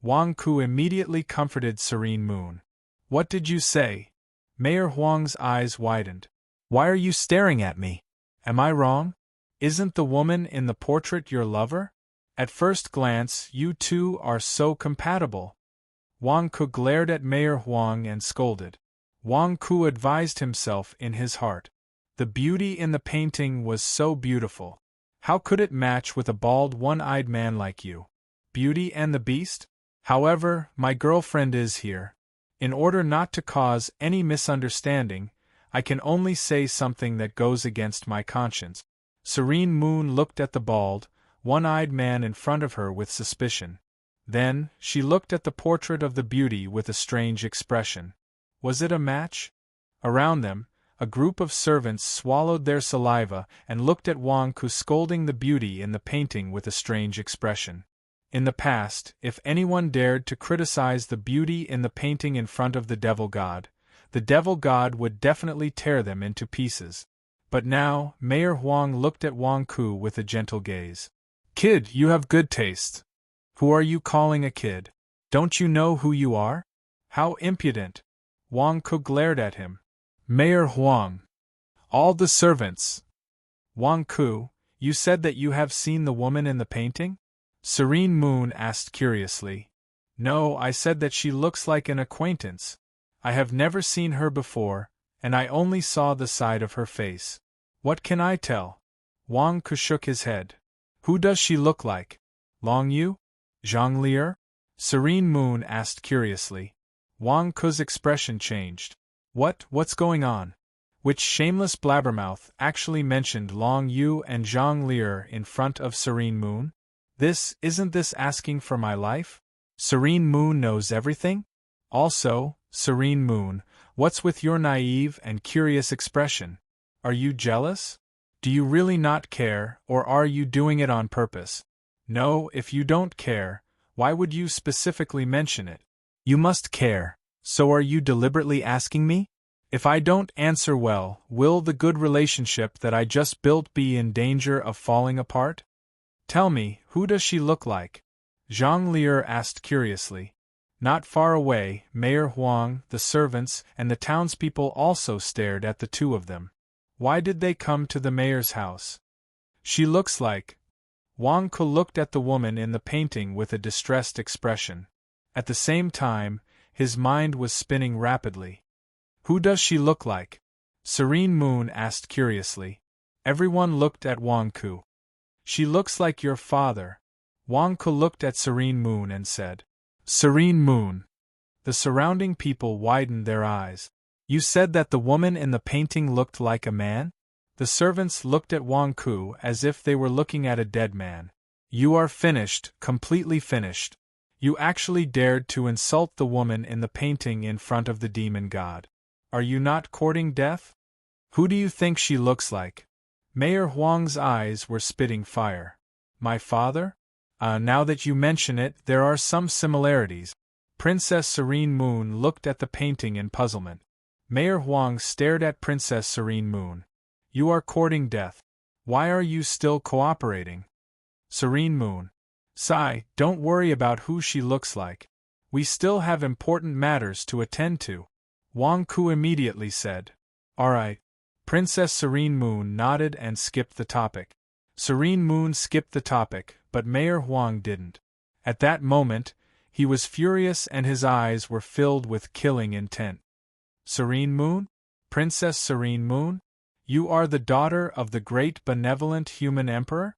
Wang Ku immediately comforted Serene Moon. What did you say? Mayor Huang's eyes widened. Why are you staring at me? Am I wrong? Isn't the woman in the portrait your lover? At first glance, you two are so compatible. Wang Ku glared at Mayor Huang and scolded. Wang Ku advised himself in his heart. The beauty in the painting was so beautiful. How could it match with a bald, one-eyed man like you? Beauty and the Beast? However, my girlfriend is here. In order not to cause any misunderstanding, I can only say something that goes against my conscience. Serene Moon looked at the bald, one-eyed man in front of her with suspicion. Then, she looked at the portrait of the beauty with a strange expression. Was it a match? Around them, a group of servants swallowed their saliva and looked at Wang Ku scolding the beauty in the painting with a strange expression. In the past, if anyone dared to criticize the beauty in the painting in front of the devil god would definitely tear them into pieces. But now, Mayor Huang looked at Wang Ku with a gentle gaze. "Kid, you have good taste. Who are you calling a kid? Don't you know who you are? How impudent!" Wang Ku glared at him. "Mayor Huang. All the servants." "Wang Ku, you said that you have seen the woman in the painting?" Serene Moon asked curiously. "No, I said that she looks like an acquaintance. I have never seen her before, and I only saw the side of her face. What can I tell?" Wang Ku shook his head. "Who does she look like? Long Yu? Zhang Lier?" Serene Moon asked curiously. Wang Ku's expression changed. What's going on? Which shameless blabbermouth actually mentioned Long Yu and Zhang Lier in front of Serene Moon? Isn't this asking for my life? Serene Moon knows everything? Also, Serene Moon, what's with your naive and curious expression? Are you jealous? Do you really not care, or are you doing it on purpose? No, if you don't care, why would you specifically mention it? You must care. So are you deliberately asking me? If I don't answer well, will the good relationship that I just built be in danger of falling apart? Tell me, who does she look like? Zhang Lier asked curiously. Not far away, Mayor Huang, the servants, and the townspeople also stared at the two of them. Why did they come to the mayor's house? She looks like... Wang Ku looked at the woman in the painting with a distressed expression. At the same time, his mind was spinning rapidly. Who does she look like? Serene Moon asked curiously. Everyone looked at Wang Ku. She looks like your father. Wang Ku looked at Serene Moon and said. Serene Moon. The surrounding people widened their eyes. You said that the woman in the painting looked like a man? The servants looked at Wang Ku as if they were looking at a dead man. You are finished, completely finished. You actually dared to insult the woman in the painting in front of the demon god. Are you not courting death? Who do you think she looks like? Mayor Huang's eyes were spitting fire. My father? Now that you mention it, there are some similarities. Princess Serene Moon looked at the painting in puzzlement. Mayor Huang stared at Princess Serene Moon. You are courting death. Why are you still cooperating? Serene Moon. Sigh, don't worry about who she looks like. We still have important matters to attend to. Wang Ku immediately said. Alright. Princess Serene Moon nodded and skipped the topic. Serene Moon skipped the topic, but Mayor Huang didn't. At that moment, he was furious and his eyes were filled with killing intent. Serene Moon? Princess Serene Moon? You are the daughter of the great benevolent human emperor?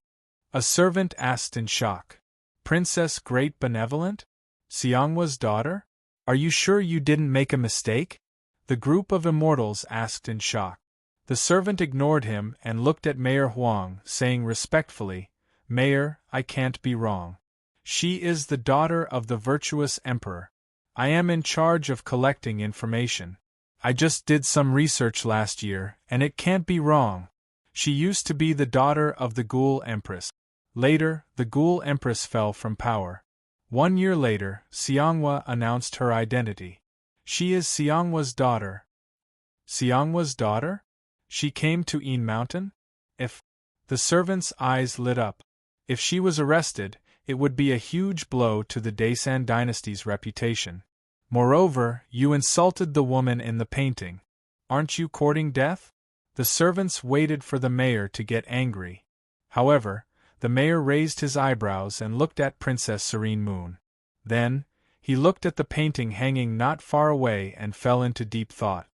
A servant asked in shock. Princess Great Benevolent? Xianghua's daughter? Are you sure you didn't make a mistake? The group of immortals asked in shock. The servant ignored him and looked at Mayor Huang, saying respectfully, Mayor, I can't be wrong. She is the daughter of the virtuous emperor. I am in charge of collecting information. I just did some research last year, and it can't be wrong. She used to be the daughter of the Ghoul Empress. Later, the Ghoul Empress fell from power. 1 year later, Xianghua announced her identity. She is Xianghua's daughter. Xianghua's daughter? She came to Yin Mountain? If... The servant's eyes lit up. If she was arrested, it would be a huge blow to the Daisan dynasty's reputation. Moreover, you insulted the woman in the painting. Aren't you courting death? The servants waited for the mayor to get angry. However, the mayor raised his eyebrows and looked at Princess Serene Moon. Then, he looked at the painting hanging not far away and fell into deep thought.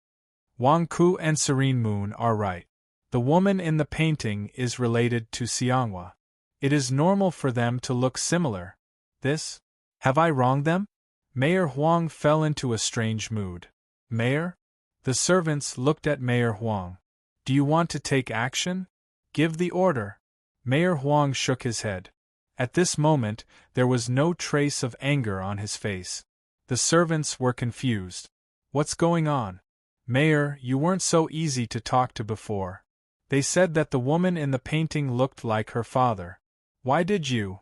Wang Ku and Serene Moon are right. The woman in the painting is related to Xianghua. It is normal for them to look similar. Have I wronged them? Mayor Huang fell into a strange mood. Mayor? The servants looked at Mayor Huang. Do you want to take action? Give the order. Mayor Huang shook his head. At this moment, there was no trace of anger on his face. The servants were confused. What's going on? Mayor, you weren't so easy to talk to before. They said that the woman in the painting looked like her father. Why did you?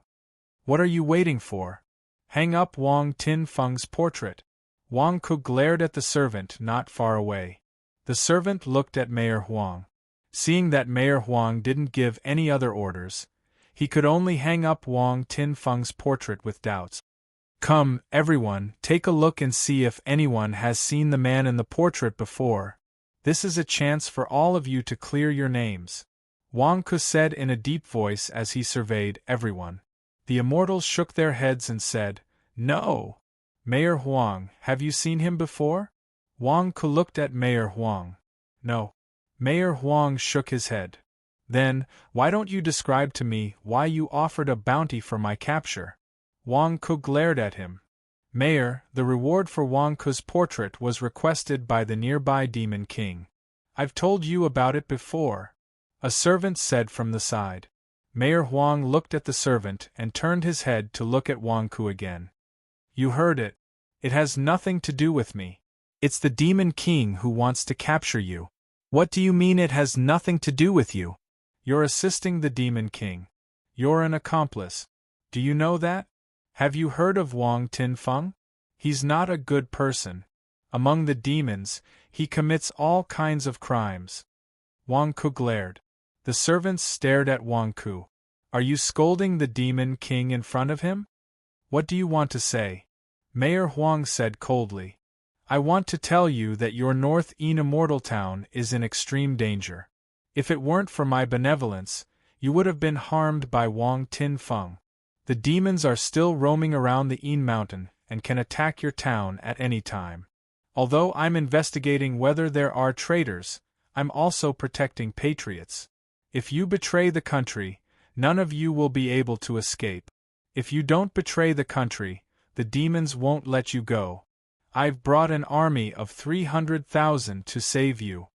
What are you waiting for? Hang up Wang Tinfeng's portrait. Wang Ku glared at the servant not far away. The servant looked at Mayor Huang. Seeing that Mayor Huang didn't give any other orders, he could only hang up Wang Tinfeng's portrait with doubts. Come, everyone, take a look and see if anyone has seen the man in the portrait before. This is a chance for all of you to clear your names. Wang Ku said in a deep voice as he surveyed everyone. The immortals shook their heads and said, No. Mayor Huang, have you seen him before? Wang Ku looked at Mayor Huang. No. Mayor Huang shook his head. Then, why don't you describe to me why you offered a bounty for my capture? Wang Ku glared at him. Mayor, the reward for Wang Ku's portrait was requested by the nearby Demon King. I've told you about it before. A servant said from the side. Mayor Huang looked at the servant and turned his head to look at Wang Ku again. You heard it. It has nothing to do with me. It's the Demon King who wants to capture you. What do you mean it has nothing to do with you? You're assisting the Demon King. You're an accomplice. Do you know that? Have you heard of Wang Tinfeng? He's not a good person. Among the demons, he commits all kinds of crimes. Wang Ku glared. The servants stared at Wang Ku. Are you scolding the Demon King in front of him? What do you want to say? Mayor Huang said coldly. I want to tell you that your North Ean immortal town is in extreme danger. If it weren't for my benevolence, you would have been harmed by Wang Tinfeng. The demons are still roaming around the Ean mountain and can attack your town at any time. Although I'm investigating whether there are traitors, I'm also protecting patriots. If you betray the country, none of you will be able to escape. If you don't betray the country, the demons won't let you go. I've brought an army of 300,000 to save you.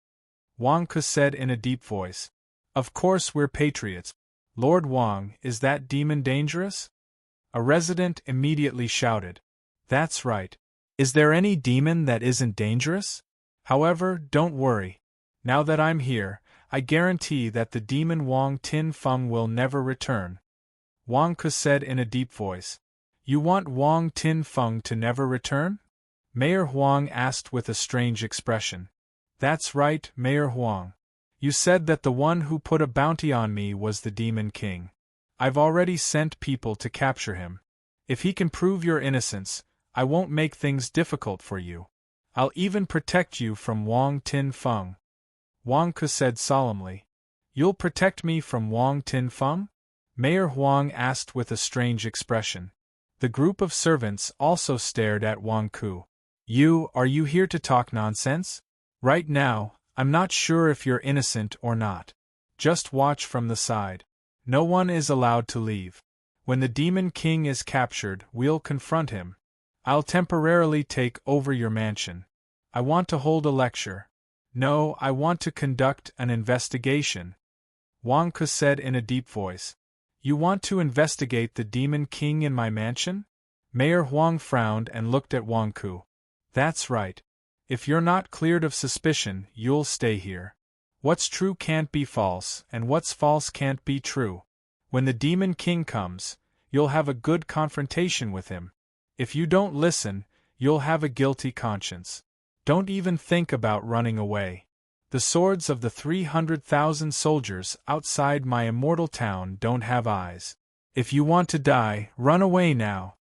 Wang Ku said in a deep voice. Of course we're patriots. Lord Wang, is that demon dangerous? A resident immediately shouted. That's right. Is there any demon that isn't dangerous? However, don't worry. Now that I'm here, I guarantee that the demon Wang Tinfeng will never return. Wang Ku said in a deep voice. You want Wang Tinfeng to never return? Mayor Huang asked with a strange expression. That's right, Mayor Huang. You said that the one who put a bounty on me was the Demon King. I've already sent people to capture him. If he can prove your innocence, I won't make things difficult for you. I'll even protect you from Wang Tinfeng. Wang Ku said solemnly. You'll protect me from Wang Tinfeng? Mayor Huang asked with a strange expression. The group of servants also stared at Wang Ku. Are you here to talk nonsense? Right now, I'm not sure if you're innocent or not. Just watch from the side. No one is allowed to leave. When the Demon King is captured, we'll confront him. I'll temporarily take over your mansion. I want to hold a lecture. No, I want to conduct an investigation. Wang Ku said in a deep voice. You want to investigate the Demon King in my mansion? Mayor Huang frowned and looked at Wang Ku. That's right. If you're not cleared of suspicion, you'll stay here. What's true can't be false, and what's false can't be true. When the Demon King comes, you'll have a good confrontation with him. If you don't listen, you'll have a guilty conscience. Don't even think about running away. The swords of the 300,000 soldiers outside my immortal town don't have eyes. If you want to die, run away now.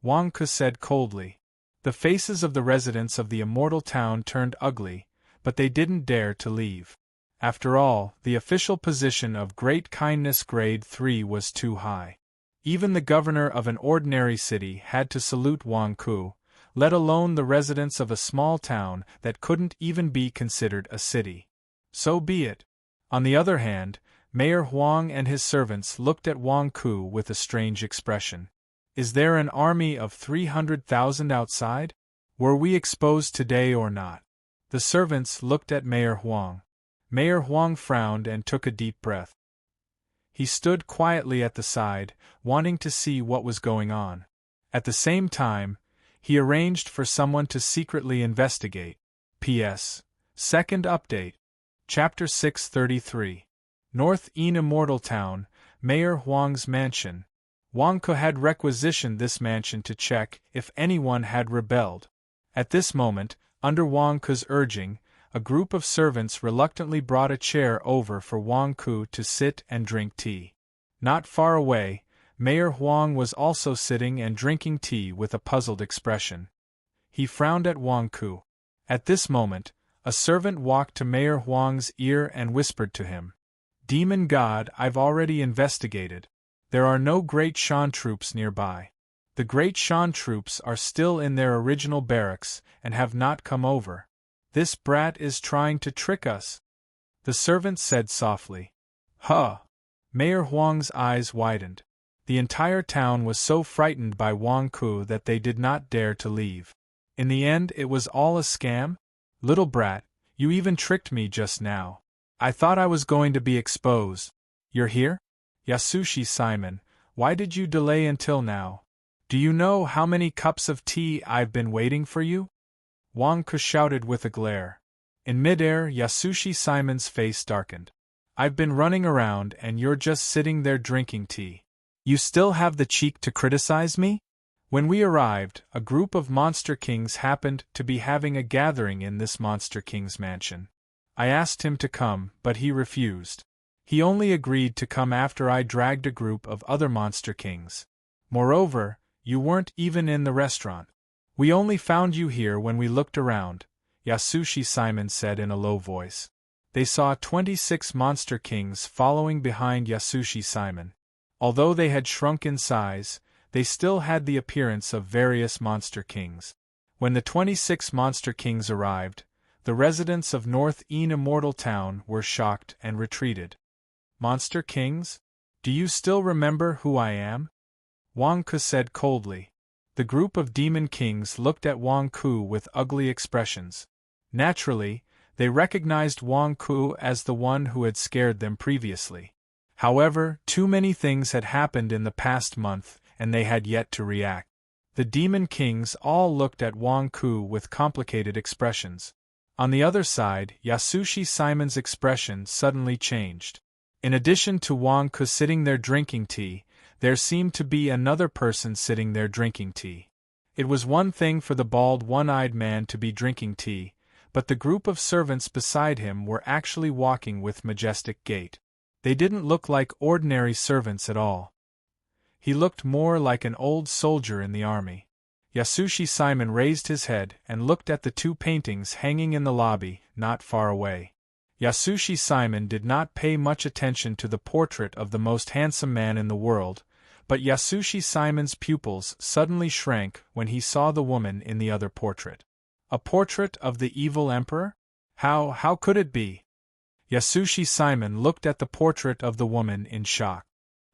Wang Ku said coldly. The faces of the residents of the immortal town turned ugly, but they didn't dare to leave. After all, the official position of Great Kindness Grade 3 was too high. Even the governor of an ordinary city had to salute Wang Ku, let alone the residents of a small town that couldn't even be considered a city. So be it. On the other hand, Mayor Huang and his servants looked at Wang Ku with a strange expression. Is there an army of 300,000 outside? Were we exposed today or not? The servants looked at Mayor Huang. Mayor Huang frowned and took a deep breath. He stood quietly at the side, wanting to see what was going on. At the same time, he arranged for someone to secretly investigate. P.S. Second update. Chapter 633. North Ean Immortal Town, Mayor Huang's mansion. Wang Ke had requisitioned this mansion to check if anyone had rebelled. At this moment, under Wang Ke's urging, a group of servants reluctantly brought a chair over for Wang Ke to sit and drink tea. Not far away, Mayor Huang was also sitting and drinking tea with a puzzled expression. He frowned at Wang Ke. At this moment, a servant walked to Mayor Huang's ear and whispered to him, "Demon God, I've already investigated. There are no Great Shan troops nearby. The Great Shan troops are still in their original barracks and have not come over. This brat is trying to trick us," the servant said softly. Huh! Mayor Huang's eyes widened. The entire town was so frightened by Wang Ke that they did not dare to leave. In the end, it was all a scam? Little brat, you even tricked me just now. I thought I was going to be exposed. You're here? Yasushi Simon, why did you delay until now? Do you know how many cups of tea I've been waiting for you? Wang Ke shouted with a glare. In midair, Yasushi Simon's face darkened. I've been running around and you're just sitting there drinking tea. You still have the cheek to criticize me? When we arrived, a group of Monster Kings happened to be having a gathering in this Monster King's mansion. I asked him to come, but he refused. He only agreed to come after I dragged a group of other Monster Kings. Moreover, you weren't even in the restaurant. We only found you here when we looked around, Yasushi Simon said in a low voice. They saw 26 Monster Kings following behind Yasushi Simon. Although they had shrunk in size, they still had the appearance of various Monster Kings. When the 26 Monster Kings arrived, the residents of North Ean Immortal Town were shocked and retreated. Monster Kings? Do you still remember who I am? Wang Ke said coldly. The group of Demon Kings looked at Wang Ke with ugly expressions. Naturally, they recognized Wang Ke as the one who had scared them previously. However, too many things had happened in the past month, and they had yet to react. The Demon Kings all looked at Wang Ke with complicated expressions. On the other side, Yasushi Simon's expression suddenly changed. In addition to Wang Ke sitting there drinking tea, there seemed to be another person sitting there drinking tea. It was one thing for the bald one-eyed man to be drinking tea, but the group of servants beside him were actually walking with majestic gait. They didn't look like ordinary servants at all. He looked more like an old soldier in the army. Yasushi Simon raised his head and looked at the two paintings hanging in the lobby, not far away. Yasushi Simon did not pay much attention to the portrait of the most handsome man in the world, but Yasushi Simon's pupils suddenly shrank when he saw the woman in the other portrait. A portrait of the evil emperor? How could it be? Yasushi Simon looked at the portrait of the woman in shock.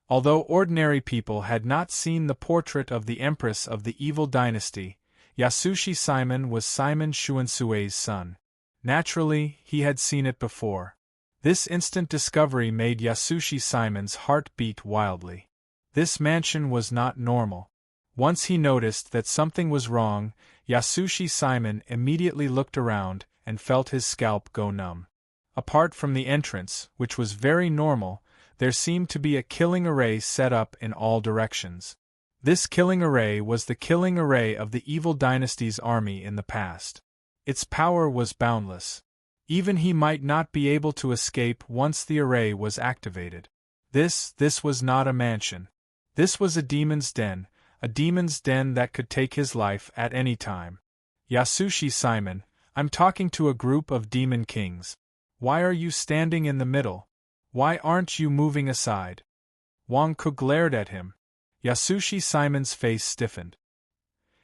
Although ordinary people had not seen the portrait of the empress of the evil dynasty, Yasushi Simon was Simon Shuansue's son. Naturally, he had seen it before. This instant discovery made Yasushi Simon's heart beat wildly. This mansion was not normal. Once he noticed that something was wrong, Yasushi Simon immediately looked around and felt his scalp go numb. Apart from the entrance, which was very normal, there seemed to be a killing array set up in all directions. This killing array was the killing array of the evil dynasty's army in the past. Its power was boundless. Even he might not be able to escape once the array was activated. This was not a mansion. This was a demon's den that could take his life at any time. Yasushi Simon, I'm talking to a group of demon kings. Why are you standing in the middle? Why aren't you moving aside? Wang Ke glared at him. Yasushi Simon's face stiffened.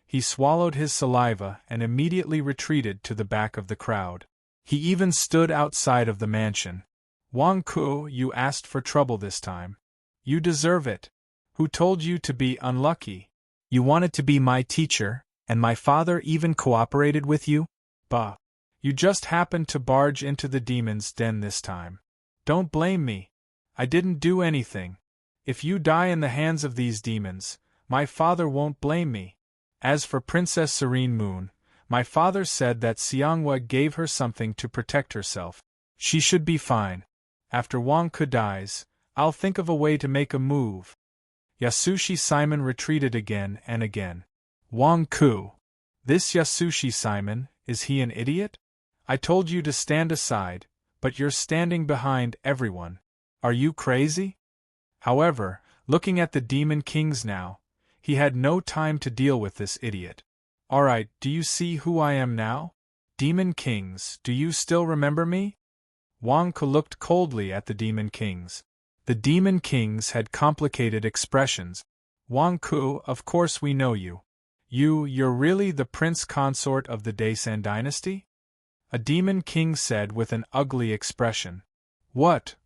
He swallowed his saliva and immediately retreated to the back of the crowd. He even stood outside of the mansion. Wang Ke, you asked for trouble this time. You deserve it. Who told you to be unlucky? You wanted to be my teacher, and my father even cooperated with you? Bah! You just happened to barge into the demon's den this time. Don't blame me. I didn't do anything. If you die in the hands of these demons, my father won't blame me. As for Princess Serene Moon, my father said that Xianghua gave her something to protect herself. She should be fine. After Wang Ke dies, I'll think of a way to make a move. Yasushi Simon retreated again and again. Wang Ke. This Yasushi Simon, is he an idiot? I told you to stand aside, but you're standing behind everyone. Are you crazy? However, looking at the Demon Kings now, he had no time to deal with this idiot. Alright, do you see who I am now? Demon Kings, do you still remember me? Wang Ke looked coldly at the Demon Kings. The Demon Kings had complicated expressions. Wang Ke, of course we know you. You're really the prince consort of the Daesan dynasty? A Demon King said with an ugly expression. What?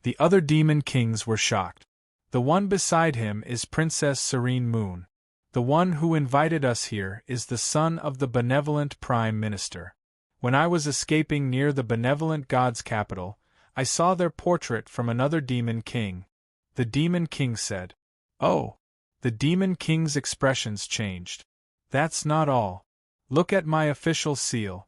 The other Demon Kings were shocked. The one beside him is Princess Serene Moon. The one who invited us here is the son of the benevolent Prime Minister. When I was escaping near the benevolent god's capital, I saw their portrait from another Demon King. The Demon King said. Oh! The Demon King's expressions changed. That's not all. Look at my official seal.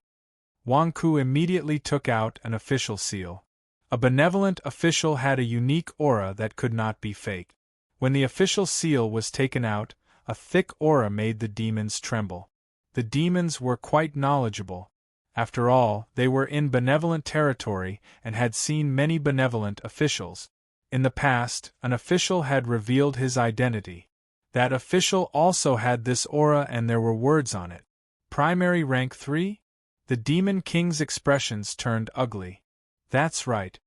Wang Ke immediately took out an official seal. A benevolent official had a unique aura that could not be faked. When the official seal was taken out, a thick aura made the demons tremble. The demons were quite knowledgeable. After all, they were in benevolent territory and had seen many benevolent officials. In the past, an official had revealed his identity. That official also had this aura and there were words on it. Primary rank 3? The Demon King's expressions turned ugly. That's right.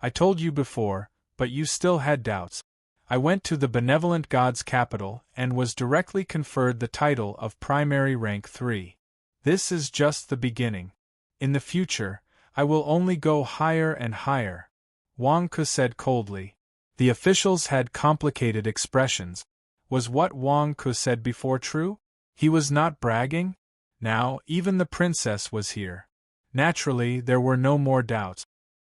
I told you before, but you still had doubts. I went to the benevolent god's capital and was directly conferred the title of Primary Rank 3. This is just the beginning. In the future, I will only go higher and higher. Wang Ke said coldly. The officials had complicated expressions. Was what Wang Ke said before true? He was not bragging? Now, even the princess was here. Naturally, there were no more doubts.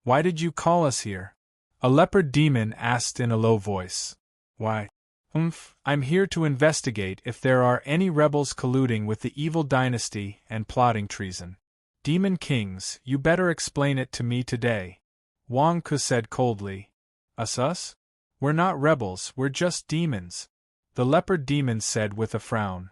Why did you call us here? A leopard demon asked in a low voice. Why? I'm here to investigate if there are any rebels colluding with the evil dynasty and plotting treason. Demon Kings, you better explain it to me today. Wang Ke said coldly. Us? We're not rebels, we're just demons. The leopard demon said with a frown.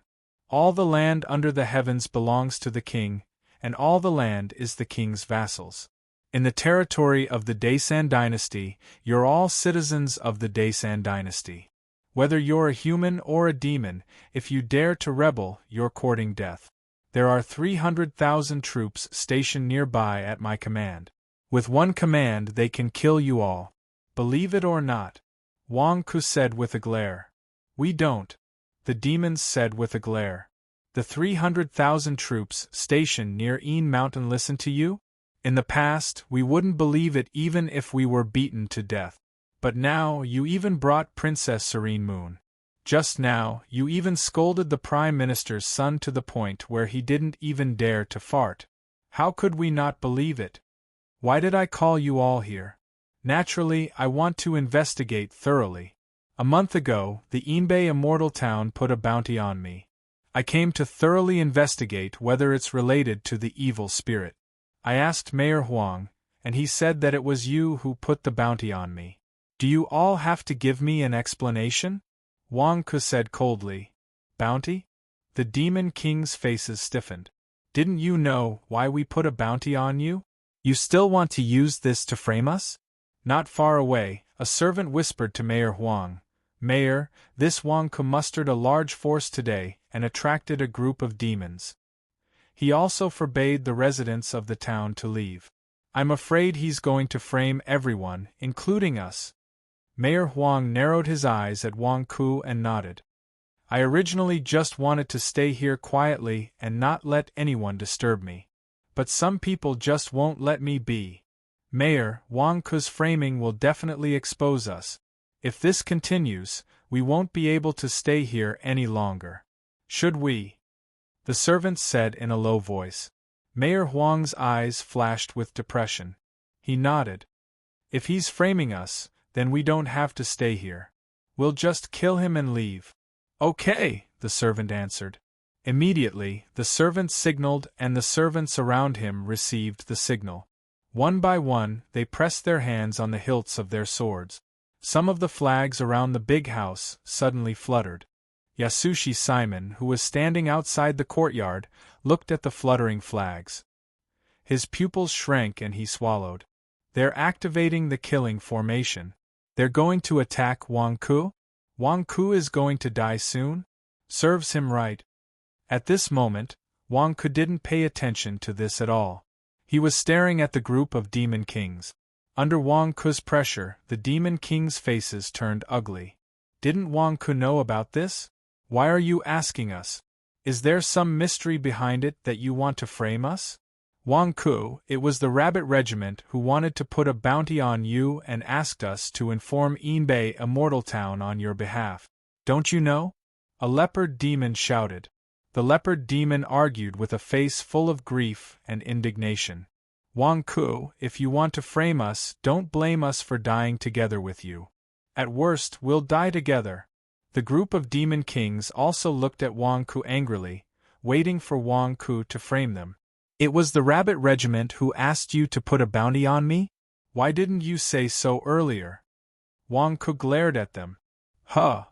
All the land under the heavens belongs to the king, and all the land is the king's vassals. In the territory of the Daesan dynasty, you're all citizens of the Daesan dynasty. Whether you're a human or a demon, if you dare to rebel, you're courting death. There are 300,000 troops stationed nearby at my command. With one command they can kill you all. Believe it or not. Wang Ke said with a glare. We don't. The demons said with a glare. The 300,000 troops stationed near Een Mountain listen to you? In the past, we wouldn't believe it even if we were beaten to death. But now, you even brought Princess Serene Moon. Just now, you even scolded the Prime Minister's son to the point where he didn't even dare to fart. How could we not believe it? Why did I call you all here? Naturally, I want to investigate thoroughly. A month ago, the Enbei Immortal Town put a bounty on me. I came to thoroughly investigate whether it's related to the evil spirit. I asked Mayor Huang, and he said that it was you who put the bounty on me. Do you all have to give me an explanation? Wang Ke said coldly. Bounty? The Demon King's faces stiffened. Didn't you know why we put a bounty on you? You still want to use this to frame us? Not far away, a servant whispered to Mayor Huang. Mayor, this Wang Ke mustered a large force today and attracted a group of demons. He also forbade the residents of the town to leave. I'm afraid he's going to frame everyone, including us. Mayor Huang narrowed his eyes at Wang Ke and nodded. I originally just wanted to stay here quietly and not let anyone disturb me. But some people just won't let me be. Mayor, Wang Ke's framing will definitely expose us. If this continues, we won't be able to stay here any longer. Should we? The servants said in a low voice. Mayor Huang's eyes flashed with depression. He nodded. If he's framing us, then we don't have to stay here. We'll just kill him and leave. Okay, the servant answered. Immediately, the servant signaled and the servants around him received the signal. One by one, they pressed their hands on the hilts of their swords. Some of the flags around the big house suddenly fluttered. Yasushi Simon, who was standing outside the courtyard, looked at the fluttering flags. His pupils shrank and he swallowed. They're activating the killing formation. They're going to attack Wang Ku? Wang Ku is going to die soon? Serves him right. At this moment, Wang Ku didn't pay attention to this at all. He was staring at the group of demon kings. Under Wang Ku's pressure, the demon kings' faces turned ugly. Didn't Wang Ku know about this? Why are you asking us? Is there some mystery behind it that you want to frame us? Wang Ku, it was the Rabbit Regiment who wanted to put a bounty on you and asked us to inform Enbei Immortal Town on your behalf. Don't you know? A leopard demon shouted. The leopard demon argued with a face full of grief and indignation. Wang Ku, if you want to frame us, don't blame us for dying together with you. At worst, we'll die together. The group of demon kings also looked at Wang Ku angrily, waiting for Wang Ku to frame them. It was the Rabbit Regiment who asked you to put a bounty on me? Why didn't you say so earlier? Wang Ku glared at them. Huh!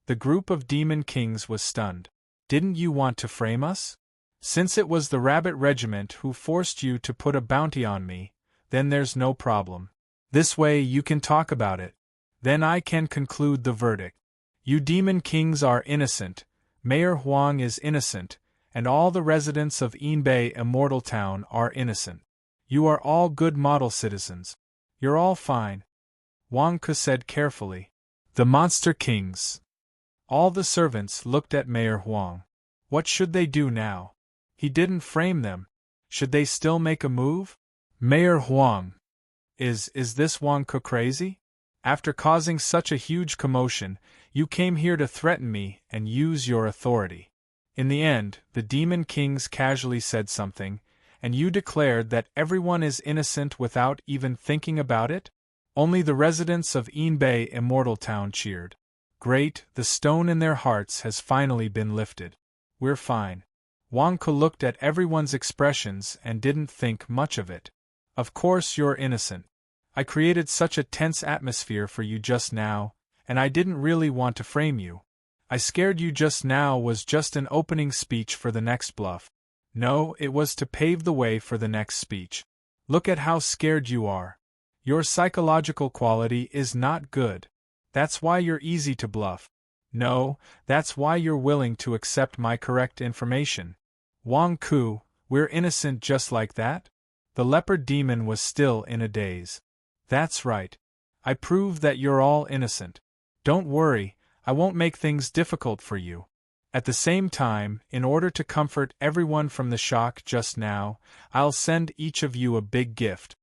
The group of demon kings was stunned. Didn't you want to frame us? Since it was the Rabbit Regiment who forced you to put a bounty on me, then there's no problem. This way you can talk about it. Then I can conclude the verdict. You demon kings are innocent, Mayor Huang is innocent, and all the residents of Enbei Immortal Town are innocent. You are all good model citizens. You're all fine. Wang Ku said carefully. The monster kings. All the servants looked at Mayor Huang. What should they do now? He didn't frame them. Should they still make a move? Mayor Huang. Is this Wang Ku crazy? After causing such a huge commotion, you came here to threaten me and use your authority. In the end, the demon kings casually said something, and you declared that everyone is innocent without even thinking about it? Only the residents of Enbei Immortal Town cheered. Great, the stone in their hearts has finally been lifted. We're fine. Wang Ku looked at everyone's expressions and didn't think much of it. Of course you're innocent. I created such a tense atmosphere for you just now, and I didn't really want to frame you. I scared you just now was just an opening speech for the next bluff. No, it was to pave the way for the next speech. Look at how scared you are. Your psychological quality is not good. That's why you're easy to bluff. No, that's why you're willing to accept my correct information. Wang Ku, we're innocent just like that? The leopard demon was still in a daze. That's right. I proved that you're all innocent. Don't worry, I won't make things difficult for you. At the same time, in order to comfort everyone from the shock just now, I'll send each of you a big gift.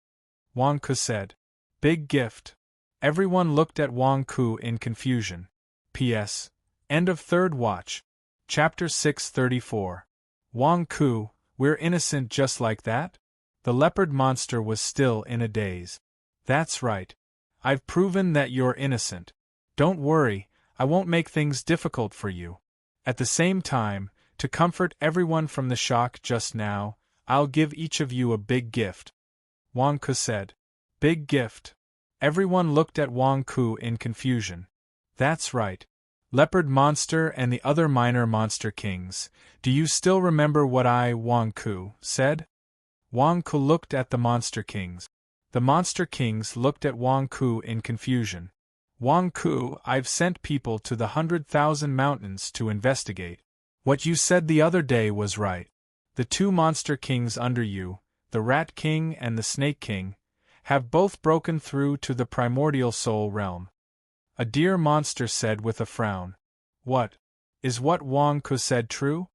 Wang Ku said. Big gift. Everyone looked at Wang Ku in confusion. P.S. End of third watch. Chapter 634. Wang Ku, we're innocent just like that? The leopard monster was still in a daze. That's right. I've proven that you're innocent. Don't worry, I won't make things difficult for you. At the same time, to comfort everyone from the shock just now, I'll give each of you a big gift. Wang Ku said. Big gift. Everyone looked at Wang Ku in confusion. That's right. Leopard Monster and the other minor monster kings, do you still remember what I, Wang Ku, said? Wang Ku looked at the monster kings. The monster kings looked at Wang Ku in confusion. Wang Ku, I've sent people to the 100,000 mountains to investigate. What you said the other day was right. The two monster kings under you, the Rat King and the Snake King, have both broken through to the primordial soul realm. A deer monster said with a frown. What? Is what Wang Ku said true?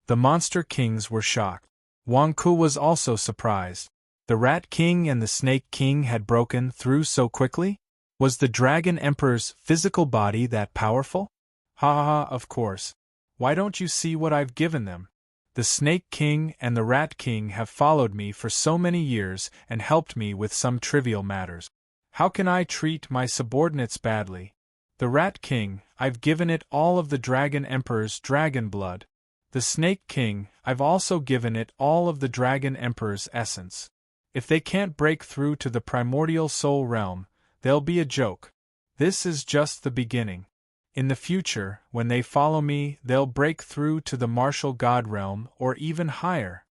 The monster kings were shocked. Wang Ku was also surprised. The Rat King and the Snake King had broken through so quickly? Was the Dragon Emperor's physical body that powerful? Ha ha ha, of course. Why don't you see what I've given them? The Snake King and the Rat King have followed me for so many years and helped me with some trivial matters. How can I treat my subordinates badly? The Rat King, I've given it all of the Dragon Emperor's dragon blood. The Snake King, I've also given it all of the Dragon Emperor's essence. If they can't break through to the primordial soul realm, they'll be a joke. This is just the beginning. In the future, when they follow me, they'll break through to the martial god realm or even higher.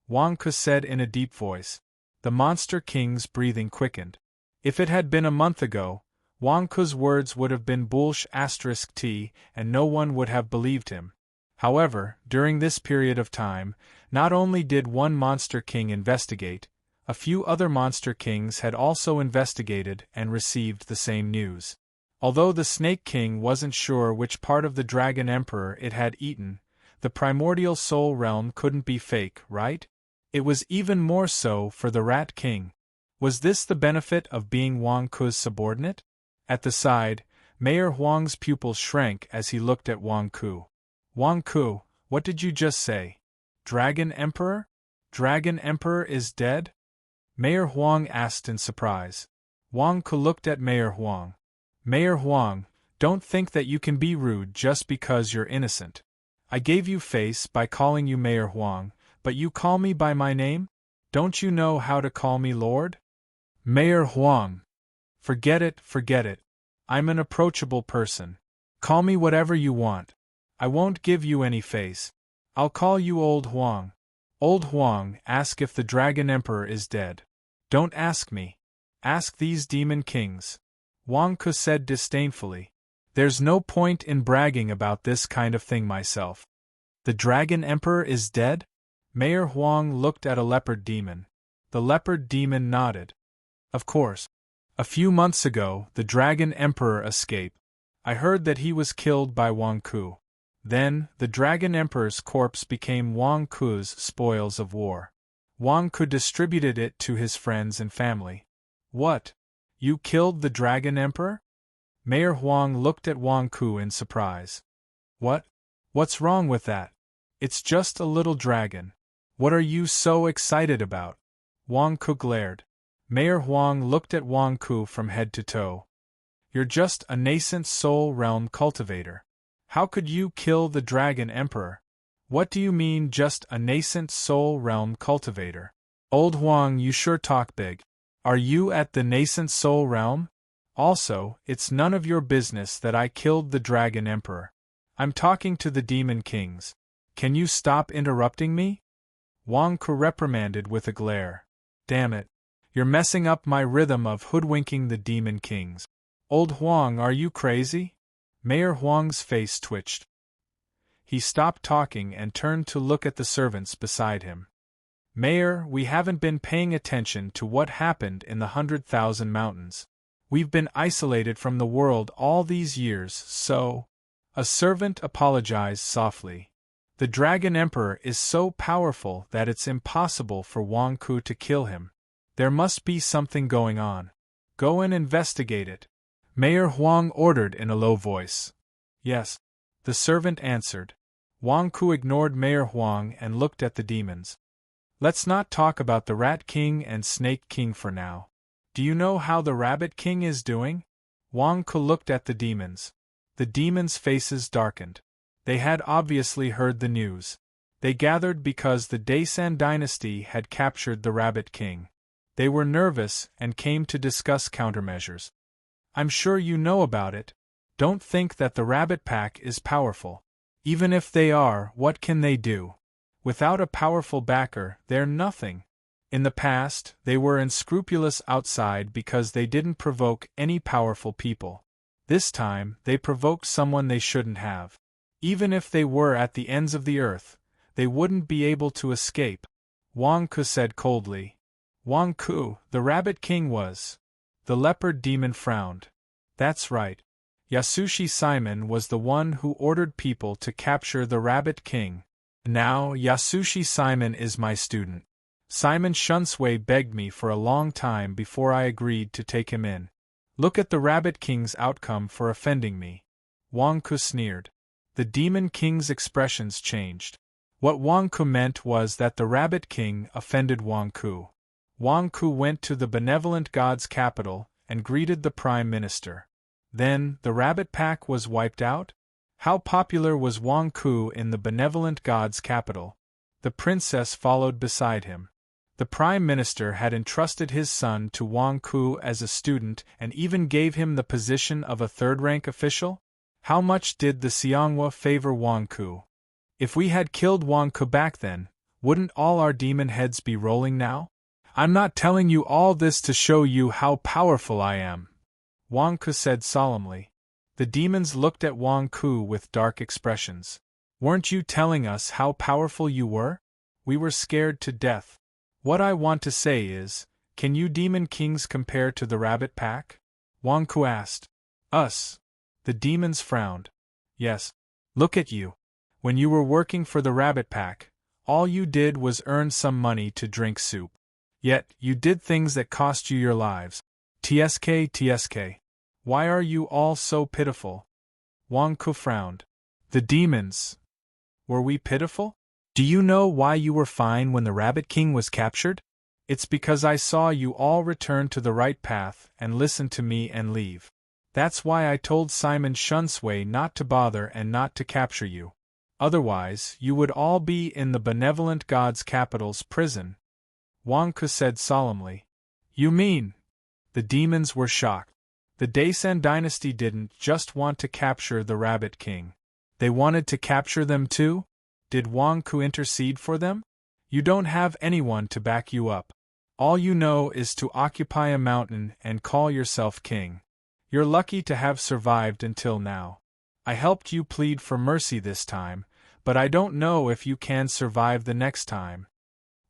Wang Ke said in a deep voice. The Monster King's breathing quickened. If it had been a month ago, Wang Ke's words would have been **t, and no one would have believed him. However, during this period of time, not only did one Monster King investigate, a few other Monster Kings had also investigated and received the same news. Although the Snake King wasn't sure which part of the Dragon Emperor it had eaten, the primordial soul realm couldn't be fake, right? It was even more so for the Rat King. Was this the benefit of being Wang Ke's subordinate? At the side, Mayor Huang's pupils shrank as he looked at Wang Ke. Wang Ke, what did you just say? Dragon Emperor? Dragon Emperor is dead? Mayor Huang asked in surprise. Wang Ke looked at Mayor Huang. Mayor Huang, don't think that you can be rude just because you're innocent. I gave you face by calling you Mayor Huang, but you call me by my name? Don't you know how to call me Lord? Mayor Huang. Forget it, forget it. I'm an approachable person. Call me whatever you want. I won't give you any face. I'll call you Old Huang. Old Huang, ask if the Dragon Emperor is dead. Don't ask me. Ask these demon kings. Wang Ke said disdainfully. There's no point in bragging about this kind of thing myself. The Dragon Emperor is dead? Mayor Huang looked at a leopard demon. The leopard demon nodded. Of course. A few months ago, the Dragon Emperor escaped. I heard that he was killed by Wang Ke. Then, the Dragon Emperor's corpse became Wang Ke's spoils of war. Wang Ke distributed it to his friends and family. What? You killed the Dragon Emperor? Mayor Huang looked at Wang Ke in surprise. What? What's wrong with that? It's just a little dragon. What are you so excited about? Wang Ke glared. Mayor Huang looked at Wang Ke from head to toe. You're just a nascent soul realm cultivator. How could you kill the Dragon Emperor? What do you mean just a nascent soul realm cultivator? Old Huang, you sure talk big. Are you at the nascent soul realm? Also, it's none of your business that I killed the Dragon Emperor. I'm talking to the Demon Kings. Can you stop interrupting me? Wang Ke reprimanded with a glare. Damn it. You're messing up my rhythm of hoodwinking the Demon Kings. Old Huang, are you crazy? Mayor Huang's face twitched. He stopped talking and turned to look at the servants beside him. Mayor, we haven't been paying attention to what happened in the 100,000 mountains. We've been isolated from the world all these years, so... A servant apologized softly. The Dragon Emperor is so powerful that it's impossible for Wang Ke to kill him. There must be something going on. Go and investigate it. Mayor Huang ordered in a low voice. Yes. The servant answered. Wang Ke ignored Mayor Huang and looked at the demons. Let's not talk about the Rat King and Snake King for now. Do you know how the Rabbit King is doing? Wang Ke looked at the demons. The demons' faces darkened. They had obviously heard the news. They gathered because the Daisan dynasty had captured the Rabbit King. They were nervous and came to discuss countermeasures. I'm sure you know about it. Don't think that the Rabbit Pack is powerful. Even if they are, what can they do? Without a powerful backer, they're nothing. In the past, they were unscrupulous outside because they didn't provoke any powerful people. This time, they provoked someone they shouldn't have. Even if they were at the ends of the earth, they wouldn't be able to escape. Wang Ke said coldly. Wang Ke, the Rabbit King was. The leopard demon frowned. That's right. Yasushi Simon was the one who ordered people to capture the Rabbit King. Now, Yasushi Simon is my student. Simon Shunsui begged me for a long time before I agreed to take him in. Look at the Rabbit King's outcome for offending me. Wang Ku sneered. The Demon King's expressions changed. What Wang Ku meant was that the Rabbit King offended Wang Ku. Wang Ku went to the benevolent god's capital and greeted the Prime Minister. Then, the rabbit pack was wiped out? How popular was Wang Ku in the benevolent god's capital? The princess followed beside him. The Prime Minister had entrusted his son to Wang Ku as a student and even gave him the position of a third-rank official? How much did the Xianghua favor Wang Ku? If we had killed Wang Ku back then, wouldn't all our demon heads be rolling now? I'm not telling you all this to show you how powerful I am, Wang Ku said solemnly. The demons looked at Wang Ku with dark expressions. Weren't you telling us how powerful you were? We were scared to death. What I want to say is, can you demon kings compare to the rabbit pack? Wang Ku asked. Us. The demons frowned. Yes. Look at you. When you were working for the rabbit pack, all you did was earn some money to drink soup. Yet, you did things that cost you your lives. TSK. Why are you all so pitiful? Wang Ku frowned. The demons. Were we pitiful? Do you know why you were fine when the Rabbit King was captured? It's because I saw you all return to the right path and listen to me and leave. That's why I told Simon Shunsway not to bother and not to capture you. Otherwise, you would all be in the benevolent god's capital's prison. Wang Ku said solemnly. You mean? The demons were shocked. The Daesan dynasty didn't just want to capture the Rabbit King. They wanted to capture them too? Did Wang Ku intercede for them? You don't have anyone to back you up. All you know is to occupy a mountain and call yourself king. You're lucky to have survived until now. I helped you plead for mercy this time, but I don't know if you can survive the next time.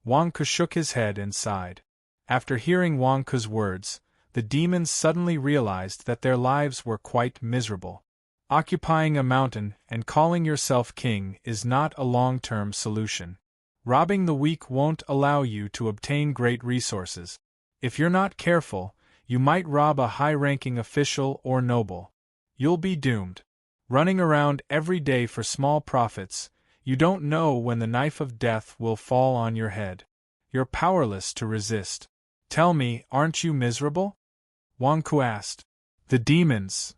Wang Ku shook his head and sighed. After hearing Wang Ku's words, the demons suddenly realized that their lives were quite miserable. Occupying a mountain and calling yourself king is not a long-term solution. Robbing the weak won't allow you to obtain great resources. If you're not careful, you might rob a high-ranking official or noble. You'll be doomed. Running around every day for small profits, you don't know when the knife of death will fall on your head. You're powerless to resist. Tell me, aren't you miserable? Wang Ku asked. The demons.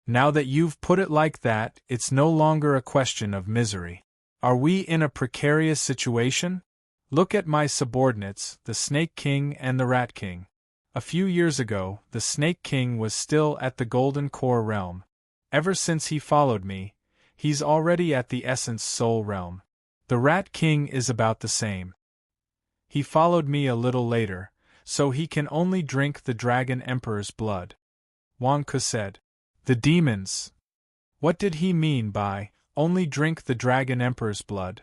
Now that you've put it like that, it's no longer a question of misery. Are we in a precarious situation? Look at my subordinates, the Snake King and the Rat King. A few years ago, the Snake King was still at the Golden Core realm. Ever since he followed me, he's already at the Essence Soul realm. The Rat King is about the same. He followed me a little later, so he can only drink the Dragon Emperor's blood. Wang Ku said. The demons. What did he mean by, only drink the Dragon Emperor's blood?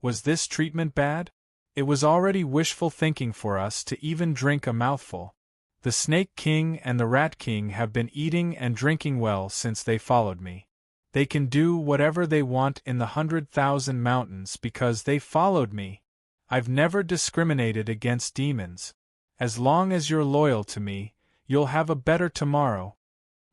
Was this treatment bad? It was already wishful thinking for us to even drink a mouthful. The Snake King and the Rat King have been eating and drinking well since they followed me. They can do whatever they want in the 100,000 mountains because they followed me. I've never discriminated against demons. As long as you're loyal to me, you'll have a better tomorrow.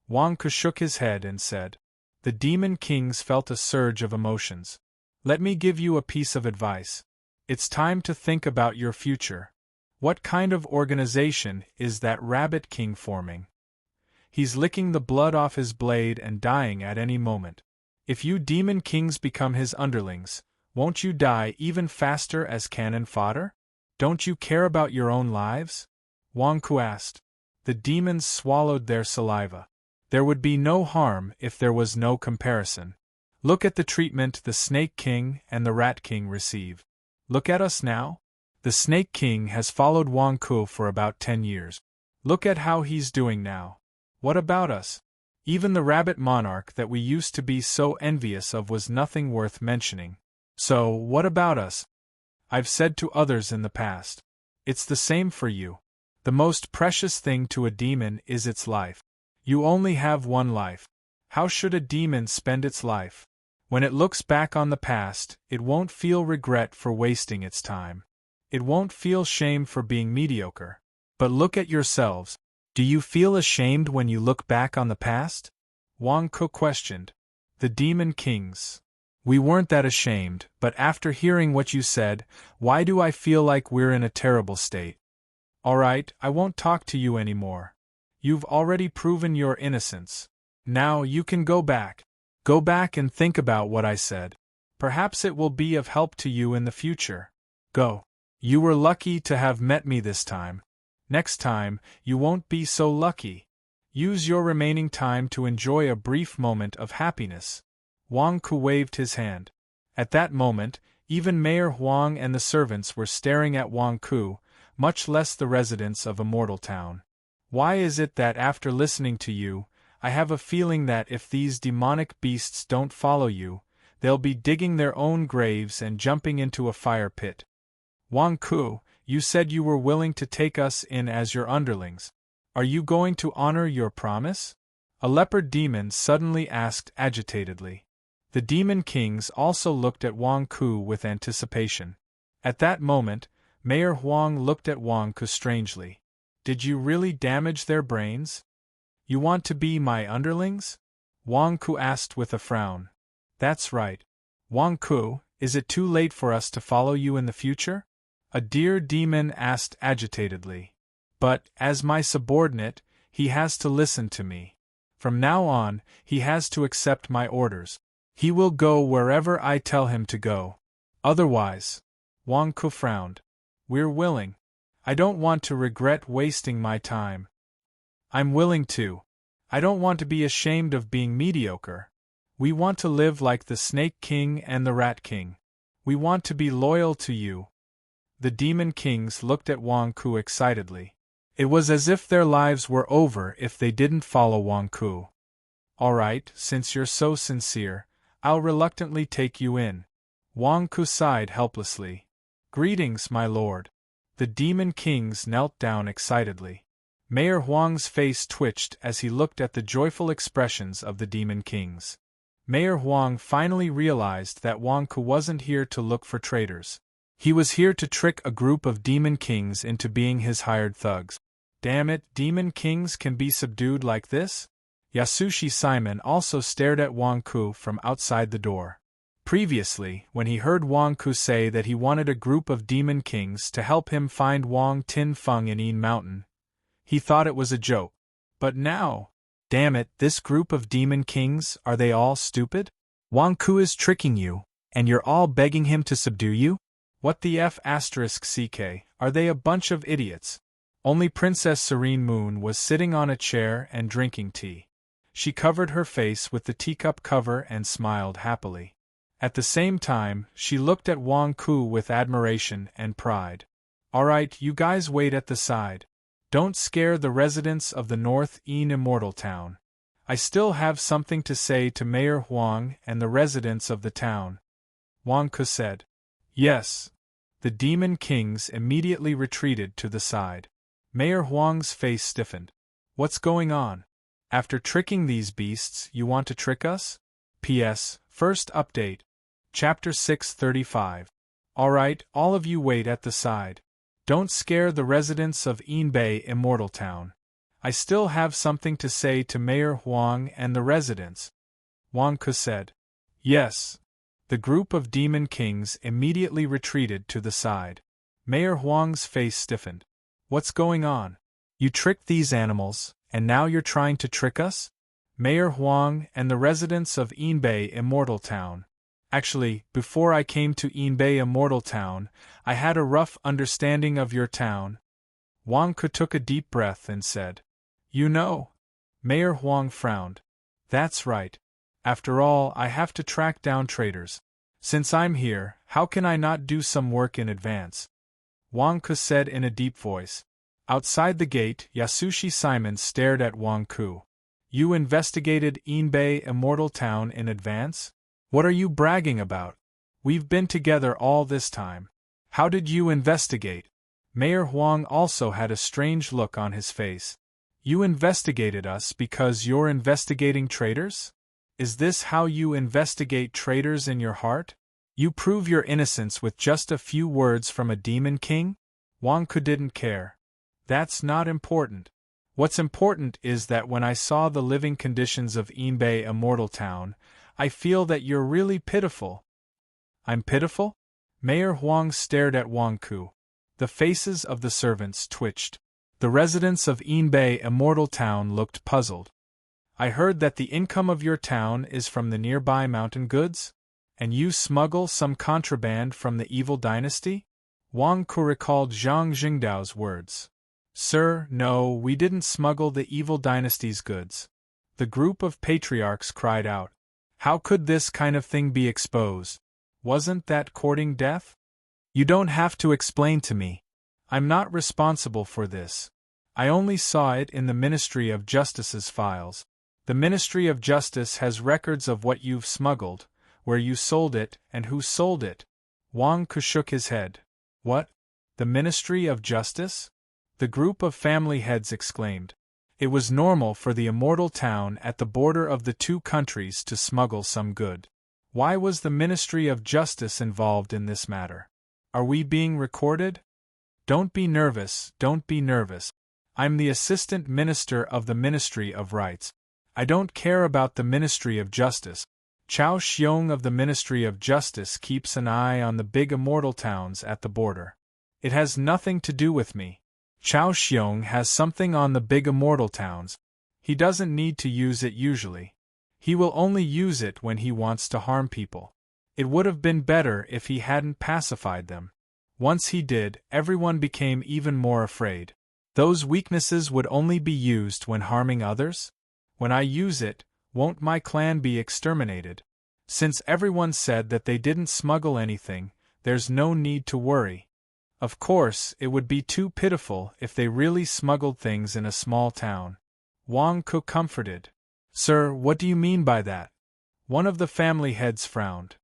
Wang Ku shook his head and said. The Demon Kings felt a surge of emotions. Let me give you a piece of advice. It's time to think about your future. What kind of organization is that Rabbit King forming? He's licking the blood off his blade and dying at any moment. If you Demon Kings become his underlings, won't you die even faster as cannon fodder? Don't you care about your own lives? Wang Ku asked. The demons swallowed their saliva. There would be no harm if there was no comparison. Look at the treatment the Snake King and the Rat King receive. Look at us now. The Snake King has followed Wang Ku for about 10 years. Look at how he's doing now. What about us? Even the Rabbit Monarch that we used to be so envious of was nothing worth mentioning. So, what about us? I've said to others in the past. It's the same for you. The most precious thing to a demon is its life. You only have one life. How should a demon spend its life? When it looks back on the past, it won't feel regret for wasting its time. It won't feel shame for being mediocre. But look at yourselves. Do you feel ashamed when you look back on the past? Wang Ku questioned. The Demon Kings. We weren't that ashamed, but after hearing what you said, why do I feel like we're in a terrible state? Alright, I won't talk to you anymore. You've already proven your innocence. Now you can go back. Go back and think about what I said. Perhaps it will be of help to you in the future. Go. You were lucky to have met me this time. Next time, you won't be so lucky. Use your remaining time to enjoy a brief moment of happiness. Wang Ku waved his hand. At that moment, even Mayor Huang and the servants were staring at Wang Ku, much less the residents of Immortal Town. Why is it that after listening to you, I have a feeling that if these demonic beasts don't follow you, they'll be digging their own graves and jumping into a fire pit? Wang Ku, you said you were willing to take us in as your underlings. Are you going to honor your promise? A leopard demon suddenly asked agitatedly. The Demon Kings also looked at Wang Ku with anticipation. At that moment, Mayor Huang looked at Wang Ku strangely. Did you really damage their brains? You want to be my underlings? Wang Ku asked with a frown. That's right. Wang Ku, is it too late for us to follow you in the future? A deer demon asked agitatedly. But, as my subordinate, he has to listen to me. From now on, he has to accept my orders. He will go wherever I tell him to go. Otherwise, Wang Ku frowned. We're willing. I don't want to regret wasting my time. I'm willing to. I don't want to be ashamed of being mediocre. We want to live like the Snake King and the Rat King. We want to be loyal to you. The Demon Kings looked at Wang Ku excitedly. It was as if their lives were over if they didn't follow Wang Ku. All right, since you're so sincere, I'll reluctantly take you in. Wang Ku sighed helplessly. Greetings, my lord. The Demon Kings knelt down excitedly. Mayor Huang's face twitched as he looked at the joyful expressions of the Demon Kings. Mayor Huang finally realized that Wang Ku wasn't here to look for traitors. He was here to trick a group of Demon Kings into being his hired thugs. Damn it, Demon Kings can be subdued like this? Yasushi Simon also stared at Wang Ku from outside the door. Previously, when he heard Wang Ku say that he wanted a group of Demon Kings to help him find Wang Tin Feng in Yin Mountain, he thought it was a joke. But now, damn it, this group of Demon Kings, are they all stupid? Wang Ku is tricking you, and you're all begging him to subdue you? What the F***ck, are they a bunch of idiots? Only Princess Serene Moon was sitting on a chair and drinking tea. She covered her face with the teacup cover and smiled happily. At the same time, she looked at Wang Ku with admiration and pride. Alright, you guys wait at the side. Don't scare the residents of the North Yin Immortal Town. I still have something to say to Mayor Huang and the residents of the town. Wang Ku said. Yes. The Demon Kings immediately retreated to the side. Mayor Huang's face stiffened. What's going on? After tricking these beasts, you want to trick us? P.S. First update. Chapter 635. Alright, all of you wait at the side. Don't scare the residents of Yinbei Immortal Town. I still have something to say to Mayor Huang and the residents. Wang Ku said. Yes. The group of Demon Kings immediately retreated to the side. Mayor Huang's face stiffened. What's going on? You tricked these animals, and now you're trying to trick us? Mayor Huang and the residents of Yinbei Immortal Town. Actually, before I came to Yinbei Immortal Town, I had a rough understanding of your town. Wang Ku took a deep breath and said. You know? Mayor Huang frowned. That's right. After all, I have to track down traitors. Since I'm here, how can I not do some work in advance? Wang Ku said in a deep voice. Outside the gate, Yasushi Simon stared at Wang Ku. You investigated Yinbei Immortal Town in advance? What are you bragging about? We've been together all this time. How did you investigate? Mayor Huang also had a strange look on his face. You investigated us because you're investigating traitors? Is this how you investigate traitors in your heart? You prove your innocence with just a few words from a demon king? Wang Ku didn't care. That's not important. What's important is that when I saw the living conditions of Inbei Immortal Town, I feel that you're really pitiful. I'm pitiful? Mayor Huang stared at Wang Ku. The faces of the servants twitched. The residents of Inbei Immortal Town looked puzzled. I heard that the income of your town is from the nearby mountain goods? And you smuggle some contraband from the evil dynasty? Wang Ku recalled Zhang Jingdao's words. Sir, no, we didn't smuggle the evil dynasty's goods. The group of patriarchs cried out. How could this kind of thing be exposed? Wasn't that courting death? You don't have to explain to me. I'm not responsible for this. I only saw it in the Ministry of Justice's files. The Ministry of Justice has records of what you've smuggled, where you sold it, and who sold it. Wang Ku shook his head. What? The Ministry of Justice? The group of family heads exclaimed. It was normal for the immortal town at the border of the two countries to smuggle some good. Why was the Ministry of Justice involved in this matter? Are we being recorded? Don't be nervous, don't be nervous. I'm the Assistant Minister of the Ministry of Rights. I don't care about the Ministry of Justice. Chao Xiong of the Ministry of Justice keeps an eye on the big immortal towns at the border. It has nothing to do with me. Chao Xiong has something on the big immortal towns. He doesn't need to use it usually. He will only use it when he wants to harm people. It would have been better if he hadn't pacified them. Once he did, everyone became even more afraid. Those weaknesses would only be used when harming others? When I use it, won't my clan be exterminated? Since everyone said that they didn't smuggle anything, there's no need to worry. Of course, it would be too pitiful if they really smuggled things in a small town. Wang Ku comforted. Sir, what do you mean by that? One of the family heads frowned.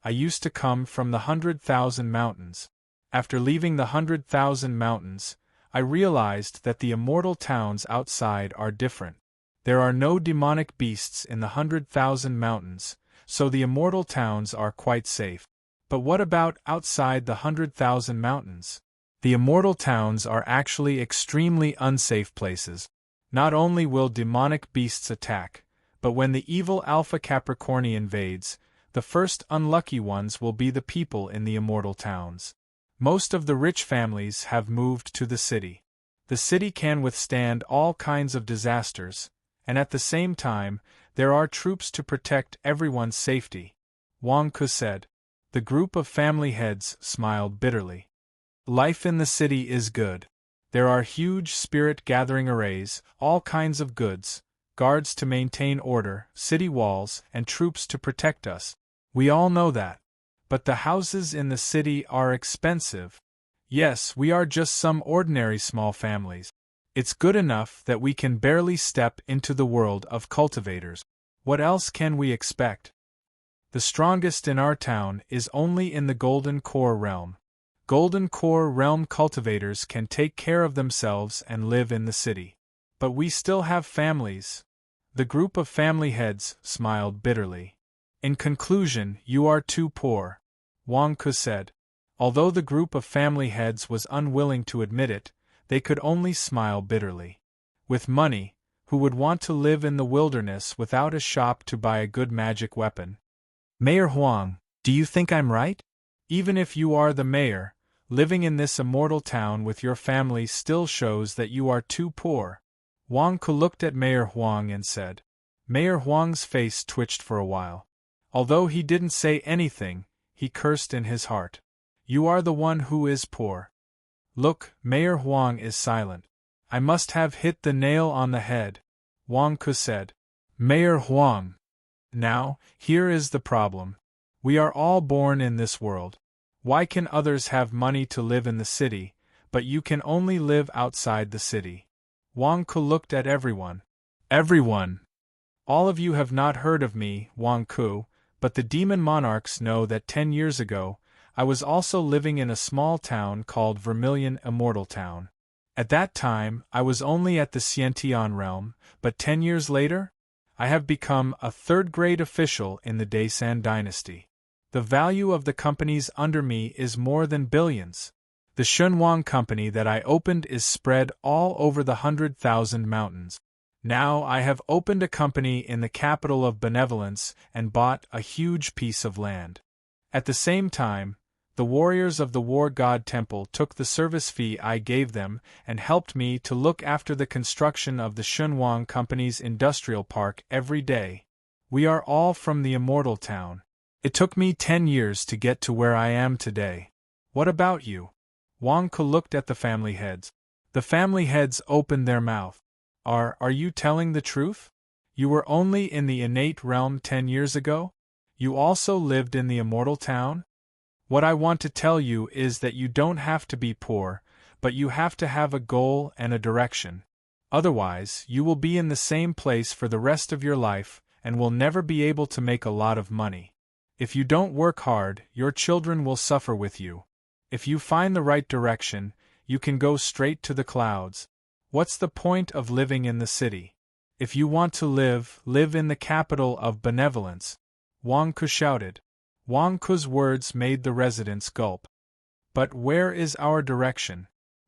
I used to come from the 100,000 mountains. After leaving the 100,000 mountains, I realized that the immortal towns outside are different. There are no demonic beasts in the 100,000 mountains, so the immortal towns are quite safe. But what about outside the 100,000 mountains? The immortal towns are actually extremely unsafe places. Not only will demonic beasts attack, but when the evil Alpha Capricorni invades, the first unlucky ones will be the people in the immortal towns. Most of the rich families have moved to the city. The city can withstand all kinds of disasters, and at the same time, there are troops to protect everyone's safety. Wang Ku said. The group of family heads smiled bitterly. Life in the city is good. There are huge spirit-gathering arrays, all kinds of goods, guards to maintain order, city walls, and troops to protect us. We all know that. But the houses in the city are expensive. Yes, we are just some ordinary small families. It's good enough that we can barely step into the world of cultivators. What else can we expect? The strongest in our town is only in the Golden Core realm. Golden Core realm cultivators can take care of themselves and live in the city. But we still have families. The group of family heads smiled bitterly. In conclusion, you are too poor, Wang Ku said. Although the group of family heads was unwilling to admit it, they could only smile bitterly. With money, who would want to live in the wilderness without a shop to buy a good magic weapon? Mayor Huang, do you think I'm right? Even if you are the mayor, living in this immortal town with your family still shows that you are too poor. Wang Ku looked at Mayor Huang and said. Mayor Huang's face twitched for a while. Although he didn't say anything, he cursed in his heart. You are the one who is poor. Look, Mayor Huang is silent. I must have hit the nail on the head, Wang Ku said. Mayor Huang. Now, here is the problem. We are all born in this world. Why can others have money to live in the city, but you can only live outside the city? Wang Ku looked at everyone. Everyone! All of you have not heard of me, Wang Ku, but the demon monarchs know that 10 years ago, I was also living in a small town called Vermilion Immortal Town. At that time, I was only at the Xiantian realm, but 10 years later, I have become a third-grade official in the Daisan dynasty. The value of the companies under me is more than billions. The Shunwang company that I opened is spread all over the 100,000 mountains. Now I have opened a company in the capital of benevolence and bought a huge piece of land. At the same time, the warriors of the War God Temple took the service fee I gave them and helped me to look after the construction of the Shunwang Company's industrial park every day. We are all from the Immortal Town. It took me 10 years to get to where I am today. What about you? Wang Ke looked at the family heads. The family heads opened their mouth. Are you telling the truth? You were only in the innate realm 10 years ago? You also lived in the Immortal Town? What I want to tell you is that you don't have to be poor, but you have to have a goal and a direction. Otherwise, you will be in the same place for the rest of your life and will never be able to make a lot of money. If you don't work hard, your children will suffer with you. If you find the right direction, you can go straight to the clouds. What's the point of living in the city? If you want to live, live in the capital of benevolence. Wang Ke shouted. Wang Ke's words made the residents gulp. But where is our direction?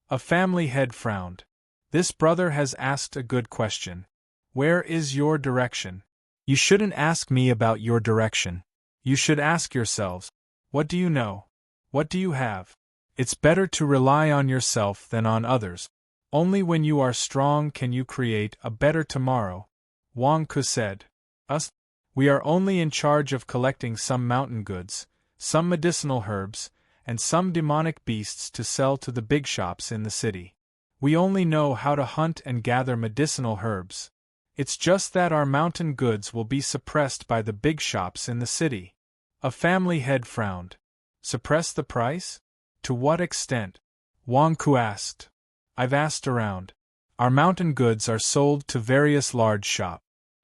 A family head frowned. This brother has asked a good question. Where is your direction? You shouldn't ask me about your direction. You should ask yourselves, what do you know? What do you have? It's better to rely on yourself than on others. Only when you are strong can you create a better tomorrow. Wang Ke said. Us? We are only in charge of collecting some mountain goods, some medicinal herbs, and some demonic beasts to sell to the big shops in the city. We only know how to hunt and gather medicinal herbs. It's just that our mountain goods will be suppressed by the big shops in the city. A family head frowned. Suppress the price? To what extent? Wang Ke asked. I've asked around. Our mountain goods are sold to various large shops.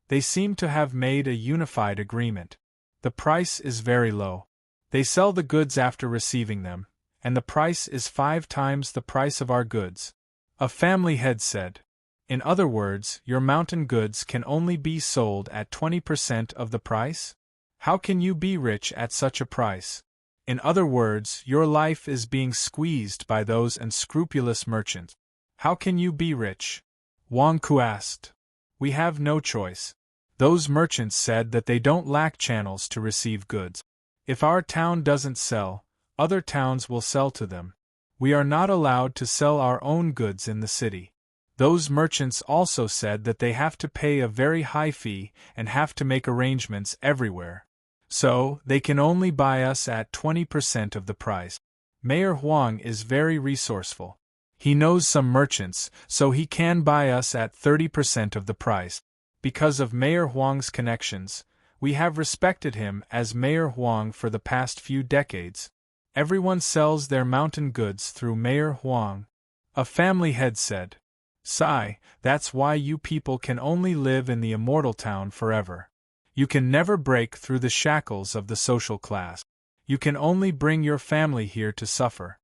They seem to have made a unified agreement. The price is very low. They sell the goods after receiving them, and the price is 5 times the price of our goods. A family head said. In other words, your mountain goods can only be sold at 20% of the price? How can you be rich at such a price? In other words, your life is being squeezed by those unscrupulous merchants. How can you be rich? Wang Ke asked. We have no choice. Those merchants said that they don't lack channels to receive goods. If our town doesn't sell, other towns will sell to them. We are not allowed to sell our own goods in the city. Those merchants also said that they have to pay a very high fee and have to make arrangements everywhere. So, they can only buy us at 20% of the price. Mayor Huang is very resourceful. He knows some merchants, so he can buy us at 30% of the price. Because of Mayor Huang's connections, we have respected him as Mayor Huang for the past few decades. Everyone sells their mountain goods through Mayor Huang. A family head said. Sigh, that's why you people can only live in the Immortal Town forever. You can never break through the shackles of the social class. You can only bring your family here to suffer.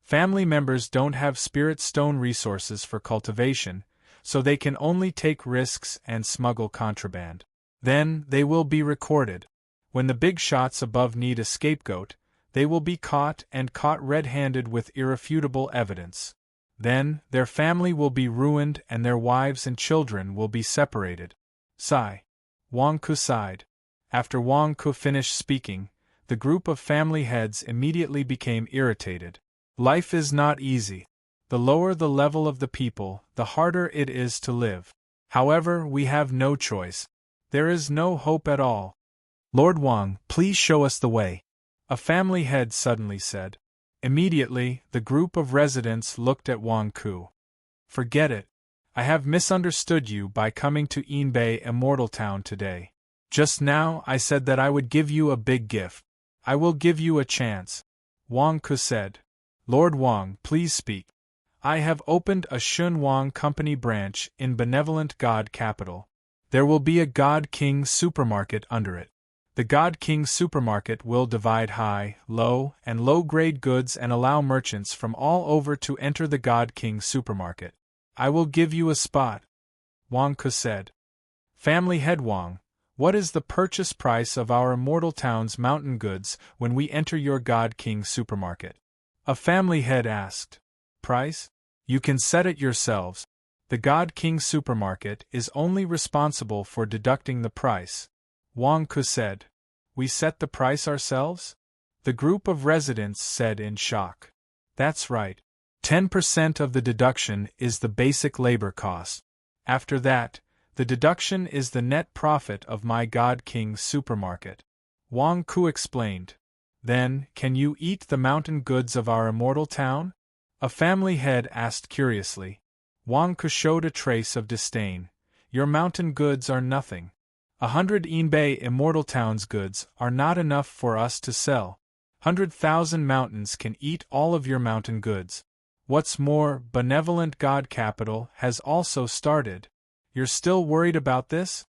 Family members don't have spirit stone resources for cultivation, so they can only take risks and smuggle contraband. Then, they will be recorded. When the big shots above need a scapegoat, they will be caught red-handed with irrefutable evidence. Then, their family will be ruined and their wives and children will be separated. Sigh. Wang Ke sighed. After Wang Ke finished speaking, the group of family heads immediately became irritated. Life is not easy. The lower the level of the people, the harder it is to live. However, we have no choice. There is no hope at all. Lord Wang, please show us the way. A family head suddenly said. Immediately, the group of residents looked at Wang Ke. Forget it. I have misunderstood you by coming to Enbei Immortal Town today. Just now I said that I would give you a big gift. I will give you a chance. Wang Ke said. Lord Wang, please speak. I have opened a Shunwang Company branch in Benevolent God Capital. There will be a God King supermarket under it. The God King supermarket will divide high, low, and low-grade goods and allow merchants from all over to enter the God King supermarket. I will give you a spot. Wang Ke said. Family head Wang, what is the purchase price of our Immortal Town's mountain goods when we enter your God King supermarket? A family head asked. Price? You can set it yourselves. The God King supermarket is only responsible for deducting the price. Wang Ku said. We set the price ourselves? The group of residents said in shock. That's right. 10% of the deduction is the basic labor cost. After that, the deduction is the net profit of my God King supermarket. Wang Ku explained. Then, can you eat the mountain goods of our immortal town? A family head asked curiously. Wang Ku showed a trace of disdain. Your mountain goods are nothing. 100 Inbei immortal town's goods are not enough for us to sell. 100,000 mountains can eat all of your mountain goods. What's more, benevolent God capital has also started. You're still worried about this?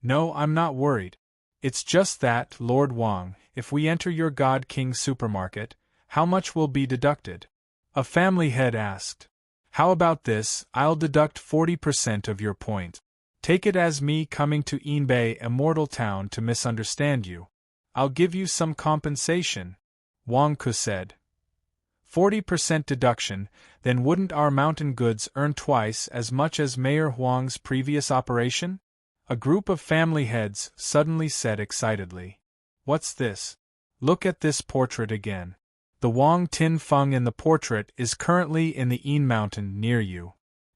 No, I'm not worried. It's just that, Lord Wang, if we enter your God King supermarket, how much will be deducted? A family head asked. How about this, I'll deduct 40% of your point. Take it as me coming to Inbei immortal town to misunderstand you. I'll give you some compensation. Wang Ku said. 40% deduction, then wouldn't our mountain goods earn twice as much as Mayor Huang's previous operation? A group of family heads suddenly said excitedly. What's this? Look at this portrait again. The Wang Tin Feng in the portrait is currently in the Yin Mountain near you.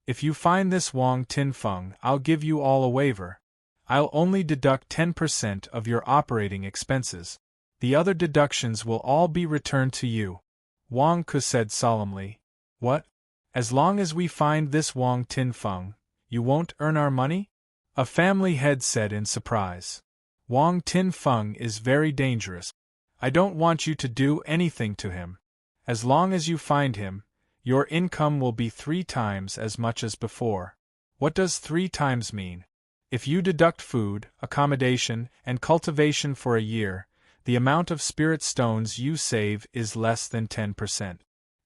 If you find this Wang Tin Feng, I'll give you all a waiver. I'll only deduct 10% of your operating expenses. The other deductions will all be returned to you. Wang Ku said solemnly. What? As long as we find this Wang Tin Feng, you won't earn our money? A family head said in surprise. Wang Tin Feng is very dangerous. I don't want you to do anything to him. As long as you find him, your income will be 3 times as much as before. What does 3 times mean? If you deduct food, accommodation, and cultivation for a year, the amount of spirit stones you save is less than 10%.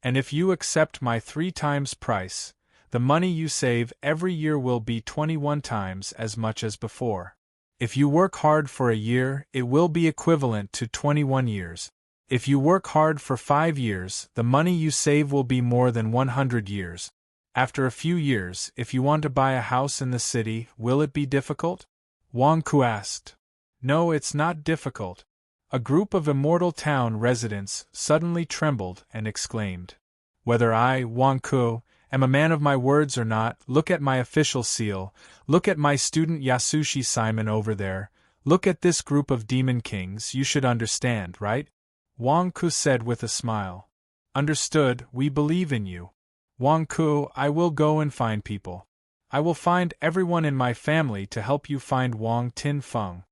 And if you accept my 3 times price, the money you save every year will be 21 times as much as before. If you work hard for a year, it will be equivalent to 21 years. If you work hard for 5 years, the money you save will be more than 100 years. After a few years, if you want to buy a house in the city, will it be difficult? Wang Ku asked. No, it's not difficult. A group of immortal town residents suddenly trembled and exclaimed. Whether I, Wang Ku, am a man of my words or not, look at my official seal, look at my student Yasushi Simon over there, look at this group of demon kings, you should understand, right? Wang Ku said with a smile. Understood, we believe in you. Wang Ku, I will go and find people. I will find everyone in my family to help you find Wang Tin Feng.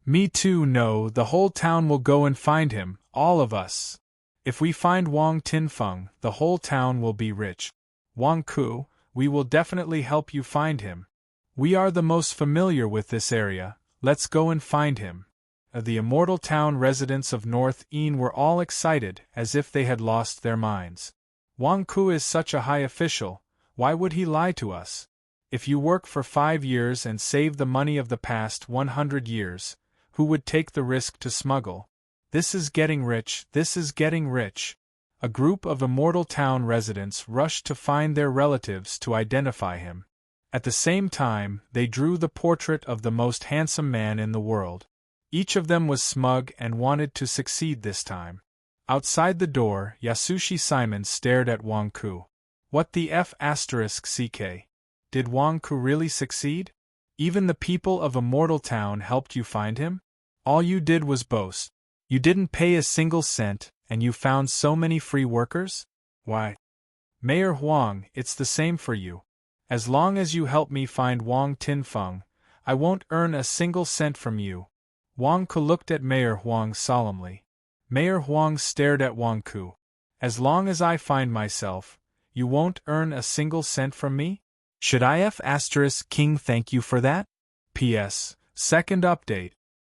Me too, no, the whole town will go and find him, all of us. If we find Wang Tin Feng, the whole town will be rich. Wang Ku, we will definitely help you find him. We are the most familiar with this area, let's go and find him. The immortal town residents of North Yin were all excited as if they had lost their minds. Wang Ku is such a high official, why would he lie to us? If you work for 5 years and save the money of the past 100 years, who would take the risk to smuggle? This is getting rich, this is getting rich. A group of immortal town residents rushed to find their relatives to identify him. At the same time, they drew the portrait of the most handsome man in the world. Each of them was smug and wanted to succeed this time. Outside the door, Yasushi Simon stared at Wang Ku. What the F***ck? Did Wang Ku really succeed? Even the people of Immortal Town helped you find him? All you did was boast. You didn't pay a single cent, and you found so many free workers? Why? Mayor Huang, it's the same for you. As long as you help me find Wang Tin Feng, I won't earn a single cent from you. Wang Ku looked at Mayor Huang solemnly. Mayor Huang stared at Wang Ku. As long as I find myself, you won't earn a single cent from me? Should I F***king thank you for that? P.S. Second update.